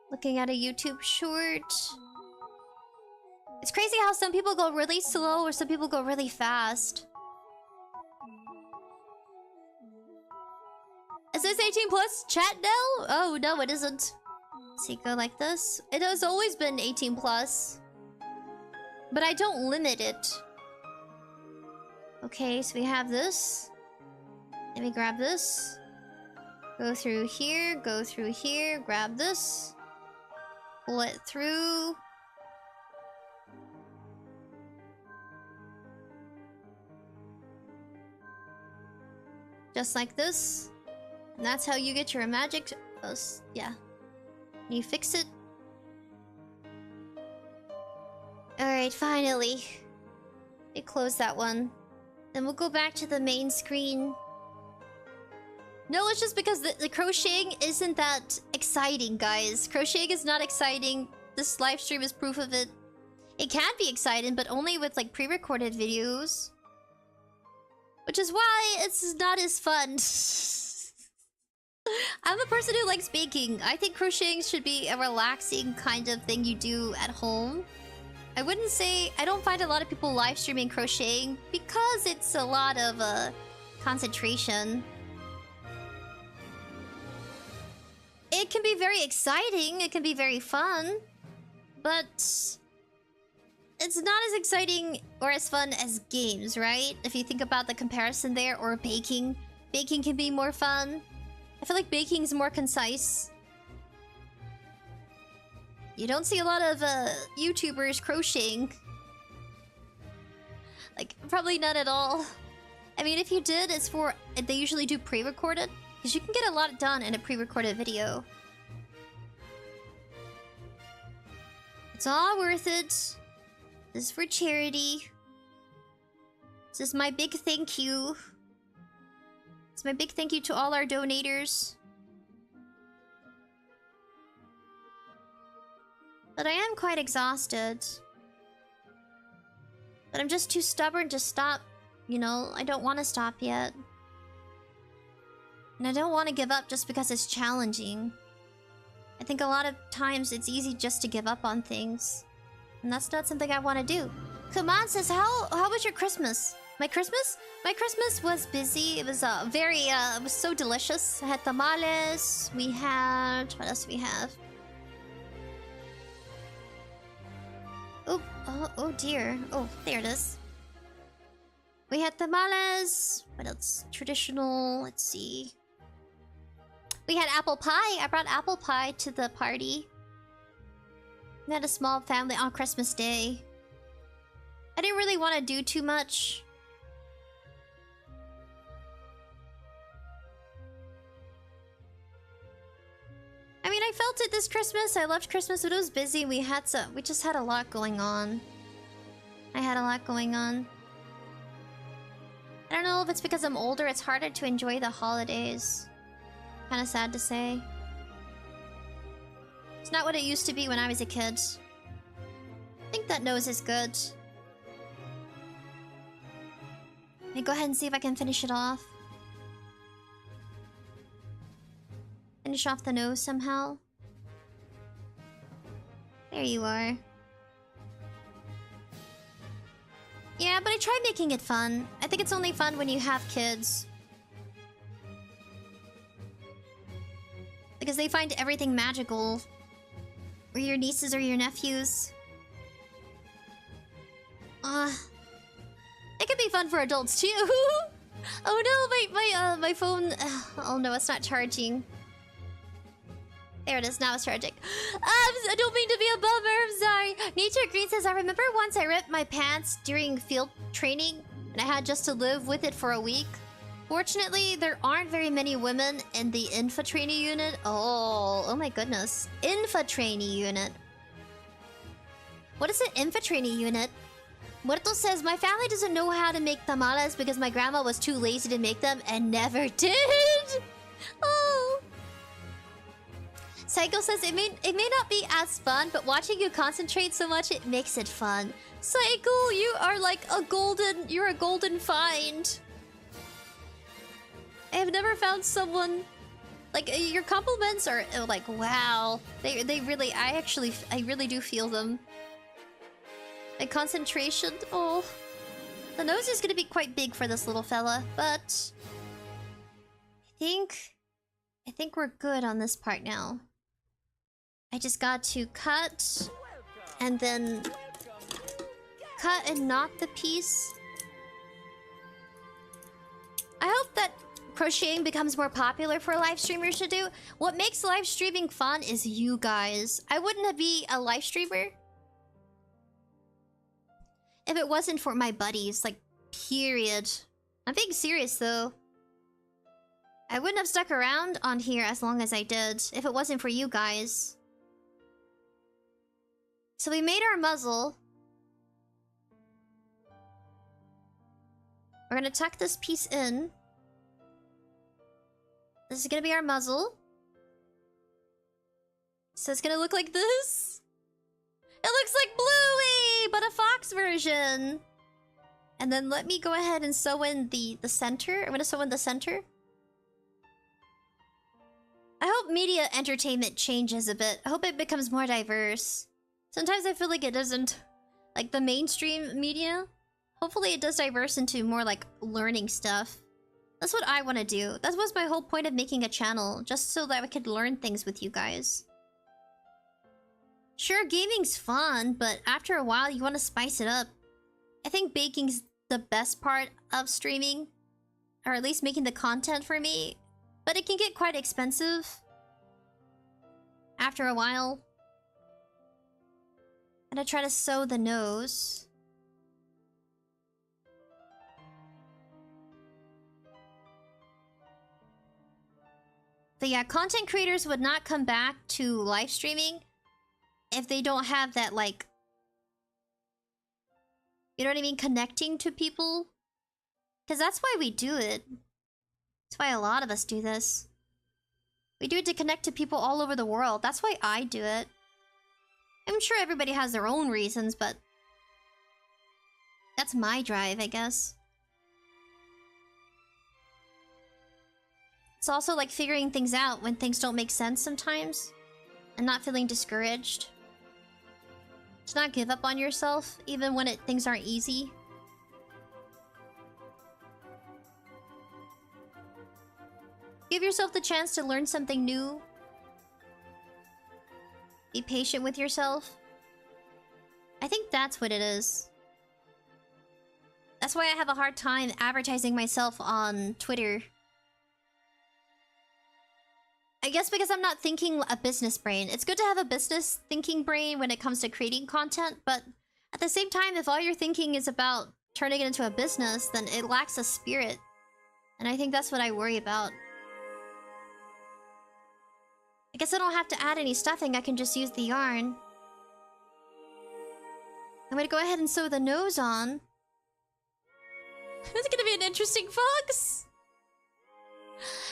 Looking at a YouTube short. It's crazy how some people go really slow or some people go really fast. Is this 18 plus chat now? Oh, no, it isn't. See, go like this. It has always been 18 plus. But I don't limit it. Okay, so we have this. Let me grab this. Go through here, grab this. Pull it through. Just like this. And that's how you get your magic... yeah. You fix it. Alright, finally. Let me close that one. Then we'll go back to the main screen. No, it's just because the crocheting isn't that exciting, guys. Crocheting is not exciting. This live stream is proof of it. It can be exciting, but only with like pre-recorded videos. Which is why it's not as fun. I'm a person who likes baking. I think crocheting should be a relaxing kind of thing you do at home. I wouldn't say... I don't find a lot of people live streaming crocheting because it's a lot of concentration. It can be very exciting, it can be very fun, but it's not as exciting or as fun as games, right? If you think about the comparison there, or baking. Baking can be more fun. I feel like baking is more concise. You don't see a lot of YouTubers crocheting. Like, probably none at all. I mean, if you did, it's for... They usually do pre-recorded. Because you can get a lot done in a pre-recorded video. It's all worth it. This is for charity. This is my big thank you. It's my big thank you to all our donators. But I am quite exhausted. But I'm just too stubborn to stop. You know, I don't want to stop yet. And I don't want to give up just because it's challenging. I think a lot of times it's easy just to give up on things. And that's not something I want to do. Kuman says, how was your Christmas? My Christmas? My Christmas was busy. It was it was so delicious. I had tamales. We had... What else do we have? Oh dear. Oh, there it is. We had tamales. What else? Traditional. Let's see. We had apple pie. I brought apple pie to the party. We had a small family on Christmas Day. I didn't really want to do too much. I mean, I felt it this Christmas. I loved Christmas, but it was busy. We just had a lot going on. I had a lot going on. I don't know if it's because I'm older, it's harder to enjoy the holidays. Kinda sad to say. It's not what it used to be when I was a kid. I think that nose is good. Let me go ahead and see if I can finish it off. Finish off the nose somehow. There you are. Yeah, but I tried making it fun. I think it's only fun when you have kids. Because they find everything magical. Or your nieces or your nephews. It could be fun for adults too. Oh no, my phone... Oh no, it's not charging. There it is, now it's charging. I don't mean to be a bummer, I'm sorry. Nature Green says, I remember once I ripped my pants during field training, and I had just to live with it for a week. Fortunately, there aren't very many women in the infantry trainee unit. Oh my goodness. Infantry trainee unit. What is an infantry trainee unit? Muerto says, my family doesn't know how to make tamales because my grandma was too lazy to make them and never did. Oh. Psycho says, it may not be as fun, but watching you concentrate so much, it makes it fun. Psycho, you are like you're a golden find. I have never found someone... Like, your compliments are like, wow. They really, I really do feel them. Like, concentration, oh. The nose is gonna be quite big for this little fella, but... I think we're good on this part now. I just got to cut, and then cut and knot the piece. I hope that crocheting becomes more popular for live streamers to do. What makes live streaming fun is you guys. I wouldn't be a live streamer if it wasn't for my buddies, like, period. I'm being serious though. I wouldn't have stuck around on here as long as I did if it wasn't for you guys. So we made our muzzle. We're gonna tuck this piece in. This is gonna be our muzzle. So it's gonna look like this. looks like Bluey, but a fox version. And then let me go ahead and sew in the center. I'm gonna sew in the center. I hope media entertainment changes a bit. I hope it becomes more diverse. Sometimes I feel like it doesn't. Like the mainstream media. Hopefully it does diverse into more like learning stuff. That's what I want to do. That was my whole point of making a channel. Just so that I could learn things with you guys. Sure, gaming's fun, but after a while you want to spice it up. I think baking's the best part of streaming. Or at least making the content for me. But it can get quite expensive. After a while. I'm gonna try to sew the nose. But yeah, content creators would not come back to live streaming if they don't have that, like... You know what I mean? Connecting to people. Because that's why we do it. That's why a lot of us do this. We do it to connect to people all over the world. That's why I do it. I'm sure everybody has their own reasons, but... That's my drive, I guess. It's also like figuring things out when things don't make sense sometimes. And not feeling discouraged. To not give up on yourself, even when things aren't easy. Give yourself the chance to learn something new. Be patient with yourself. I think that's what it is. That's why I have a hard time advertising myself on Twitter. I guess because I'm not thinking a business brain. It's good to have a business thinking brain when it comes to creating content, but at the same time, if all you're thinking is about turning it into a business, then it lacks a spirit. And I think that's what I worry about. I guess I don't have to add any stuffing, I can just use the yarn. I'm gonna go ahead and sew the nose on. It's gonna be an interesting fox!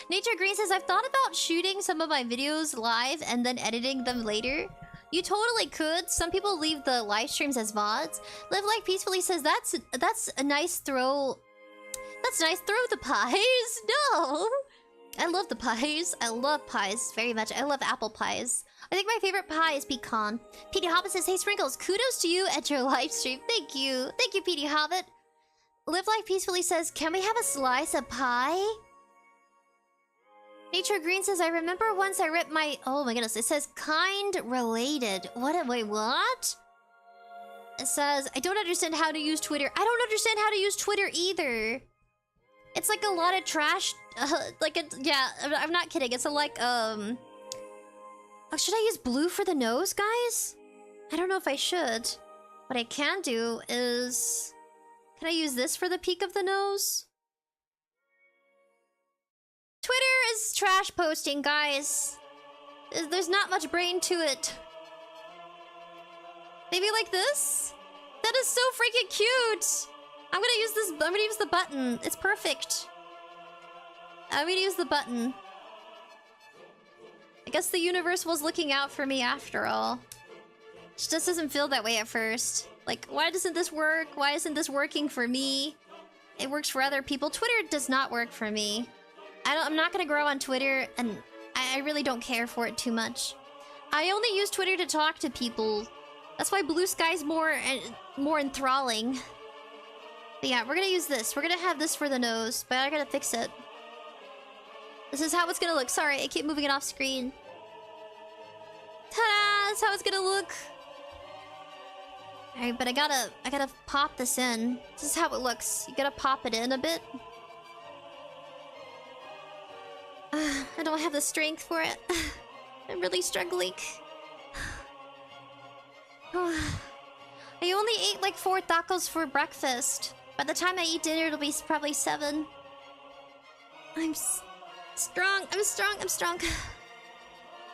Nature Green says, I've thought about shooting some of my videos live and then editing them later. You totally could. Some people leave the live streams as VODs. Live Life Peacefully says, that's a nice throw. That's nice. Throw the pies. No! I love the pies. I love pies very much. I love apple pies. I think my favorite pie is pecan. Petey Hobbit says, hey Sprinkles, kudos to you at your live stream. Thank you. Thank you, Petey Hobbit. Live Life Peacefully says, can we have a slice of pie? Nature Green says, I remember once I ripped my... Oh my goodness, it says kind related. Wait, what? It says, I don't understand how to use Twitter. I don't understand how to use Twitter either. It's like a lot of trash. Yeah, I'm not kidding. It's Oh, should I use blue for the nose, guys? I don't know if I should. What I can do is... Can I use this for the peak of the nose? Twitter is trash posting, guys. There's not much brain to it. Maybe like this? That is so freaking cute! I'm gonna use this. I'm gonna use the button. It's perfect. I'm gonna use the button. I guess the universe was looking out for me after all. It just doesn't feel that way at first. Like, why doesn't this work? Why isn't this working for me? It works for other people. Twitter does not work for me. I'm not gonna grow on Twitter, and I really don't care for it too much. I only use Twitter to talk to people. That's why Blue Sky's more enthralling. But yeah, we're gonna use this. We're gonna have this for the nose, but I gotta fix it. This is how it's gonna look. Sorry, I keep moving it off screen. Ta-da! That's how it's gonna look. Alright, but I gotta pop this in. This is how it looks. You gotta pop it in a bit. I don't have the strength for it. I'm really struggling. I only ate like 4 tacos for breakfast. By the time I eat dinner, it'll be probably 7. I'm strong. I'm strong. I'm strong.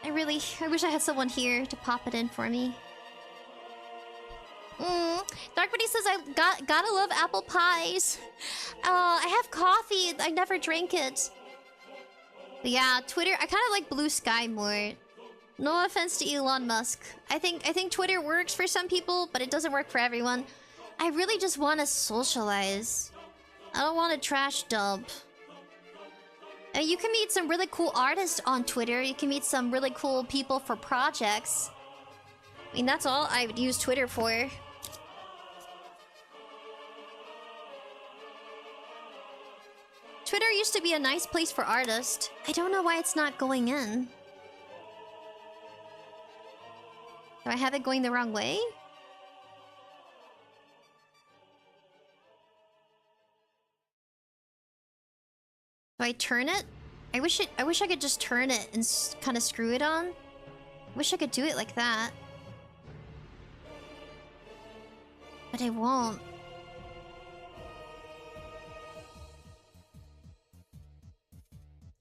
I wish I had someone here to pop it in for me. Dark Buddy says, I gotta love apple pies. I have coffee. I never drank it. But yeah, Twitter, I kind of like Blue Sky more. No offense to Elon Musk. I think Twitter works for some people, but it doesn't work for everyone. I really just want to socialize. I don't want to trash dump. You can meet some really cool artists on Twitter. You can meet some really cool people for projects. I mean, that's all I would use Twitter for. Twitter used to be a nice place for artists. I don't know why it's not going in. Do I have it going the wrong way? Do I turn it? I wish I could just turn it and kind of screw it on. Wish I could do it like that. But I won't.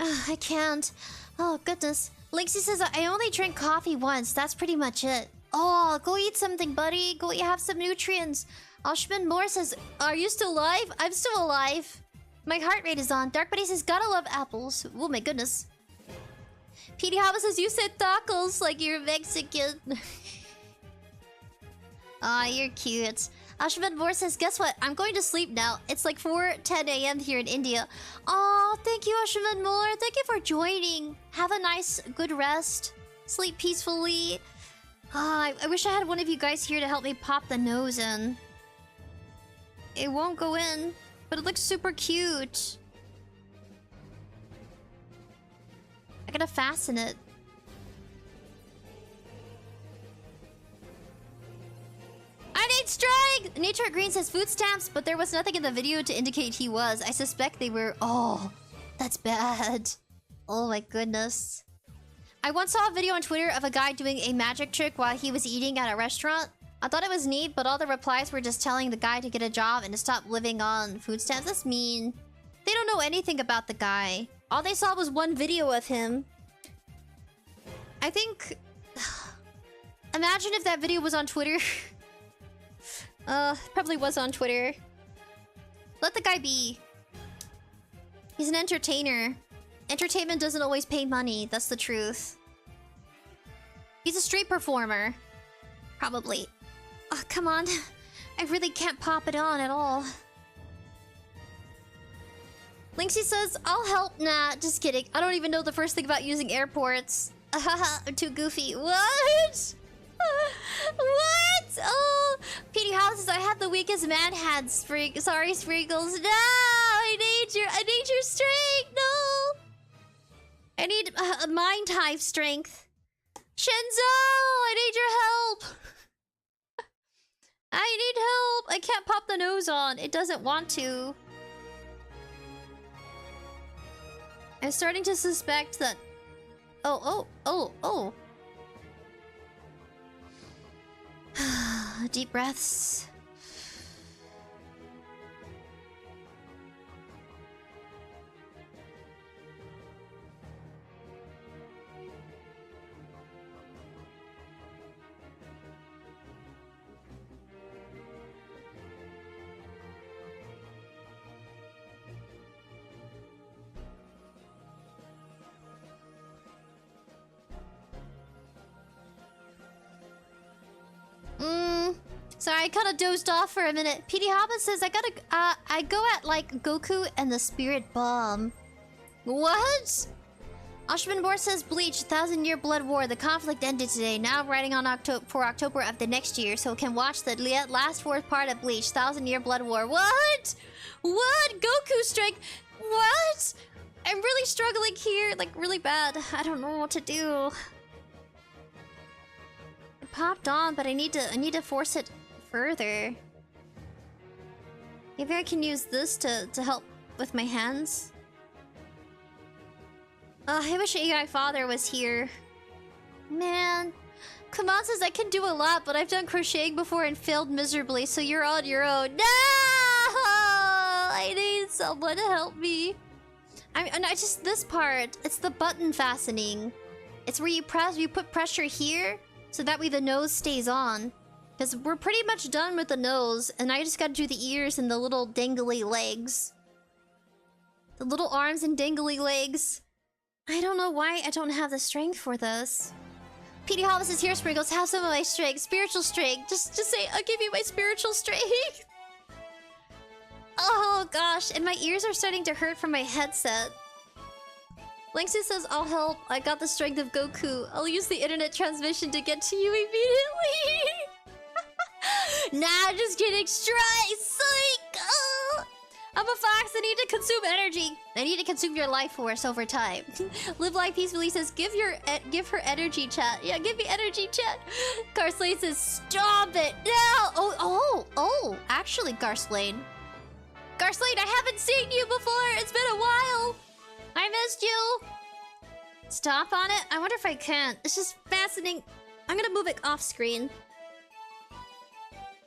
I can't. Oh, goodness. Lynxie says, I only drink coffee once. That's pretty much it. Oh, go eat something, buddy. Go have some nutrients. 𝑩𝒆 says, are you still alive? I'm still alive. My heart rate is on. Dark Buddy says, gotta love apples. Oh, my goodness. PD Hava says, you said tacos like you're Mexican. Aw, you're cute. 𝑩𝒆 says, guess what? I'm going to sleep now. It's like 4:10 a.m. here in India. Oh, thank you, 𝑩𝒆. Thank you for joining. Have a nice, good rest. Sleep peacefully. I wish I had one of you guys here to help me pop the nose in. It won't go in, but it looks super cute. I gotta fasten it. I need strength! Nature Green says food stamps, but there was nothing in the video to indicate he was. I suspect they were... Oh, that's bad. Oh my goodness. I once saw a video on Twitter of a guy doing a magic trick while he was eating at a restaurant. I thought it was neat, but all the replies were just telling the guy to get a job and to stop living on food stamps. That's mean. They don't know anything about the guy. All they saw was one video of him. I think... Imagine if that video was on Twitter. Probably was on Twitter. Let the guy be. He's an entertainer. Entertainment doesn't always pay money. That's the truth. He's a street performer. Probably. Oh, come on. I really can't pop it on at all. Lynxie says, I'll help. Nah, just kidding. I don't even know the first thing about using airports. I'm too goofy. What? What? Oh, PD Houses, I have the weakest man had. Sorry, Sprinkles. No, I need your strength. No, I need a mind type strength. Shenzo, I need your help. I need help. I can't pop the nose on. It doesn't want to. I'm starting to suspect that. Oh. Deep breaths. Sorry, I kind of dozed off for a minute. PD Haba says I go at like Goku and the Spirit Bomb. What? 𝑩𝒆 says Bleach, 1,000-year blood war. The conflict ended today. Now I'm writing on October of the next year, so can watch the last fourth part of Bleach, 1,000-year blood war. What? What? Goku strength? What? I'm really struggling here, like really bad. I don't know what to do. It popped on, but I need to force it further. Maybe I can use this to help with my hands. I wish AI Father was here. Man. Kaman says I can do a lot, but I've done crocheting before and failed miserably, so you're on your own. No! I need someone to help me. This part, it's the button fastening. It's where you put pressure here, so that way the nose stays on. Because we're pretty much done with the nose, and I just gotta do the ears and the little dangly legs. The little arms and dangly legs. I don't know why I don't have the strength for this. PD Hollis is here, Sprinkles. Have some of my strength. Spiritual strength. Just say, I'll give you my spiritual strength. Oh gosh, and my ears are starting to hurt from my headset. Lynxus says, I'll help. I got the strength of Goku. I'll use the internet transmission to get to you immediately. Nah, just kidding. Strike! Psych! Oh. I'm a fox. I need to consume energy. I need to consume your life force over time. Live Life Peacefully says, give her energy, chat. Yeah, give me energy, chat. Garslane says, stop it. No! Oh, actually, Garslane. Garslane, I haven't seen you before. It's been a while. I missed you. Stop on it? I wonder if I can. It's just fascinating. I'm gonna move it off screen.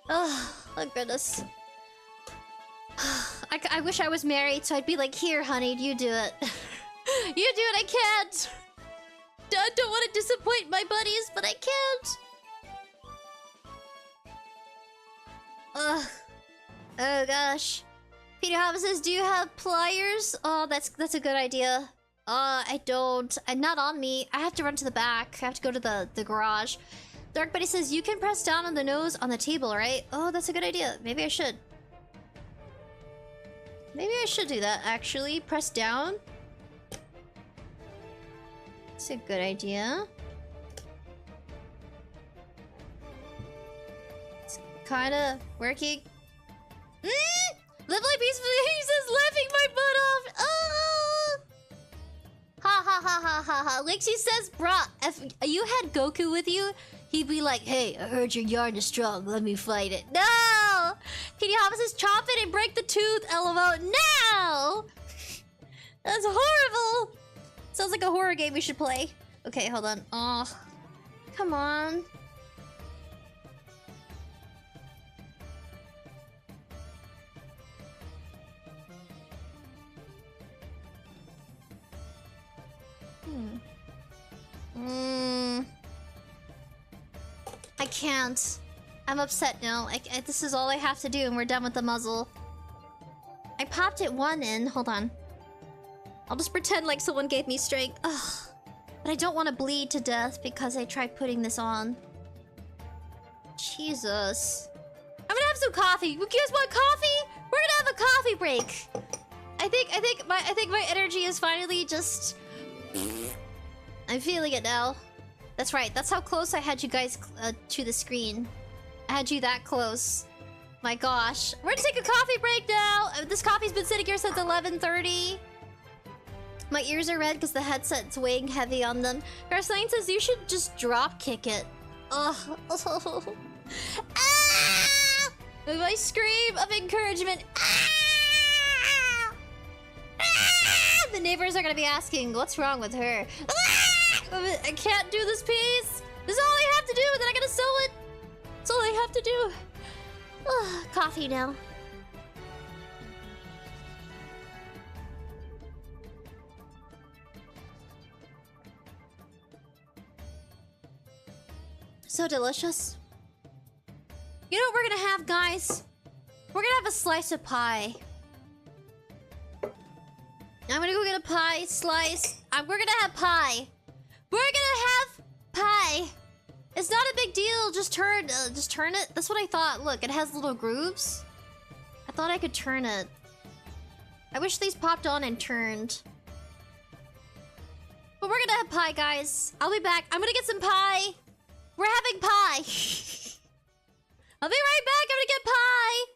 Oh goodness. I wish I was married so I'd be like, here, honey, you do it. You do it, I can't. I don't want to disappoint my buddies, but I can't. Ugh. Oh gosh. Peter Hobbs says, do you have pliers? Oh, that's a good idea. I don't. Not on me. I have to run to the back. I have to go to the garage. Dark Buddy says, you can press down on the nose on the table, right? Oh, that's a good idea. Maybe I should. Maybe I should do that, actually. Press down. That's a good idea. It's kinda working. Live like peacefully, he says, laughing my butt off. Oh! Ha ha ha ha ha ha. Lixie says, bruh, if you had Goku with you, he'd be like, hey, I heard your yarn is strong, let me fight it. No! PD Hobbs says, chop it and break the tooth, LOL. No! That's horrible! Sounds like a horror game we should play. Okay, hold on. Oh, come on. I can't. I'm upset now. This is all I have to do and we're done with the muzzle. I popped it one in. Hold on. I'll just pretend like someone gave me strength. Ugh. But I don't want to bleed to death because I tried putting this on. Jesus. I'm gonna have some coffee. You guys want coffee? We're gonna have a coffee break. I think my energy is finally just... I'm feeling it now. That's right. That's how close I had you guys to the screen. I had you that close. My gosh. We're gonna take a coffee break now. This coffee's been sitting here since 11:30. My ears are red because the headset's weighing heavy on them. Garslane says you should just drop kick it. Ugh. Ah! My scream of encouragement. Ah! Ah! The neighbors are gonna be asking, what's wrong with her? Ah! I can't do this piece. This is all I have to do. Then I gotta sew it. That's all I have to do. Ugh, coffee now. So delicious. You know what we're gonna have, guys? We're gonna have a slice of pie. I'm gonna go get a pie slice. We're gonna have pie. We're gonna have pie. It's not a big deal. Just turn it. That's what I thought. Look, it has little grooves. I thought I could turn it. I wish these popped on and turned. But we're gonna have pie, guys. I'll be back. I'm gonna get some pie. We're having pie. I'll be right back. I'm gonna get pie.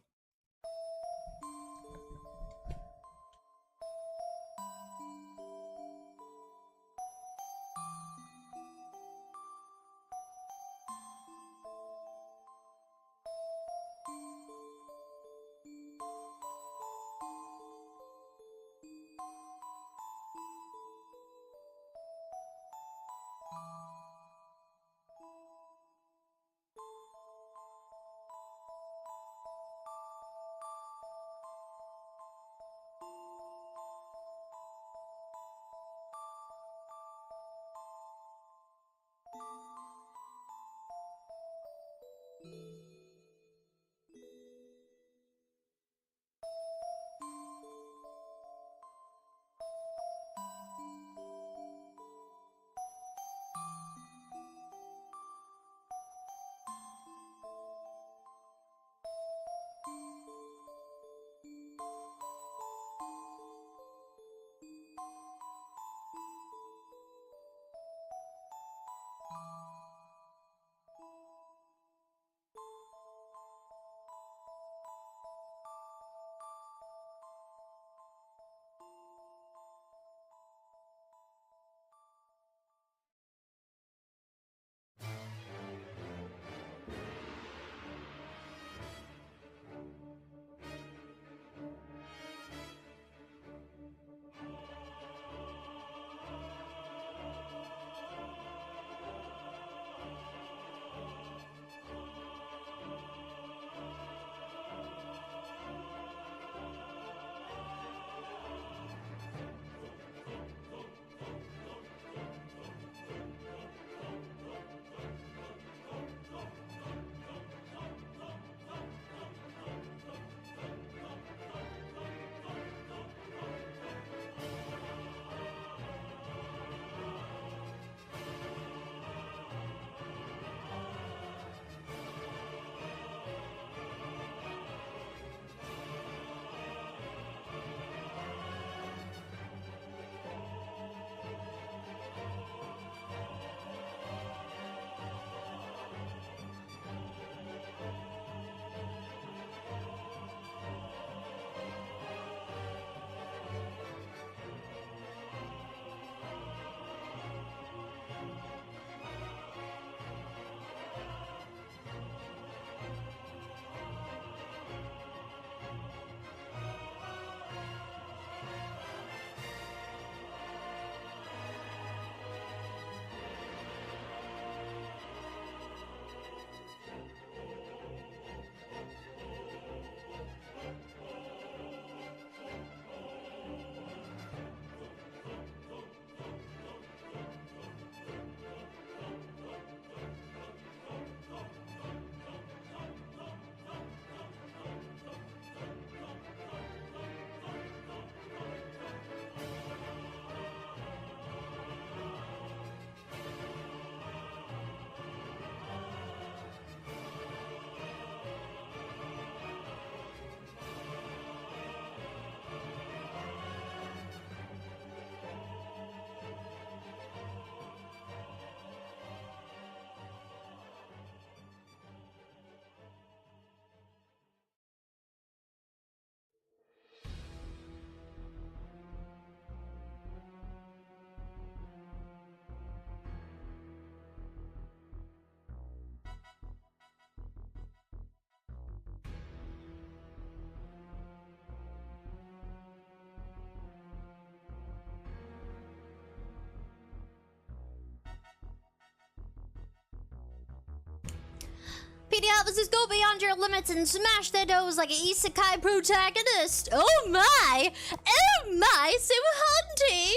𝑃DL says, go beyond your limits and smash their doors like an isekai protagonist. Oh my! Oh my! So hunty!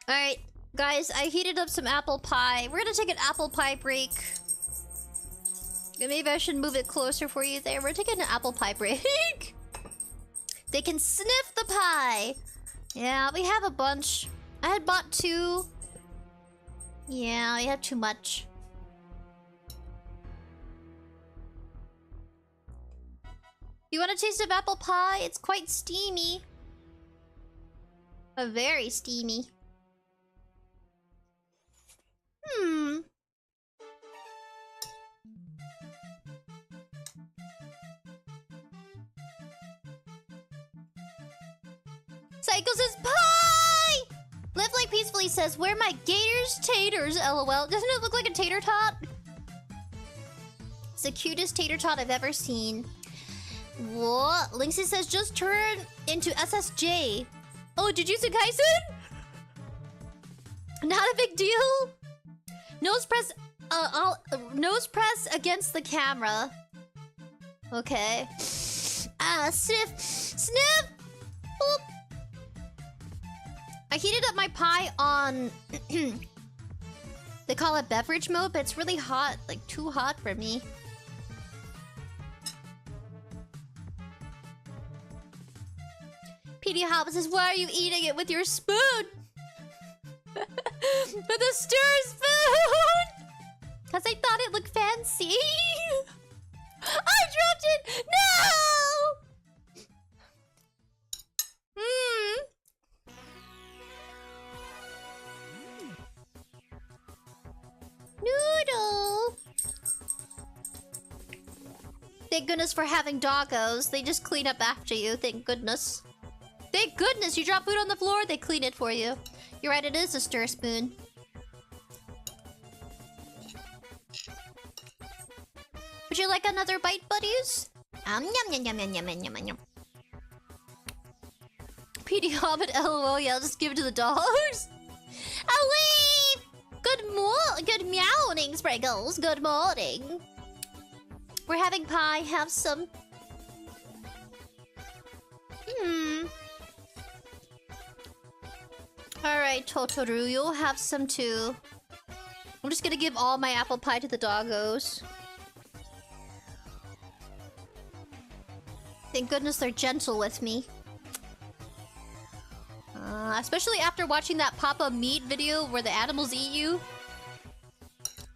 Alright, guys, I heated up some apple pie. We're gonna take an apple pie break. Maybe I should move it closer for you there. We're taking an apple pie break. They can sniff the pie. Yeah, we have a bunch. I had bought 2. Yeah, we had too much. You want a taste of apple pie? It's quite steamy. Very steamy. Psycho says, pie! Live Like Peacefully says, where my gators taters, lol. Doesn't it look like a tater tot? It's the cutest tater tot I've ever seen. What? Linksy says, just turn into SSJ. Oh, Jujutsu Kaisen? Not a big deal. Nose press, nose press against the camera. Okay. Sniff, sniff. Boop. I heated up my pie on, they call it beverage mode, but it's really hot, like too hot for me. PD Hobbs says, why are you eating it with your spoon? With a stir spoon! Because I thought it looked fancy. I dropped it! No! Noodle! Thank goodness for having doggos. They just clean up after you, thank goodness. Thank goodness you drop food on the floor, they clean it for you. You're right, it is a stir spoon. Would you like another bite, buddies? Yum yum yum yum yum yum yum yum. PD Hobbit, lol, yeah, I'll just give it to the dogs. Away! Good meowing, Sprinkles. Good morning. We're having pie, have some. Alright, Totoro, you'll have some too. I'm just gonna give all my apple pie to the doggos. Thank goodness they're gentle with me. Especially after watching that Papa Meat video where the animals eat you.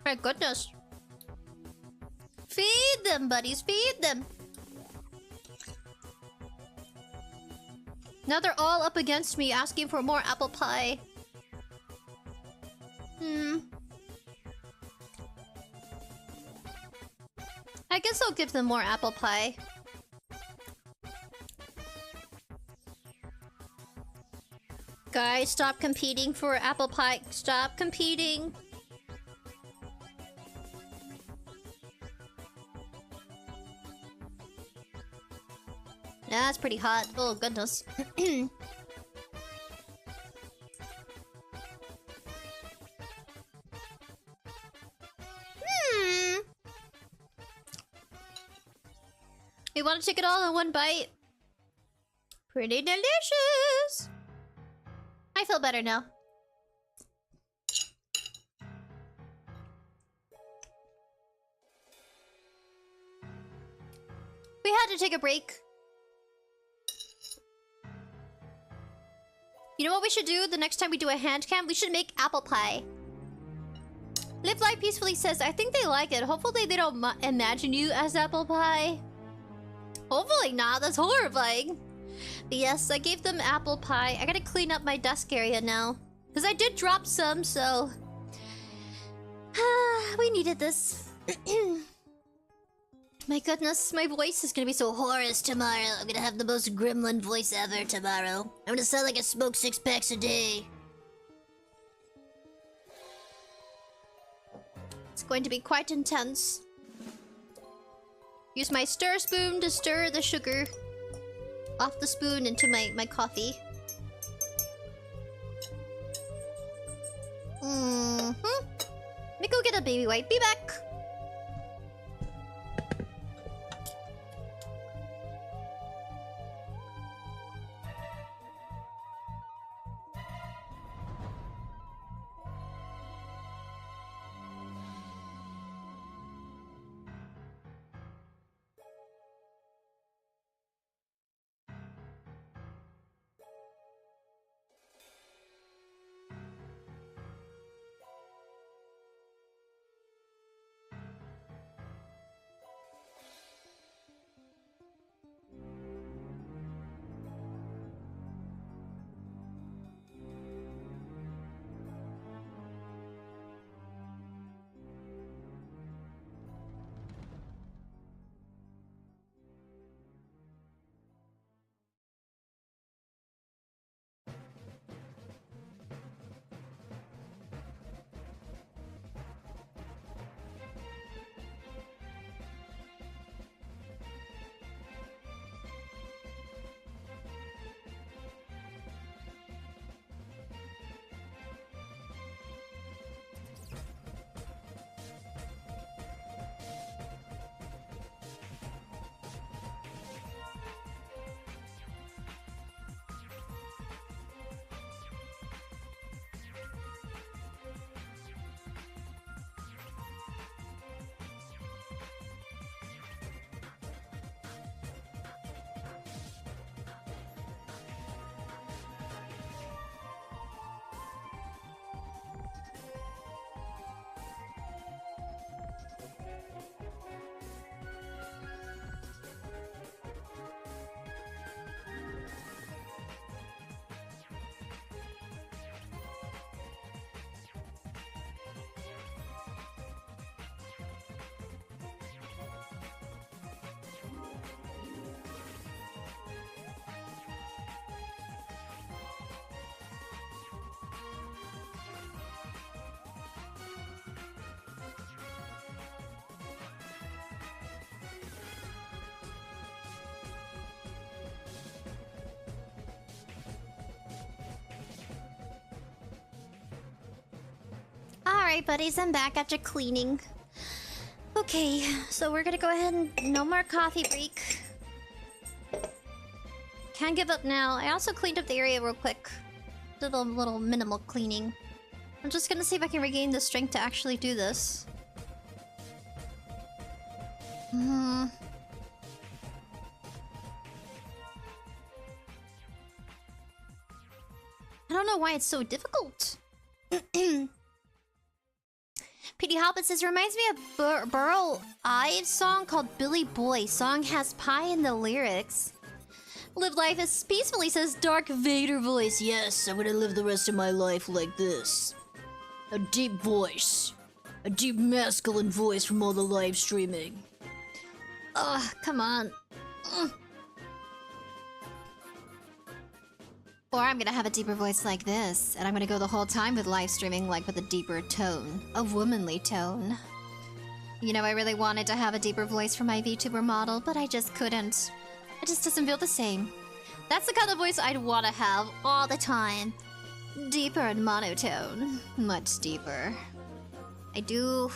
My goodness. Feed them, buddies, feed them. Now they're all up against me asking for more apple pie. I guess I'll give them more apple pie. Guys, stop competing for apple pie. Stop competing. Yeah, that's pretty hot. Oh, goodness. You want to take it all in one bite? Pretty delicious! I feel better now. We had to take a break. You know what we should do the next time we do a hand cam? We should make apple pie. Live Life Peacefully says, I think they like it. Hopefully they don't imagine you as apple pie. Hopefully not. That's horrifying. But yes, I gave them apple pie. I gotta clean up my desk area now. Because I did drop some, so... we needed this. My goodness, my voice is gonna be so hoarse tomorrow. I'm gonna have the most gremlin voice ever tomorrow. I'm gonna sound like I smoke 6 packs a day. It's going to be quite intense. Use my stir spoon to stir the sugar off the spoon into my coffee. Let me go get a baby wipe. Be back. Alright, buddies, I'm back after cleaning. Okay, so we're gonna go ahead and... No more coffee break. Can't give up now. I also cleaned up the area real quick. Did a little minimal cleaning. I'm just gonna see if I can regain the strength to actually do this. I don't know why it's so difficult. PD Hobbit says, reminds me of 𝑩𝒆 song called Billy Boy. Song has pie in the lyrics. Live life as peacefully, says Dark Vader voice. Yes, I'm gonna live the rest of my life like this. A deep voice. A deep masculine voice from all the live streaming. Ugh, come on. Or I'm gonna have a deeper voice like this, and I'm gonna go the whole time with live streaming like with a deeper tone. A womanly tone. You know, I really wanted to have a deeper voice for my VTuber model, but I just couldn't. It just doesn't feel the same. That's the kind of voice I'd want to have all the time. Deeper and monotone. Much deeper. I do...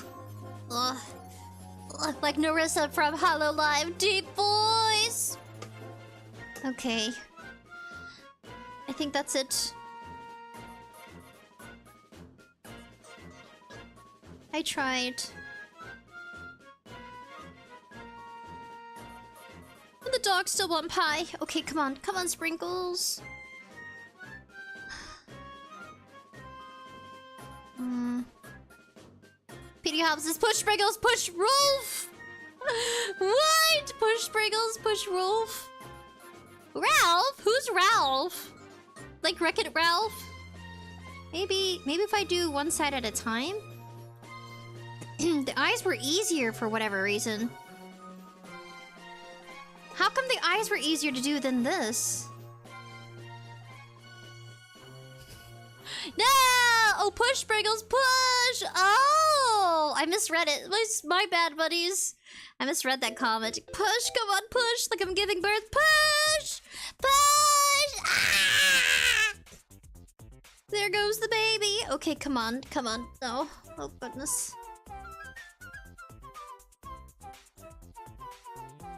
like Narissa from Hollow Live. Deep voice! Okay. I think that's it. I tried. The dogs still want pie. Okay, come on. Come on, Sprinkles. PD Hobbs says, push Sprinkles, push Rolf! What? Push Sprinkles, push Rolf? Ralph? Who's Ralph? Like Wreck-It Ralph? Maybe if I do one side at a time? The eyes were easier for whatever reason. How come the eyes were easier to do than this? No! Oh, push, Sprinkles, push! Oh! I misread it. My bad, buddies. I misread that comment. Push, come on, push! Like I'm giving birth. Push! Push! Ah! There goes the baby. Okay, come on, come on. Oh, oh goodness.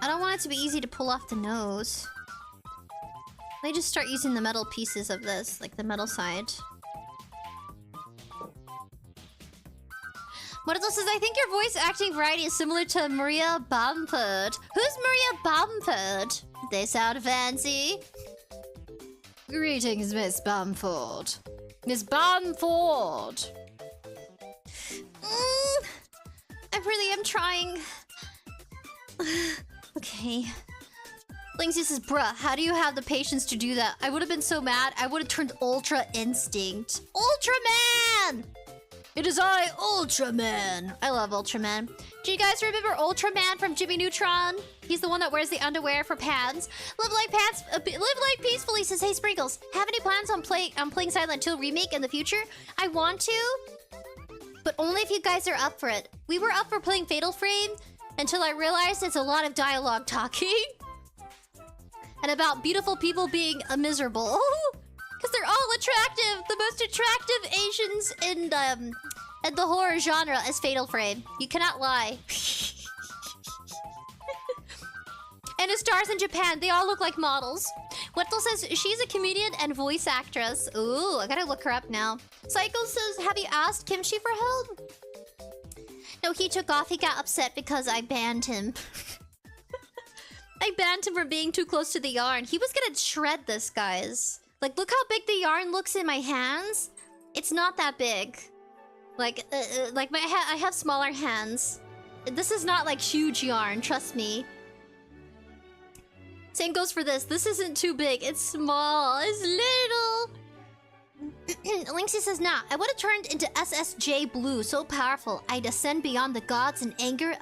I don't want it to be easy to pull off the nose. They just start using the metal pieces of this, like the metal side. Mortal says, I think your voice acting variety is similar to Maria Bamford. Who's Maria Bamford? They sound fancy. Greetings, Miss Bamford. Miss Bamford! I really am trying. Okay. Linksy says, bruh, how do you have the patience to do that? I would have been so mad. I would have turned Ultra Instinct. Ultraman! It is I, Ultraman. I love Ultraman. Do you guys remember Ultraman from Jimmy Neutron? He's the one that wears the underwear for pants. Live Life Peacefully says, hey Sprinkles, have any plans on playing Silent Hill Remake in the future? I want to, but only if you guys are up for it. We were up for playing Fatal Frame until I realized it's a lot of dialogue talking. And about beautiful people being miserable. Because they're all attractive. The most attractive Asians in the horror genre is Fatal Frame. You cannot lie. And it stars in Japan. They all look like models. Wetzel says she's a comedian and voice actress. Ooh, I gotta look her up now. Psycho says, have you asked Kimchi for help? No, he took off. He got upset because I banned him. I banned him from being too close to the yarn. He was gonna shred this, guys. Like, look how big the yarn looks in my hands. It's not that big. Like I have smaller hands. This is not like huge yarn, trust me. Same goes for this. This isn't too big. It's small. It's little. Linksy says, nah, I would have turned into SSJ Blue. So powerful. I'd ascend beyond the gods in anger.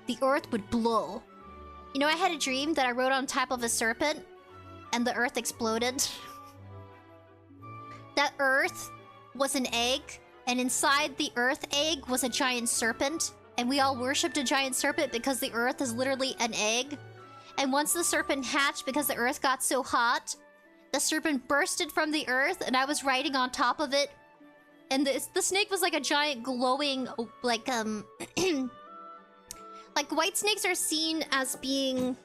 The earth would blow. You know, I had a dream that I rode on top of a serpent. And the earth exploded. That earth was an egg. And inside the earth egg was a giant serpent. And we all worshipped a giant serpent because the earth is literally an egg. And once the serpent hatched, because the earth got so hot, the serpent bursted from the earth, and I was riding on top of it. And the snake was like a giant glowing, like, like, white snakes are seen as being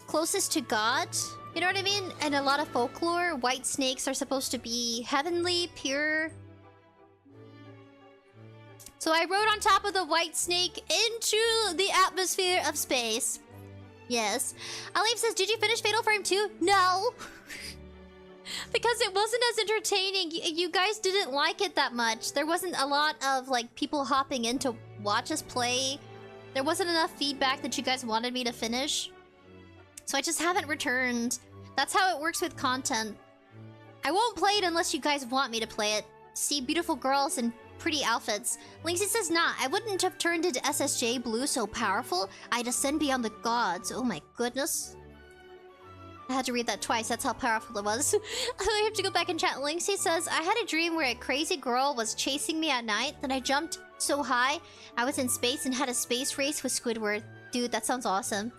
closest to God. You know what I mean? And a lot of folklore, white snakes are supposed to be heavenly, pure. So I rode on top of the white snake into the atmosphere of space. Yes. Alif says, did you finish Fatal Frame 2? No! Because it wasn't as entertaining. You guys didn't like it that much. There wasn't a lot of, like, people hopping in to watch us play. There wasn't enough feedback that you guys wanted me to finish. So I just haven't returned. That's how it works with content. I won't play it unless you guys want me to play it. See beautiful girls in pretty outfits. Linksy says, nah, I wouldn't have turned into SSJ Blue so powerful. I'd ascend beyond the gods. Oh my goodness. I had to read that twice, that's how powerful it was. I have to go back and chat. Linksy says, I had a dream where a crazy girl was chasing me at night. Then I jumped so high, I was in space and had a space race with Squidward. Dude, that sounds awesome.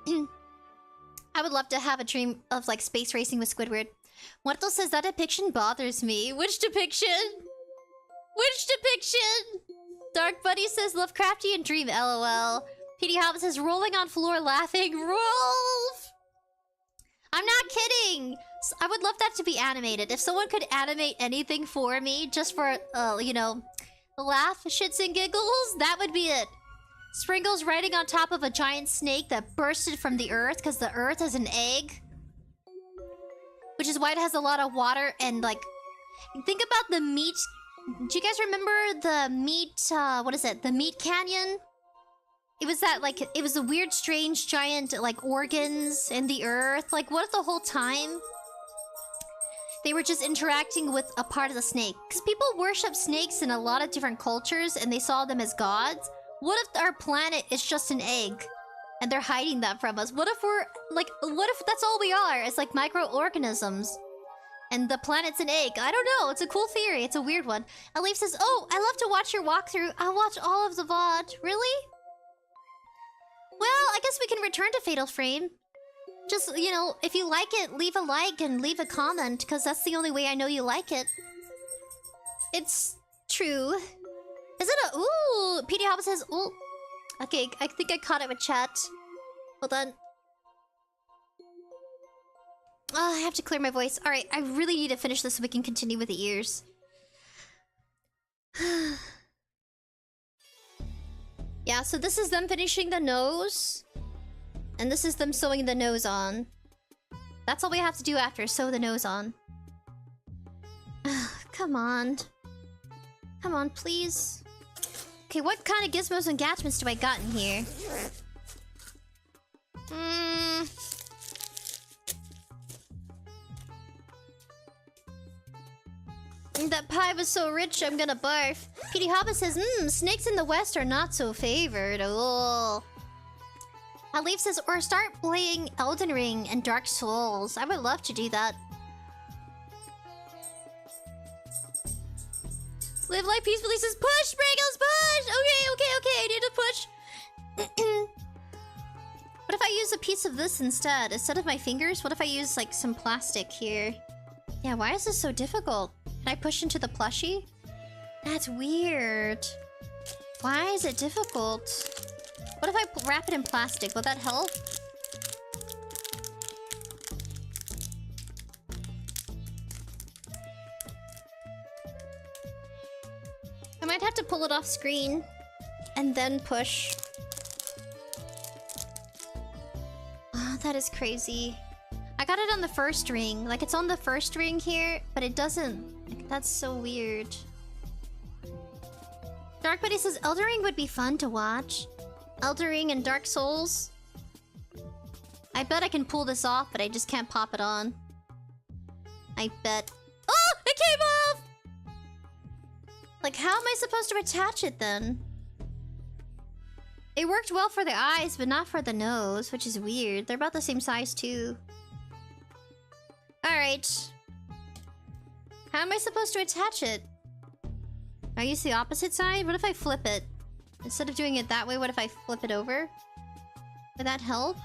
I would love to have a dream of, like, space racing with Squidward. Muerto says, that depiction bothers me. Which depiction? Which depiction? Dark Buddy says, Lovecraftian dream, lol. PD Hobbit says, rolling on floor laughing. Rolf! I'm not kidding! I would love that to be animated. If someone could animate anything for me, just for, you know, laugh, shits and giggles, that would be it. Sprinkles riding on top of a giant snake that bursted from the earth, because the earth is an egg. Which is why it has a lot of water and, like... Think about the meat... Do you guys remember the meat, what is it? The meat canyon? It was that, like, it was a weird, strange, giant, like, organs in the earth. Like, what if the whole time they were just interacting with a part of the snake? Because people worship snakes in a lot of different cultures, and they saw them as gods. What if our planet is just an egg? And they're hiding that from us? What if we're, like, what if that's all we are? It's like microorganisms. And the planet's an egg. I don't know. It's a cool theory. It's a weird one. Alif says, oh, I love to watch your walkthrough. I'll watch all of the VOD. Really? Well, I guess we can return to Fatal Frame. Just, you know, if you like it, leave a like and leave a comment, because that's the only way I know you like it. It's true. Is it a... Ooh! PD Hobbit says, ooh. Okay, I think I caught it with chat. Hold on. Oh, I have to clear my voice. Alright, I really need to finish this so we can continue with the ears. Yeah, so this is them finishing the nose. And this is them sewing the nose on. That's all we have to do after, sew the nose on. Come on. Come on, please. Okay, what kind of gizmos and gadgets do I got in here? That pie was so rich, I'm gonna barf. PD Hobbit says, snakes in the West are not so favored. Oh. Alif says, or start playing Elden Ring and Dark Souls. I would love to do that. Live life peacefully says, push, Sprinkles, push! Okay, I need to push. What if I use a piece of this instead? Instead of my fingers, what if I use, like, some plastic here? Yeah, why is this so difficult? Can I push into the plushie? That's weird. Why is it difficult? What if I wrap it in plastic? Will that help? I might have to pull it off screen and then push. Oh, that is crazy. I got it on the first ring. Like, it's on the first ring here, but it doesn't... Like, that's so weird. Dark Buddy says, Elden Ring would be fun to watch. Elden Ring and Dark Souls. I bet I can pull this off, but I just can't pop it on. I bet. Oh! It came off! Like, how am I supposed to attach it then? It worked well for the eyes, but not for the nose, which is weird. They're about the same size, too. Alright. How am I supposed to attach it? I use the opposite side? What if I flip it? Instead of doing it that way, what if I flip it over? Would that help?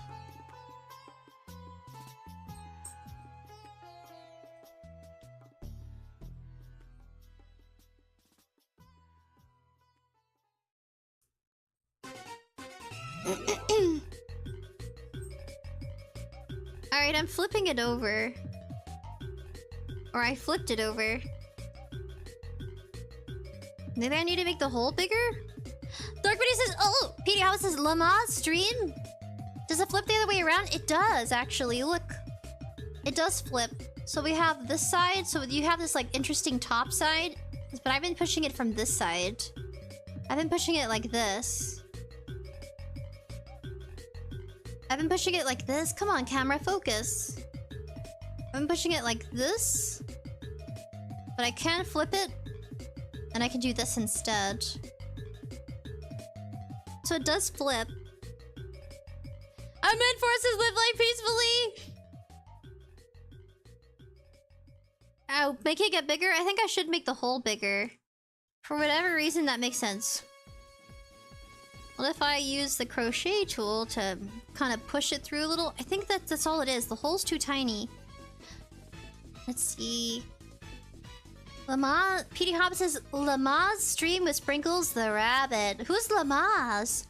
Alright, I'm flipping it over. Or I flipped it over. Maybe I need to make the hole bigger? 𝙢𝑘𝑏uddy says, oh! 𝑃𝐷𝐻𝑜USE says, 𝑙𝑎MA's stream? Does it flip the other way around? It does, actually. Look. It does flip. So we have this side. So you have this, like, interesting top side. But I've been pushing it from this side. I've been pushing it like this. I've been pushing it like this. Come on, camera, focus. I've been pushing it like this. But I can flip it. And I can do this instead. So it does flip. I'm meant for us to live life peacefully! Oh, making it bigger? I think I should make the hole bigger. For whatever reason, that makes sense. What if I use the crochet tool to kind of push it through a little? I think that's all it is. The hole's too tiny. Let's see. 𝑃𝐷𝐻𝑜USE says, 𝑙𝑎MA's stream with Sprinkles the Rabbit. Who's 𝑙𝑎MA's?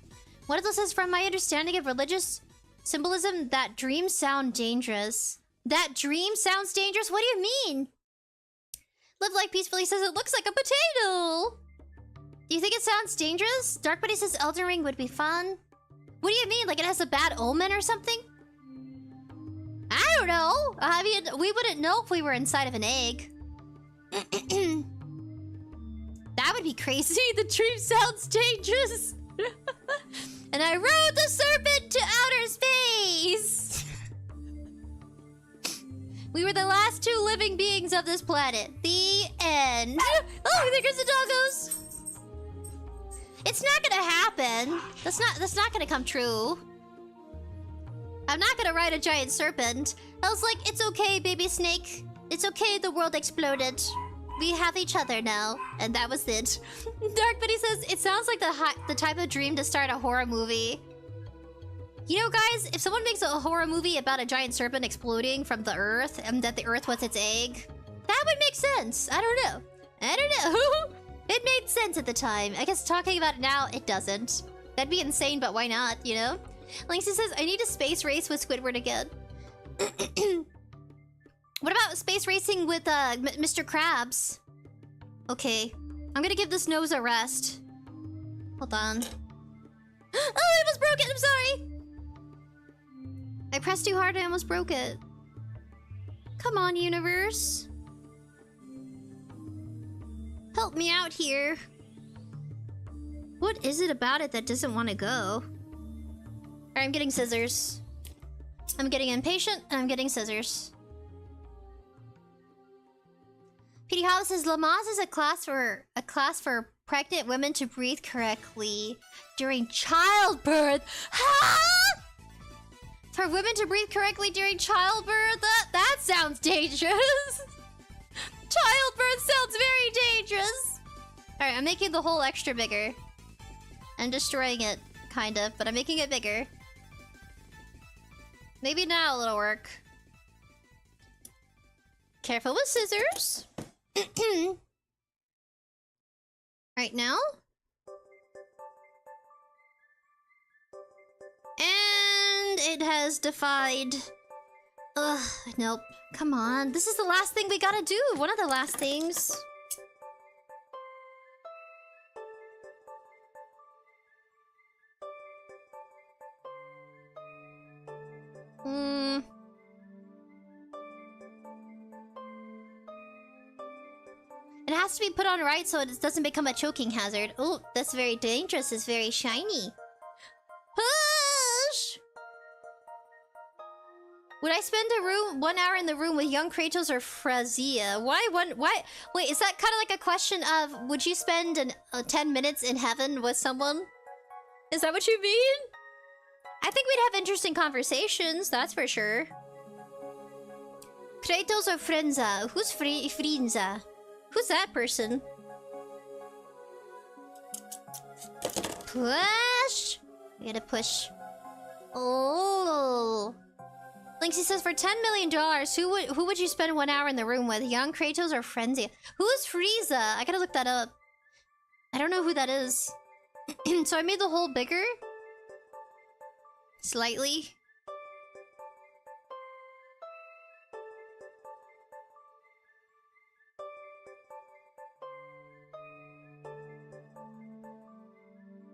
What if this says, from my understanding of religious symbolism, that dreams sound dangerous. That dream sounds dangerous? What do you mean? Live Like Peacefully says, it looks like a potato. Do you think it sounds dangerous? 𝙢𝑘𝑏uddy says, Elden Ring would be fun. What do you mean? Like it has a bad omen or something? I don't know. I mean, we wouldn't know if we were inside of an egg. That would be crazy. The dream sounds dangerous. And I rode the serpent to outer space. We were the last two living beings of this planet. The end. Oh, there goes the doggos. It's not gonna happen. That's not gonna come true. I'm not gonna ride a giant serpent. I was like, it's okay, baby snake. It's okay, the world exploded. We have each other now. And that was it. 𝙢𝑘𝑏uddy says, it sounds like the type of dream to start a horror movie. You know, guys, if someone makes a horror movie about a giant serpent exploding from the earth, and that the earth was its egg, that would make sense. I don't know. It made sense at the time. I guess talking about it now, it doesn't. That'd be insane, but why not, you know? Lynxie says, I need a space race with Squidward again. What about space racing with Mr. Krabs? Okay. I'm gonna give this nose a rest. Hold on. Oh, I almost broke it! I'm sorry! I pressed too hard, I almost broke it. Come on, universe. Help me out here. What is it about it that doesn't want to go? Alright, I'm getting scissors. I'm getting impatient, and I'm getting scissors. 𝑃𝐷𝐻𝑜USE says, 𝑙𝑎MA's is a class for pregnant women to breathe correctly during childbirth. Ha! For women to breathe correctly during childbirth? That sounds dangerous. Childbirth sounds very dangerous. Alright, I'm making the hole extra bigger. I'm destroying it, kind of, but I'm making it bigger. Maybe now it'll work. Careful with scissors. Right now. And it has defied. Ugh, nope. Come on. This is the last thing we gotta do. One of the last things. It has to be put on right so it doesn't become a choking hazard. Oh, that's very dangerous. It's very shiny. Push! Would I spend 1 hour in the room with young Kratos or Frazia? Why? Wait, is that kind of like a question of would you spend 10 minutes in heaven with someone? Is that what you mean? I think we'd have interesting conversations, that's for sure. Kratos or Frenza? Who's Frenza? Who's that person? Push! We gotta push. Oh! Lynxie says, for $10 million, who would you spend 1 hour in the room with? Young Kratos or Frenzy? Who is Frieza? I gotta look that up. I don't know who that is. So I made the hole bigger. Slightly.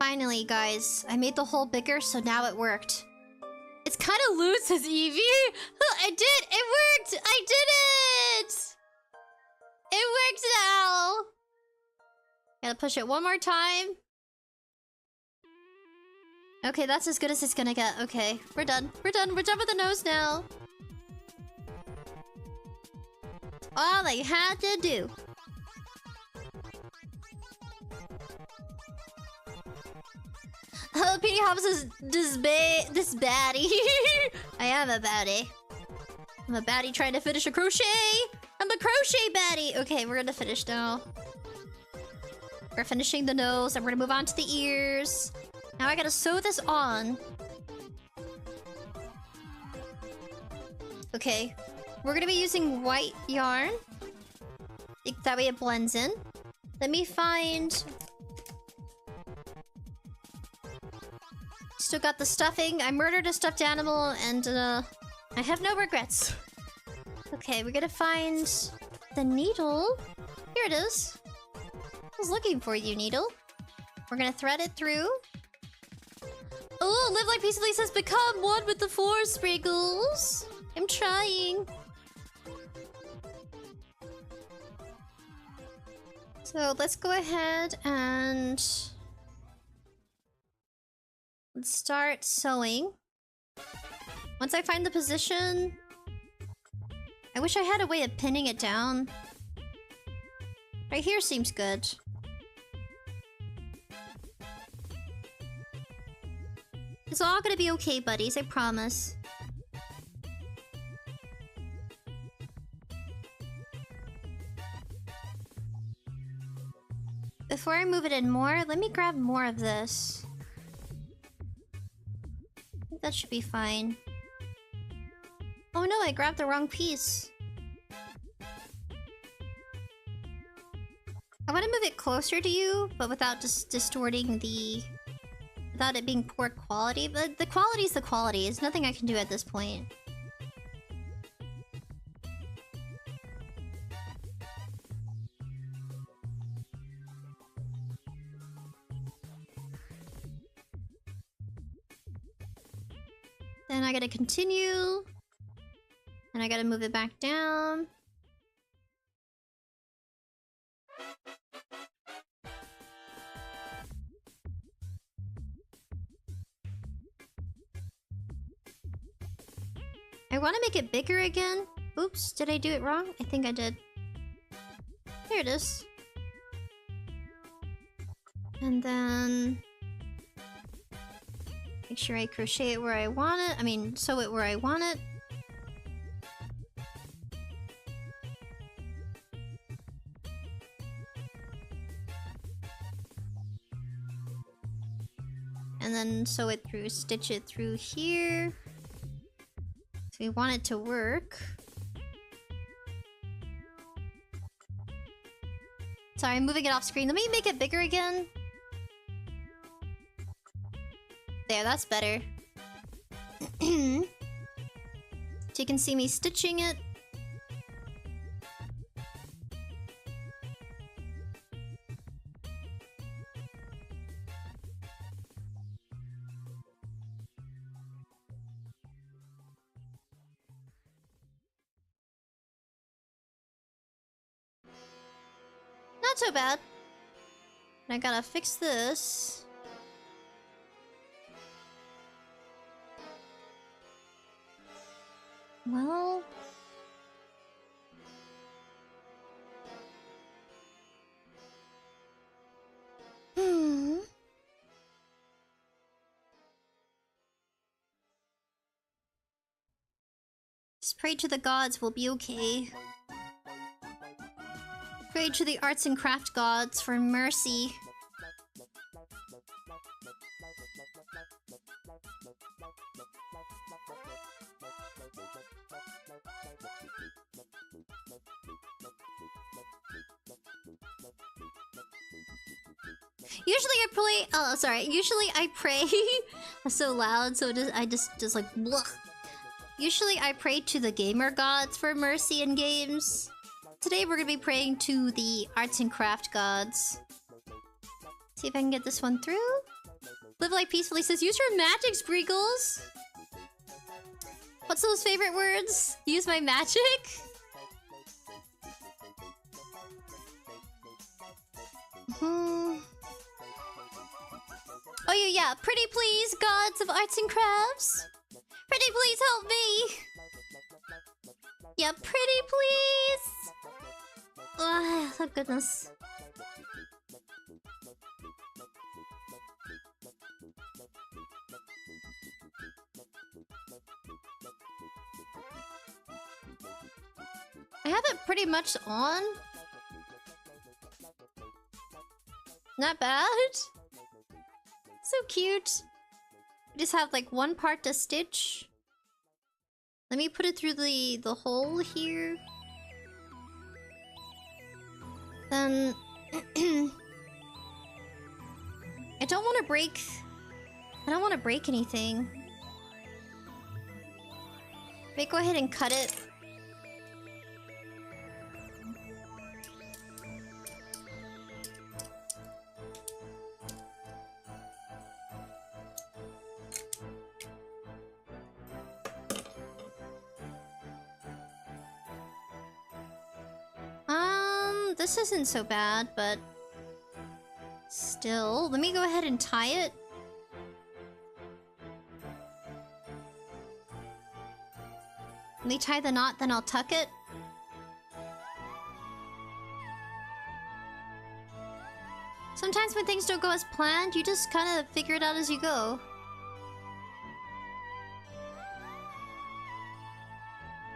Finally, guys. I made the hole bigger, so now it worked. It's kind of loose, says Evie. I did! It worked! I did it! It worked now! Gotta push it one more time. Okay, that's as good as it's gonna get. Okay, we're done. We're done. We're done with the nose now. All I had to do. Jalapeno Hobbs is this baddie. I am a baddie. I'm a baddie trying to finish a crochet. I'm a crochet baddie. Okay, we're gonna finish now. We're finishing the nose, and we're gonna move on to the ears. Now I gotta sew this on. Okay. We're gonna be using white yarn. That way it blends in. Let me find... Still got the stuffing. I murdered a stuffed animal, and I have no regrets. Okay, we're gonna find the needle. Here it is. I was looking for you, needle. We're gonna thread it through. Oh, Live Like Peacefully says, become one with the force, Spriggles. I'm trying. So let's go ahead and... let's start sewing. Once I find the position... I wish I had a way of pinning it down. Right here seems good. It's all gonna be okay, buddies, I promise. Before I move it in more, let me grab more of this. I think that should be fine. Oh no, I grabbed the wrong piece. I want to move it closer to you, but without just distorting the... without it being poor quality. But the quality's the quality. There's nothing I can do at this point. Then I gotta continue. And I gotta move it back down. I want to make it bigger again. Oops, did I do it wrong? I think I did. Here it is. And then... make sure I crochet it where I want it. I mean, sew it where I want it. And then sew it through, stitch it through here. So we want it to work. Sorry, I'm moving it off screen. Let me make it bigger again. There, that's better. So you can see me stitching it. Not so bad. I gotta fix this. Well... Just pray to the gods, we'll be okay. Pray to the arts and craft gods for mercy. Usually I play. Oh, sorry. Usually I pray. I'm so loud, so I just like. Blech. Usually I pray to the gamer gods for mercy in games. Today we're gonna be praying to the arts and craft gods. See if I can get this one through. Live Life Peacefully says, use your magic, Sprinkles. What's those favorite words? Use my magic? Oh yeah. Pretty please, gods of arts and crafts. Pretty please help me. Yeah, pretty please. Oh goodness. I have it pretty much on. Not bad. So cute. I just have like one part to stitch. Let me put it through the hole here. Then I don't want to break. I don't want to break anything. Let me go ahead and cut it. This isn't so bad, but still, let me go ahead and tie it. Let me tie the knot, then I'll tuck it. Sometimes when things don't go as planned, you just kind of figure it out as you go.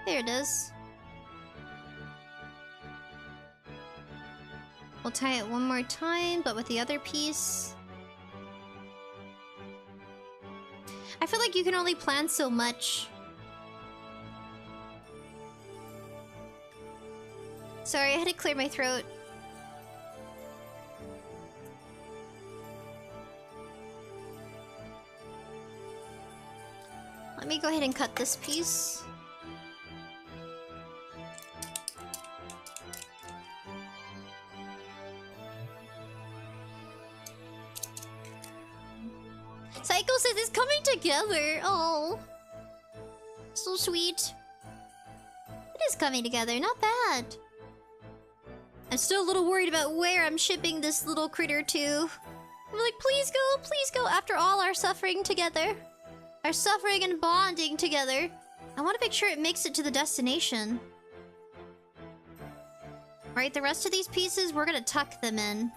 There it is. We'll tie it one more time, but with the other piece. I feel like you can only plan so much. Sorry, I had to clear my throat. Let me go ahead and cut this piece. Psycho says it's coming together. Oh, so sweet. It is coming together. Not bad. I'm still a little worried about where I'm shipping this little critter to. I'm like, please go after all our suffering together. Our suffering and bonding together. I want to make sure it makes it to the destination. Alright, the rest of these pieces, we're gonna tuck them in.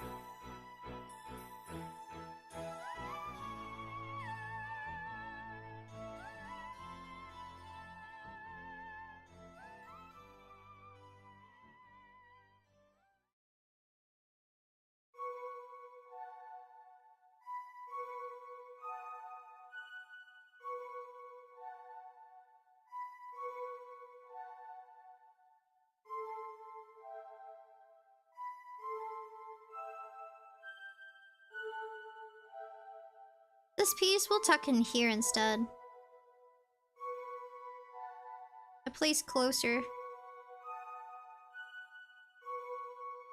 This piece we'll tuck in here instead. A place closer.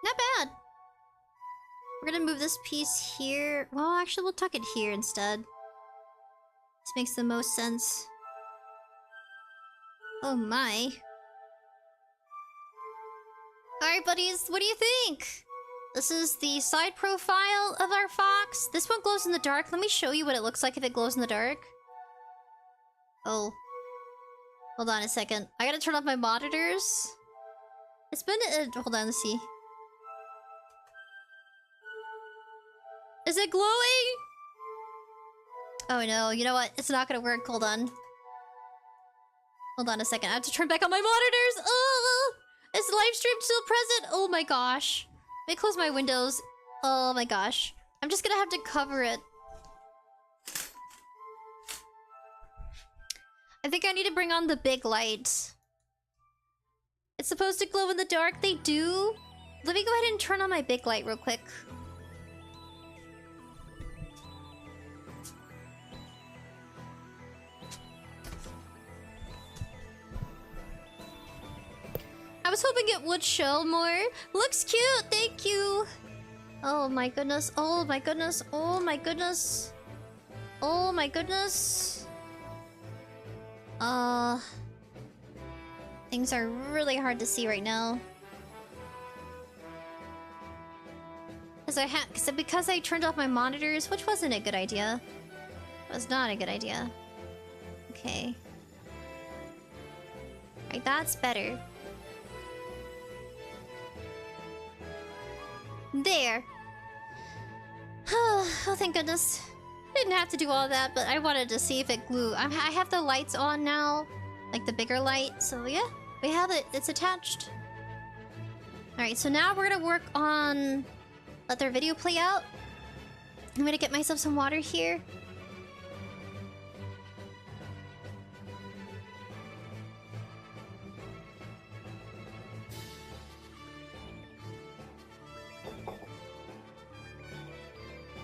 Not bad. We're gonna move this piece here. Well, actually, we'll tuck it here instead. This makes the most sense. Oh my. Alright, buddies, what do you think? This is the side profile of our fox. This one glows in the dark. Let me show you what it looks like if it glows in the dark. Oh. Hold on a second. I gotta turn off my monitors. It's been... hold on, let's see. Is it glowing? Oh no, you know what? It's not gonna work. Hold on. Hold on a second. I have to turn back on my monitors. Oh! Is the live stream still present? Oh my gosh. Let me close my windows. Oh my gosh. I'm just gonna have to cover it. I think I need to bring on the big light. It's supposed to glow in the dark. They do. Let me go ahead and turn on my big light real quick. it would show more. Looks cute, thank you. Oh my goodness, oh my goodness, oh my goodness. Oh my goodness. Things are really hard to see right now. Because I turned off my monitors, which wasn't a good idea. It was not a good idea. Okay. Alright, that's better. There. Oh, thank goodness. Didn't have to do all that, but I wanted to see if it glue. I have the lights on now. Like the bigger light. So yeah, we have it. It's attached. Alright, so now we're gonna work on... Let their video play out. I'm gonna get myself some water here.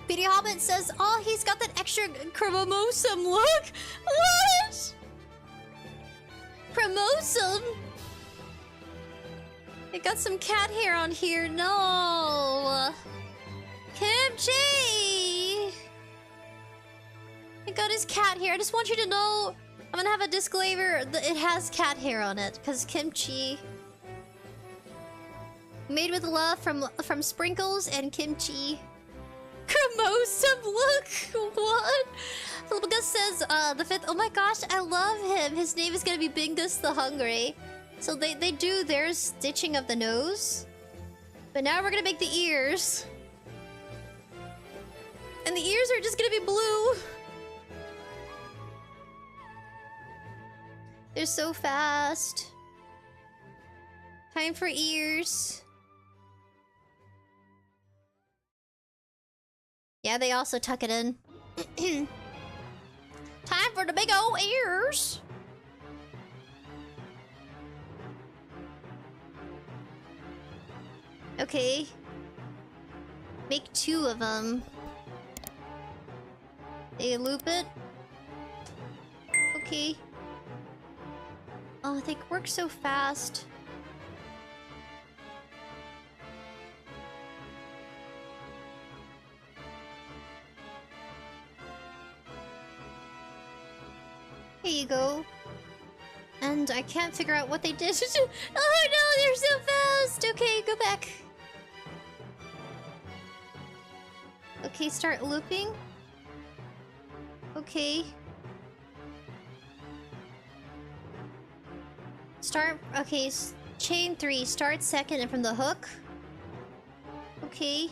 𝑣TUBERS says, oh, he's got that extra chromosome look. What? Chromosome? It got some cat hair on here. No. Kimchi! It got his cat hair. I just want you to know, I'm gonna have a disclaimer that it has cat hair on it, because kimchi. Made with love from Sprinkles and kimchi. Chromosome look! What? 𝐿𝐵𝑔𝑢S says, the 5th. Oh my gosh, I love him. His name is gonna be 𝑏𝒁𝒁 the Hungry. So they do their stitching of the nose. But now we're gonna make the ears. And the ears are just gonna be blue. They're so fast. Time for ears. Yeah, they also tuck it in. Time for the big old ears. Okay. Make 2 of them. They loop it. Okay. Oh, they work so fast. Here you go. And I can't figure out what they did. Oh no, they're so fast! Okay, go back. Okay, start looping. Okay. Start... Okay, chain 3. Start second and from the hook. Okay.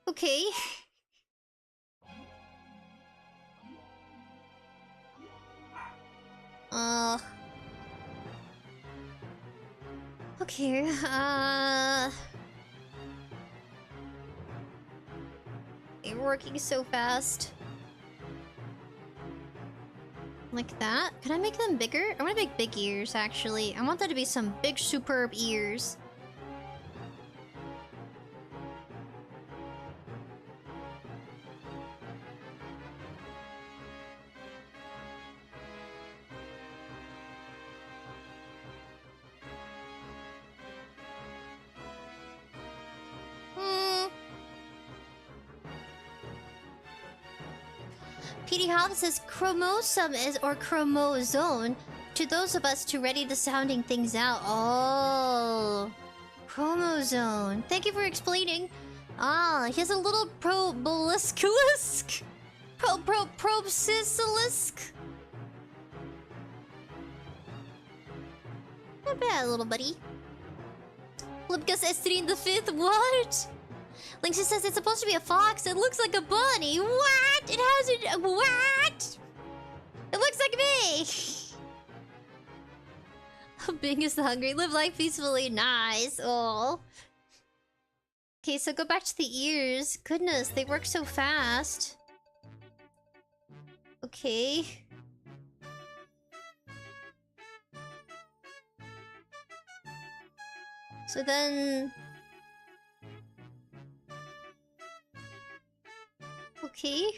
Okay. Okay, they're working so fast. Like that? Can I make them bigger? I want to make big ears, actually. I want there to be some big, superb ears. 𝑣TUBERS says chromosome is or chromosome to those of us too ready to sounding things out. Oh, chromosome. Thank you for explaining. Ah, he has a little proboscis. Proboscis. Not bad, little buddy. 𝐿𝐵𝑔𝑢S estimating the 5th. What? Lynxie says it's supposed to be a fox. It looks like a bunny. What? It hasn't. What? It looks like me. 𝑏𝒁𝒁 the Hungry. Live life peacefully. Nice. Oh. Okay, so go back to the ears. Goodness, they work so fast. Okay. So then... Okay.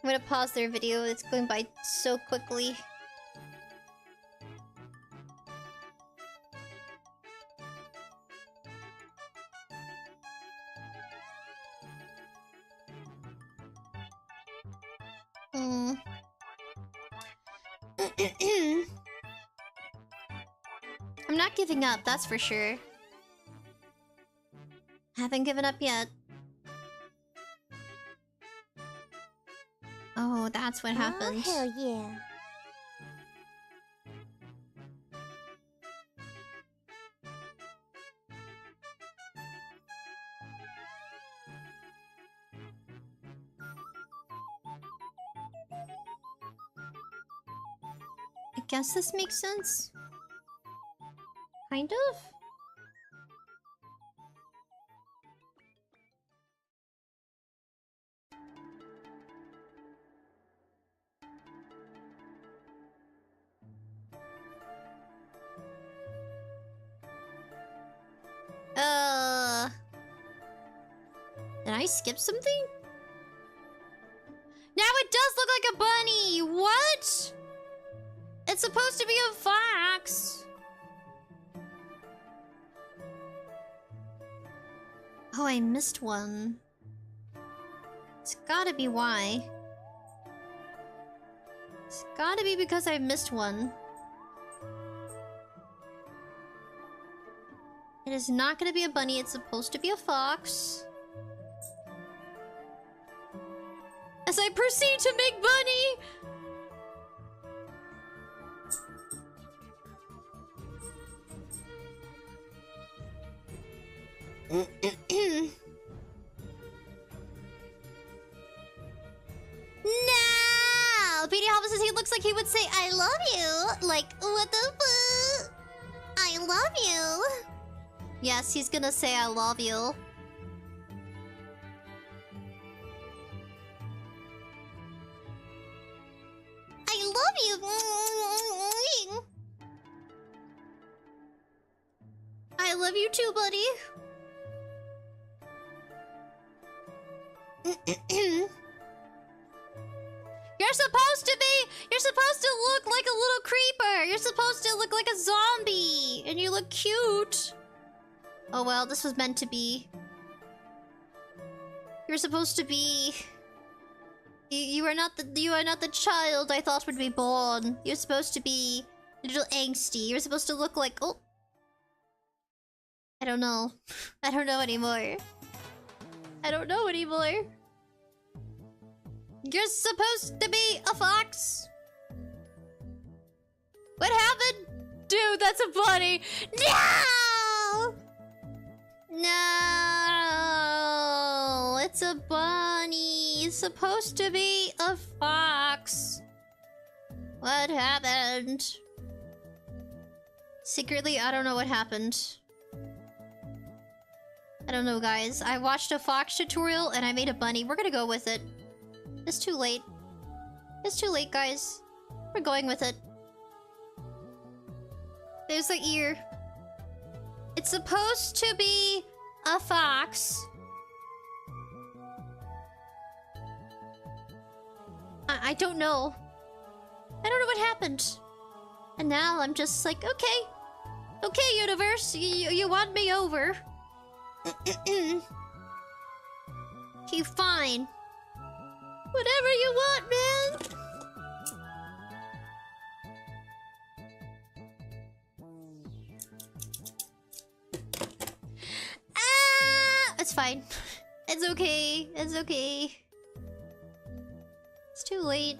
I'm gonna pause their video, it's going by so quickly. I'm not giving up, that's for sure. Haven't given up yet. Oh, that's what happened. Oh, hell yeah. I guess this makes sense. Kind of? Did I skip something? Now it does look like a bunny! What? It's supposed to be a fox! Oh, I missed one. It's gotta be why. It's gotta be because I missed one. It is not gonna be a bunny, it's supposed to be a fox. As I proceed to make bunny! No! BD says he looks like he would say, I love you! Like, what the fuck? I love you! Yes, he's gonna say I love you. I love you! I love you too, buddy. You're supposed to look like a little creeper. You're supposed to look like a zombie. And you look cute. Oh well, this was meant to be. You're supposed to be... You are not the child I thought would be born. You're supposed to be a little angsty. You're supposed to look like... Oh. I don't know. I don't know anymore. I don't know anymore. You're supposed to be a fox. What happened? Dude, that's a bunny. No! No! It's a bunny. It's supposed to be a fox. What happened? Secretly, I don't know what happened. I don't know, guys. I watched a fox tutorial and I made a bunny. We're gonna go with it. It's too late. It's too late, guys. We're going with it. There's the ear. It's supposed to be a fox. I don't know. I don't know what happened. And now I'm just like, okay. Okay, universe. You won me over. Okay, fine. Whatever you want, man. Ah! It's fine. It's okay. It's okay. It's too late.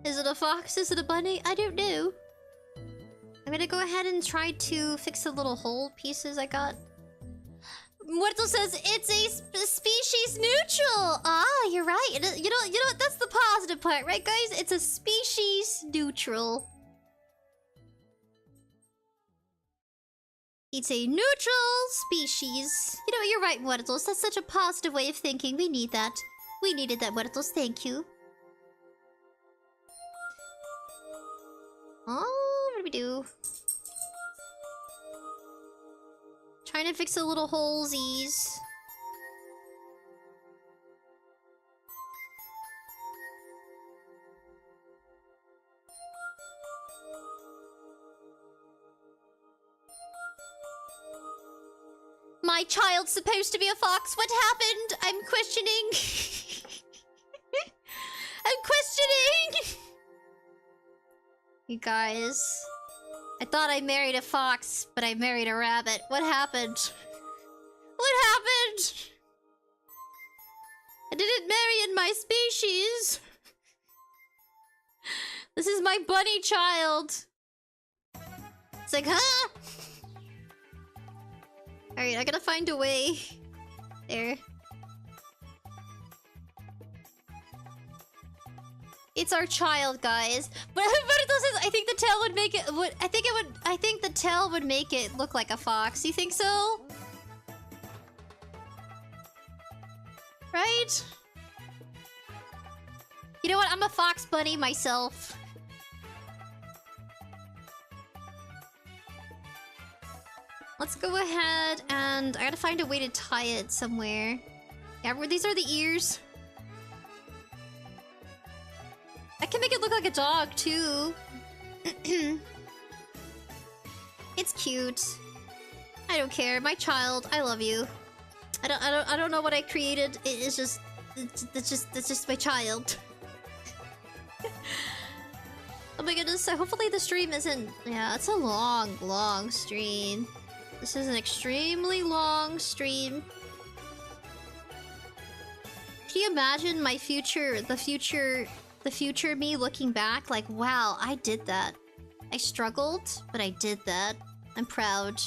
Is it a fox? Is it a bunny? I don't know. I'm gonna go ahead and try to fix the little hole pieces I got. Muerto says it's a species neutral. Ah, you're right. You know, that's the positive part, right, guys? It's a species neutral. It's a neutral species. You know, you're right, Muertos. That's such a positive way of thinking. We need that. We needed that, Muertos. Thank you. Oh, what do we do? Trying to fix the little holesies. My child's supposed to be a fox. What happened? I'm questioning. I'm questioning. You guys. I thought I married a fox, but I married a rabbit. What happened? What happened? I didn't marry in my species. This is my bunny child. It's like, huh? Alright, I gotta find a way. There. It's our child, guys. But it doesn't. I think the tail would make it. I think the tail would make it look like a fox. You think so? Right? You know what? I'm a fox bunny myself. Let's go ahead and I gotta find a way to tie it somewhere. Yeah, these are the ears. I can make it look like a dog too. It's cute. I don't care. My child, I love you. I don't know what I created. It's just my child. Oh my goodness. Hopefully the stream isn't. Yeah, it's a long stream. This is an extremely long stream. Can you imagine my future, the future me looking back like, wow, I did that. I struggled, but I did that. I'm proud.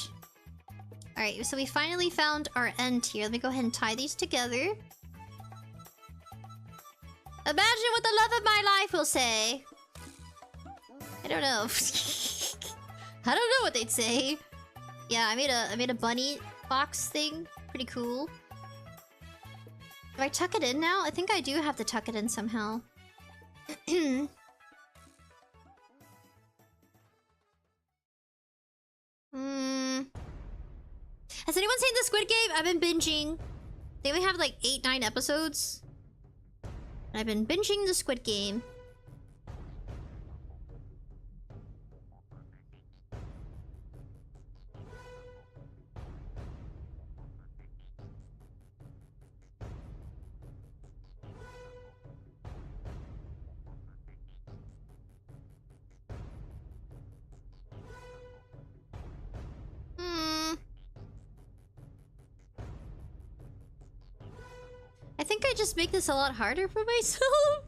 Alright, so we finally found our end here. Let me go ahead and tie these together. Imagine what the love of my life will say. I don't know. I don't know what they'd say. Yeah, I made a bunny box thing. Pretty cool. Do I tuck it in now? I think I do have to tuck it in somehow. Has anyone seen the Squid Game? I've been binging. They only have like 8-9 episodes. And I've been binging the Squid Game. I think I just make this a lot harder for myself.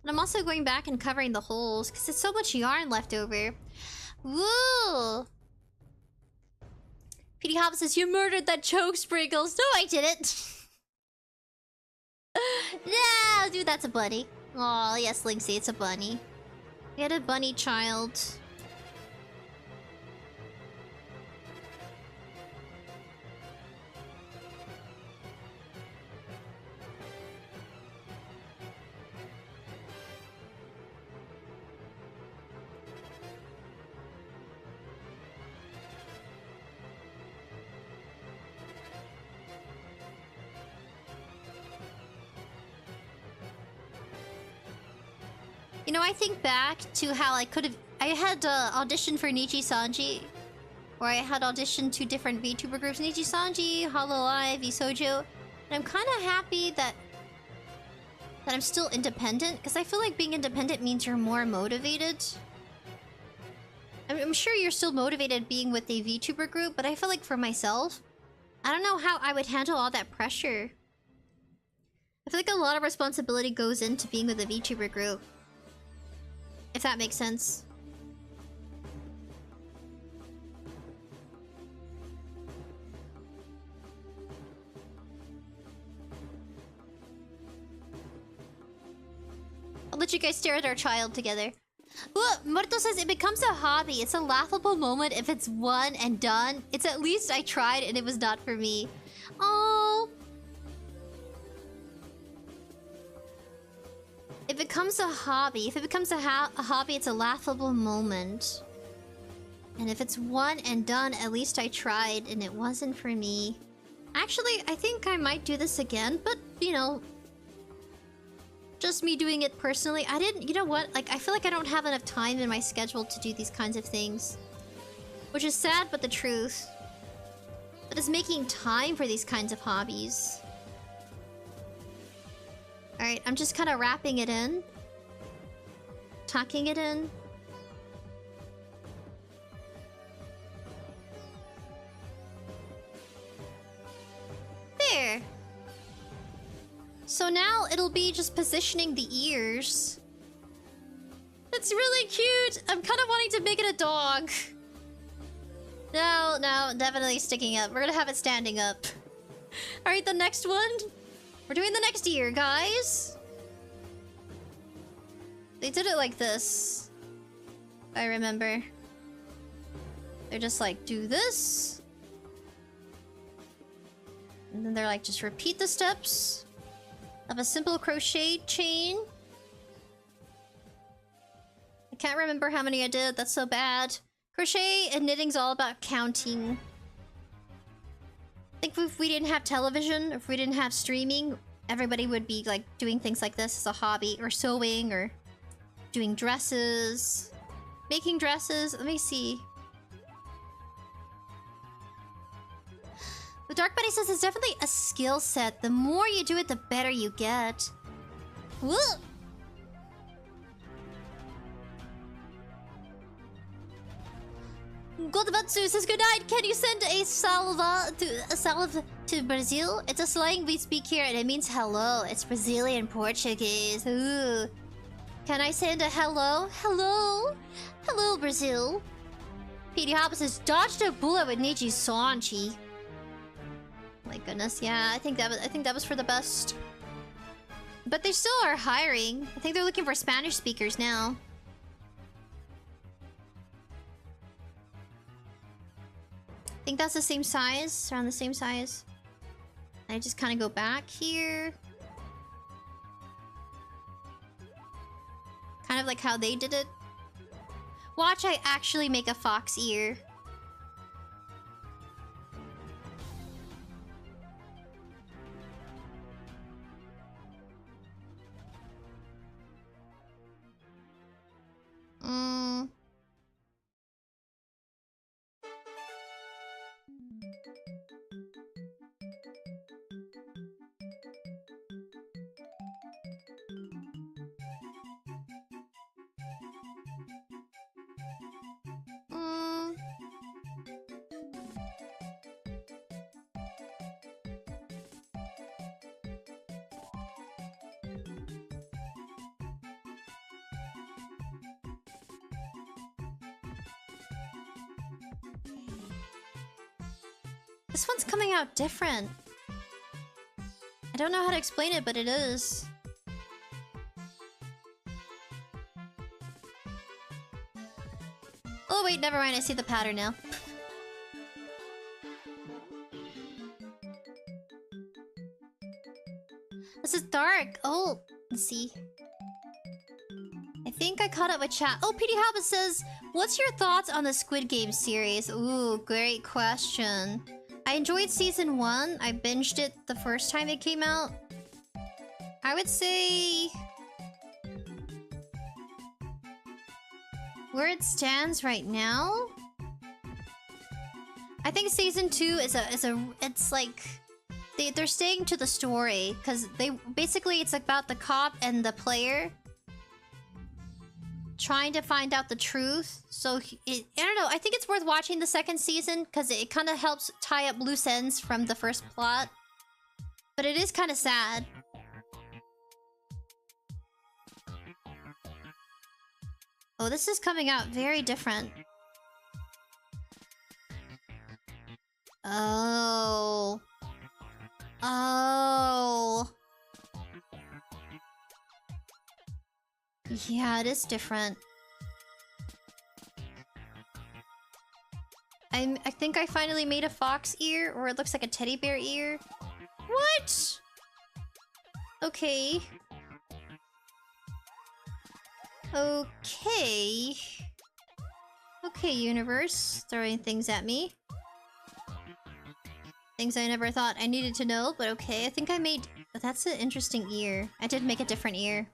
And I'm also going back and covering the holes because there's so much yarn left over. Woo! PD Hop says, you murdered that choke sprinkles. No, I didn't. No, dude, that's a bunny. Oh, yes, Linksy, it's a bunny. We had a bunny child. You know, I think back to how I could have... I had auditioned for Nichi-Sanji. Or I had auditioned to different VTuber groups. Nichi-Sanji, Hololive, Isojo. And I'm kind of happy that I'm still independent. Because I feel like being independent means you're more motivated. I'm sure you're still motivated being with a VTuber group. But I feel like for myself, I don't know how I would handle all that pressure. I feel like a lot of responsibility goes into being with a VTuber group. If that makes sense. let you guys stare at our child together. Look, Muerto says it becomes a hobby. It's a laughable moment if it's one and done. It's at least I tried and it was not for me. Oh. It becomes a hobby. If it becomes a hobby, it's a laughable moment. And if it's one and done, at least I tried and it wasn't for me. Actually, I think I might do this again, but, you know, just me doing it personally. I didn't, you know what? Like, I feel like I don't have enough time in my schedule to do these kinds of things. Which is sad, but the truth. But it's making time for these kinds of hobbies. Alright, I'm just kind of wrapping it in. Tucking it in. There! So now it'll be just positioning the ears. That's really cute! I'm kind of wanting to make it a dog. No, no, definitely sticking up. We're gonna have it standing up. Alright, the next one. We're doing the next ear, guys. They did it like this. I remember. They're just like, do this. And then they're like, just repeat the steps of a simple crochet chain. I can't remember how many I did. That's so bad. Crochet and knitting's all about counting. I think if we didn't have television, if we didn't have streaming, everybody would be like doing things like this as a hobby, or sewing, or doing dresses, making dresses. Let me see. The Dark Buddy says it's definitely a skill set. The more you do it, the better you get. Woo! Godvatsu says, good night. Can you send a salve to Brazil? It's a slang we speak here and it means hello. It's Brazilian Portuguese. Ooh. Can I send a hello? Hello? Hello, Brazil. Petey Hopper says, dodged a bullet with Niji's Sanchi. My goodness, yeah, I think that was for the best. But they still are hiring. I think they're looking for Spanish speakers now. I think that's the same size, around the same size. I just kind of go back here. Kind of like how they did it. Watch, I actually make a fox ear. This one's coming out different. I don't know how to explain it, but it is. Oh wait, never mind. I see the pattern now. This is dark. Oh, let's see. I think I caught up with chat. Oh, PD Habit says, what's your thoughts on the Squid Game series? Ooh, great question. I enjoyed season 1. I binged it the first time it came out. I would say where it stands right now, I think season 2 it's like they're staying to the story, because it's about the cop and the player trying to find out the truth. So I don't know, I think it's worth watching the second season because it kind of helps tie up loose ends from the first plot. But it is kind of sad. Oh, this is coming out very different. Oh. Oh. Yeah, it is different. I think I finally made a fox ear, or it looks like a teddy bear ear. What? Okay. Okay. Okay, universe. Throwing things at me. Things I never thought I needed to know, but okay. I think I made... That's an interesting ear. I did make a different ear.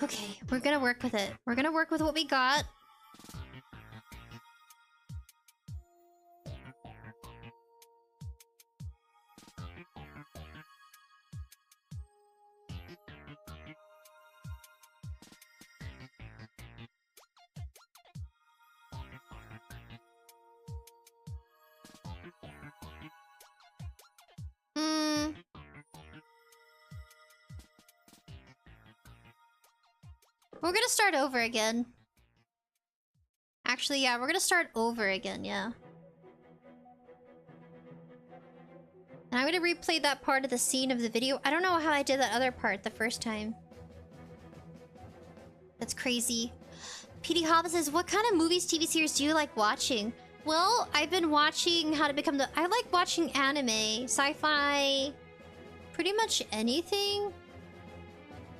Okay, we're gonna work with it. We're gonna work with what we got. We're gonna start over again. Actually, yeah, we're gonna start over again, yeah. And I'm gonna replay that part of the scene of the video. I don't know how I did that other part the first time. That's crazy. PD Hobbs says, what kind of movies, TV series do you like watching? Well, I've been watching How to Become the... I like watching anime, sci-fi, pretty much anything.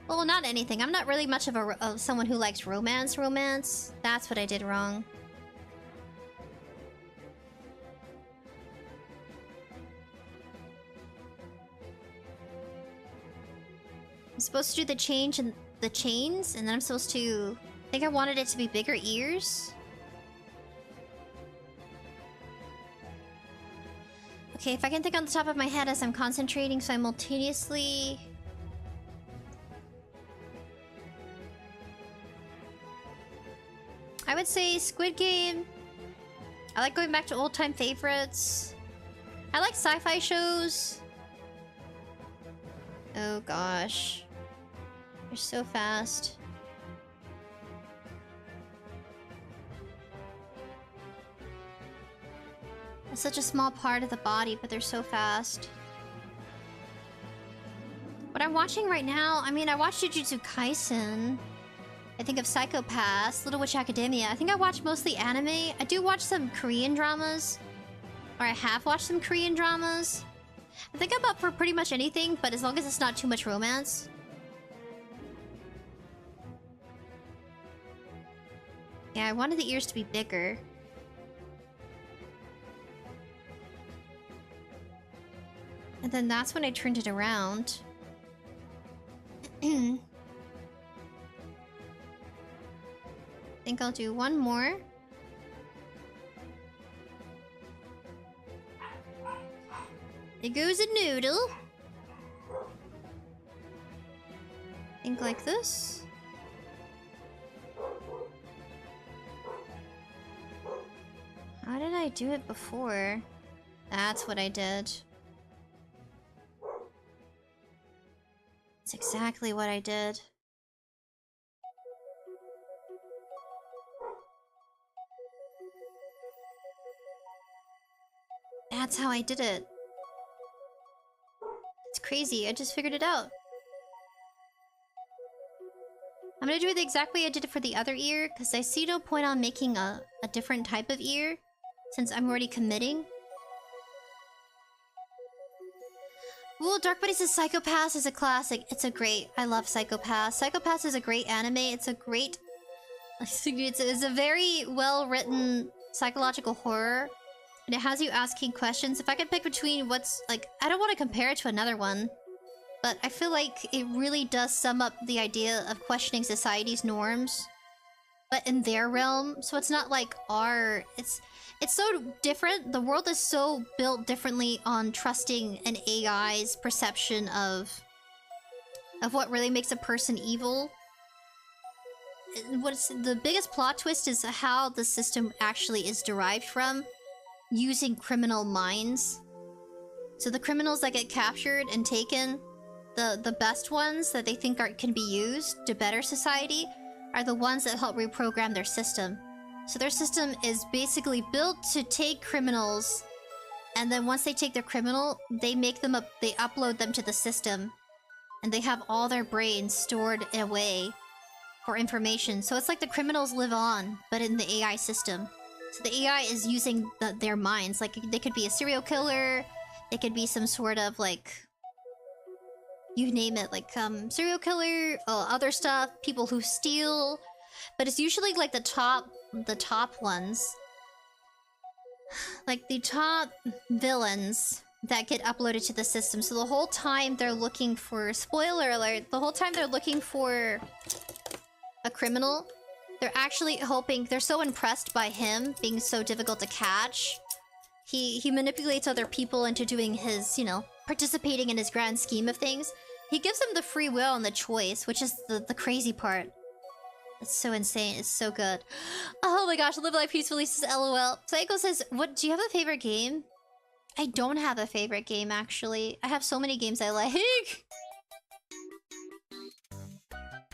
Well, not anything. I'm not really much of someone who likes romance. That's what I did wrong. I'm supposed to do the change and the chains, and then I'm supposed to... I think I wanted it to be bigger ears. Okay, if I can think on the top of my head as I'm concentrating simultaneously... I would say Squid Game. I like going back to old-time favorites. I like sci-fi shows. Oh gosh. They're so fast. It's such a small part of the body, but they're so fast. What I'm watching right now, I mean, I watched 𝑗ujutsu Kaisen. I think of Psycho Pass, Little Witch Academia. I think I watch mostly anime. I do watch some Korean dramas. Or I have watched some Korean dramas. I think I'm up for pretty much anything, but as long as it's not too much romance. Yeah, I wanted the ears to be bigger. And then that's when I turned it around. I think I'll do one more. There goes a noodle. Think like this. How did I do it before? That's what I did. That's exactly what I did. That's how I did it. It's crazy, I just figured it out. I'm gonna do it the exact way I did it for the other ear, because I see no point on making a different type of ear, since I'm already committing. Ooh, Dark Buddy says Psycho Pass is a classic. It's a great... I love Psycho Pass. Psycho Pass is a great anime. It's a great... It's a very well-written psychological horror. And it has you asking questions. If I could pick between what's... like, I don't want to compare it to another one. But I feel like it really does sum up the idea of questioning society's norms. But in their realm. So it's not like our... It's so different. The world is so built differently on trusting an AI's perception of what really makes a person evil. What's the biggest plot twist is how the system actually is derived from using criminal minds. So the criminals that get captured and taken, the best ones that they think can be used to better society, are the ones that help reprogram their system. So their system is basically built to take criminals, and then once they take their criminal, they make them they upload them to the system. And they have all their brains stored away for information. So it's like the criminals live on, but in the AI system. So the AI is using their minds. Like, they could be a serial killer. They could be some sort of, like... You name it. Like, serial killer, other stuff. People who steal. But it's usually, like, the top ones. Like, the top villains that get uploaded to the system. So the whole time they're looking for... Spoiler alert. The whole time they're looking for a criminal, they're actually hoping... They're so impressed by him being so difficult to catch. He manipulates other people into doing his, you know, participating in his grand scheme of things. He gives them the free will and the choice, which is the crazy part. It's so insane. It's so good. Oh my gosh, live life peacefully says LOL. Psycho says, what, do you have a favorite game? I don't have a favorite game, actually. I have so many games I like.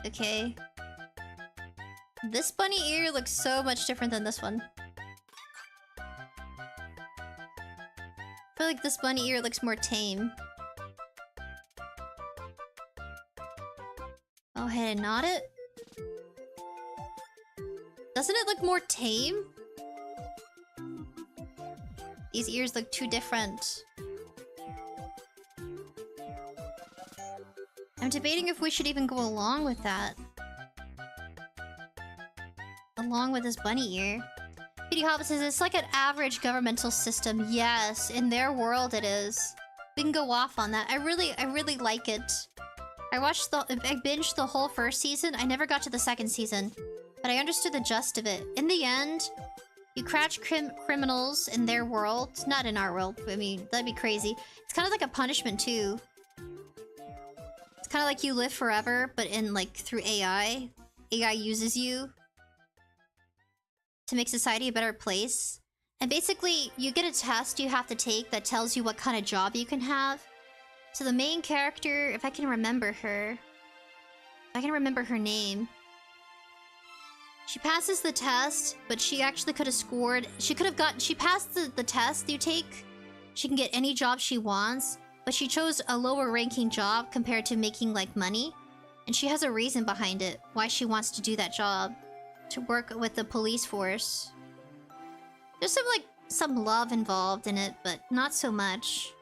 Okay. This bunny ear looks so much different than this one. I feel like this bunny ear looks more tame. Oh, hey, not it? Doesn't it look more tame? These ears look too different. I'm debating if we should even go along with that. Along with this bunny ear. 𝑣TUBERS says it's like an average governmental system. Yes, in their world it is. We can go off on that. I really like it. I binged the whole first season. I never got to the second season. But I understood the gist of it. In the end, you catch criminals in their world. Not in our world. I mean, that'd be crazy. It's kind of like a punishment, too. It's kind of like you live forever, but in, like, through AI. AI uses you to make society a better place. And basically, you get a test you have to take that tells you what kind of job you can have. So the main character, if I can remember her... If I can remember her name... She passes the test, but she actually could have scored... She passed the test you take. She can get any job she wants, but she chose a lower ranking job compared to making, like, money. And she has a reason behind it, why she wants to do that job. To work with the police force. There's some love involved in it, but not so much.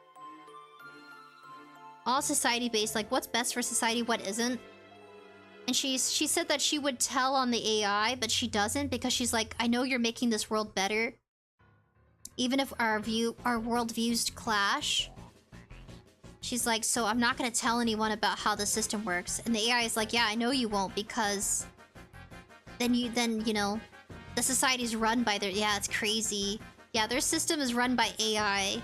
All society-based, like, what's best for society, what isn't. And she said that she would tell on the AI, but she doesn't because she's like, I know you're making this world better. Even if our world views clash. She's like, so I'm not gonna tell anyone about how the system works. And the AI is like, yeah, I know you won't because... Then, you know, the society's run by their... Yeah, it's crazy. Yeah, their system is run by AI.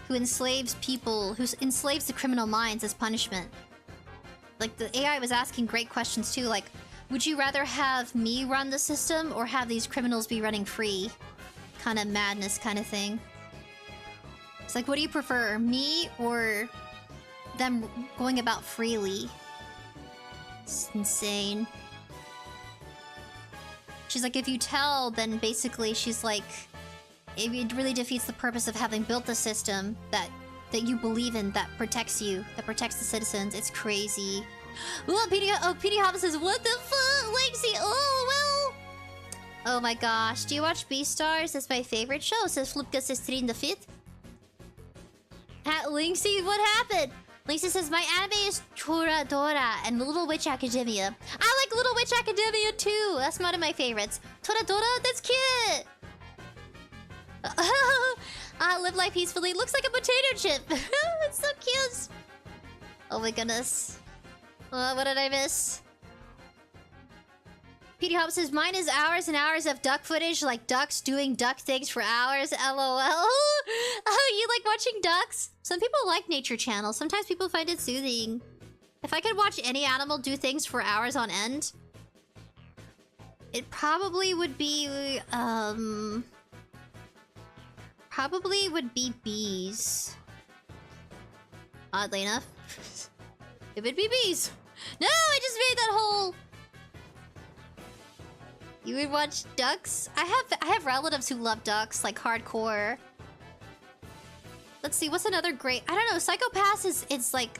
Who enslaves people, who enslaves the criminal minds as punishment. Like, the AI was asking great questions too, like, would you rather have me run the system or have these criminals be running free? Kind of madness kind of thing. It's like, what do you prefer, me or them going about freely? It's insane. She's like, if you tell, then basically she's like, it really defeats the purpose of having built the system that you believe in, that protects you, that protects the citizens. It's crazy. Well, 𝑣TUBERS says, what the fuck? Lexi, oh, well. Oh my gosh. Do you watch Beastars? That's my favorite show, says 𝑓lupka sis At Linksy, what happened? Lisa says, my anime is Toradora and Little Witch Academia. I like Little Witch Academia too. That's one of my favorites. Toradora, that's cute. Live life peacefully. Looks like a potato chip. It's so cute. Oh my goodness. What did I miss? 𝑣TUBERS says, mine is hours and hours of duck footage, like ducks doing duck things for hours. LOL. Oh, you like watching ducks? Some people like nature channels. Sometimes people find it soothing. If I could watch any animal do things for hours on end, it probably would be, probably would be bees. Oddly enough. It would be bees. No, I just made that whole... You would watch ducks? I have relatives who love ducks, like hardcore. Let's see, what's another great... I don't know, Psycho Pass is... It's like...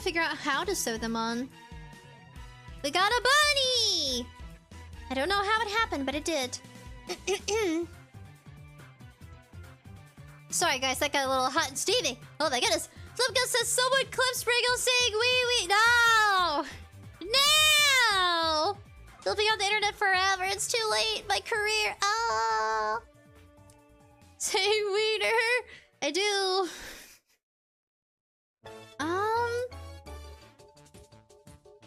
to figure out how to sew them on. We got a bunny! I don't know how it happened, but it did. Sorry guys, that got a little hot and steamy. Oh my goodness. Flipka says someone clip Sprinkle saying wee. No! No! They'll be on the internet forever. It's too late. My career. Oh. Say wiener. I do.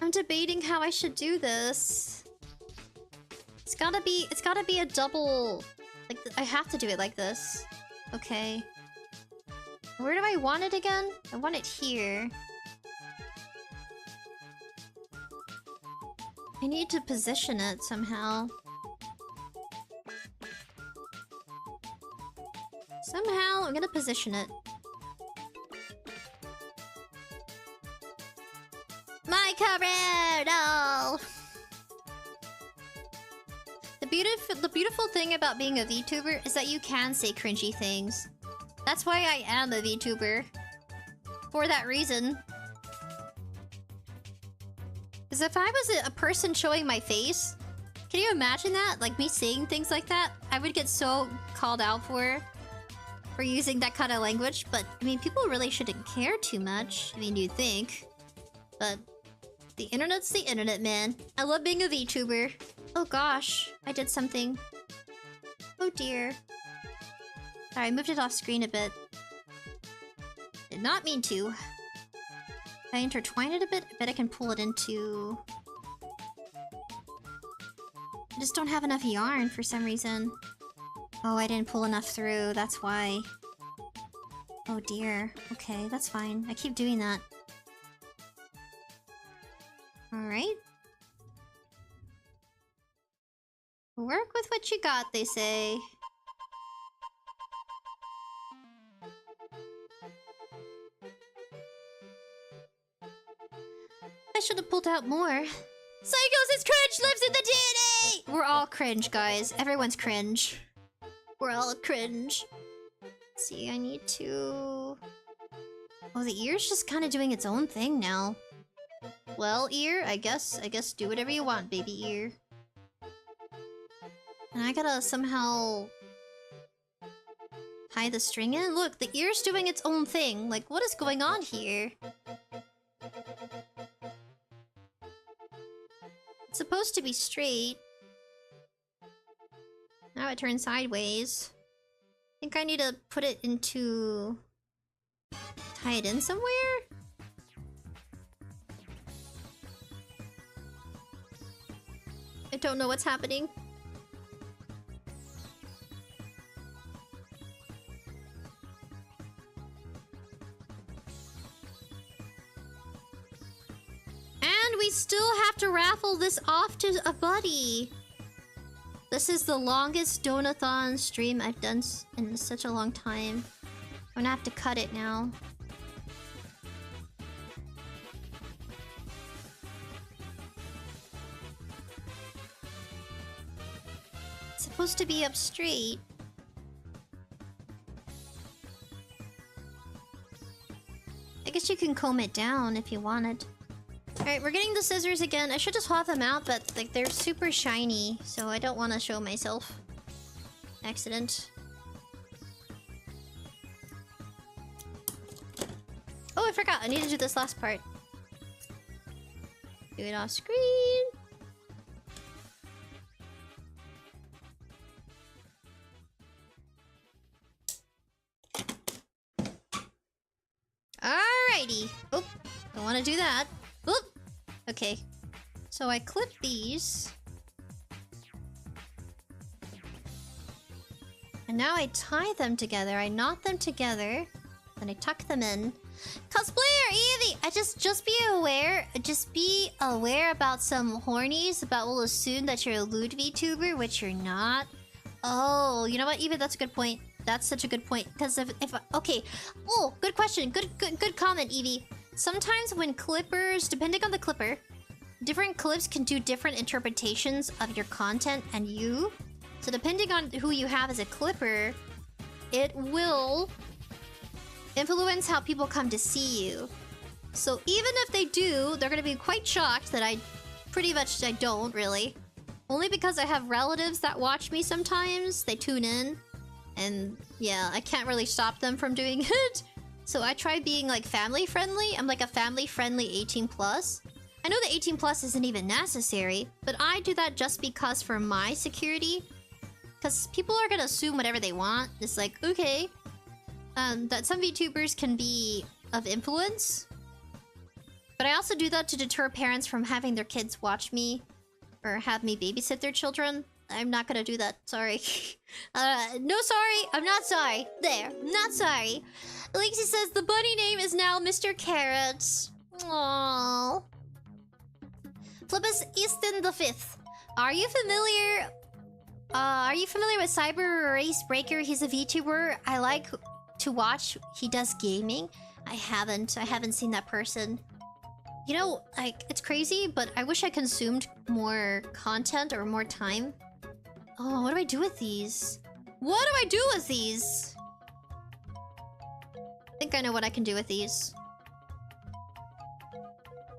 I'm debating how I should do this. It's gotta be a double. Like, I have to do it like this. Okay. Where do I want it again? I want it here. I need to position it somehow. Somehow, I'm gonna position it. My career! No! The beautiful thing about being a VTuber is that you can say cringy things. That's why I am a VTuber. For that reason. Because if I was a person showing my face, can you imagine that? Like me saying things like that? I would get so called out for using that kind of language. But, I mean, people really shouldn't care too much. I mean, you'd think. But the internet's the internet, man. I love being a VTuber. Oh gosh, I did something. Oh dear. Sorry, I moved it off screen a bit. Did not mean to. If I intertwine it a bit, I bet I can pull it into... I just don't have enough yarn for some reason. Oh, I didn't pull enough through, that's why. Oh dear. Okay, that's fine. I keep doing that. Alright. Work with what you got, they say. I should have pulled out more. Psychos is cringe lives in the DNA! We're all cringe, guys. Everyone's cringe. We're all cringe. Let's see, I need to... Oh, the ear's just kind of doing its own thing now. Well, ear, I guess do whatever you want, baby ear. And I gotta somehow tie the string in. Look, the ear's doing its own thing. Like, what is going on here? It's supposed to be straight. Now it turns sideways. I think I need to put it into... tie it in somewhere? I don't know what's happening. And we still have to raffle this off to a buddy. This is the longest donathon stream I've done in such a long time. I'm gonna have to cut it now. It's supposed to be up straight. I guess you can comb it down if you wanted. Alright, we're getting the scissors again. I should just swap them out, but like they're super shiny, so I don't want to show myself. Accident. Oh, I forgot. I need to do this last part. Do it off screen. Alrighty. Oh, don't want to do that. Oop. Okay. So I clip these. And now I tie them together. I knot them together. Then I tuck them in. Cosplayer Evie! Just be aware. Just be aware about some hornies that will assume that you're a lewd VTuber, which you're not. Oh, you know what, Evie? That's a good point. That's such a good point. Because if okay. Oh, good question. Good comment, Evie. Sometimes when clippers, depending on the clipper, different clips can do different interpretations of your content and you. So depending on who you have as a clipper, it will influence how people come to see you. So even if they do, they're gonna be quite shocked that I don't, really. Only because I have relatives that watch me sometimes. They tune in. And yeah, I can't really stop them from doing it. So I try being like family friendly. I'm like a family friendly 18+. I know the 18+ isn't even necessary, but I do that just because for my security. Because people are gonna assume whatever they want. It's like, okay. That some VTubers can be of influence. But I also do that to deter parents from having their kids watch me. Or have me babysit their children. I'm not gonna do that, sorry. No sorry, I'm not sorry. There, not sorry. Alexi says the bunny name is now Mr. Carrot. Aww. Flippus Easton the 5th. Are you familiar with Cyber Race Breaker? He's a VTuber I like to watch. He does gaming. I haven't seen that person. You know, like, it's crazy, but I wish I consumed more content or more time. Oh, what do I do with these? What do I do with these? I think I know what I can do with these.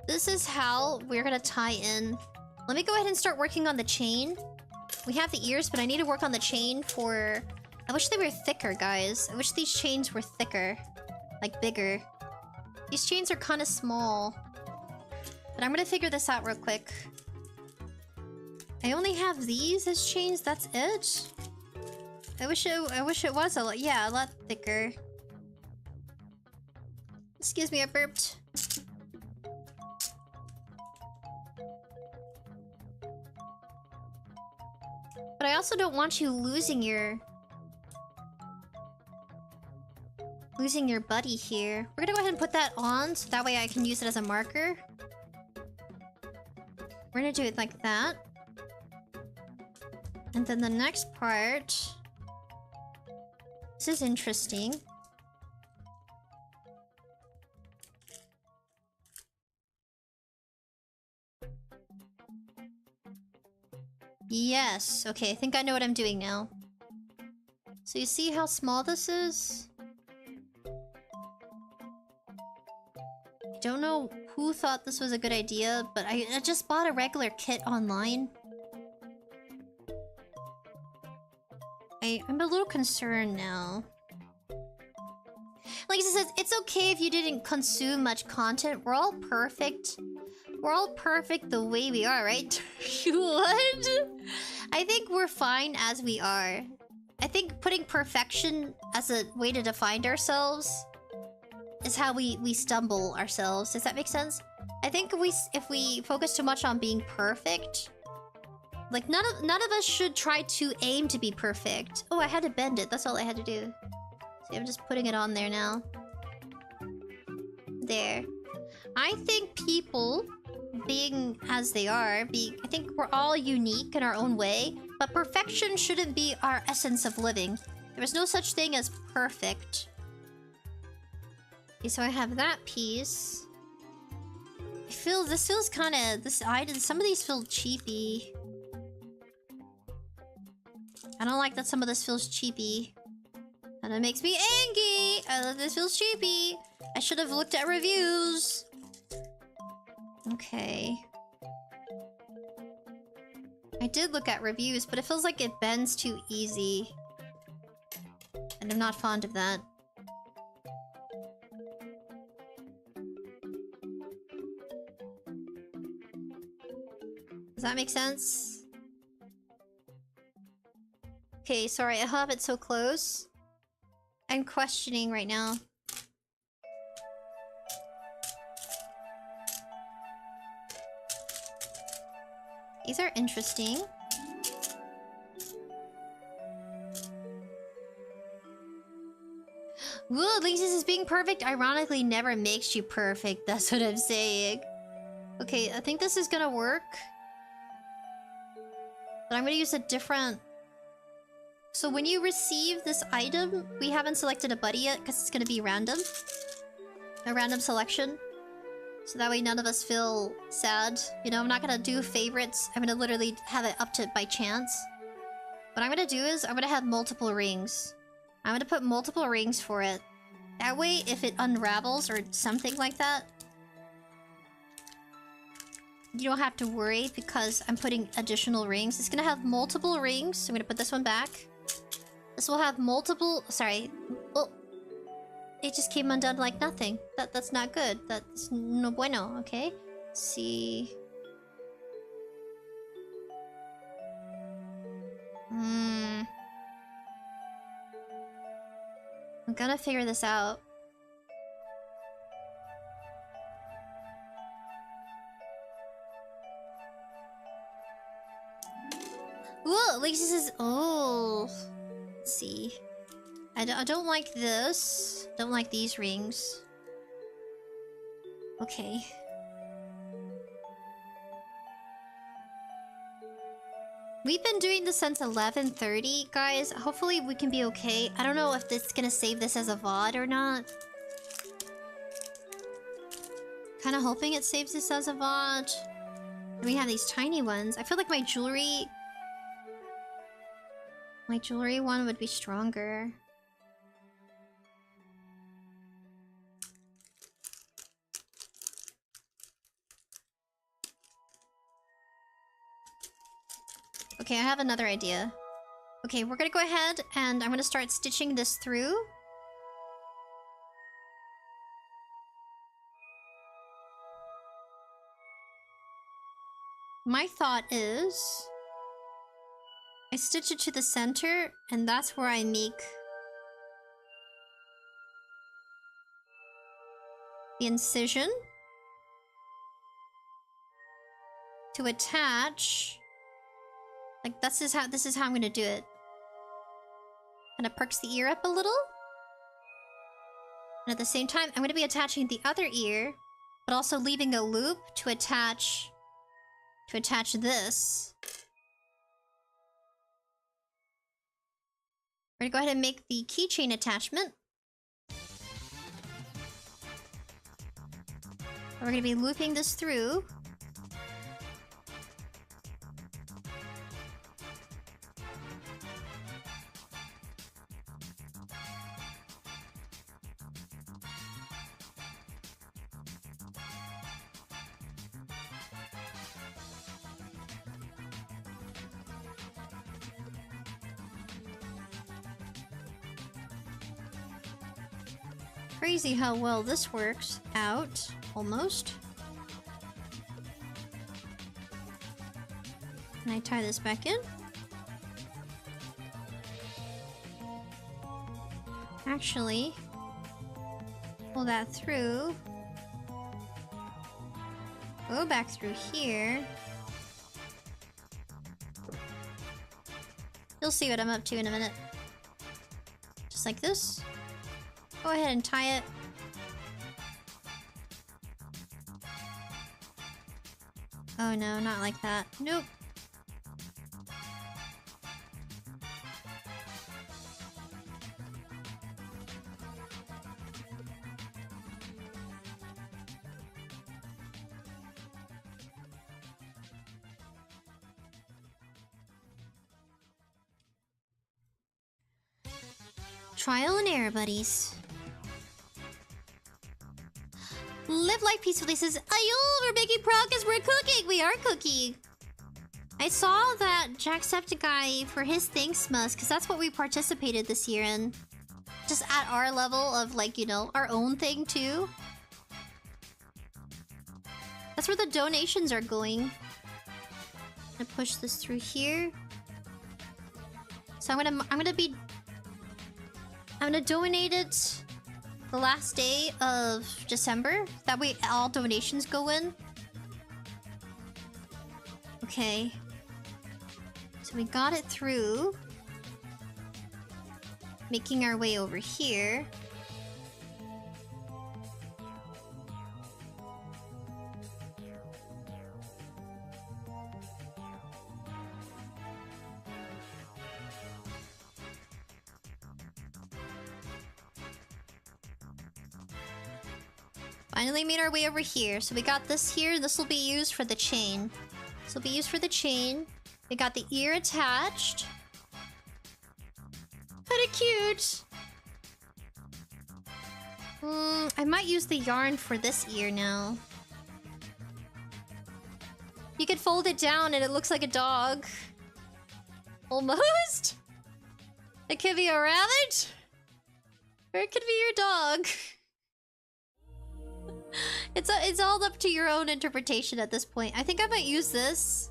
This is how we're gonna tie in. Let me go ahead and start working on the chain. We have the ears, but I need to work on the chain for... I wish they were thicker, guys. I wish these chains were thicker. Like, bigger. These chains are kind of small. But I'm gonna figure this out real quick. I only have these as chains, that's it? I wish it was a lot thicker. Excuse me, I burped. But I also don't want you losing your buddy here. We're gonna go ahead and put that on, so that way I can use it as a marker. We're gonna do it like that. And then the next part... This is interesting. Yes. Okay, I think I know what I'm doing now. So you see how small this is? I don't know who thought this was a good idea, but I just bought a regular kit online. I'm a little concerned now. Like it says, it's okay if you didn't consume much content. We're all perfect. We're all perfect the way we are, right? What? I think we're fine as we are. I think putting perfection as a way to define ourselves is how we stumble ourselves. Does that make sense? I think if we focus too much on being perfect, like none of us should try to aim to be perfect. Oh, I had to bend it. That's all I had to do. See, I'm just putting it on there now. There. I think people being as they are, I think we're all unique in our own way, but perfection shouldn't be our essence of living. There is no such thing as perfect. Okay, so I have that piece. This feels kind of... some of these feel cheapy. I don't like that some of this feels cheapy. And it makes me angry! This feels cheapy! I should have looked at reviews! Okay. I did look at reviews, but it feels like it bends too easy. And I'm not fond of that. Does that make sense? Okay, sorry, I have it so close. I'm questioning right now. These are interesting. Whoa, Lexus is being perfect ironically never makes you perfect. That's what I'm saying. Okay, I think this is gonna work. But I'm gonna use a different... So when you receive this item, we haven't selected a buddy yet because it's gonna be random. A random selection. So that way none of us feel sad. You know, I'm not gonna do favorites. I'm gonna literally have it up to by chance. What I'm gonna do is, I'm gonna have multiple rings. I'm gonna put multiple rings for it. That way, if it unravels or something like that, you don't have to worry because I'm putting additional rings. It's gonna have multiple rings. So I'm gonna put this one back. This will have multiple... Sorry. Oh. It just came undone like nothing. That's not good. That's no bueno, okay? Let's see... I'm gonna figure this out. Whoa, at least this is... Oh. Let's see. I don't like this. Don't like these rings. Okay. We've been doing this since 11:30, guys. Hopefully we can be okay. I don't know if this is gonna save this as a VOD or not. Kinda hoping it saves this as a VOD. And we have these tiny ones. I feel like my jewelry... My jewelry one would be stronger. Okay, I have another idea. Okay, we're gonna go ahead and I'm gonna start stitching this through. My thought is... I stitch it to the center, and that's where I make the incision to attach. Like this is how I'm gonna do it. And it perks the ear up a little. And at the same time, I'm gonna be attaching the other ear, but also leaving a loop to attach this. We're gonna go ahead and make the keychain attachment. We're gonna be looping this through. Crazy how well this works out, almost. Can I tie this back in? Actually, pull that through. Go back through here. You'll see what I'm up to in a minute. Just like this. Go ahead and tie it. Oh no, not like that. Nope. Trial and error, buddies. Live life peacefully says, Ayul, we're making progress, we're cooking! We are cooking! I saw that Jacksepticeye for his Thanksmas, because that's what we participated this year in. Just at our level of, like, you know, our own thing, too. That's where the donations are going. I'm gonna push this through here. So I'm gonna donate it the last day of December. That way all donations go in. Okay. So we got it through. Making our way over here. Finally made our way over here. So we got this here. This will be used for the chain. This will be used for the chain. We got the ear attached. Kinda cute. I might use the yarn for this ear now. You could fold it down and it looks like a dog. Almost? It could be a rabbit? Or it could be your dog. It's all up to your own interpretation at this point. I think I might use this.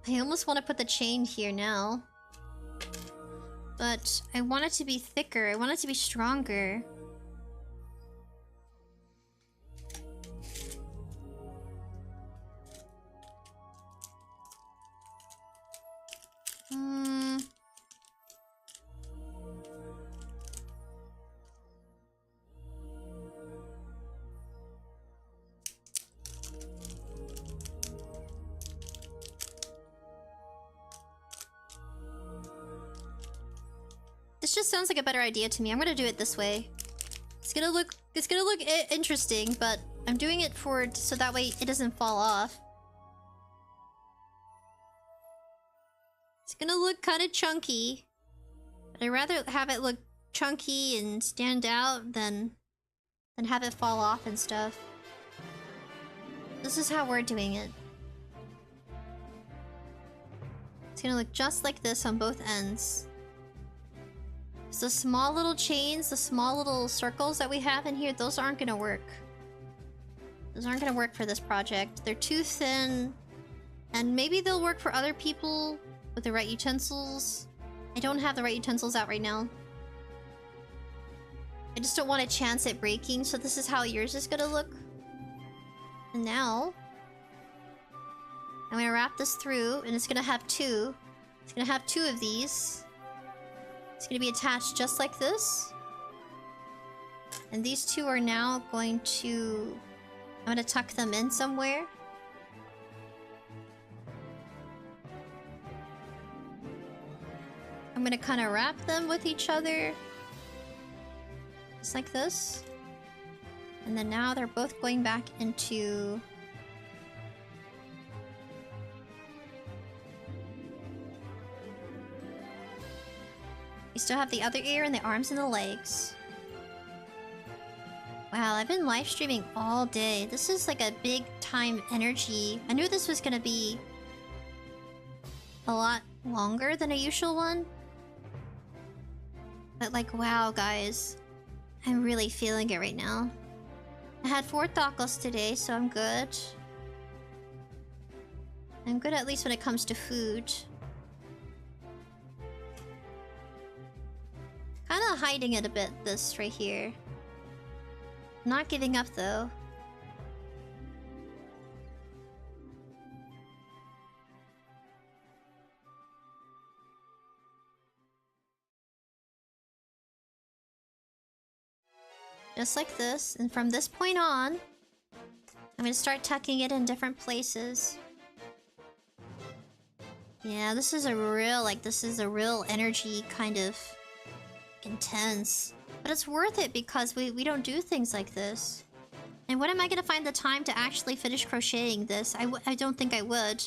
I almost want to put the chain here now. But I want it to be thicker. I want it to be stronger. This just sounds like a better idea to me. I'm gonna do it this way. It's gonna look interesting, but I'm doing it so that way it doesn't fall off. It's gonna look kind of chunky, but I'd rather have it look chunky and stand out than have it fall off and stuff. This is how we're doing it. It's gonna look just like this on both ends. So the small little chains, the small little circles that we have in here, those aren't gonna work. Those aren't gonna work for this project. They're too thin. And maybe they'll work for other people with the right utensils. I don't have the right utensils out right now. I just don't want a chance at breaking, so this is how yours is gonna look. And now I'm gonna wrap this through, and it's gonna have two. It's gonna have two of these. It's gonna be attached just like this. And these two are now going to... I'm gonna tuck them in somewhere. I'm gonna kind of wrap them with each other. Just like this. And then now they're both going back into... We still have the other ear and the arms and the legs. Wow, I've been live streaming all day. This is like a big time energy. I knew this was gonna be a lot longer than a usual one. But like, wow, guys. I'm really feeling it right now. I had 4 tacos today, so I'm good. I'm good at least when it comes to food. Kinda hiding it a bit, this right here. Not giving up though. Just like this, and from this point on, I'm gonna start tucking it in different places. Yeah, this is a real energy kind of intense. But it's worth it because we don't do things like this. And when am I gonna find the time to actually finish crocheting this? I don't think I would.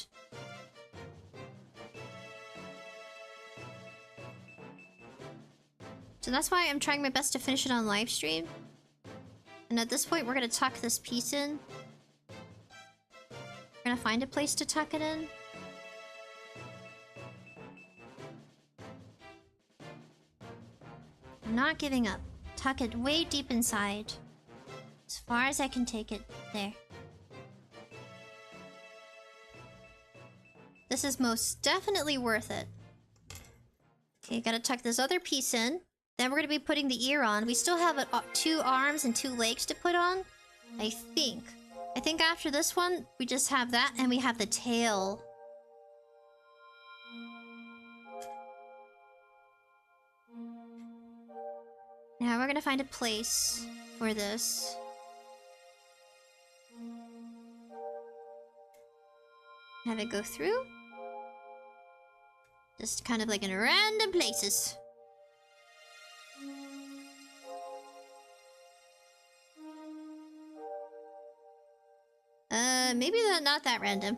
So that's why I'm trying my best to finish it on live stream. And at this point, we're gonna tuck this piece in. We're gonna find a place to tuck it in. I'm not giving up. Tuck it way deep inside. As far as I can take it. There. This is most definitely worth it. Okay, gotta tuck this other piece in. Then we're gonna be putting the ear on. We still have 2 arms and 2 legs to put on. I think. I think after this one, we just have that and we have the tail. Now we're gonna find a place for this. Have it go through. Just kind of like in random places. Maybe not that random.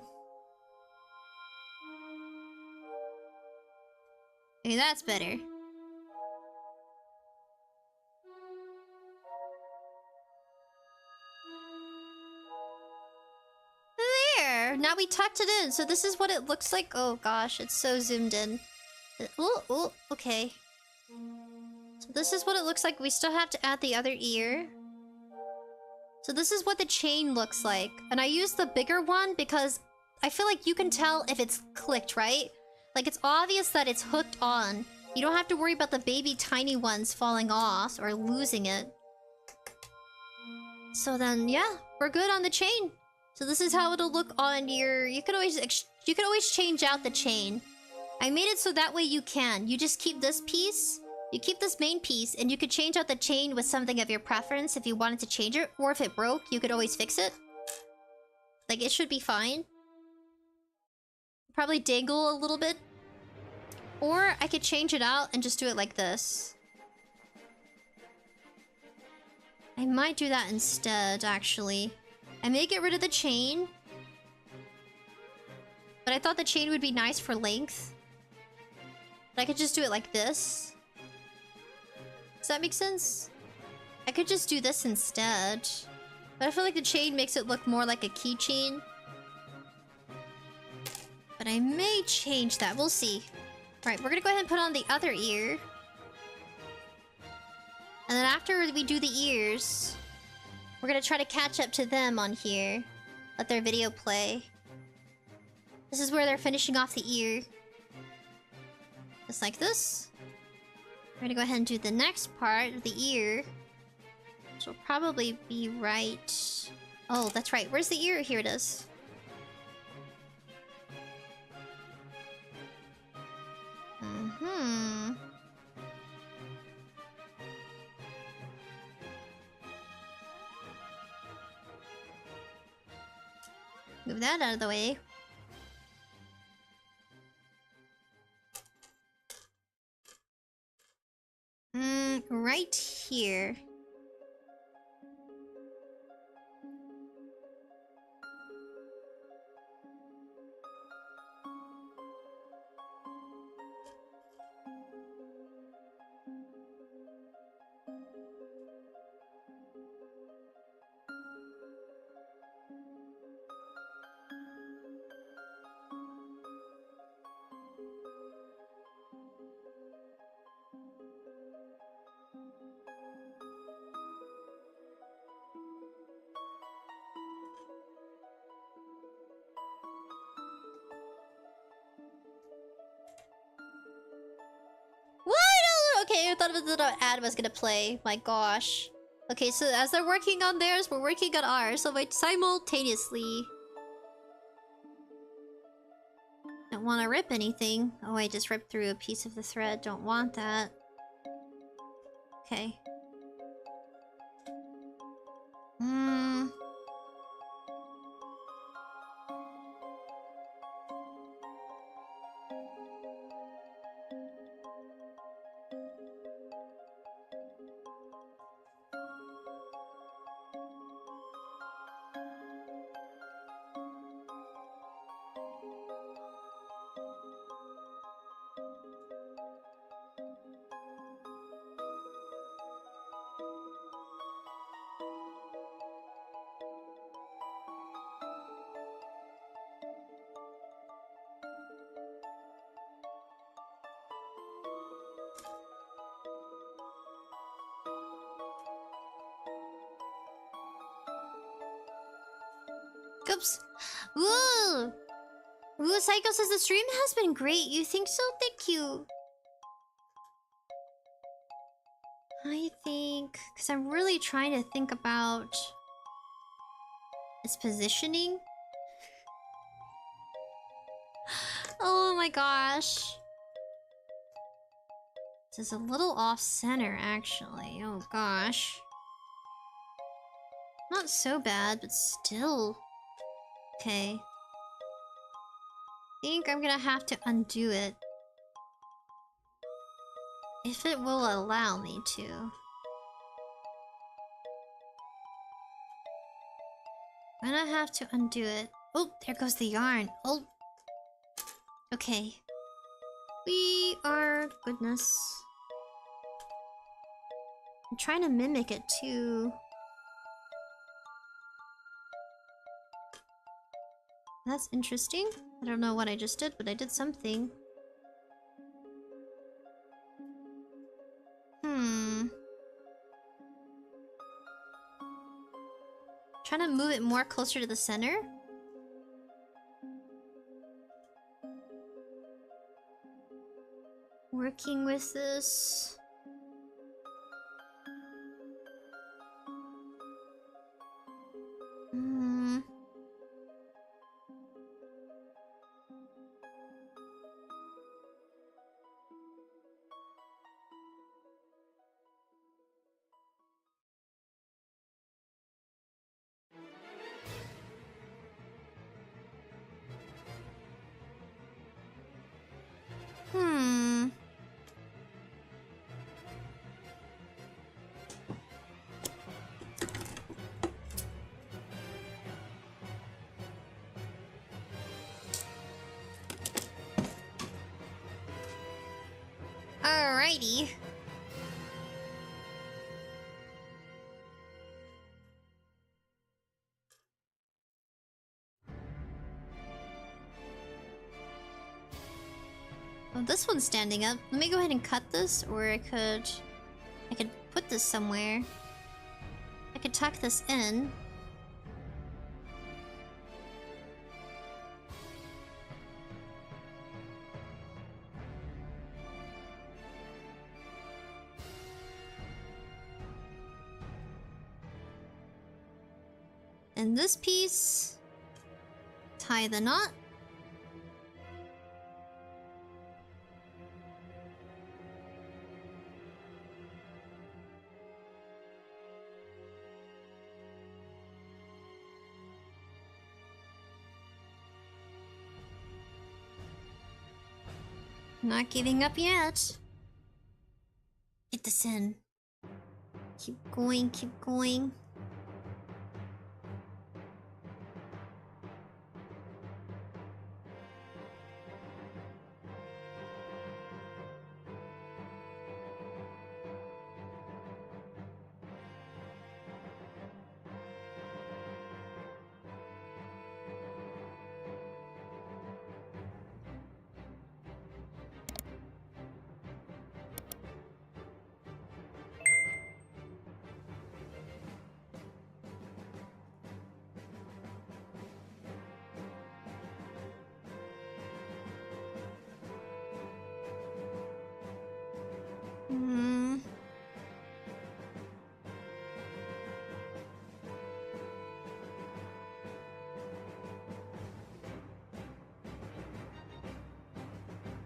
Okay, that's better. there. Now we tucked it in. So this is what it looks like. Oh gosh, it's so zoomed in. Oh, okay. So this is what it looks like. We still have to add the other ear. So this is what the chain looks like. And I use the bigger one because I feel like you can tell if it's clicked, right? Like it's obvious that it's hooked on. You don't have to worry about the baby tiny ones falling off or losing it. So then, yeah, we're good on the chain. So this is how it'll look on your... You could always change out the chain. I made it so that way you can. You just keep this piece. You keep this main piece, and you could change out the chain with something of your preference if you wanted to change it. Or if it broke, you could always fix it. Like, it should be fine. Probably dangle a little bit. Or I could change it out and just do it like this. I might do that instead, actually. I may get rid of the chain. But I thought the chain would be nice for length. But I could just do it like this. Does that make sense? I could just do this instead. But I feel like the chain makes it look more like a keychain. But I may change that. We'll see. Alright, we're gonna go ahead and put on the other ear. And then after we do the ears, we're gonna try to catch up to them on here. Let their video play. This is where they're finishing off the ear. Just like this. We're gonna go ahead and do the next part of the ear. Which will probably be right... Oh, that's right. Where's the ear? Here it is. Move that out of the way. Right here. Okay, I thought it was the ad was gonna play. My gosh. Okay, so as they're working on theirs, we're working on ours. So like simultaneously. Don't want to rip anything. Oh, I just ripped through a piece of the thread. Don't want that. Okay. Oops. Woo! Woo, Psycho says the stream has been great. You think so? Thank you. I think... Because I'm really trying to think about... its positioning. Oh my gosh. This is a little off-center, actually. Oh gosh. Not so bad, but still... Okay. I think I'm gonna have to undo it. If it will allow me to. I'm gonna have to undo it. Oh, there goes the yarn. Oh. Okay. We are... Goodness. I'm trying to mimic it too. That's interesting. I don't know what I just did, but I did something. Trying to move it more closer to the center. Working with this. Alrighty. Oh, this one's standing up. Let me go ahead and cut this, or I could put this somewhere. I could tuck this in. And this piece, tie the knot. Not giving up yet. Get this in. Keep going, keep going.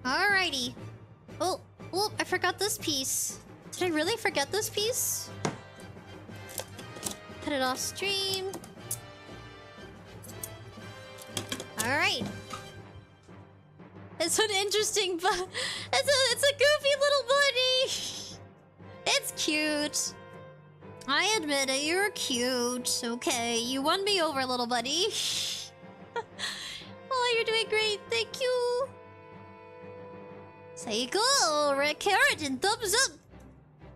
Alrighty. Oh, I forgot this piece. Did I really forget this piece? Cut it off stream. Alright. It's an interesting it's a goofy little bunny. It's cute. I admit it, you're cute. Okay, you won me over, little buddy. Oh, you're doing great. Thank you. Say cool, red carrot and thumbs up.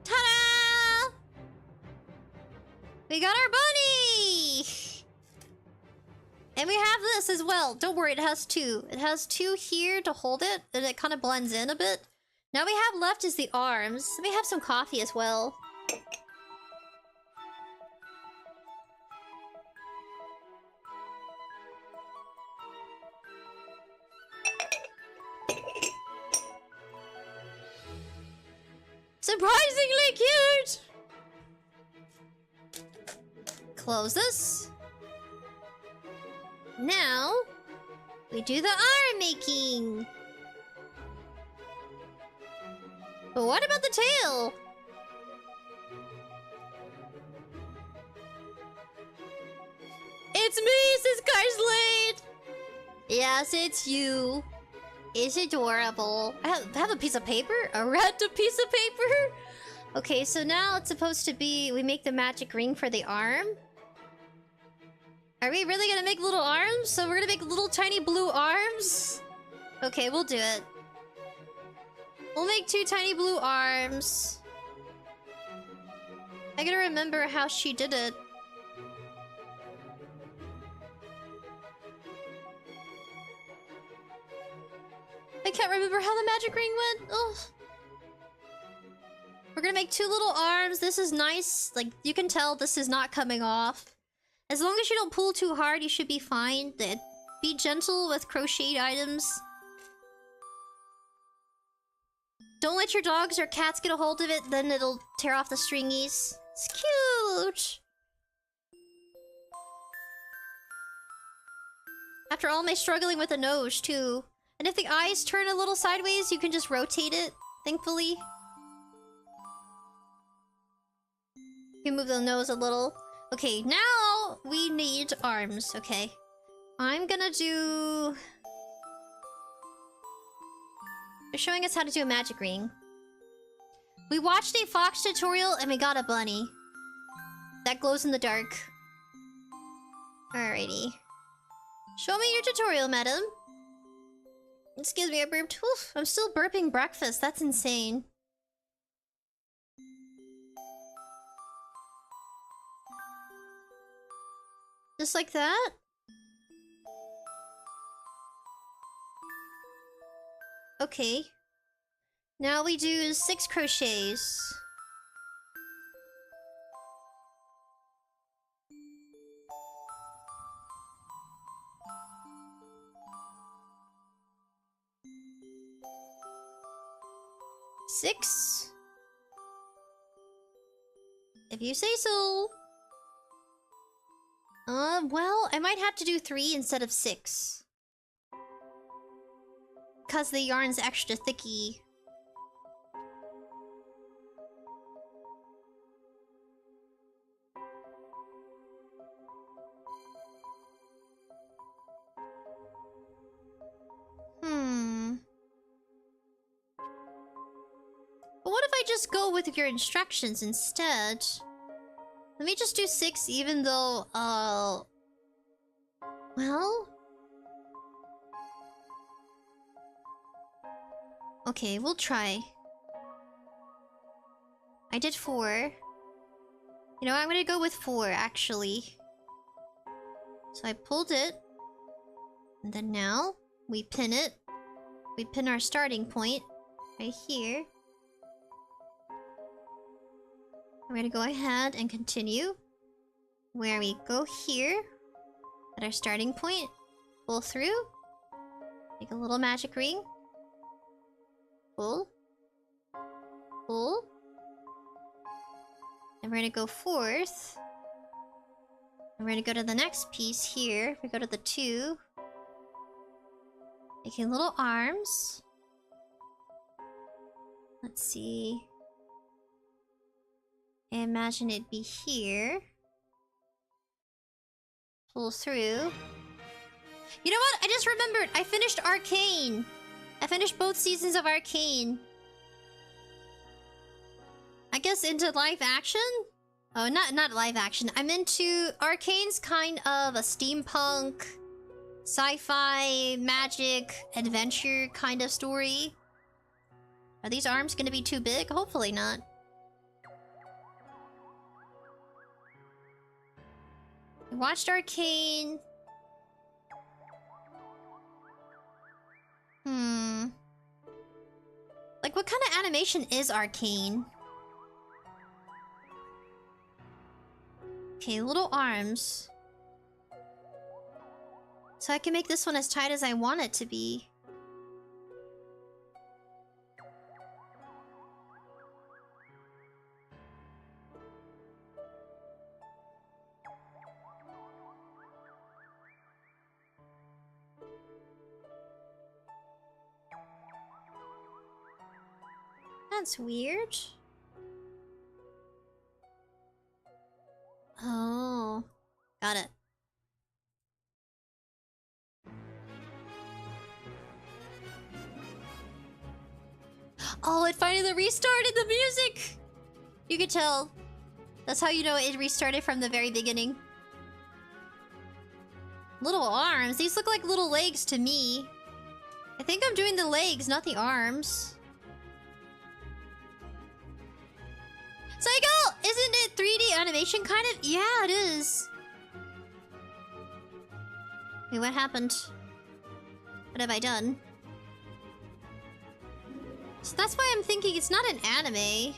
Ta-da! We got our bunny! And we have this as well. Don't worry, it has two. It has two here to hold it, and it kind of blends in a bit. Now we have left is the arms. We have some coffee as well. Surprisingly cute! Close this. Now, we do the arm making. But what about the tail? It's me, says Carslade! Yes, it's you. It's adorable. I have a piece of paper? A random piece of paper? Okay, so now it's supposed to be... We make the magic ring for the arm. Are we really gonna make little arms? So we're gonna make little tiny blue arms? Okay, we'll do it. We'll make two tiny blue arms. I gotta remember how she did it. I can't remember how the magic ring went. Ugh. We're gonna make 2 little arms. This is nice. Like, you can tell this is not coming off. As long as you don't pull too hard, you should be fine. Be gentle with crocheted items. Don't let your dogs or cats get a hold of it, then it'll tear off the stringies. It's cute! After all my struggling with the nose, too. And if the eyes turn a little sideways, you can just rotate it, thankfully. You can move the nose a little. Okay, now we need arms, okay. I'm gonna do... They're showing us how to do a magic ring. We watched a fox tutorial and we got a bunny. That glows in the dark. Alrighty. Show me your tutorial, madam. Excuse me, I burped. Oof, I'm still burping breakfast. That's insane. Just like that? Okay. Now we do 6 crochets. Six? If you say so. Well, I might have to do 3 instead of 6. Because the yarn's extra thicky. But what if I just go with your instructions instead? Let me just do 6 even though, well... Okay, we'll try. I did 4. You know, I'm gonna go with 4, actually. So I pulled it. And then now, we pin it. We pin our starting point right here. We're gonna go ahead and continue. Where we go here. At our starting point. Pull through. Make a little magic ring. Pull. Pull. And we're gonna go forth. And we're gonna go to the next piece here. We go to the 2. Making little arms. Let's see. I imagine it'd be here. Pull through. You know what? I just remembered! I finished Arcane! I finished both seasons of Arcane. I guess into live action? Oh, not live action. I'm into... Arcane's kind of a steampunk, sci-fi, magic, adventure kind of story. Are these arms gonna be too big? Hopefully not. I watched Arcane. Like, what kind of animation is Arcane? Okay, little arms. So I can make this one as tight as I want it to be. That's weird. Oh, got it. Oh, it finally restarted the music! You could tell. That's how you know it restarted from the very beginning. Little arms. These look like little legs to me. I think I'm doing the legs, not the arms. Psycho! Isn't it 3D animation kind of? Yeah, it is. Wait, what happened? What have I done? So that's why I'm thinking it's not an anime.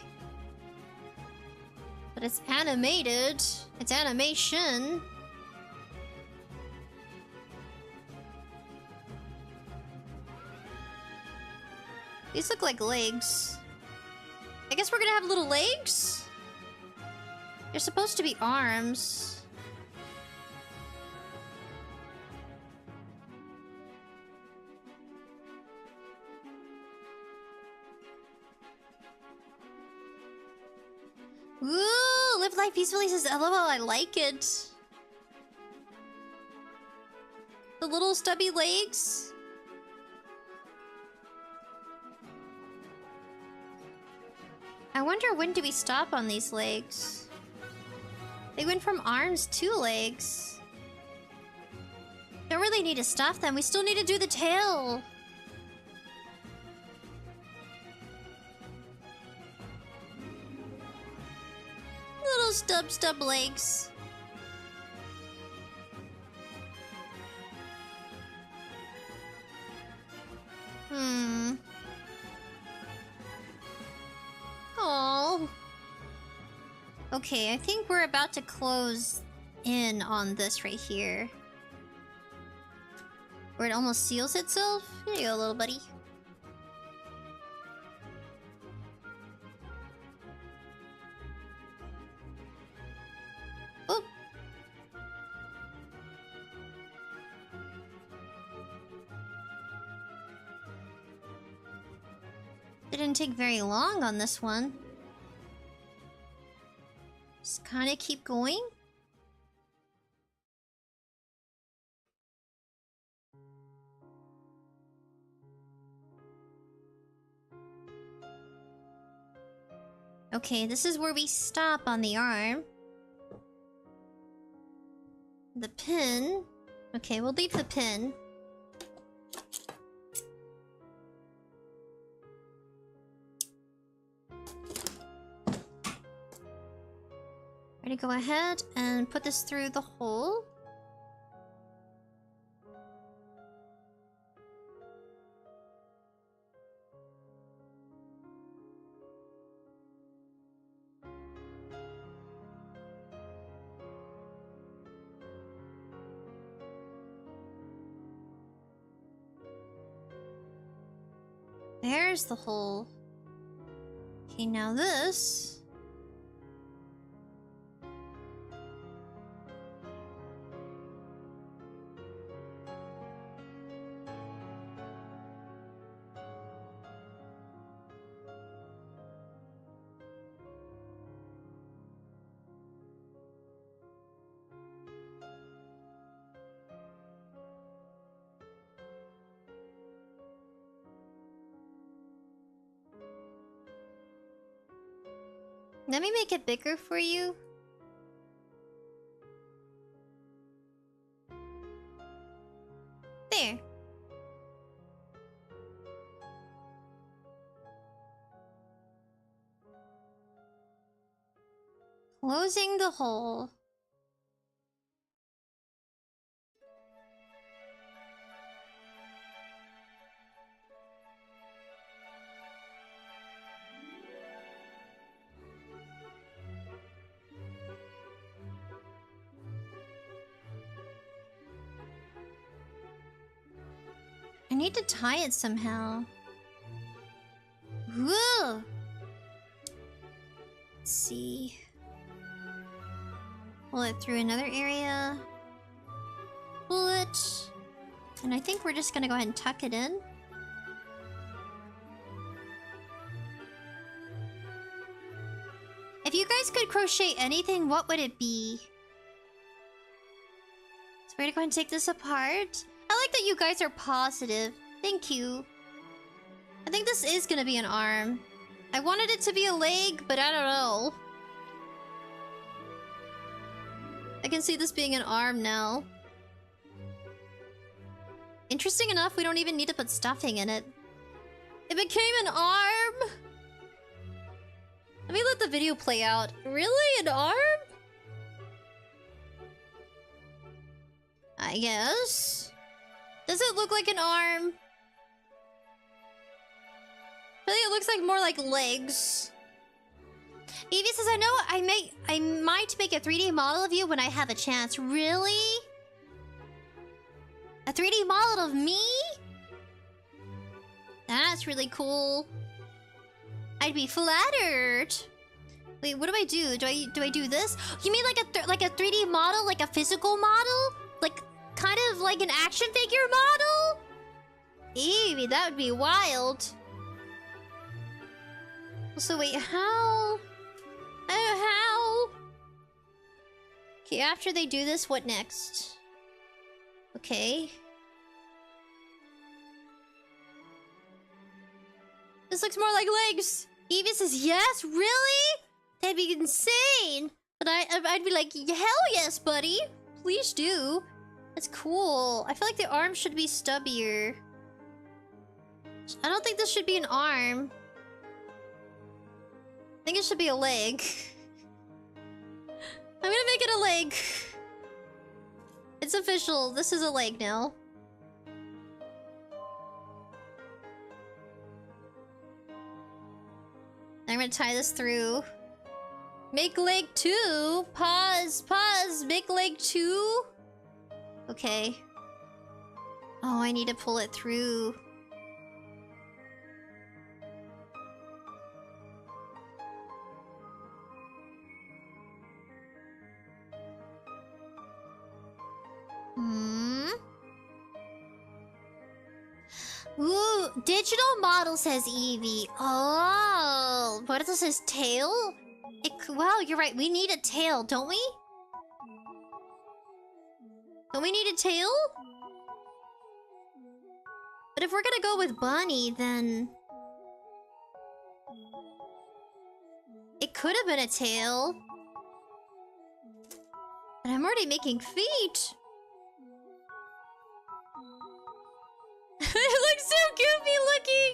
But it's animated. It's animation. These look like legs. I guess we're gonna have little legs? They're supposed to be arms. Ooh, live life peacefully says LOL, I like it. The little stubby legs. I wonder when do we stop on these legs? They went from arms to legs. Don't really need to stop them. We still need to do the tail. Little stub legs. Oh. Okay, I think we're about to close in on this right here. Where it almost seals itself. Here you go, little buddy. Oh. Didn't take very long on this one. Just kind of keep going. Okay, this is where we stop on the arm. The pin. Okay, we'll leave the pin. Ready to go ahead and put this through the hole. There's the hole. Okay, now this. Let me make it bigger for you. There. Closing the hole. I need to tie it somehow. Whoa! Let's see. Pull it through another area. Pull it. And I think we're just gonna go ahead and tuck it in. If you guys could crochet anything, what would it be? So we're gonna go ahead and take this apart. I like that you guys are positive. Thank you. I think this is gonna be an arm. I wanted it to be a leg, but I don't know. I can see this being an arm now. Interesting enough, we don't even need to put stuffing in it. It became an arm! Let me let the video play out. Really? An arm? I guess. Does it look like an arm? feel like it looks like more like legs. Evie says, I know I might make a 3D model of you when I have a chance. Really? A 3D model of me? That's really cool. I'd be flattered. Wait, what do I do? Do I do this? You mean like a 3D model, like a physical model? Like kind of like an action figure model? Evie, that would be wild. So wait, how? How? Okay, after they do this, what next? Okay. This looks more like legs. Evie says, yes, really? That'd be insane. But I'd be like, hell yes, buddy. Please do. That's cool. I feel like the arm should be stubbier. I don't think this should be an arm. I think it should be a leg. I'm gonna make it a leg. It's official. This is a leg now. I'm gonna tie this through. Make leg 2. Pause. Pause. Make leg 2. Okay. Oh, I need to pull it through. Ooh, digital model, says Evie. Oh, what is this? His tail? Wow, you're right. We need a tail, don't we? Don't we need a tail? But if we're gonna go with Bunny, then... it could have been a tail. But I'm already making feet. It looks so goofy looking!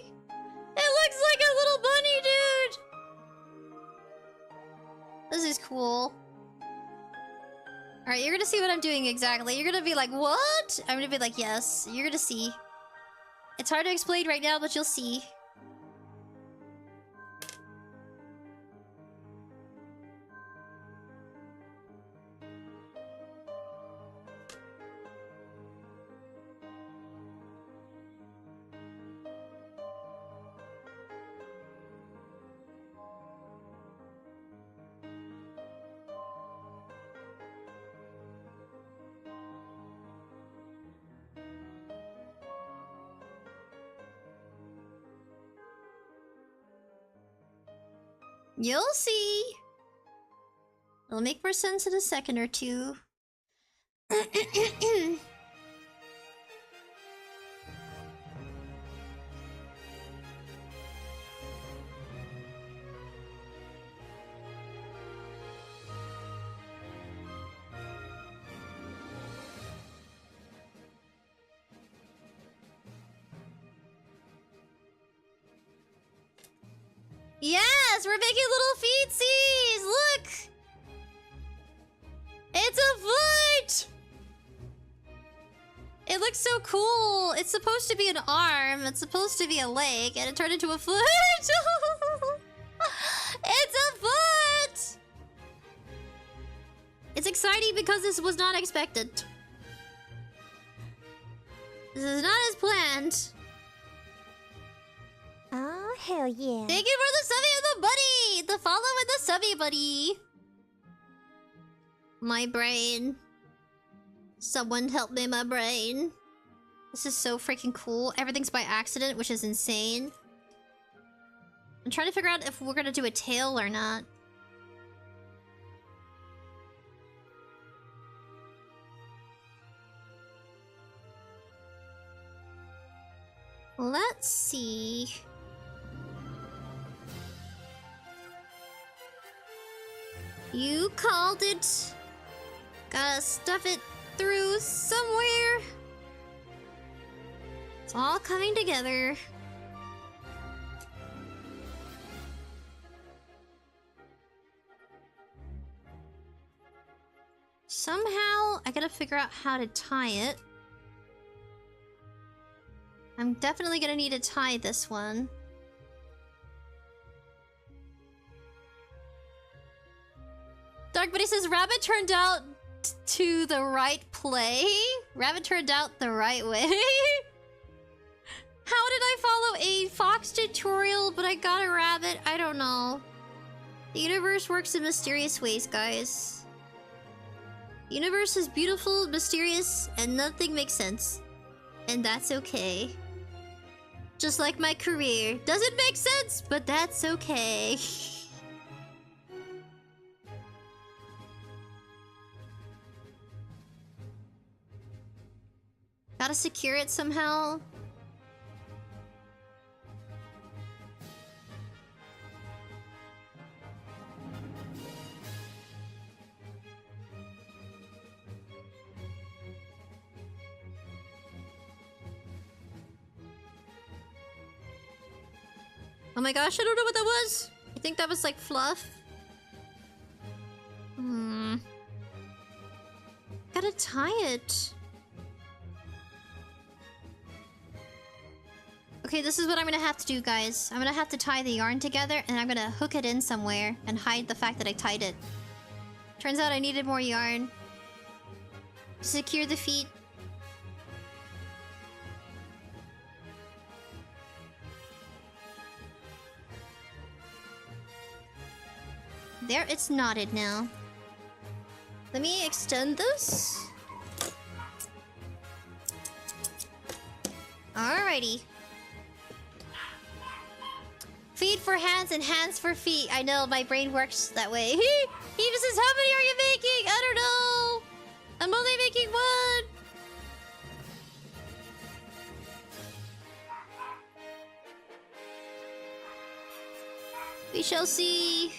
It looks like a little bunny dude! This is cool. Alright, you're gonna see what I'm doing exactly. You're gonna be like, what? I'm gonna be like, yes. You're gonna see. It's hard to explain right now, but you'll see. You'll see. It'll make more sense in a second or two. Yes, we're making little feetsies! Look! It's a foot! It looks so cool. It's supposed to be an arm. It's supposed to be a leg, and it turned into a foot. It's a foot! It's exciting because this was not expected. This is not as planned. Oh, hell yeah. Thank you for the subby of the buddy! The follow and the subby buddy. My brain. Someone help me, my brain. This is so freaking cool. Everything's by accident, which is insane. I'm trying to figure out if we're gonna do a tail or not. Let's see. You called it. Gotta stuff it through somewhere. It's all coming together. Somehow, I gotta figure out how to tie it. I'm definitely gonna need to tie this one. Dark Buddy says, Rabbit turned out to the right play? Rabbit turned out the right way? How did I follow a fox tutorial, but I got a rabbit? I don't know. The universe works in mysterious ways, guys. The universe is beautiful, mysterious, and nothing makes sense. And that's okay. Just like my career. Doesn't make sense, but that's okay. Gotta secure it somehow. Oh my gosh, I don't know what that was. I think that was like fluff. Gotta tie it. Okay, this is what I'm gonna have to do, guys. I'm gonna have to tie the yarn together, and I'm gonna hook it in somewhere and hide the fact that I tied it. Turns out I needed more yarn to secure the feet. There, it's knotted now. Let me extend this. Alrighty. Feet for hands and hands for feet. I know, my brain works that way. Eva says, how many are you making? I don't know. I'm only making one. We shall see.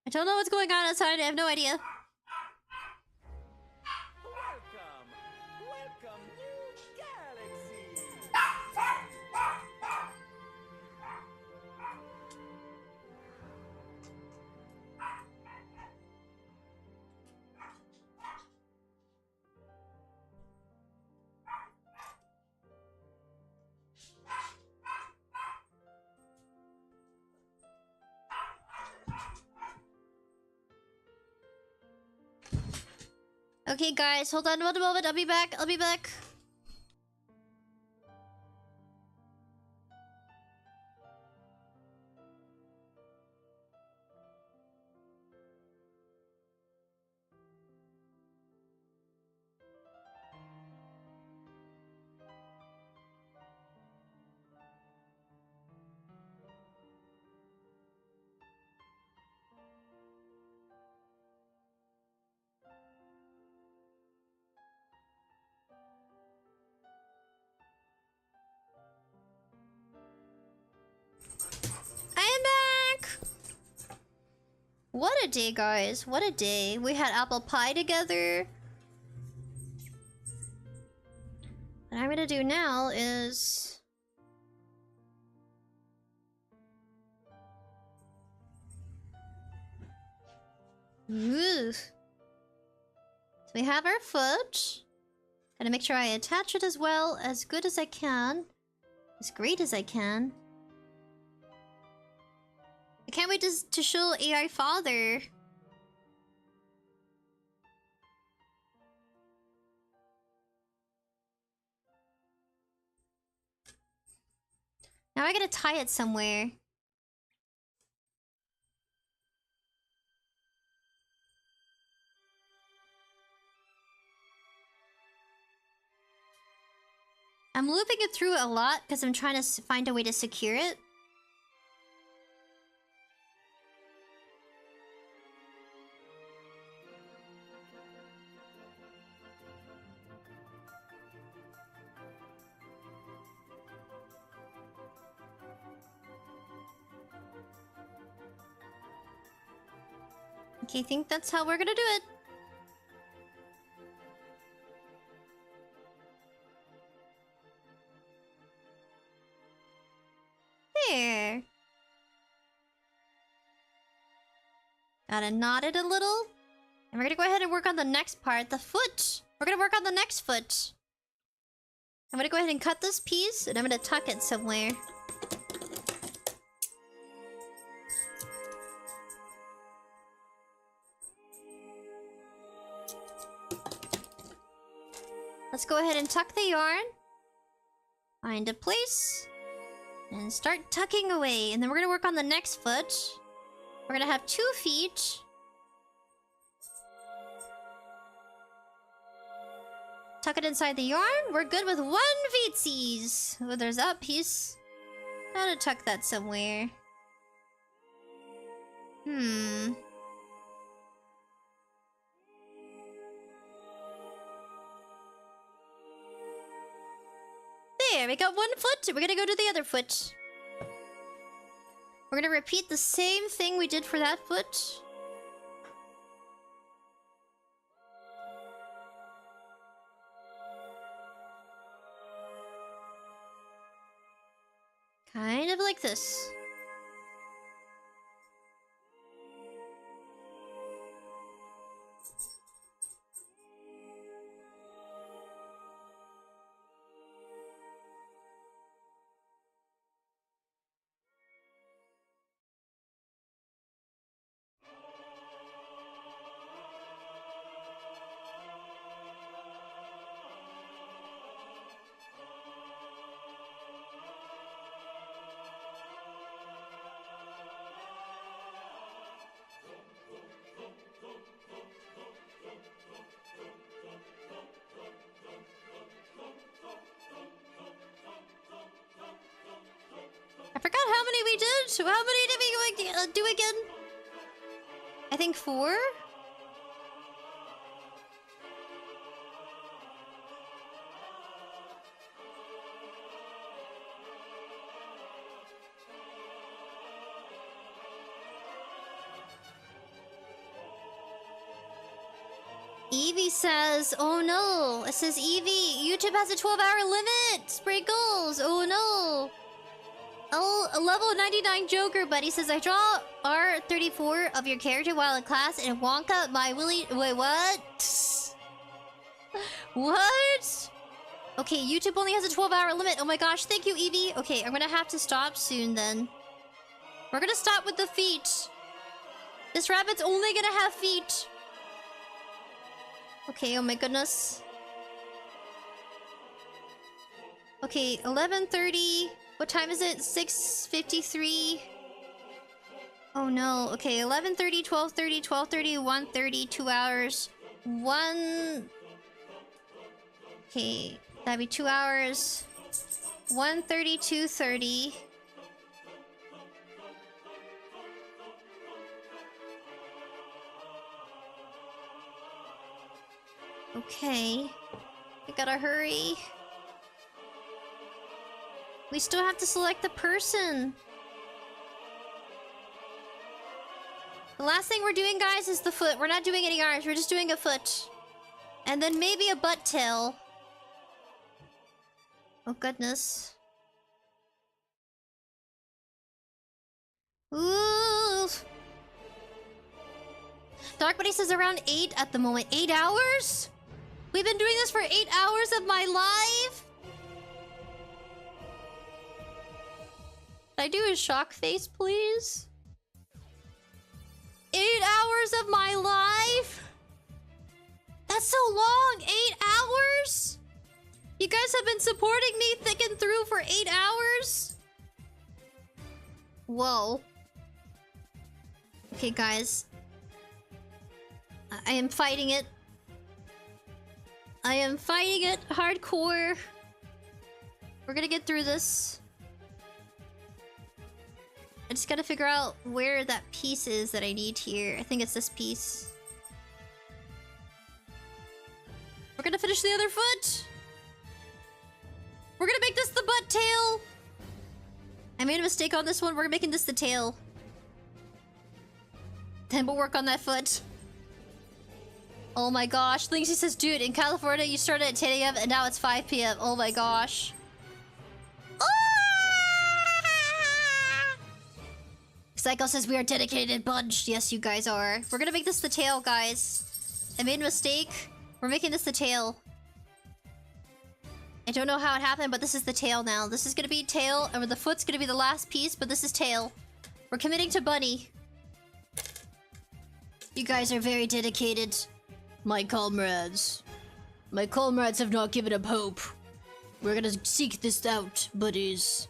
I don't know what's going on outside. I have no idea. Welcome, new galaxy. Okay, guys, hold on one moment. I'll be back. I'll be back. What a day, guys. What a day. We had apple pie together. What I'm gonna do now is... Ooh. So we have our foot. Gotta make sure I attach it as well, as good as I can. As great as I can. I can't wait to show AI father. Now I gotta tie it somewhere. I'm looping it through a lot because I'm trying to find a way to secure it. Okay, I think that's how we're gonna do it. There. Gotta knot it a little. And we're gonna go ahead and work on the next part, the foot. We're gonna work on the next foot. I'm gonna go ahead and cut this piece, and I'm gonna tuck it somewhere. Let's go ahead and tuck the yarn. Find a place. And start tucking away. And then we're gonna work on the next foot. We're gonna have 2 feet. Tuck it inside the yarn. We're good with 1 feetsies. Oh, there's that piece. Gotta tuck that somewhere. There, we got 1 foot. We're gonna go to the other foot. We're gonna repeat the same thing we did for that foot. Kind of like this. I forgot how many we did. How many did we do again? I think 4? Evie says, oh no. It says, Evie, YouTube has a 12-hour limit. Sprinkles. Oh no. Oh, a level 99 Joker buddy says, I draw R34 of your character while in class and Wonka my Willy. Wait, what? What? Okay, YouTube only has a 12-hour limit. Oh my gosh, thank you, Evie. Okay, I'm gonna have to stop soon then. We're gonna stop with the feet. This rabbit's only gonna have feet. Okay, oh my goodness. Okay, 11:30. What time is it? 6:53. Oh no. Okay, 11:30, 12:30, 12:30, 1:30, 2 hours. 1... Okay, that'd be 2 hours. 1:30, 2:30. Okay. We gotta hurry. We still have to select the person. The last thing we're doing, guys, is the foot. We're not doing any arms. We're just doing a foot. And then maybe a butt tail. Oh, goodness. Ooh. Dark Buddy says around 8 at the moment. 8 hours? We've been doing this for 8 hours of my life? Can I do a shock face, please? 8 hours of my life? That's so long! 8 hours? You guys have been supporting me thick and through for 8 hours? Whoa. Okay, guys. I am fighting it. I am fighting it hardcore. We're gonna get through this. I just gotta figure out where that piece is that I need here. I think it's this piece. We're gonna finish the other foot. We're gonna make this the butt tail. I made a mistake on this one. We're making this the tail. Then we'll work on that foot. Oh my gosh. Linksy says, dude, in California you started at 10 a.m. and now it's 5 p.m. Oh my gosh. Psycho says we are dedicated bunch. Yes, you guys are. We're gonna make this the tail, guys. I made a mistake. We're making this the tail. I don't know how it happened, but this is the tail now. This is gonna be tail, and the foot's gonna be the last piece, but this is tail. We're committing to bunny. You guys are very dedicated. My comrades. My comrades have not given up hope. We're gonna seek this out, buddies.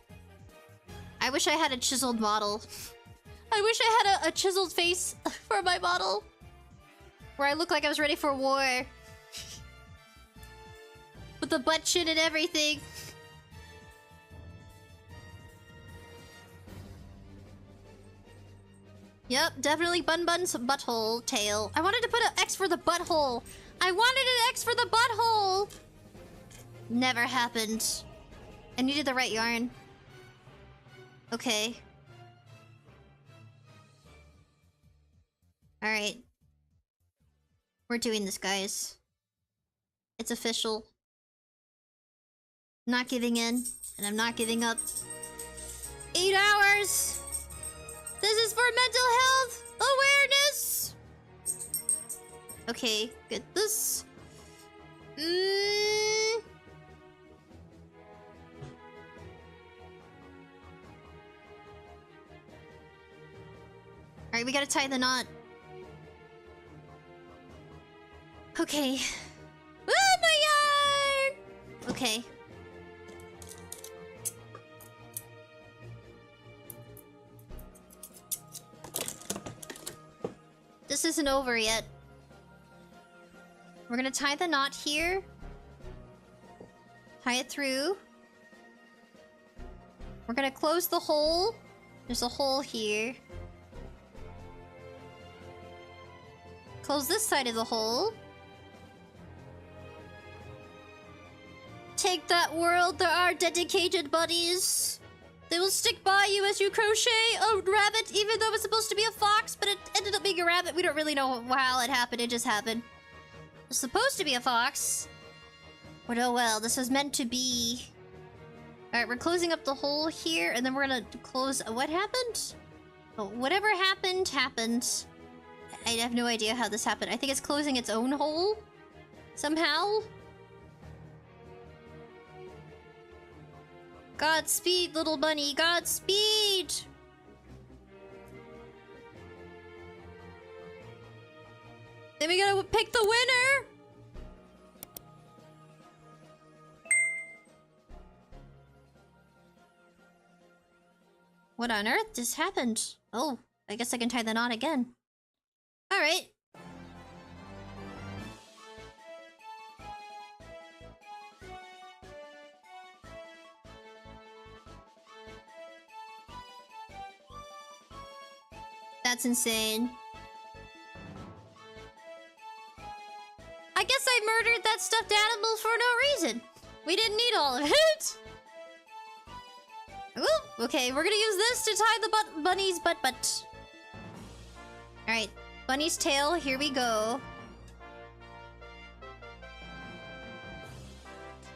I wish I had a chiseled model. I wish I had a chiseled face for my model. Where I look like I was ready for war. With the butt chin and everything. Yep, definitely Bun-Bun's butthole tail. I wanted to put an X for the butthole. I wanted an X for the butthole. Never happened. I needed the right yarn. Okay. Alright. We're doing this, guys. It's official. Not giving in, and I'm not giving up. 8 hours! This is for mental health awareness! Okay, get this. Alright, we gotta tie the knot. Okay. Oh, my yarn! Okay. This isn't over yet. We're gonna tie the knot here. Tie it through. We're gonna close the hole. There's a hole here. Close this side of the hole. Take that, world. There are dedicated buddies. They will stick by you as you crochet a rabbit, even though it's supposed to be a fox, but it ended up being a rabbit. We don't really know how it happened. It just happened. It's supposed to be a fox. But oh well, this was meant to be. Alright, we're closing up the hole here, and then we're gonna close... What happened? Oh, whatever happened, happened. I have no idea how this happened. I think it's closing its own hole? Somehow? Godspeed, little bunny. Godspeed! Then we gotta pick the winner! What on earth just happened? Oh, I guess I can tie the knot again. Alright. That's insane. I guess I murdered that stuffed animal for no reason. We didn't need all of it. Ooh, okay, we're gonna use this to tie the bunny's butt. Alright, bunny's tail, here we go.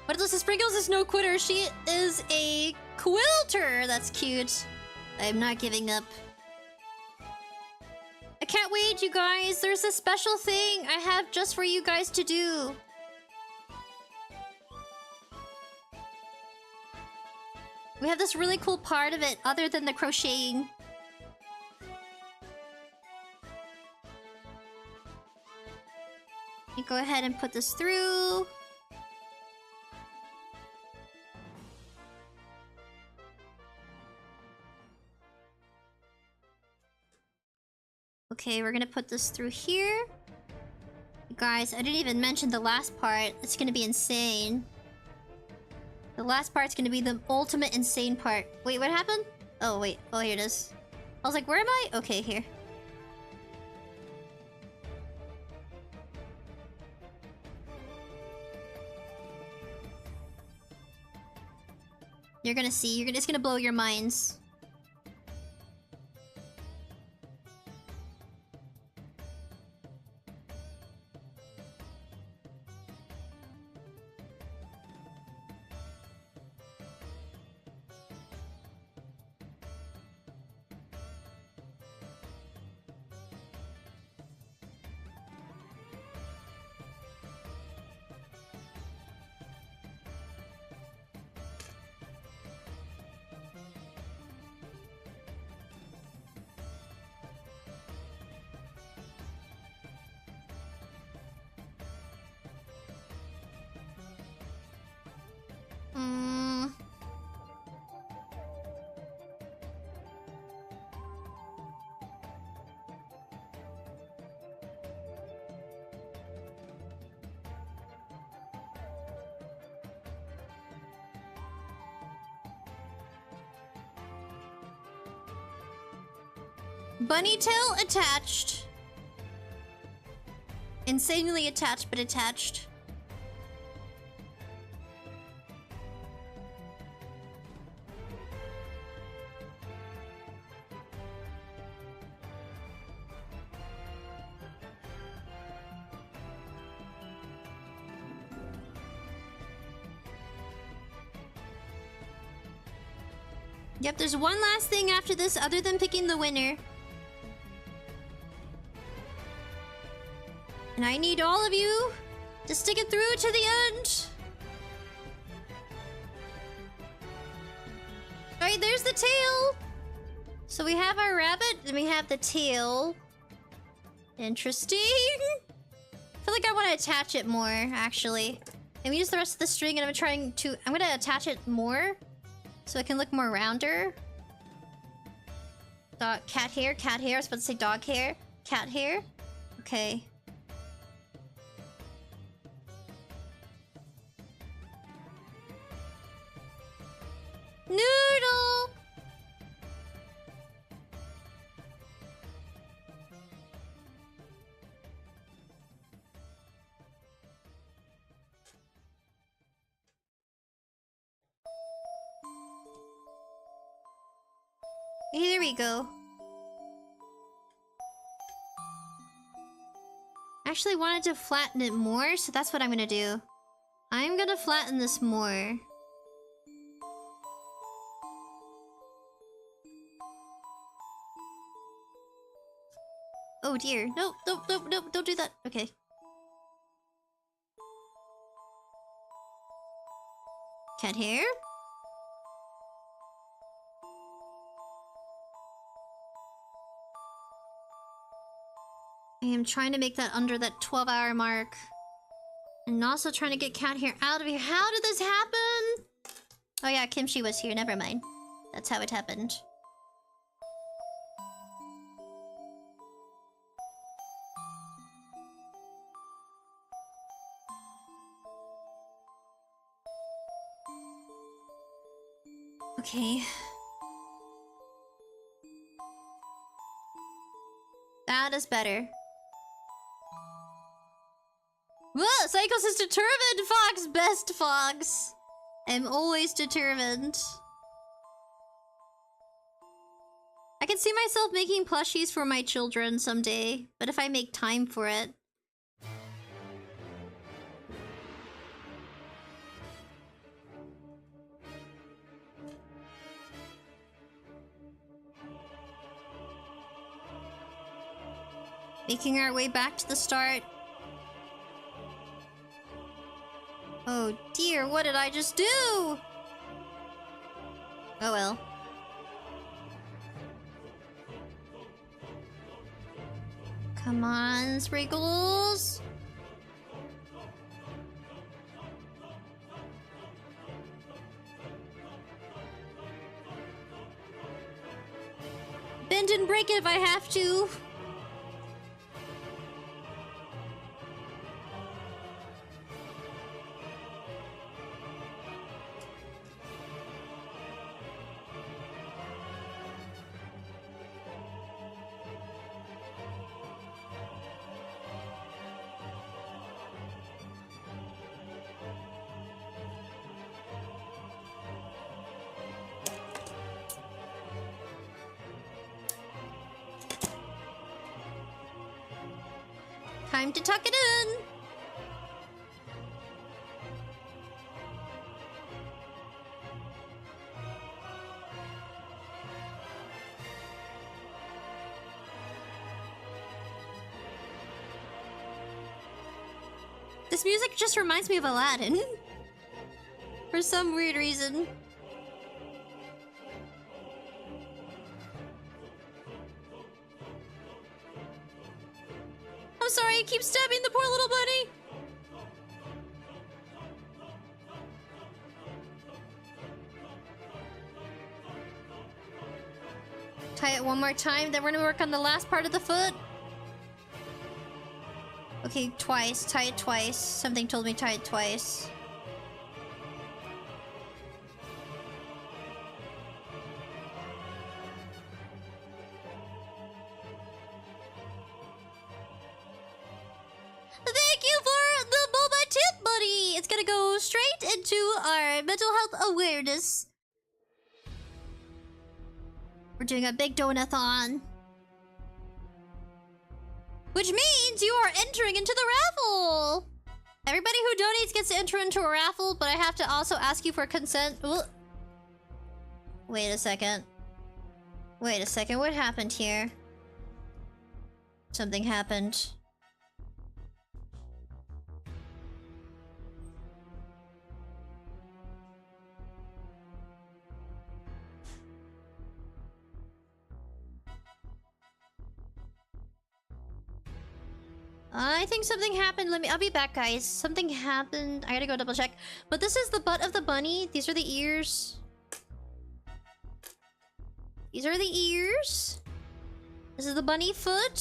But Alyssa Sprinkles is no quitter. She is a quilter. That's cute. I'm not giving up. I can't wait, you guys. There's a special thing I have just for you guys to do. We have this really cool part of it other than the crocheting. You go ahead and put this through. Okay, we're gonna put this through here. You guys, I didn't even mention the last part. It's gonna be insane. The last part's gonna be the ultimate insane part. Wait, what happened? Oh, wait. Oh, here it is. I was like, where am I? Okay, here. You're gonna see. It's gonna blow your minds. Bunny tail attached. Insanely attached, but attached. Yep, there's one last thing after this other than picking the winner. And I need all of you to stick it through to the end. Alright, there's the tail. So we have our rabbit and we have the tail. Interesting. I feel like I want to attach it more, actually. And we use the rest of the string and I'm gonna attach it more so it can look more rounder. Cat hair, cat hair. I was about to say dog hair. Cat hair. Okay. Noodle! Here we go. I actually wanted to flatten it more, so that's what I'm gonna do. I'm gonna flatten this more. Oh dear. Nope, nope, nope, nope, don't do that. Okay. Cat hair? I am trying to make that under that 12-hour mark. And also trying to get cat hair out of here. How did this happen? Oh yeah, Kimchi was here. Never mind. That's how it happened. Okay. That is better. Whoa! Psychos is determined, Fox! Best Fox! I'm always determined. I can see myself making plushies for my children someday, but if I make time for it. Making our way back to the start. Oh dear, what did I just do? Oh well. Come on, Sprinkles. Bend and break it if I have to. Time to tuck it in! This music just reminds me of Aladdin. For some weird reason. I'm sorry, I keep stabbing the poor little bunny. Tie it one more time, then we're gonna work on the last part of the foot. Okay, twice. Tie it twice. Something told me tie it twice. Thank you for the boba tip, buddy! It's gonna go straight into our mental health awareness. We're doing a big donathon. Which means you are entering into the raffle! Everybody who donates gets to enter into a raffle, but I have to also ask you for consent. Ooh. Wait a second. Wait a second, what happened here? Something happened. I think something happened. I'll be back, guys. Something happened. I gotta go double check. But this is the butt of the bunny. These are the ears. These are the ears. This is the bunny foot.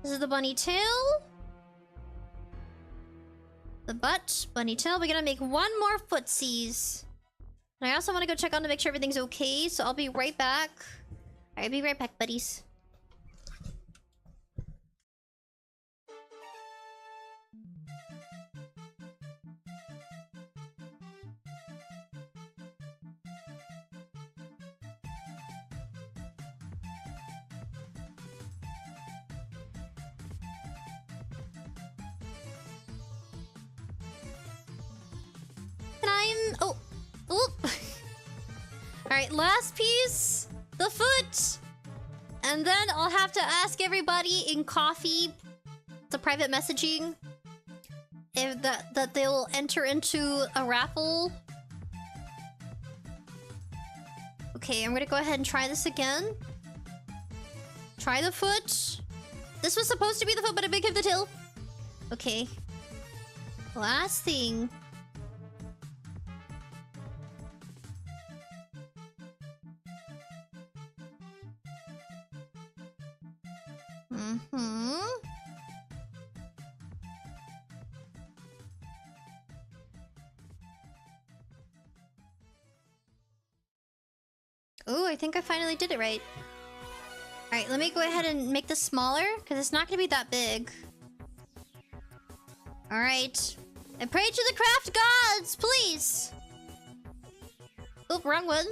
This is the bunny tail. The butt, bunny tail. We're gonna make one more footsies. And I also want to go check on to make sure everything's okay. So I'll be right back. Alright, be right back, buddies. Oh. Alright, last piece. The foot. And then I'll have to ask everybody in coffee, the private messaging, if that they'll enter into a raffle. Okay, I'm gonna go ahead and try this again. Try the foot. This was supposed to be the foot, but I give the tail. Okay. Last thing. Ooh, I think I finally did it right. Alright, let me go ahead and make this smaller, because it's not going to be that big. Alright. I pray to the craft gods, please! Oop, wrong one.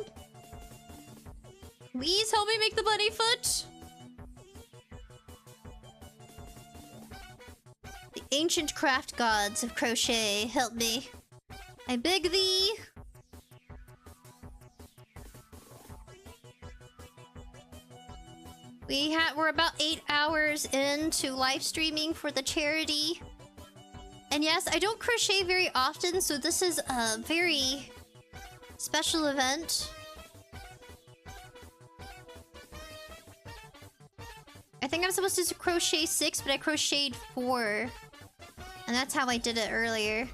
Please help me make the bunny foot! The ancient craft gods of crochet, help me. I beg thee. We're about 8 hours into live streaming for the charity. And yes, I don't crochet very often, so this is a very special event. I think I'm supposed to crochet 6, but I crocheted 4. And that's how I did it earlier.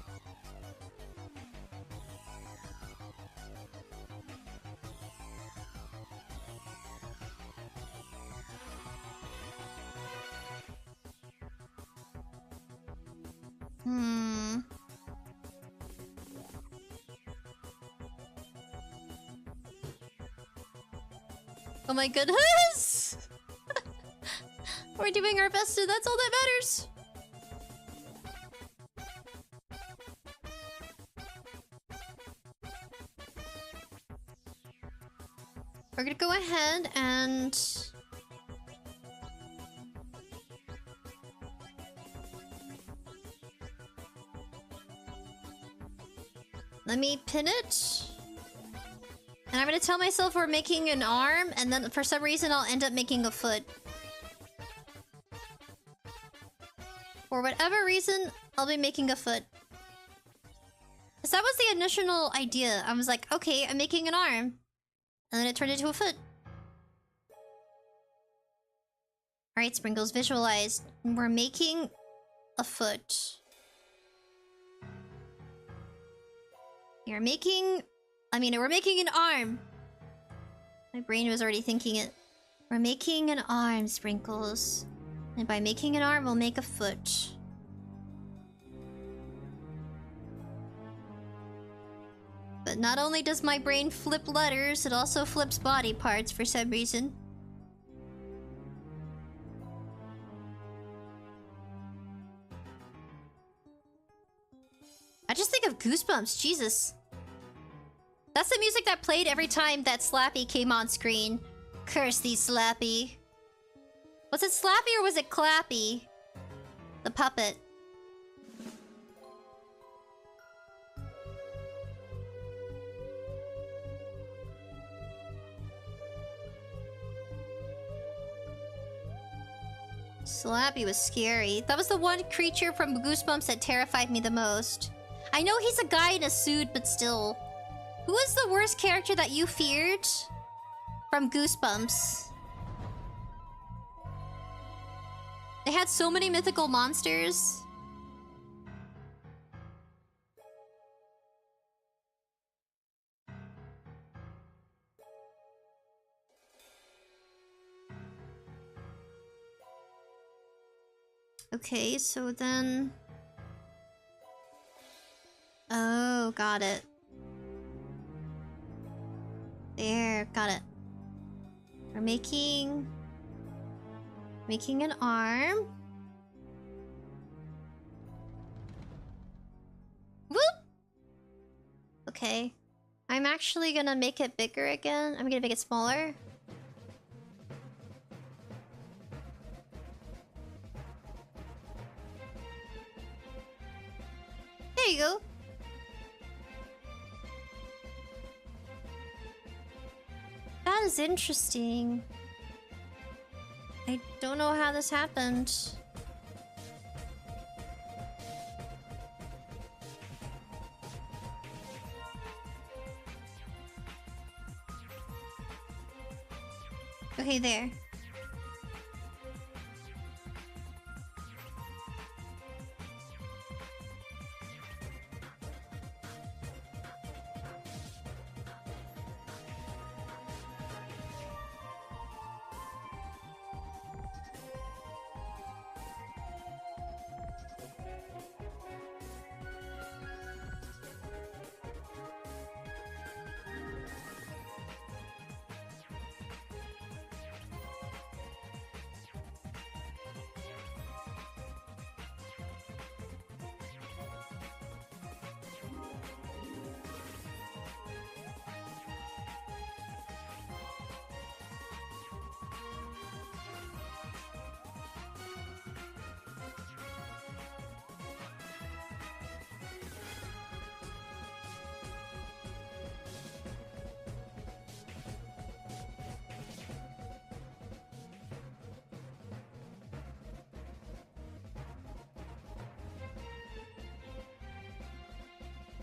Oh my goodness! We're doing our best, and that's all that matters. We're gonna go ahead and... let me pin it. And I'm gonna tell myself we're making an arm, and then for some reason I'll end up making a foot. For whatever reason, I'll be making a foot. Because that was the initial idea. I was like, okay, I'm making an arm. And then it turned into a foot. Alright, Sprinkles, visualize. We're making a foot. We're making an arm. My brain was already thinking it. We're making an arm, Sprinkles. And by making an arm, we'll make a foot. But not only does my brain flip letters, it also flips body parts for some reason. I just think of Goosebumps, Jesus. That's the music that played every time that Slappy came on screen. Curse thee, Slappy. Was it Slappy or was it Clappy? The puppet. Slappy was scary. That was the one creature from Goosebumps that terrified me the most. I know he's a guy in a suit, but still. Who is the worst character that you feared from Goosebumps? They had so many mythical monsters. Okay, so then... Oh, got it. There, got it. We're making an arm. Whoop! Okay. I'm actually gonna make it bigger again. I'm gonna make it smaller. There you go. That is interesting. I don't know how this happened. Okay, there.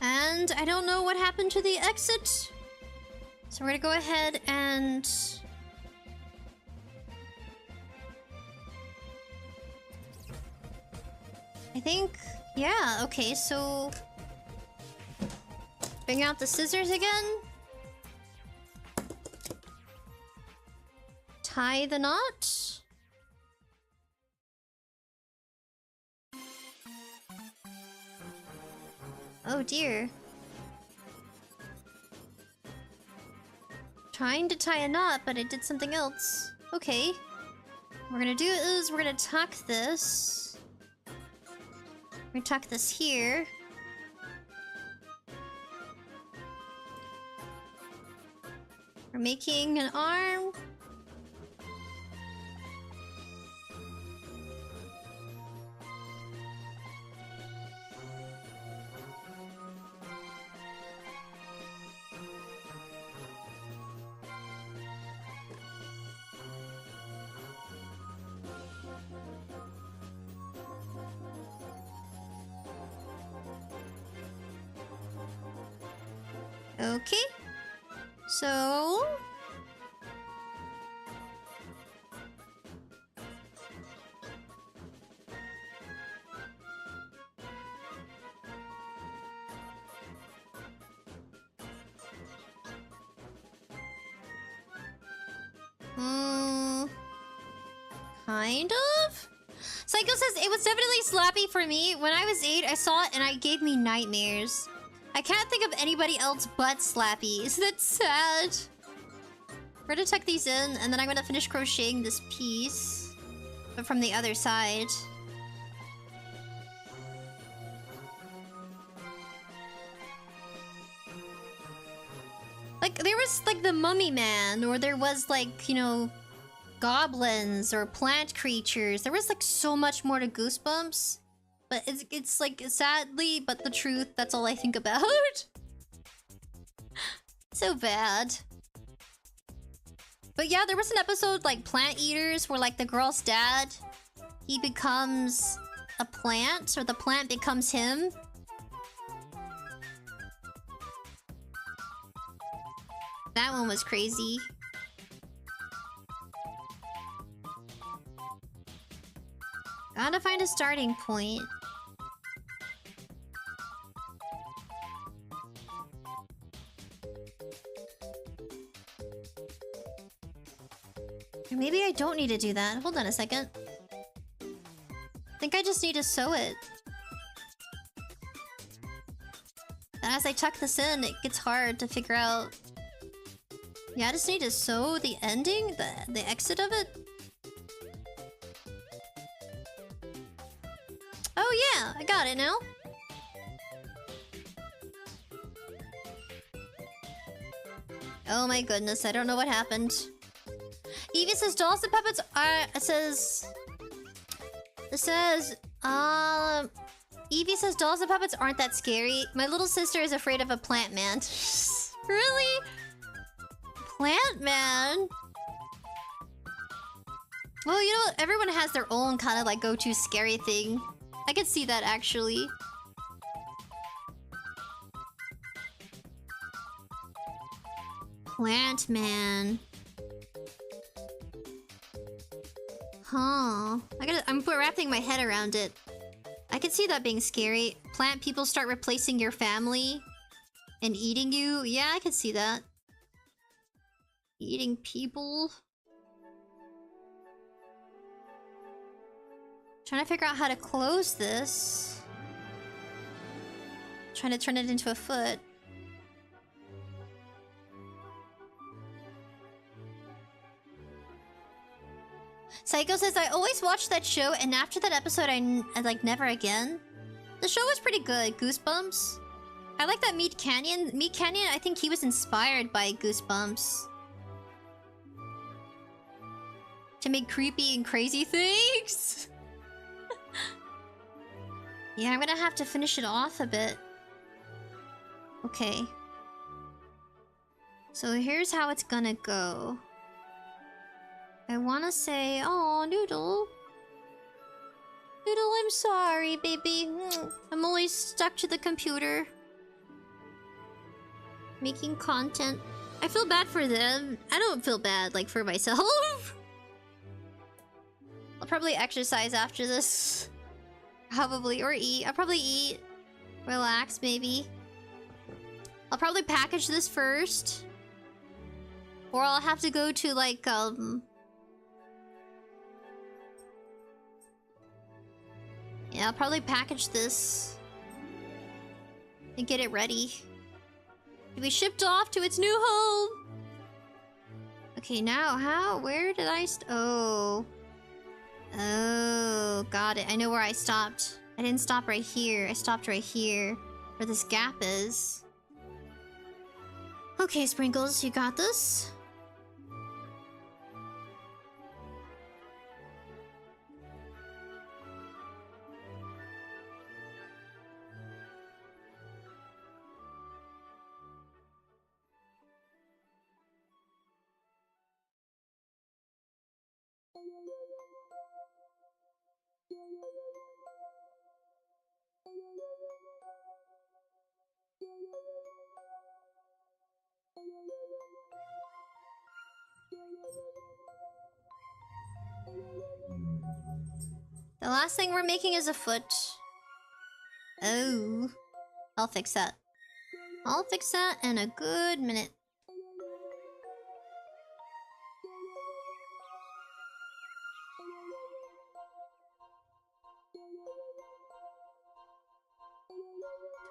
And I don't know what happened to the exit. So we're gonna go ahead and... I think... Yeah, okay, so... Bring out the scissors again. Tie the knot. Oh dear. Trying to tie a knot, but it did something else. Okay. What we're gonna do is we're gonna tuck this. We're gonna tuck this here. We're making an arm. Okay. So... Kind of? Psycho says, it was definitely slappy for me. When I was 8, I saw it and it gave me nightmares. I can't think of anybody else but Slappy. Isn't that sad? We're gonna tuck these in, and then I'm gonna finish crocheting this piece. But from the other side. Like, there was, like, the Mummy Man, or there was, like, you know, goblins, or plant creatures. There was, like, so much more to Goosebumps. But it's like, sadly, but the truth, that's all I think about. So bad. But yeah, there was an episode, like, Plant Eaters, where, like, the girl's dad, he becomes a plant, or the plant becomes him. That one was crazy. Gotta find a starting point. Or maybe I don't need to do that. Hold on a second. I think I just need to sew it. And as I tuck this in, it gets hard to figure out. Yeah, I just need to sew the ending, the exit of it. Oh yeah, I got it now. Oh my goodness, I don't know what happened. Evie says dolls and puppets are... It says... Evie says dolls and puppets aren't that scary. My little sister is afraid of a plant man. Really? Plant man? Well, you know, everyone has their own kind of like go-to scary thing. I could see that actually. Plant man. Huh. I'm wrapping my head around it. I could see that being scary. Plant people start replacing your family and eating you. Yeah, I could see that. Eating people. Trying to figure out how to close this. Trying to turn it into a foot. Psycho says, I always watched that show, and after that episode, I like, never again. The show was pretty good. Goosebumps. I like that Meat Canyon. Meat Canyon, I think he was inspired by Goosebumps. To make creepy and crazy things. Yeah, I'm gonna have to finish it off a bit. Okay. So here's how it's gonna go. I wanna say, oh, Noodle. Noodle, I'm sorry, baby. I'm always stuck to the computer. Making content. I feel bad for them. I don't feel bad, like, for myself. I'll probably exercise after this. Probably. Or eat. I'll probably eat. Relax, maybe. I'll probably package this first. Or I'll have to go to, like, yeah, I'll probably package this. And get it ready. To be shipped off to its new home! Okay, now, how? Where did I oh. Oh, got it. I know where I stopped. I didn't stop right here. I stopped right here. Where this gap is. Okay, Sprinkles, you got this? The last thing we're making is a foot. Oh. I'll fix that. I'll fix that in a good minute.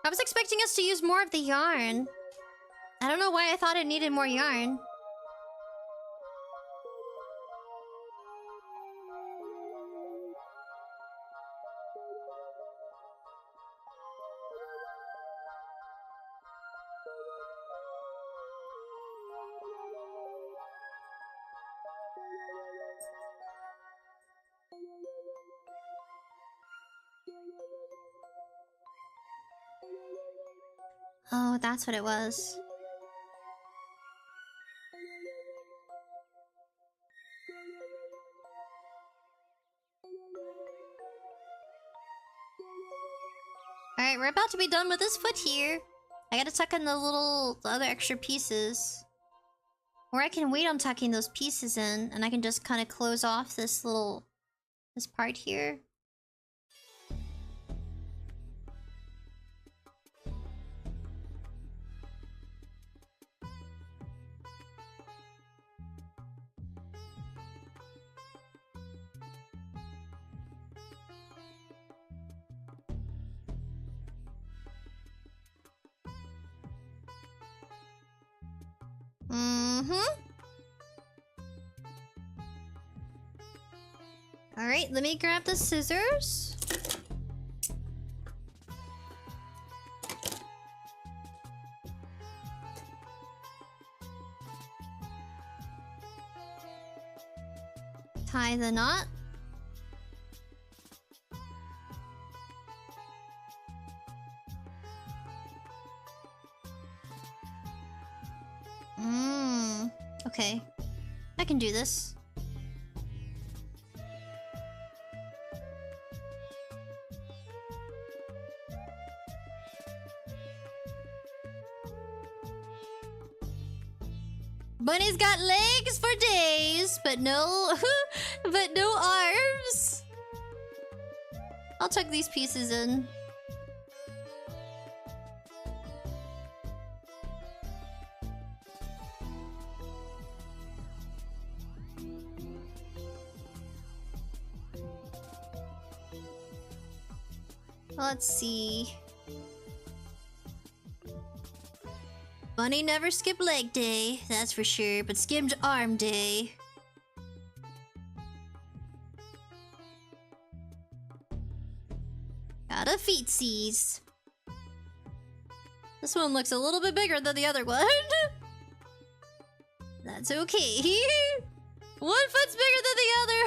I was expecting us to use more of the yarn. I don't know why I thought it needed more yarn. Oh, that's what it was. Alright, we're about to be done with this foot here. I gotta tuck in the other extra pieces. Or I can wait on tucking those pieces in, and I can just kind of close off this part here. Alright, let me grab the scissors. Tie the knot. Okay. I can do this. Bunny's got legs for days, but no... but no arms! I'll tuck these pieces in. Let's see... Bunny never skipped leg day, that's for sure, but skimmed arm day. Got a feetsies. This one looks a little bit bigger than the other one. That's okay. One foot's bigger than the other.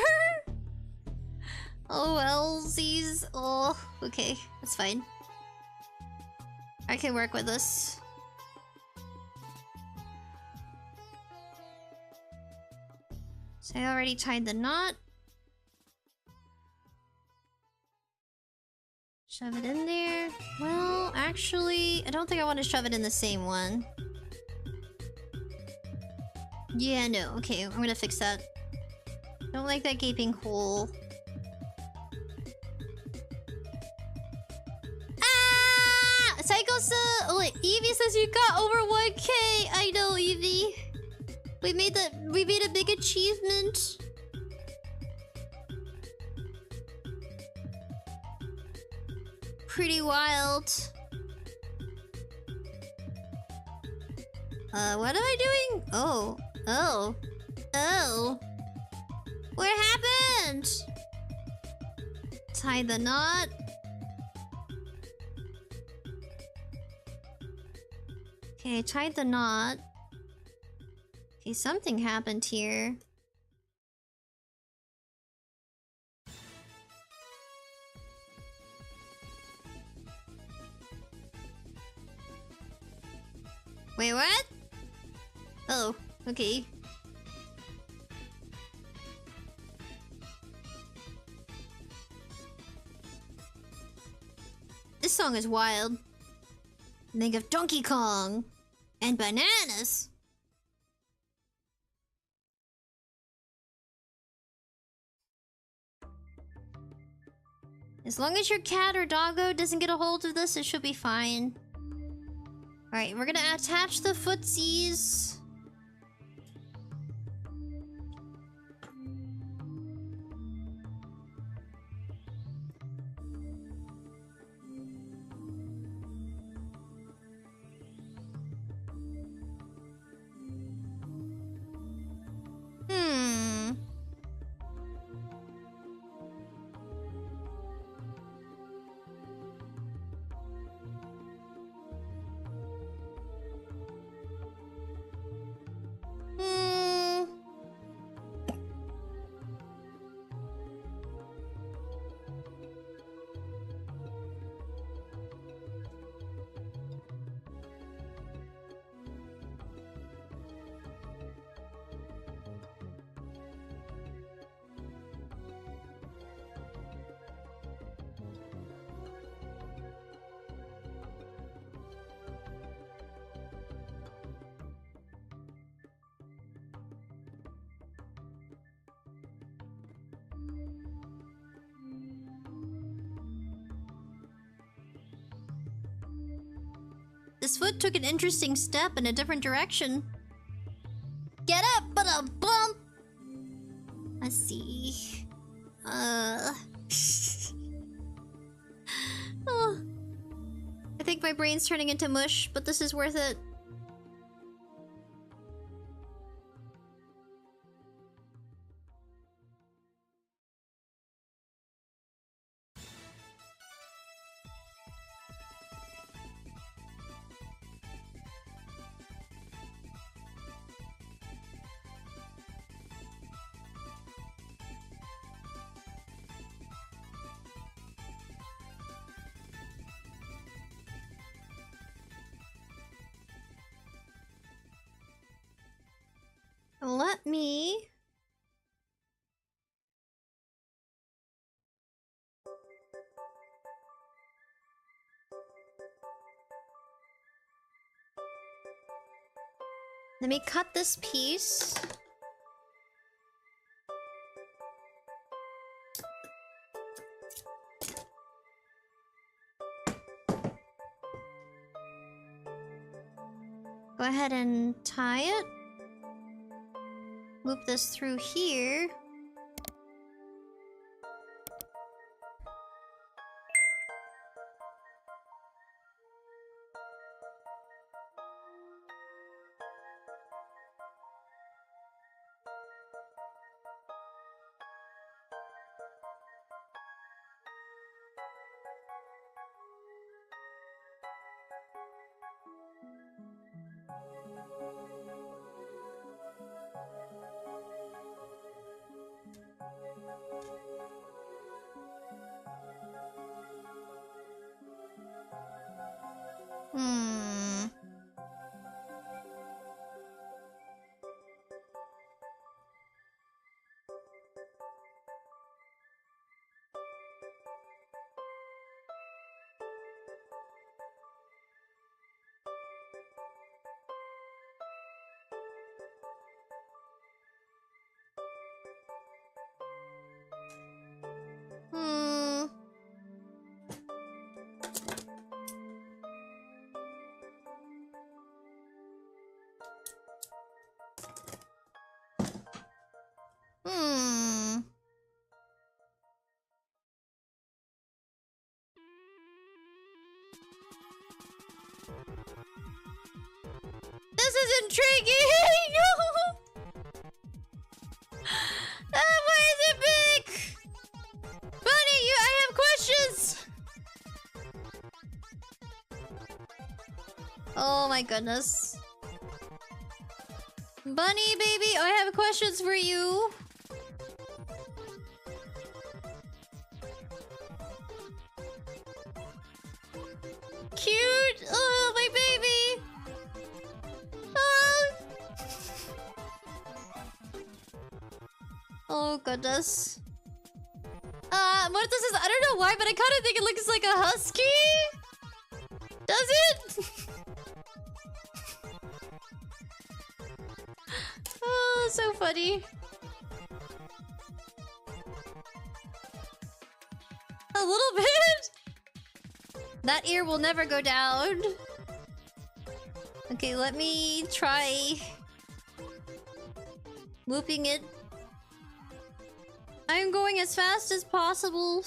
Oh well, Z's. Oh, okay, that's fine. I can work with this. So I already tied the knot. Shove it in there. Well, actually, I don't think I want to shove it in the same one. Yeah, no. Okay, I'm gonna fix that. Don't like that gaping hole. Ah! Psycho-san! Oh wait, Evie says you got over 1K! I know, Evie. We made a big achievement. Pretty wild. What am I doing? Oh. What happened? Tie the knot. Okay, I tied the knot. Okay, something happened here. Wait, what? Oh, okay. This song is wild. Think of Donkey Kong and bananas. As long as your cat or doggo doesn't get a hold of this, it should be fine. Alright, we're gonna attach the footsies. His foot took an interesting step in a different direction. Get up, but a bump! Let's see. Oh. I think my brain's turning into mush, but this is worth it. Let me... Let me cut this piece. Go ahead and tie it. Loop this through here. This is intriguing! Why is it big? Bunny, I have questions! Oh my goodness. Bunny, baby, I have questions for you. Cute! Oh, my baby! Oh goodness. What this is, I don't know why, but I kind of think it looks like a husky. Does it? Oh, so funny. A little bit. That ear will never go down. Okay, let me try looping it. I'm going as fast as possible.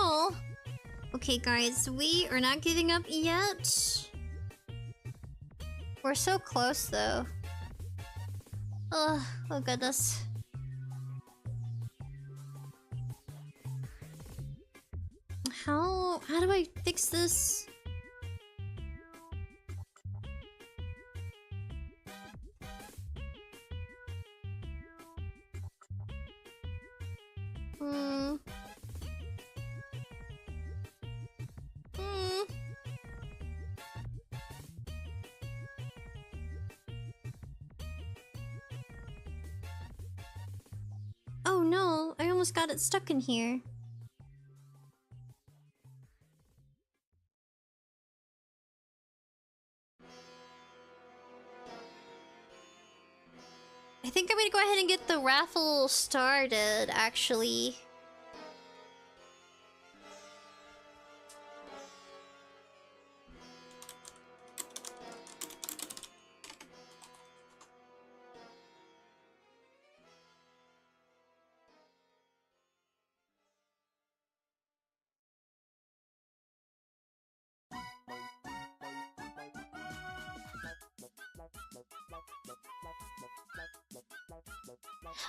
no! Okay, guys, we are not giving up yet. We're so close, though. Oh goodness. How do I fix this? Oh no, I almost got it stuck in here. I think I'm gonna go ahead and get the raffle started, actually.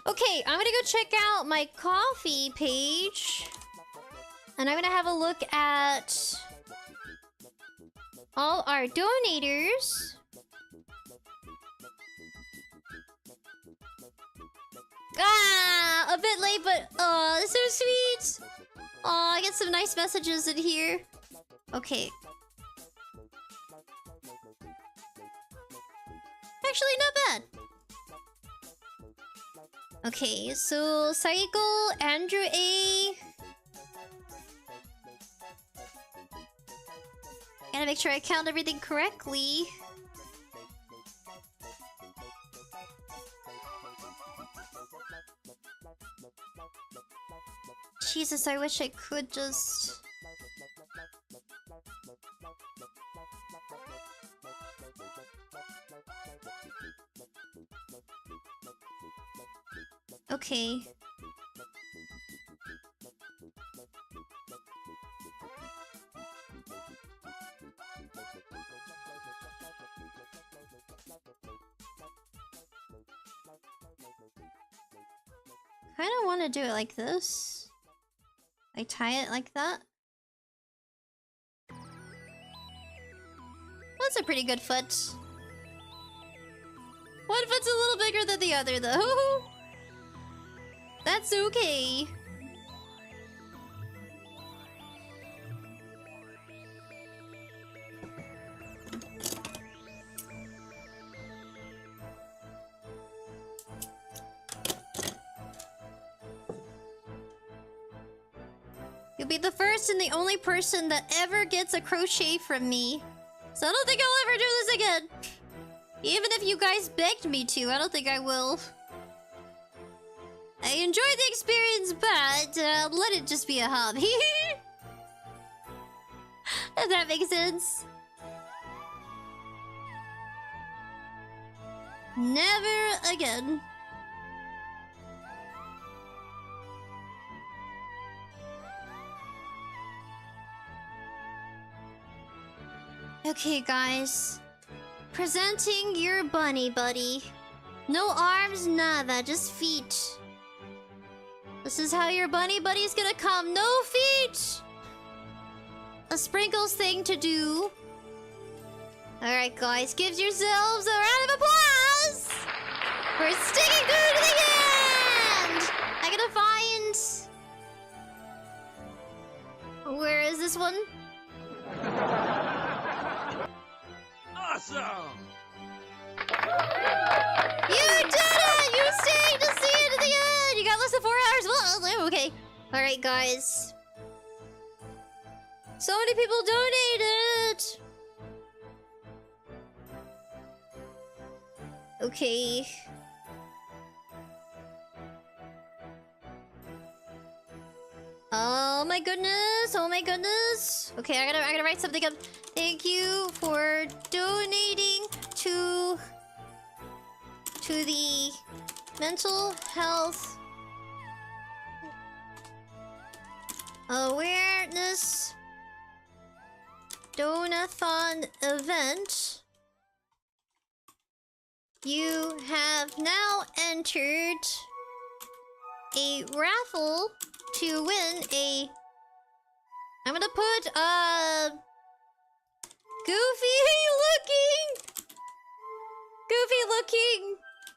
Okay, I'm gonna go check out my coffee page. And I'm gonna have a look at all our donators. Ah, a bit late, but so sweet. I get some nice messages in here. Okay. Actually, not bad. Okay, so Cycle, Andrew A. Gotta make sure I count everything correctly. Jesus, I wish I could just... Okay. Kinda wanna do it like this. I tie it like that. That's a pretty good foot. One foot's a little bigger than the other, though. That's okay. You'll be the first and the only person that ever gets a crochet from me. So I don't think I'll ever do this again. Even if you guys begged me to, I don't think I will. I enjoyed the experience, but let it just be a hobby. If that makes sense. Never again. Okay, guys. Presenting your bunny buddy. No arms, nada, just feet. This is how your bunny buddy's gonna come. No feet! A sprinkles thing to do. Alright, guys, give yourselves a round of applause for sticking through to the end! I gotta find... Where is this one? Awesome! You did it! You stayed to see it to the end! You got less than 4 hours. Well, okay. Alright, guys. So many people donated! Okay. Oh my goodness! Oh my goodness! Okay, I gotta write something up. Thank you for donating to the mental health Awareness Donathon event. You have now entered a raffle to win a... I'm gonna put, goofy looking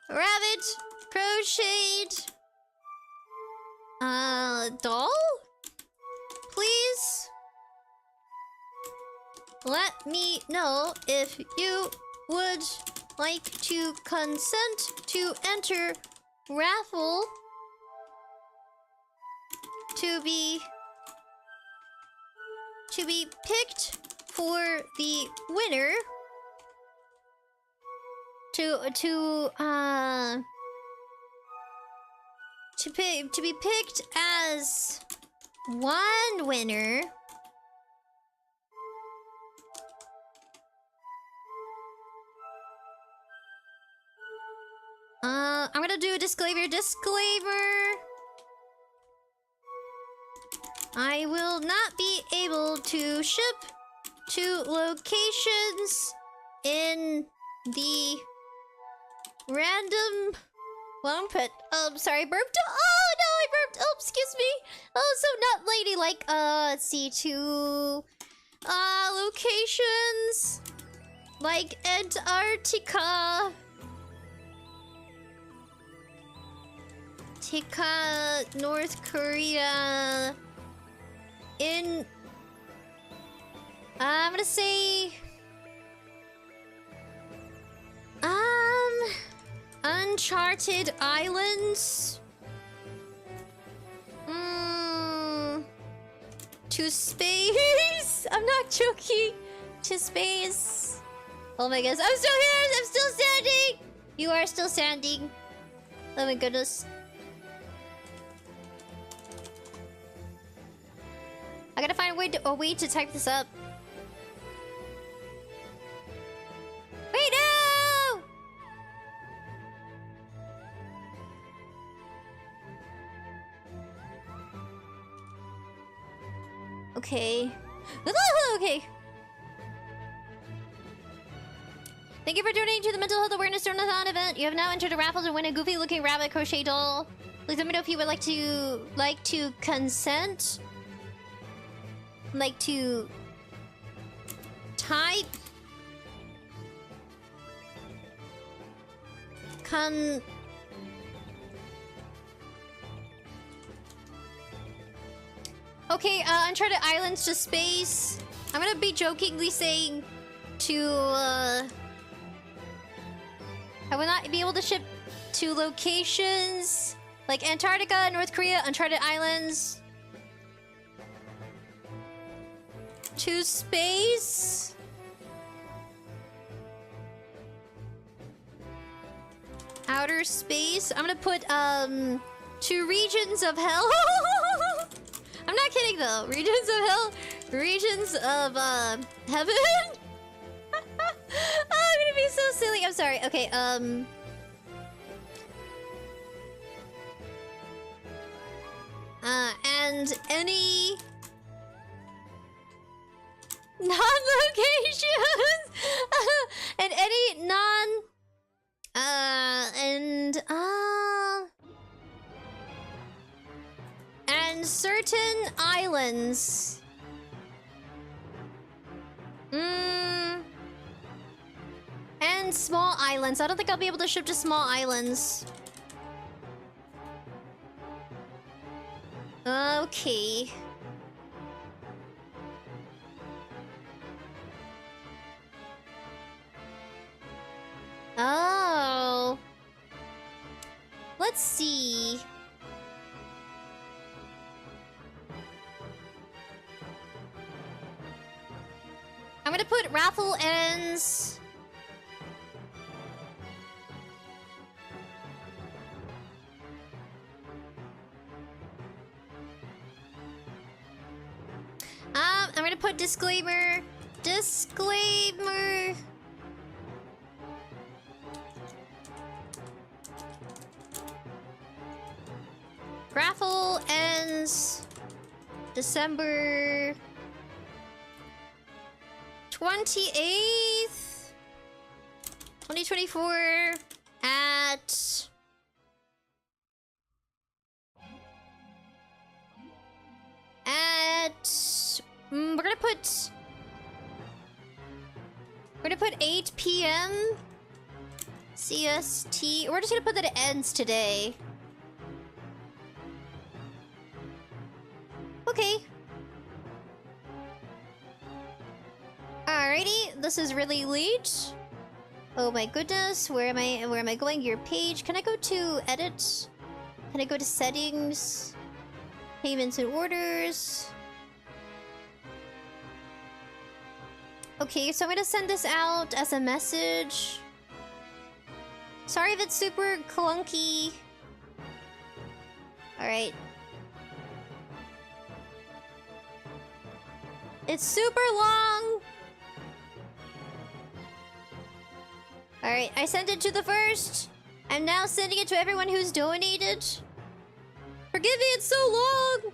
rabbit crocheted doll? Please let me know if you would like to consent to enter raffle to be picked for the winner to be picked as one winner. I'm gonna do a disclaimer. I will not be able to ship to locations in the random... Well, sorry, I burped. Oh, no, I burped. Oh, excuse me. Oh, so not ladylike. Let's see, to... locations... like Antarctica... North Korea... in... I'm gonna say... Uncharted Islands... to space... I'm not joking. To space... Oh my goodness, I'm still here! I'm still standing! You are still standing. Oh my goodness. I gotta find a way to type this up. Wait, no! Okay. Okay. Thank you for donating to the Mental Health Awareness Donathon event. You have now entered a raffle to win a goofy-looking rabbit crochet doll. Please let me know if you would like to consent. Like to type okay, Uncharted Islands to space. I'm gonna be jokingly saying to I will not be able to ship to locations like Antarctica, North Korea, Uncharted Islands to space. Outer space. I'm gonna put to regions of hell. I'm not kidding though. Regions of hell. Regions of heaven. Oh, I'm gonna be so silly. I'm sorry. Okay, and any non-locations and any and certain islands. And small islands. I don't think I'll be able to ship to small islands. Okay. Oh. Let's see. I'm gonna put raffle ends. I'm gonna put disclaimer. Disclaimer. Raffle ends December 28th, 2024 at... we're gonna put 8 p.m. CST. We're just gonna put that it ends today. Okay. Alrighty, this is really late. Oh my goodness, where am I going? Your page. Can I go to edit? Can I go to settings? Payments and orders. Okay, so I'm gonna send this out as a message. Sorry if it's super clunky. Alright. It's super long! Alright, I sent it to the first. I'm now sending it to everyone who's donated. Forgive me, it's so long!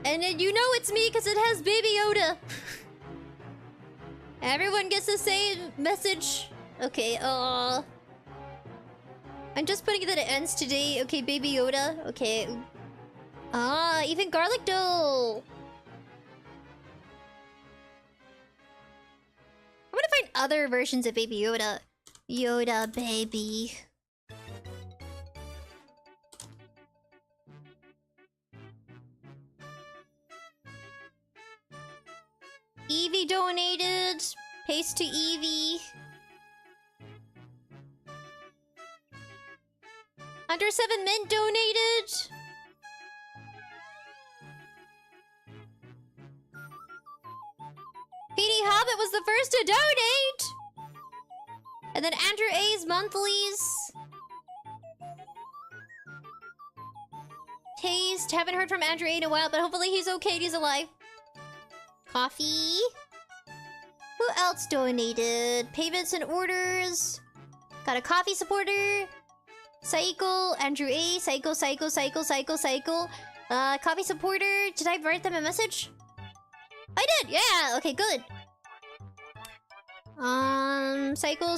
And then you know it's me because it has Baby Yoda. Everyone gets the same message. Okay, I'm just putting that it ends today. Okay, Baby Yoda. Okay. Ah, even garlic dough. I'm gonna find other versions of Baby Yoda. Yoda baby. Evie donated. Paste to Evie. Under 7 Mint donated. Petey Hobbit was the first to donate. And then Andrew A's monthlies. Taste. Haven't heard from Andrew A in a while, but hopefully he's okay. He's alive. Coffee. Who else donated? Payments and orders. Got a coffee supporter. Cycle. Andrew A. Cycle. Coffee supporter. Did I write them a message? I did! Yeah! Okay, good. Cycle.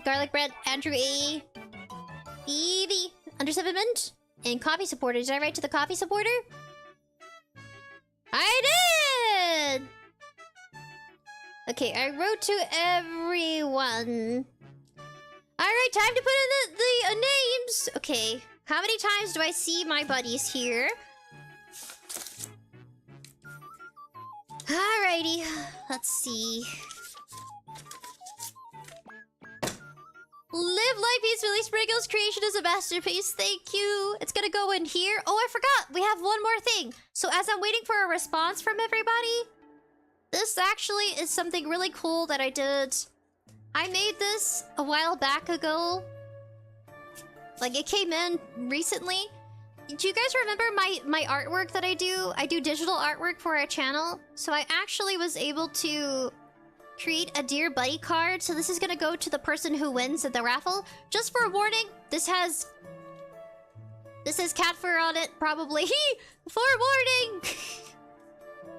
Garlic bread. Andrew A. Evie. Under 7 Mint. And coffee supporter. Did I write to the coffee supporter? I did! Okay, I wrote to everyone. Alright, time to put in the names. Okay, how many times do I see my buddies here? Alrighty, let's see. Live life peacefully. Sprinkles creation is a masterpiece. Thank you. It's gonna go in here. Oh, I forgot. We have one more thing. So as I'm waiting for a response from everybody, this actually is something really cool that I did. I made this a while back ago. Like, it came in recently. Do you guys remember my artwork that I do? I do digital artwork for our channel. So I actually was able to create a Dear Buddy card. So this is gonna go to the person who wins at the raffle. Just for a warning, this has cat fur on it, probably. Forewarning!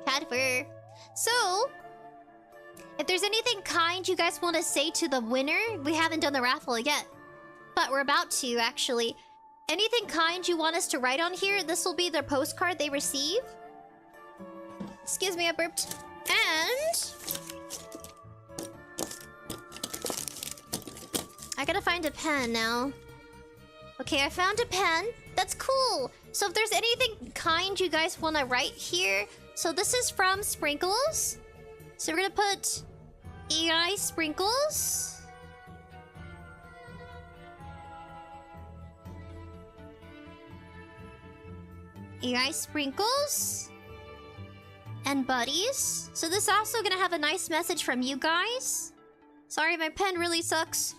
Cat fur. So, if there's anything kind you guys want to say to the winner, we haven't done the raffle yet, but we're about to, actually. Anything kind you want us to write on here, this will be their postcard they receive. Excuse me, I burped. And I gotta find a pen now. Okay, I found a pen. That's cool. So if there's anything kind you guys want to write here... So this is from Sprinkles. So we're gonna put AI Sprinkles. AI Sprinkles. And buddies. So this is also gonna have a nice message from you guys. Sorry, my pen really sucks.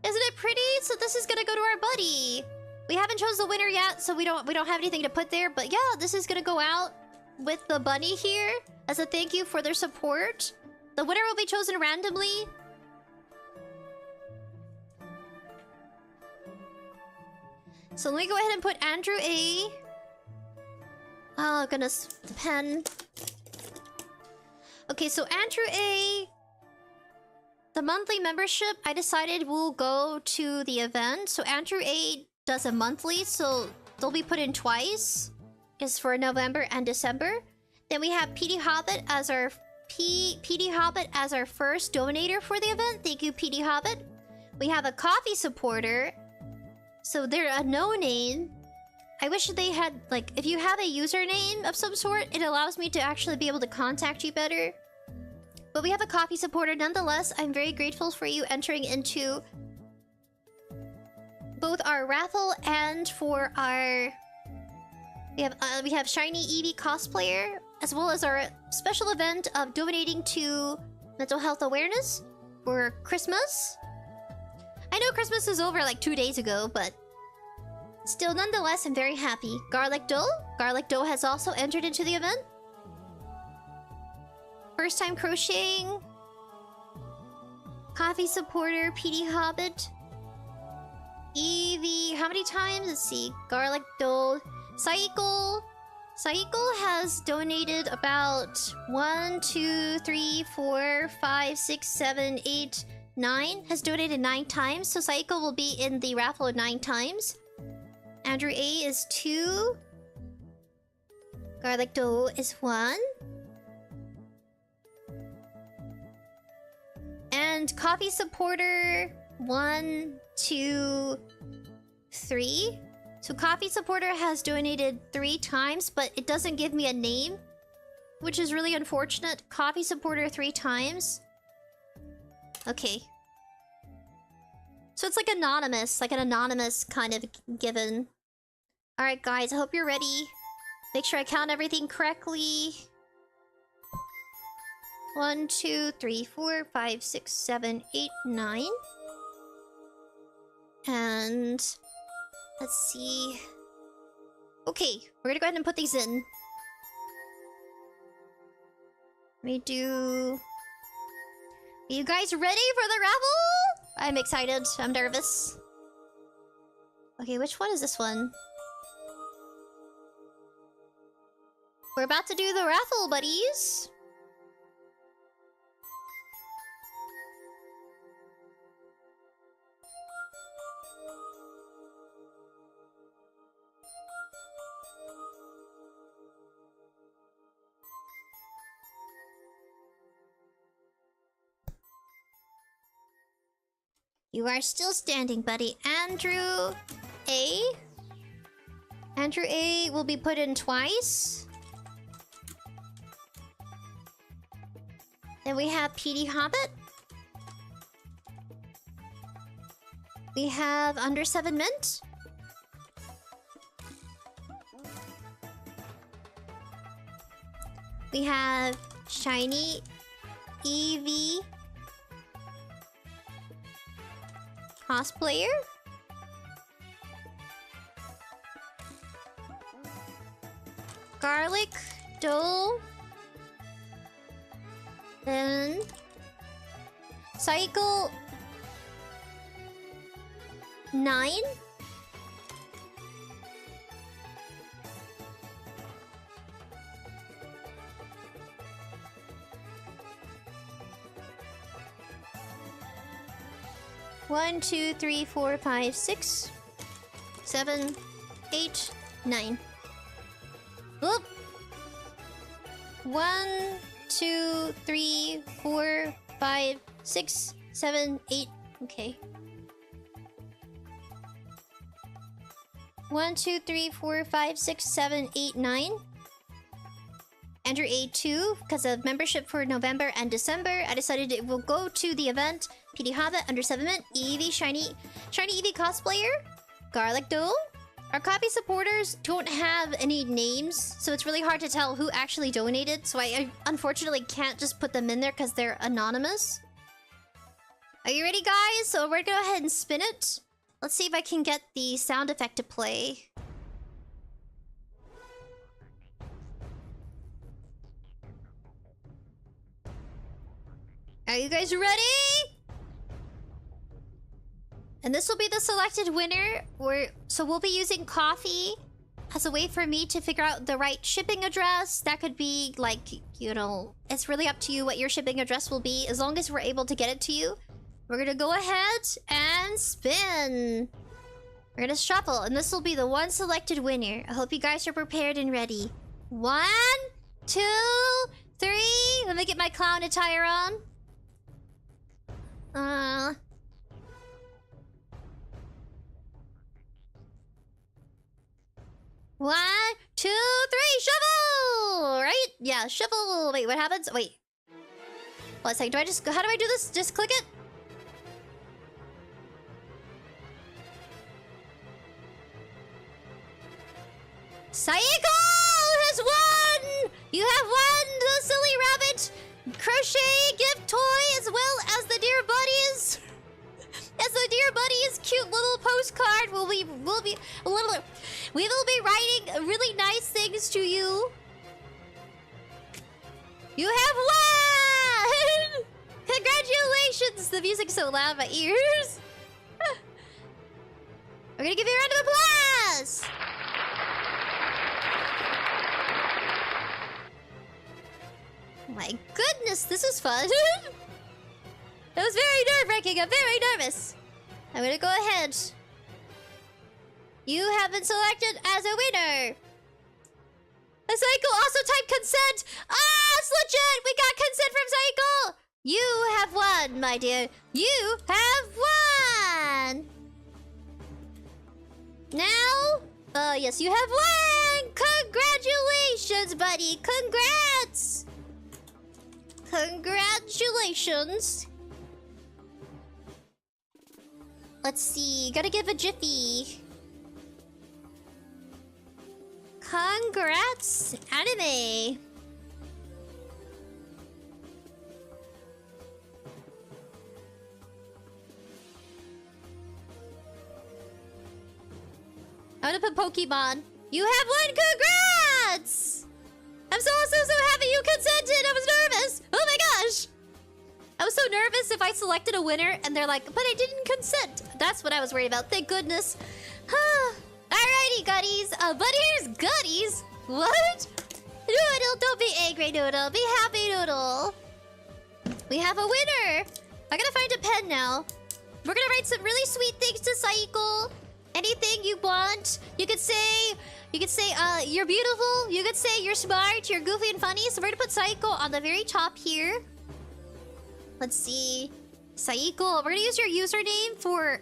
Isn't it pretty? So this is gonna go to our buddy. We haven't chose the winner yet, so we don't have anything to put there. But yeah, this is gonna go out with the bunny here as a thank you for their support. The winner will be chosen randomly. So let me go ahead and put Andrew A. Oh goodness, the pen. Okay, so Andrew A. The monthly membership, I decided will go to the event. So Andrew A does a monthly, so they'll be put in twice. Is for November and December. Then we have PD Hobbit as our PD Hobbit as our first donator for the event. Thank you, PD Hobbit. We have a coffee supporter. So they're a no-name. I wish they had, like, if you have a username of some sort, it allows me to actually be able to contact you better. But we have a coffee supporter nonetheless. I'm very grateful for you entering into both our raffle and for our... We have Shiny Eevee cosplayer, as well as our special event of donating to mental health awareness for Christmas. I know Christmas is over like 2 days ago, but still, nonetheless, I'm very happy. Garlic Dough. Garlic Dough has also entered into the event. First time crocheting. Coffee supporter, PD Hobbit. Eevee, how many times? Let's see. Garlic Dough. 𝐸𝐿 has donated about 1, 2, 3, 4, 5, 6, 7, 8, 9. Has donated 9 times. So 𝐸𝐿 will be in the raffle 9 times. Andrew A is 2. Garlic Dough is 1. And coffee supporter 1, 2, 3. So coffee supporter has donated 3 times, but it doesn't give me a name, which is really unfortunate. Coffee supporter 3 times. Okay. So it's like anonymous, like an anonymous kind of given. Alright guys, I hope you're ready. Make sure I count everything correctly. 1, 2, 3, 4, 5, 6, 7, 8, 9. And... let's see... okay, we're gonna go ahead and put these in. Let me do... are you guys ready for the raffle? I'm excited. I'm nervous. Okay, which one is this one? We're about to do the raffle, buddies. You are still standing, buddy. Andrew A. Andrew A will be put in twice. Then we have PD Hobbit. We have Under 7 Mint. We have Shiny Eevee cosplayer. Garlic Dough. Then 𝐸𝐿 9. One, 2, 3, 4, 5, 6, 7, 8, 9. Oop. 1, 2, 3, 4, 5, 6, 7, 8. Okay. 1, 2, 3, 4, 5, 6, 7, 8, 9. Andrew A2, because of membership for November and December, I decided it will go to the event. PD Hobbit, Under 7 Mint, Eevee, Shiny Eevee cosplayer, Garlic Dough. Our copy supporters don't have any names, so it's really hard to tell who actually donated. So I unfortunately can't just put them in there because they're anonymous. Are you ready, guys? So we're gonna go ahead and spin it. Let's see if I can get the sound effect to play. Are you guys ready? And this will be the selected winner. So we'll be using coffee as a way for me to figure out the right shipping address. That could be like, you know, it's really up to you what your shipping address will be. As long as we're able to get it to you. We're gonna go ahead and spin. We're gonna shuffle, and this will be the one selected winner. I hope you guys are prepared and ready. 1, 2, 3. Let me get my clown attire on. 1, 2, 3, shuffle! Right? Yeah, shuffle. Wait, what happens? Wait. One second, how do I do this? Just click it? Saiko has won! You have won the Silly Rabbit Crochet gift toy as well as the Dear Buddies. As the Dear Buddies cute little postcard, we will be writing really nice things to you. You have won! Congratulations! The music's so loud in my ears. We're gonna give you a round of applause! My goodness, this is fun. That was very nerve-wracking. I'm very nervous. I'm gonna go ahead. You have been selected as a winner. Saiko also typed consent. Ah, it's legit. We got consent from Saiko. You have won, my dear. You have won. Now, yes, you have won. Congratulations, buddy. Congrats. Congratulations. Let's see. Gotta give a jiffy. Congrats, anime. I'm gonna put Pokemon. You have won. Congrats! I'm so happy you consented. I was nervous. Oh my gosh. I was so nervous if I selected a winner and they're like, but I didn't consent. That's what I was worried about. Thank goodness. Alrighty, gutties. Buddies, gutties. What? Noodle, don't be angry, Noodle. Be happy, Noodle. We have a winner. I gotta find a pen now. We're gonna write some really sweet things to Saiko. Anything you want. You could say, you're beautiful. You could say you're smart, you're goofy and funny. So we're gonna put Saiko on the very top here. Let's see. Saiko, we're gonna use your username for...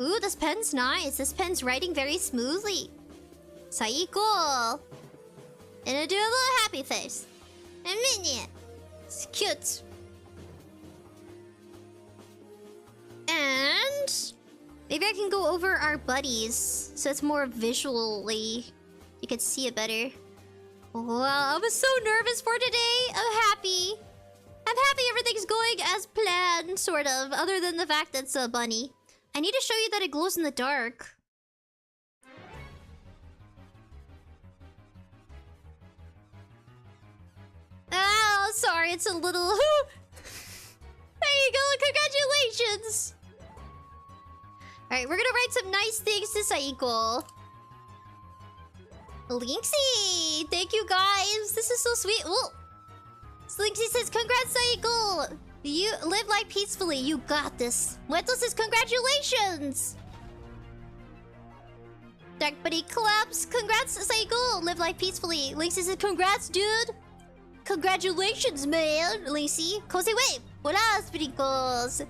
Ooh, this pen's nice. This pen's writing very smoothly. Saiko. And I do a little happy face. A minion. It's cute. And... maybe I can go over our buddies so it's more visually... you can see it better. Wow, I was so nervous for today. I'm happy. I'm happy everything's going as planned, sort of. Other than the fact that it's a bunny. I need to show you that it glows in the dark. Oh, sorry, it's a little... There you go, congratulations! Alright, we're gonna write some nice things to Saiko. Lynxie! Thank you guys! This is so sweet. Well, Lynxie says, congrats, Saiko! You live life peacefully. You got this. Weto says, congratulations! Dark Buddy claps. Congrats, Saiko! Live life peacefully. Lynxie says, congrats, dude! Congratulations, man! Lacey. Cozy Wave! Hola, Spiritos!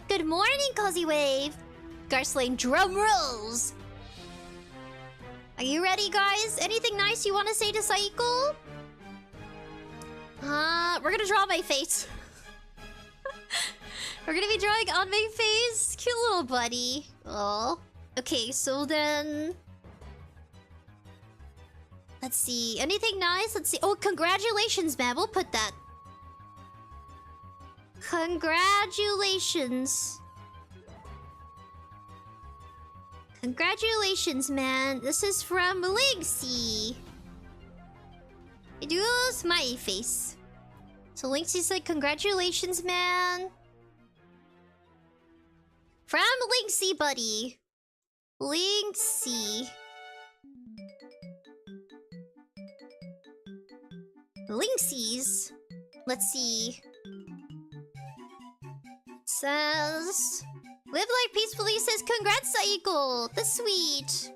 Good morning, Cozy Wave! Garslane, drum rolls! Are you ready, guys? Anything nice you want to say to Saiko? We're gonna draw my face. We're gonna be drawing on my face. Cute little buddy. Oh. Okay, so then... let's see. Anything nice? Let's see. Oh, congratulations, man. We'll put that. Congratulations. Congratulations, man. This is from Lynxie. I do a smiley face. So Lynxie said, congratulations, man. From 𝙎𝐼𝐵 buddy. 𝙎𝐼𝐵. 𝙎𝐼𝐶s. Let's see. Says... Live Life Peacefully says, congrats, 𝑠ahiko! That's sweet.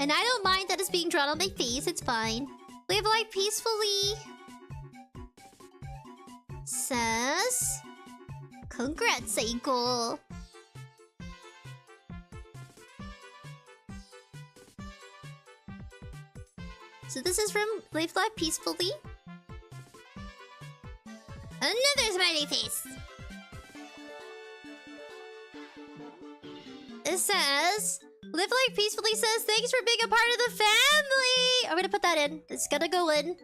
And I don't mind that it's being drawn on my face, it's fine. Live Life Peacefully says, congrats, 𝑠ahiko! So this is from Live Life Peacefully. Another smiley face! It says... Live Life Peacefully says, thanks for being a part of the family! I'm gonna put that in. It's gonna go in.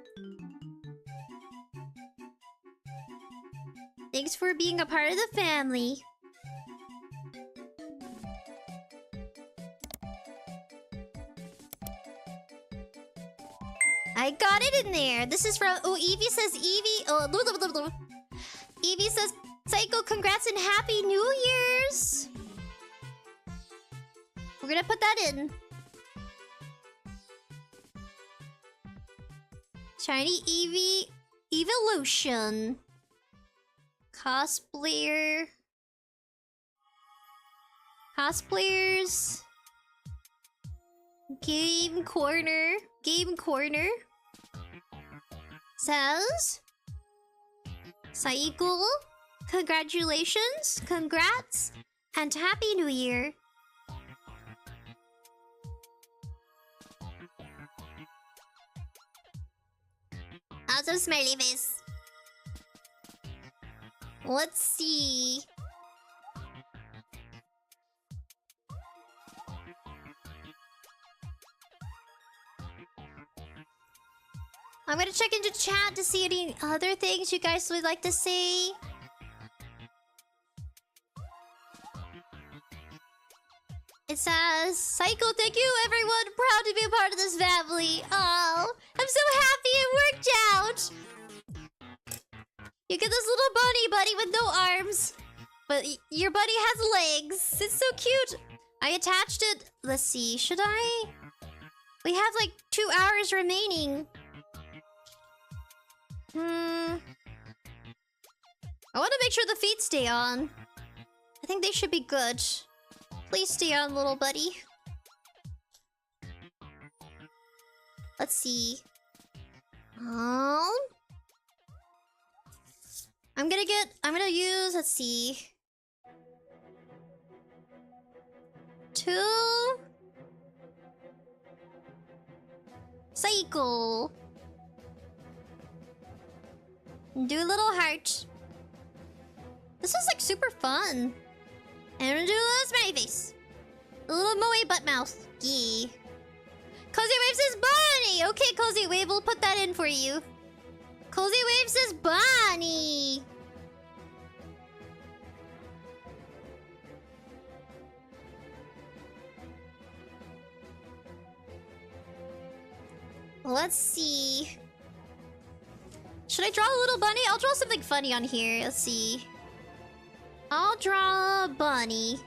Thanks for being a part of the family. I got it in there. This is from... Oh, Evie says... Evie says... Psycho, congrats and Happy New Year's! We're gonna put that in. Shiny Eevee... Evolution. Cosplayer... Cosplayers... Game Corner... Game Corner... Says... 𝑠ahiko, congratulations, congrats, and Happy New Year. Also smiley face. Let's see. I'm gonna check into chat to see any other things you guys would like to say. It says, 𝑠ahiko, thank you everyone, proud to be a part of this family. Oh, I'm so happy it worked out. You get this little bunny buddy with no arms, but your buddy has legs. It's so cute. I attached it. Let's see, should I? We have like 2 hours remaining. I want to make sure the feet stay on. I think they should be good. Please stay on, little buddy. Let's see. I'm gonna use, let's see. 2 𝑠ahiko. Do a little heart. This is like super fun. And I'm gonna do a little smiley face. A little moe butt mouth. Yeah. 𝐐𝐳𝑖𝑗𝑠 says Bonnie! Okay, 𝐐𝐳𝑖𝑗𝑠, we'll put that in for you. 𝐐𝐳𝑖𝑗𝑠 says Bonnie! Let's see. Should I draw a little bunny? I'll draw something funny on here. Let's see. I'll draw a bunny.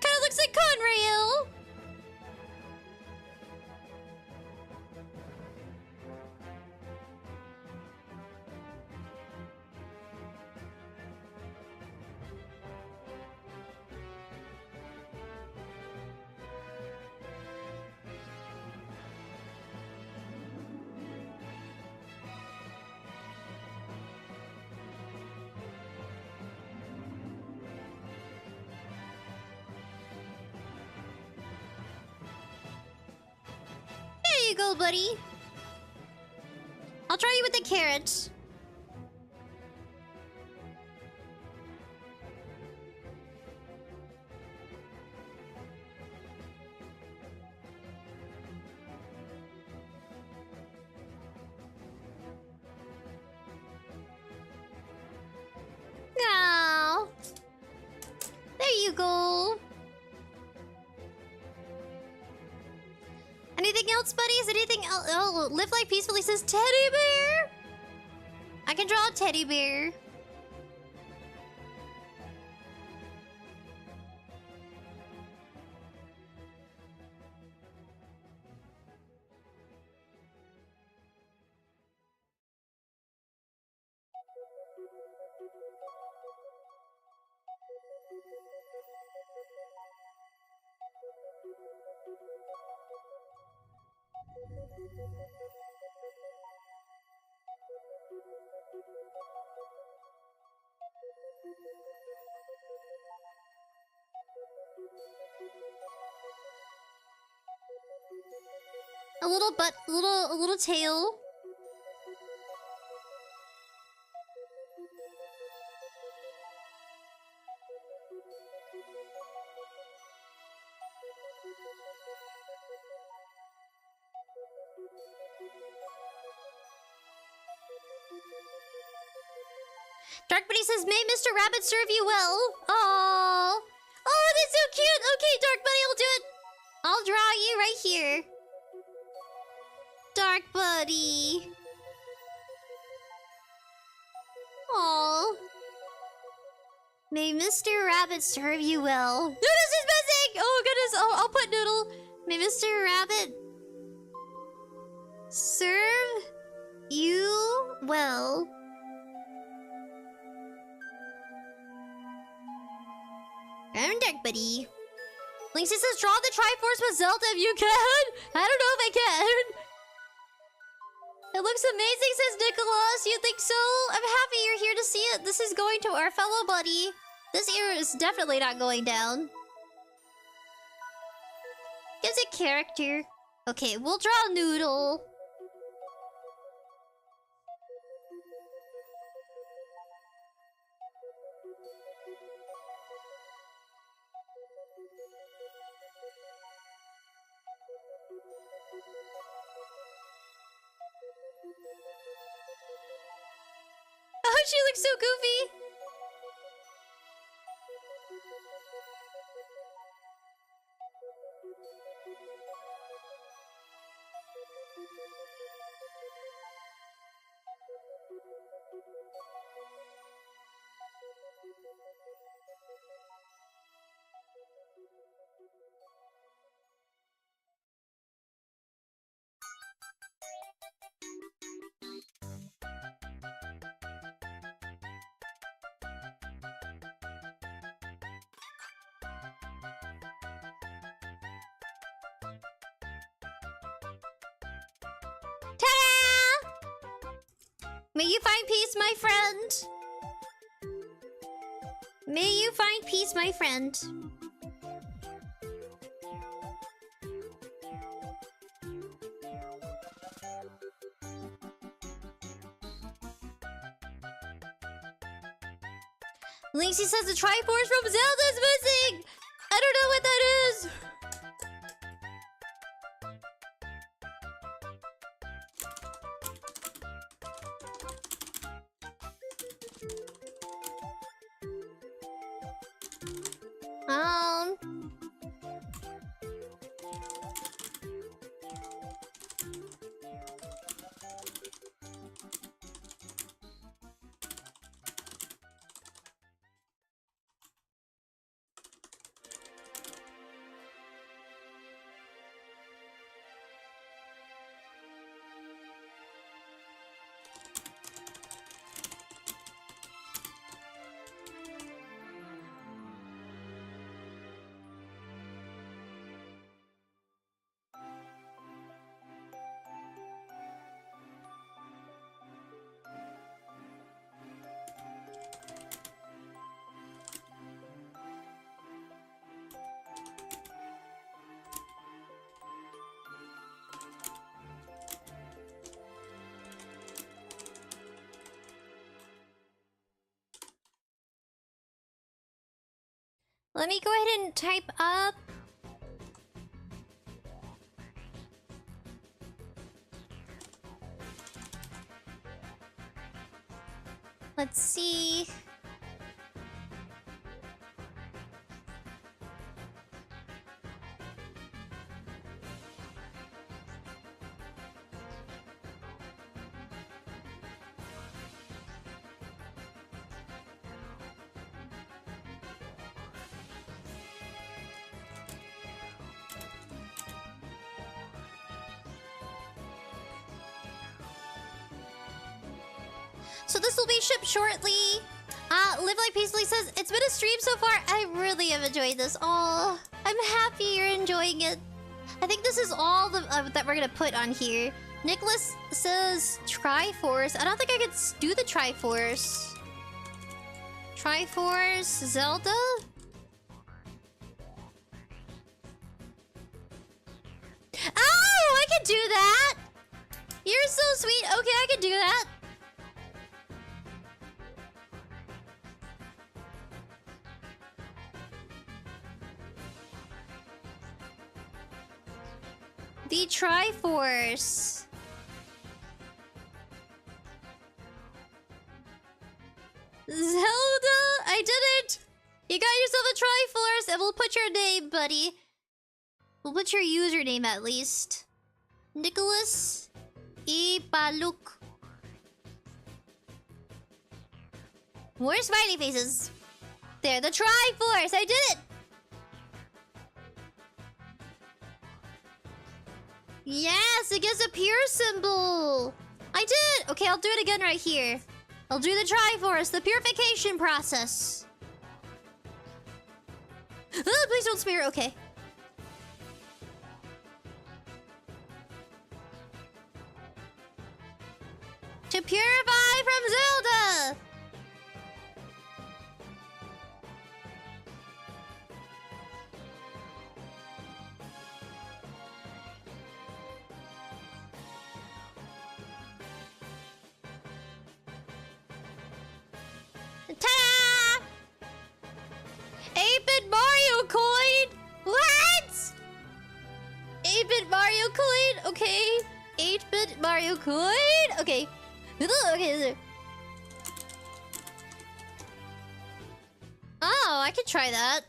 Kinda looks like Conrail. There you go, buddy. I'll try you with the carrot. Snickle. Anything else, buddies? Anything else? Oh, Live Like Peacefully says teddy bear. I can draw a teddy bear. A little butt, a little tail. Dark Buddy says, "May Mr. Rabbit serve you well." Oh, oh, that's so cute. Okay, Dark Buddy, I'll do it. I'll draw you right here. Dark Buddy. Oh. May Mr. Rabbit serve you well. Noodles is missing! Oh goodness, I'll put Noodle. May Mr. Rabbit serve you well. I'm Dark Buddy. Linksy says, "Draw the Triforce with Zelda if you can." I don't know if I can. It looks amazing, says Nicholas. You think so? I'm happy you're here to see it. This is going to our fellow buddy. This ear is definitely not going down. Gives it character. Okay, we'll draw a Noodle. Oh, she looks so goofy. May you find peace, my friend. May you find peace, my friend. Linksy says the Triforce from Zelda is missing. I don't know what that is. Let me go ahead and type up. Let's see. So this will be shipped shortly. Live Like Peacefully says, it's been a stream so far. I really have enjoyed this. Oh, I'm happy you're enjoying it. I think this is all that we're gonna put on here. Nicholas says Triforce. I don't think I could do the Triforce. Triforce Zelda? Oh, I can do that! You're so sweet. Okay, I can do that. The Triforce. Zelda, I did it! You got yourself a Triforce, and we'll put your name, buddy. We'll put your username at least. Nicholas Ipaluk. More smiley faces. There, the Triforce! I did it! Yes, it gives a pure symbol. I did it! Okay, I'll do it again right here. I'll do the Triforce, the purification process. Please don't smear. Okay. To purify from Zelda! Ta-da! 8-bit Mario coin! What? 8-bit Mario coin? Okay. 8-bit Mario coin? Okay. Okay. Oh, I can try that.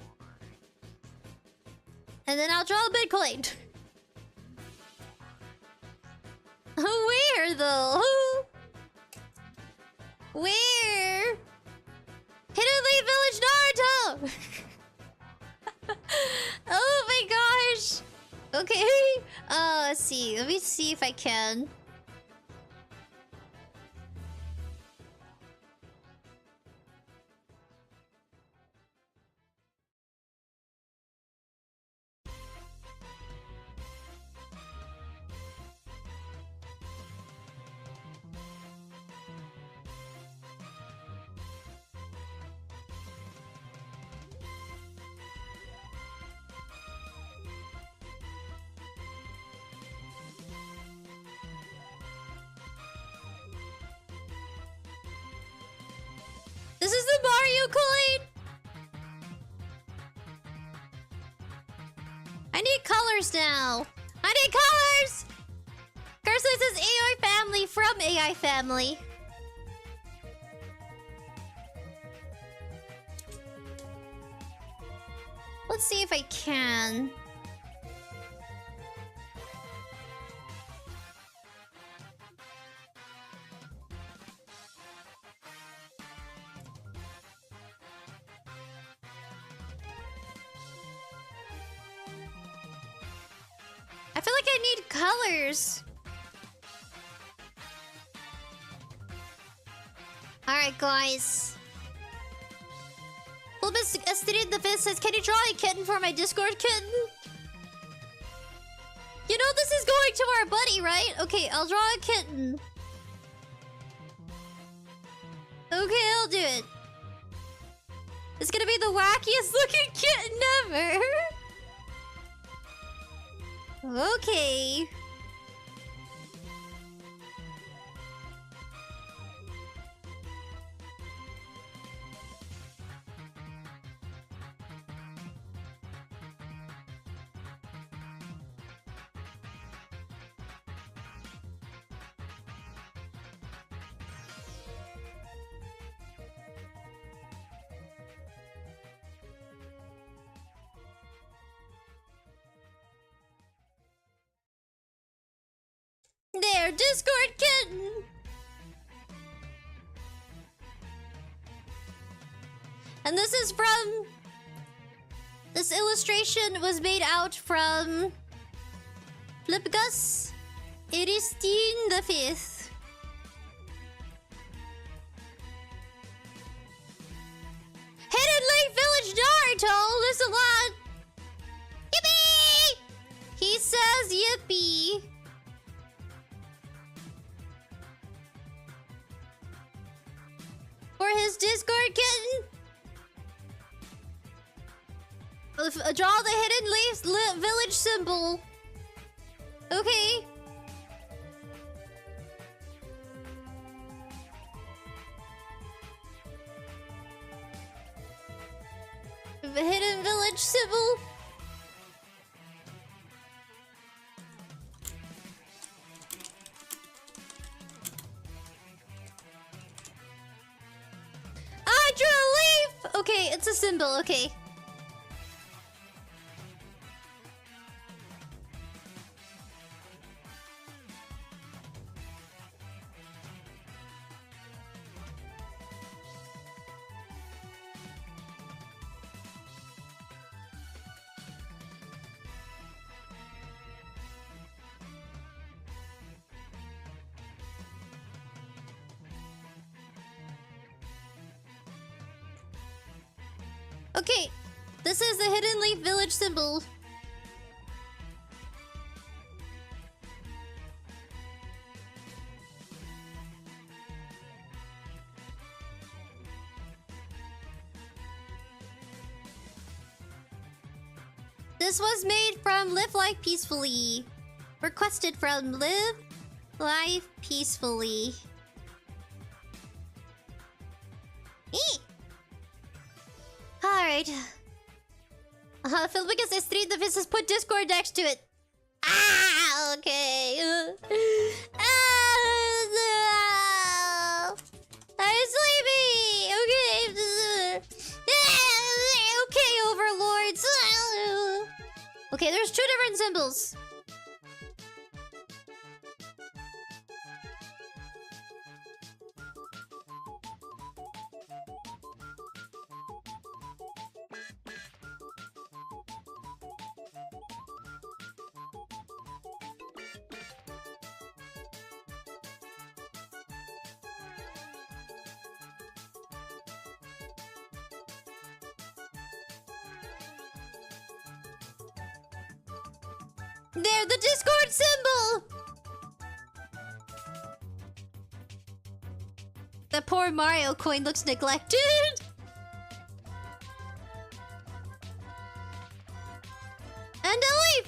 And then I'll draw a Bitcoin. Where though? Where? Hidden Leaf Village Naruto! Oh my gosh! Okay. Let's see. Let me see if I can. This is the Mario coin! I need colors now. I need colors! Carson says AI family from AI family. Let's see if I can. I feel like I need colors. Alright, guys. 𝑯𝑨𝑽𝑬 says, can you draw a kitten for my Discord kitten? You know this is going to our buddy, right? Okay, I'll draw a kitten. Okay, I'll do it. It's gonna be the wackiest looking kitten ever. Okay. There, Discord kitten! And this is from... This illustration was made out from... 𝐷𝐵𝒆𝒅 the 5th. told us a lot. Yippee! He says yippee. For his Discord kitten. Draw the hidden village symbol. Okay. The hidden village symbol. I drew a leaf! Okay, it's a symbol, okay. Okay, this is the Hidden Leaf Village symbol. This was made from Live Life Peacefully. Requested from Live Life Peacefully. Alright. Filmicus S3, the Viz has put Discord next to it. Ah, okay. I'm sleepy. Okay. Okay, overlords. Okay, there's two different symbols. They're the Discord symbol! The poor Mario coin looks neglected. And a leaf!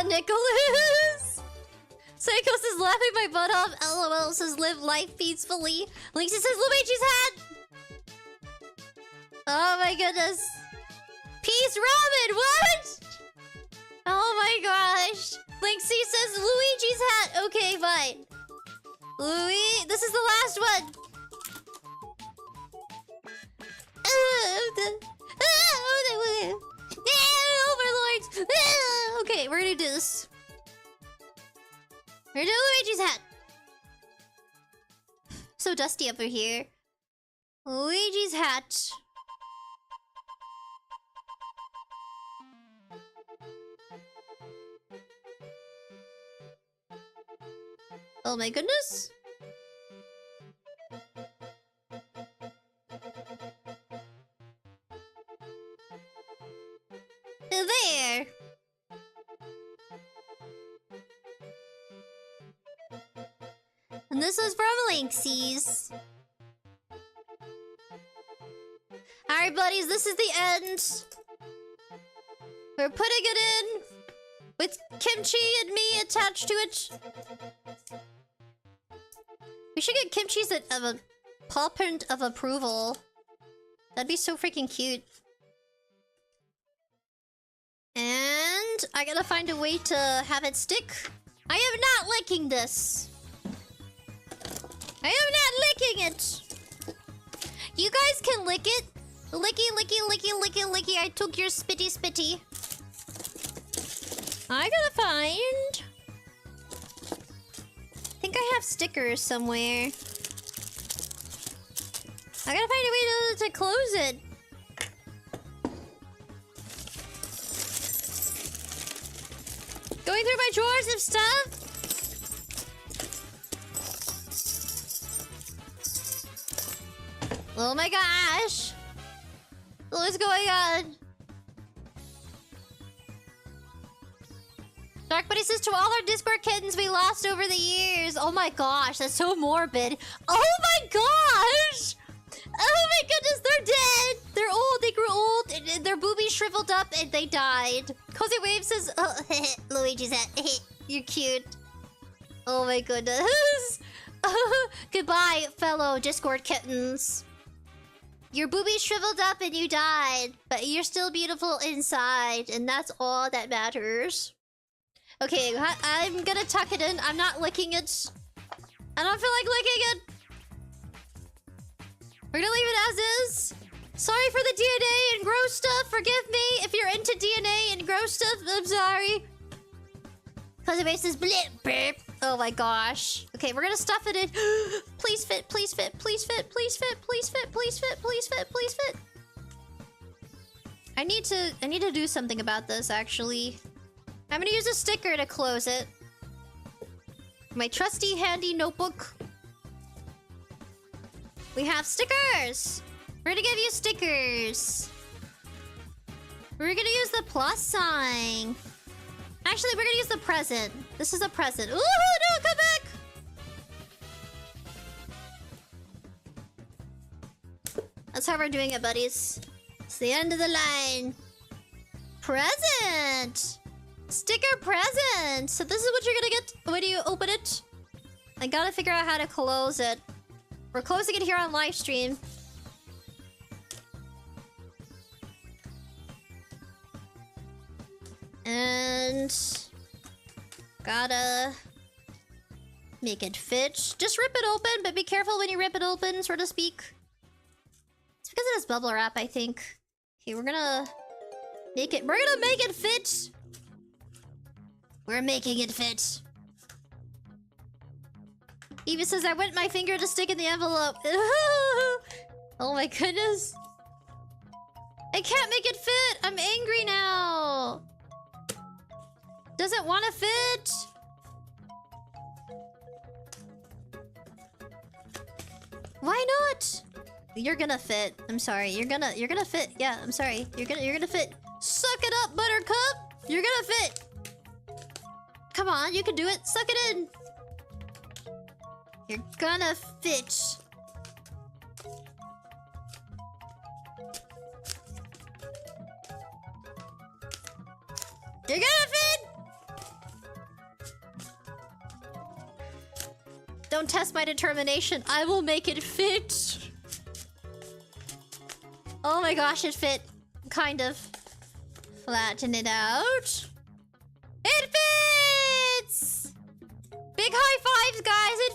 Nicholas! Psychos is laughing my butt off. LOL says live life peacefully. Lynxie says Luigi's hat! Oh my goodness. Peace ramen, what? Oh my gosh. Lynxie says Luigi's hat. Okay, fine. Louis, this is the last one. Overlords. Okay, we're gonna do this. We're gonna do Luigi's hat. So dusty over here. Luigi's hat. Oh my goodness. There. And this is from Lynxie's. Alright, buddies, this is the end. We're putting it in with Kimchi and me attached to it. We should get Kimchi's a paw print of approval. That'd be so freaking cute. And I gotta find a way to have it stick. I am not licking this. I am not licking it. You guys can lick it. Licky, licky, licky, licky, licky. I took your spitty, spitty. I gotta find... I think I have stickers somewhere. I gotta find a way to close it. Going through my drawers of stuff. Oh my gosh. What's going on? Dark Buddy says, to all our Discord kittens we lost over the years. Oh my gosh, that's so morbid. Oh my gosh! Oh my goodness, they're dead! They're old, they grew old, and their boobies shriveled up, and they died. 𝐿𝑧𝑽𝑚 says, oh, Luigi's hat, you're cute. Oh my goodness. Goodbye, fellow Discord kittens. Your boobies shriveled up and you died, but you're still beautiful inside, and that's all that matters. Okay, I'm gonna tuck it in. I'm not licking it. I don't feel like licking it. We're gonna leave it as is. Sorry for the DNA and gross stuff. Forgive me if you're into DNA and gross stuff. I'm sorry. 𝐿𝑧𝑽𝑚 says, blip, burp. Oh my gosh. Okay, we're gonna stuff it in. Please fit, please fit, please fit, please fit, please fit, please fit, please fit, please fit. I need to do something about this, actually. I'm gonna use a sticker to close it. My trusty handy notebook. We have stickers! We're gonna give you stickers. We're gonna use the plus sign. Actually, we're gonna use the present. This is a present. Ooh, no, come back! That's how we're doing it, buddies. It's the end of the line. Present! Sticker present! So this is what you're gonna get when you open it. I gotta figure out how to close it. We're closing it here on live stream. And gotta make it fit. Just rip it open, but be careful when you rip it open, so to speak. It's because it has bubble wrap, I think. Okay, we're gonna make it fit. We're making it fit. Eva says, I wet my finger to stick in the envelope. Oh my goodness. I can't make it fit. I'm angry now. Doesn't want to fit. Why not? You're gonna fit. I'm sorry. You're gonna fit. Yeah, I'm sorry. You're gonna fit. Suck it up, Buttercup. You're gonna fit. Come on, you can do it. Suck it in. You're gonna fit. You're gonna fit! Don't test my determination. I will make it fit. Oh my gosh, it fit. Kind of. Flatten it out. It fits! Big high fives, guys! It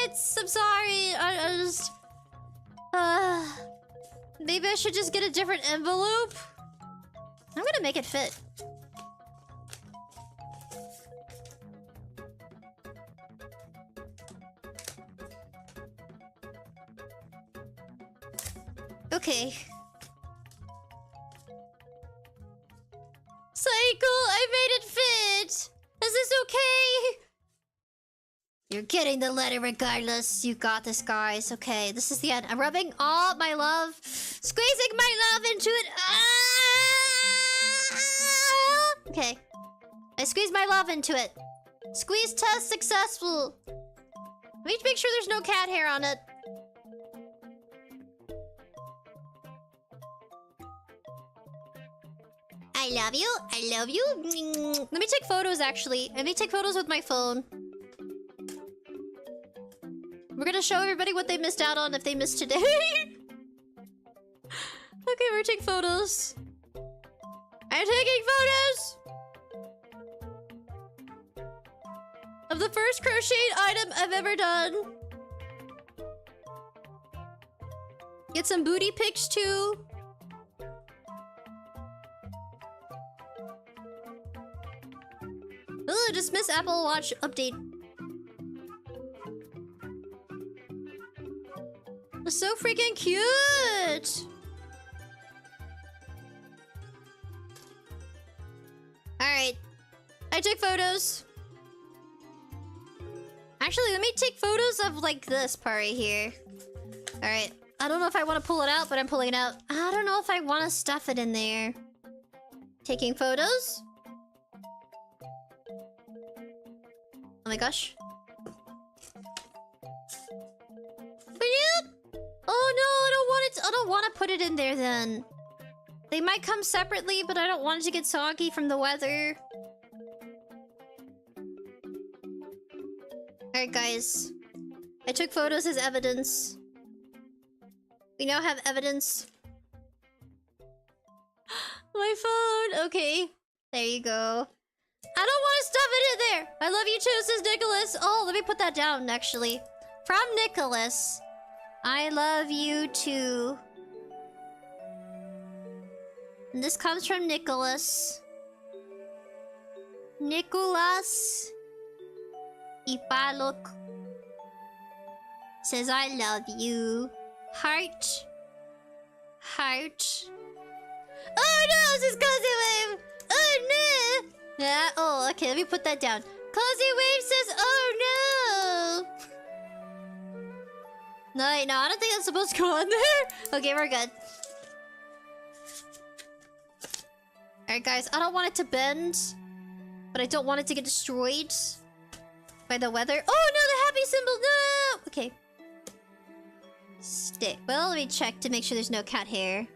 fits! I'm sorry. I just... maybe I should just get a different envelope? I'm gonna make it fit. Okay. Cycle, I made it fit! Is this okay? You're getting the letter regardless. You got this, guys. Okay, this is the end. I'm rubbing all my love, squeezing my love into it. Okay. I squeezed my love into it. Squeeze test successful. Let me make sure there's no cat hair on it. I love you. I love you. Let me take photos, actually. Let me take photos with my phone. We're gonna show everybody what they missed out on if they missed today. Okay, we're taking photos. I'm taking photos! Of the first crocheted item I've ever done. Get some booty pics, too. Ooh, dismiss Apple Watch update. It's so freaking cute! Alright. I took photos. Actually, let me take photos of, like, this part right here. Alright. I don't know if I want to pull it out, but I'm pulling it out. I don't know if I want to stuff it in there. Taking photos. Oh my gosh. Oh no, I don't want it. I don't want to put it in there then. They might come separately, but I don't want it to get soggy from the weather. Alright guys. I took photos as evidence. We now have evidence. My phone! Okay. There you go. I don't want to stuff it in there! I love you too, says Nicholas. Oh, let me put that down, actually. From Nicholas. I love you too. And this comes from Nicholas. Nicholas. If I look. Says I love you. Heart. Heart. Oh no, this is 𝐿𝐿𝑐𝐿𝑍𝑽𝑚! Oh no! Yeah, oh, okay, let me put that down. 𝐿𝐿𝑐𝐿𝑍𝑽𝑚 says, oh no! No, I don't think that's supposed to go on there. Okay, we're good. Alright, guys, I don't want it to bend, but I don't want it to get destroyed by the weather. Oh no, the happy symbol! No! Okay. Stick. Well, let me check to make sure there's no cat hair.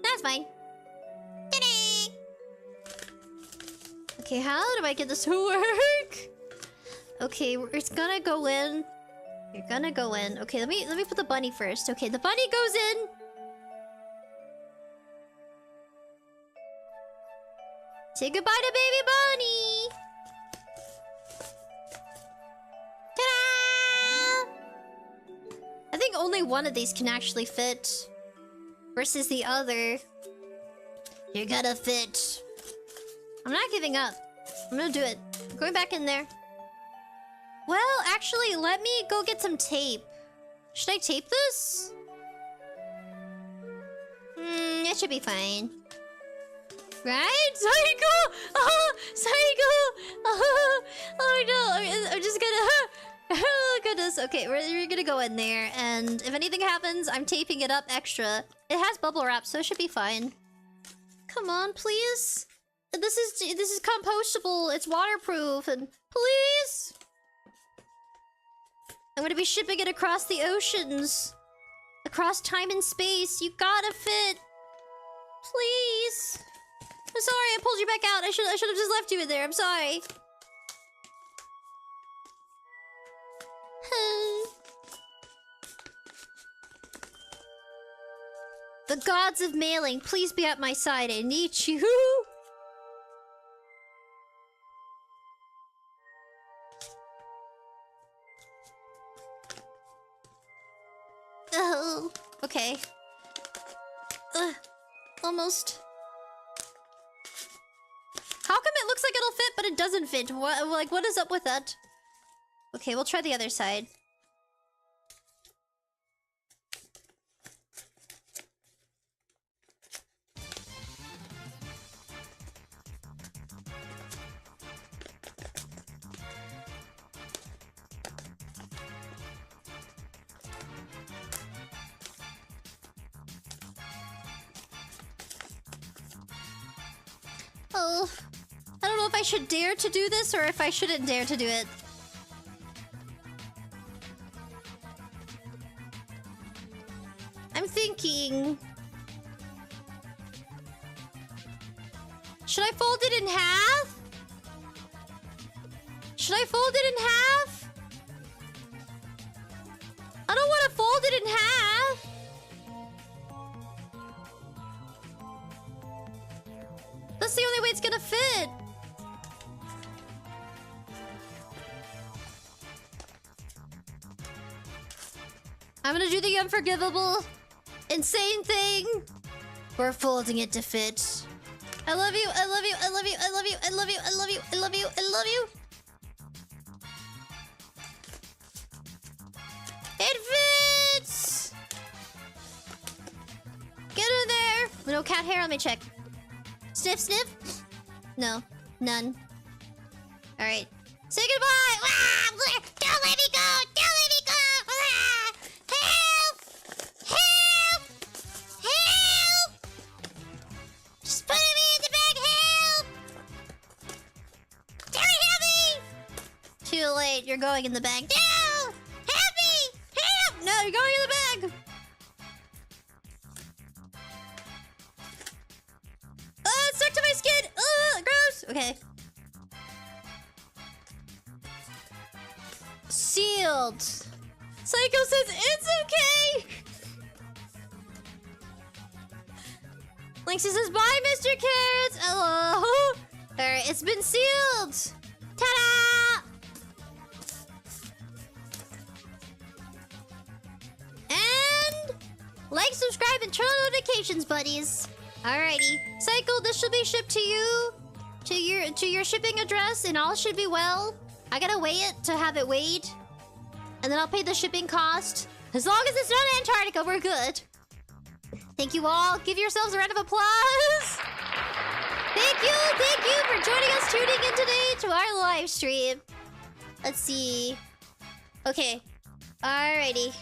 That's fine. Ta-da! Okay, how do I get this to work? Okay, it's gonna go in. You're gonna go in. Okay, let me put the bunny first. Okay, the bunny goes in. Say goodbye to baby bunny. Ta-da! I think only one of these can actually fit versus the other. You're gonna fit. I'm not giving up. I'm gonna do it. I'm going back in there. Well, actually, let me go get some tape. Should I tape this? It should be fine. Right? Psycho! Oh, Psycho! Oh no, I'm just gonna... Oh goodness. Okay, we're gonna go in there, and if anything happens, I'm taping it up extra. It has bubble wrap, so it should be fine. Come on, please. This is compostable. It's waterproof, and please. I'm gonna be shipping it across the oceans. Across time and space. You gotta fit. Please. I'm sorry, I pulled you back out. I should have just left you in there. I'm sorry. The gods of mailing, please be at my side. I need you. Oh, okay. Almost. How come it looks like it'll fit, but it doesn't fit? What is up with that? Okay, we'll try the other side. Oh, I don't know if I should dare to do this or if I shouldn't dare to do it. I'm thinking... Should I fold it in half? Should I fold it in half? I don't want to fold it in half. That's the only way it's gonna fit. I'm gonna do the unforgivable, insane thing. We're folding it to fit. I love you, I love you, I love you, I love you, I love you, I love you, I love you, I love you. It fits! Get in there! No cat hair, let me check. Sniff, sniff? No, none. Alright. Say goodbye! Ah, don't let me go! Don't let me go! you're going in the bag. No! Help me! Help! No, you're going in the bag! Oh, it's stuck to my skin! Oh, gross! Okay. Sealed. Psycho says it's okay! Lynxie says, bye, Mr. Carrots! Hello! Alright, it's been sealed! Ta-da! And... like, subscribe, and turn on notifications, buddies. Alrighty. Psycho, this should be shipped to you. To your shipping address, and all should be well. I gotta weigh it to have it weighed. And then I'll pay the shipping cost. As long as it's not Antarctica, we're good. Thank you all. Give yourselves a round of applause. Thank you for joining us, tuning in today to our live stream. Let's see. Okay. Alrighty.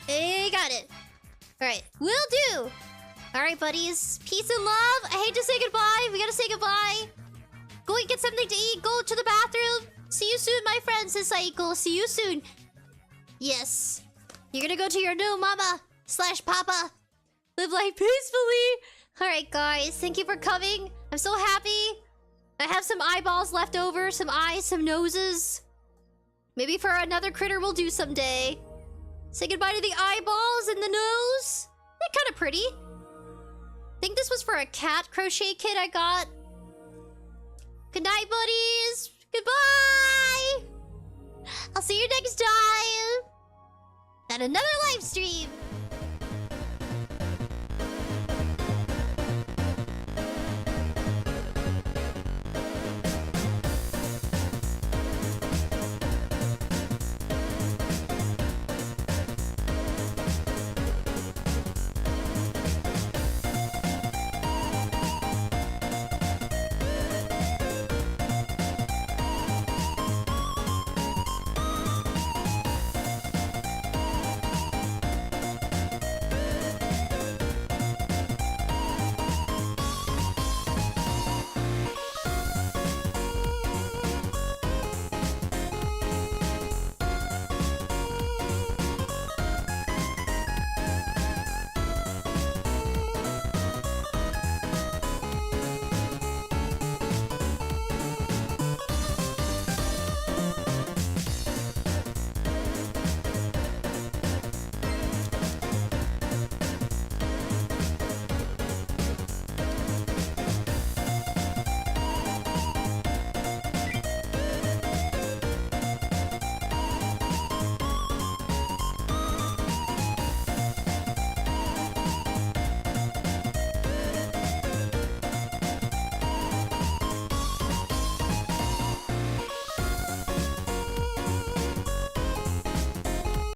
Hey, got it. Alright, will do. Alright, buddies. Peace and love. I hate to say goodbye. We gotta say goodbye. Go and get something to eat. Go to the bathroom. See you soon, my friend, says Saiko. See you soon. Yes. You're gonna go to your new mama / papa. Live life peacefully. Alright, guys. Thank you for coming. I'm so happy. I have some eyeballs left over. Some eyes, some noses. Maybe for another critter we'll do someday. Say goodbye to the eyeballs and the nose. They're kind of pretty. I think this was for a cat crochet kit I got. Good night, buddies. Goodbye. I'll see you next time. At another live stream.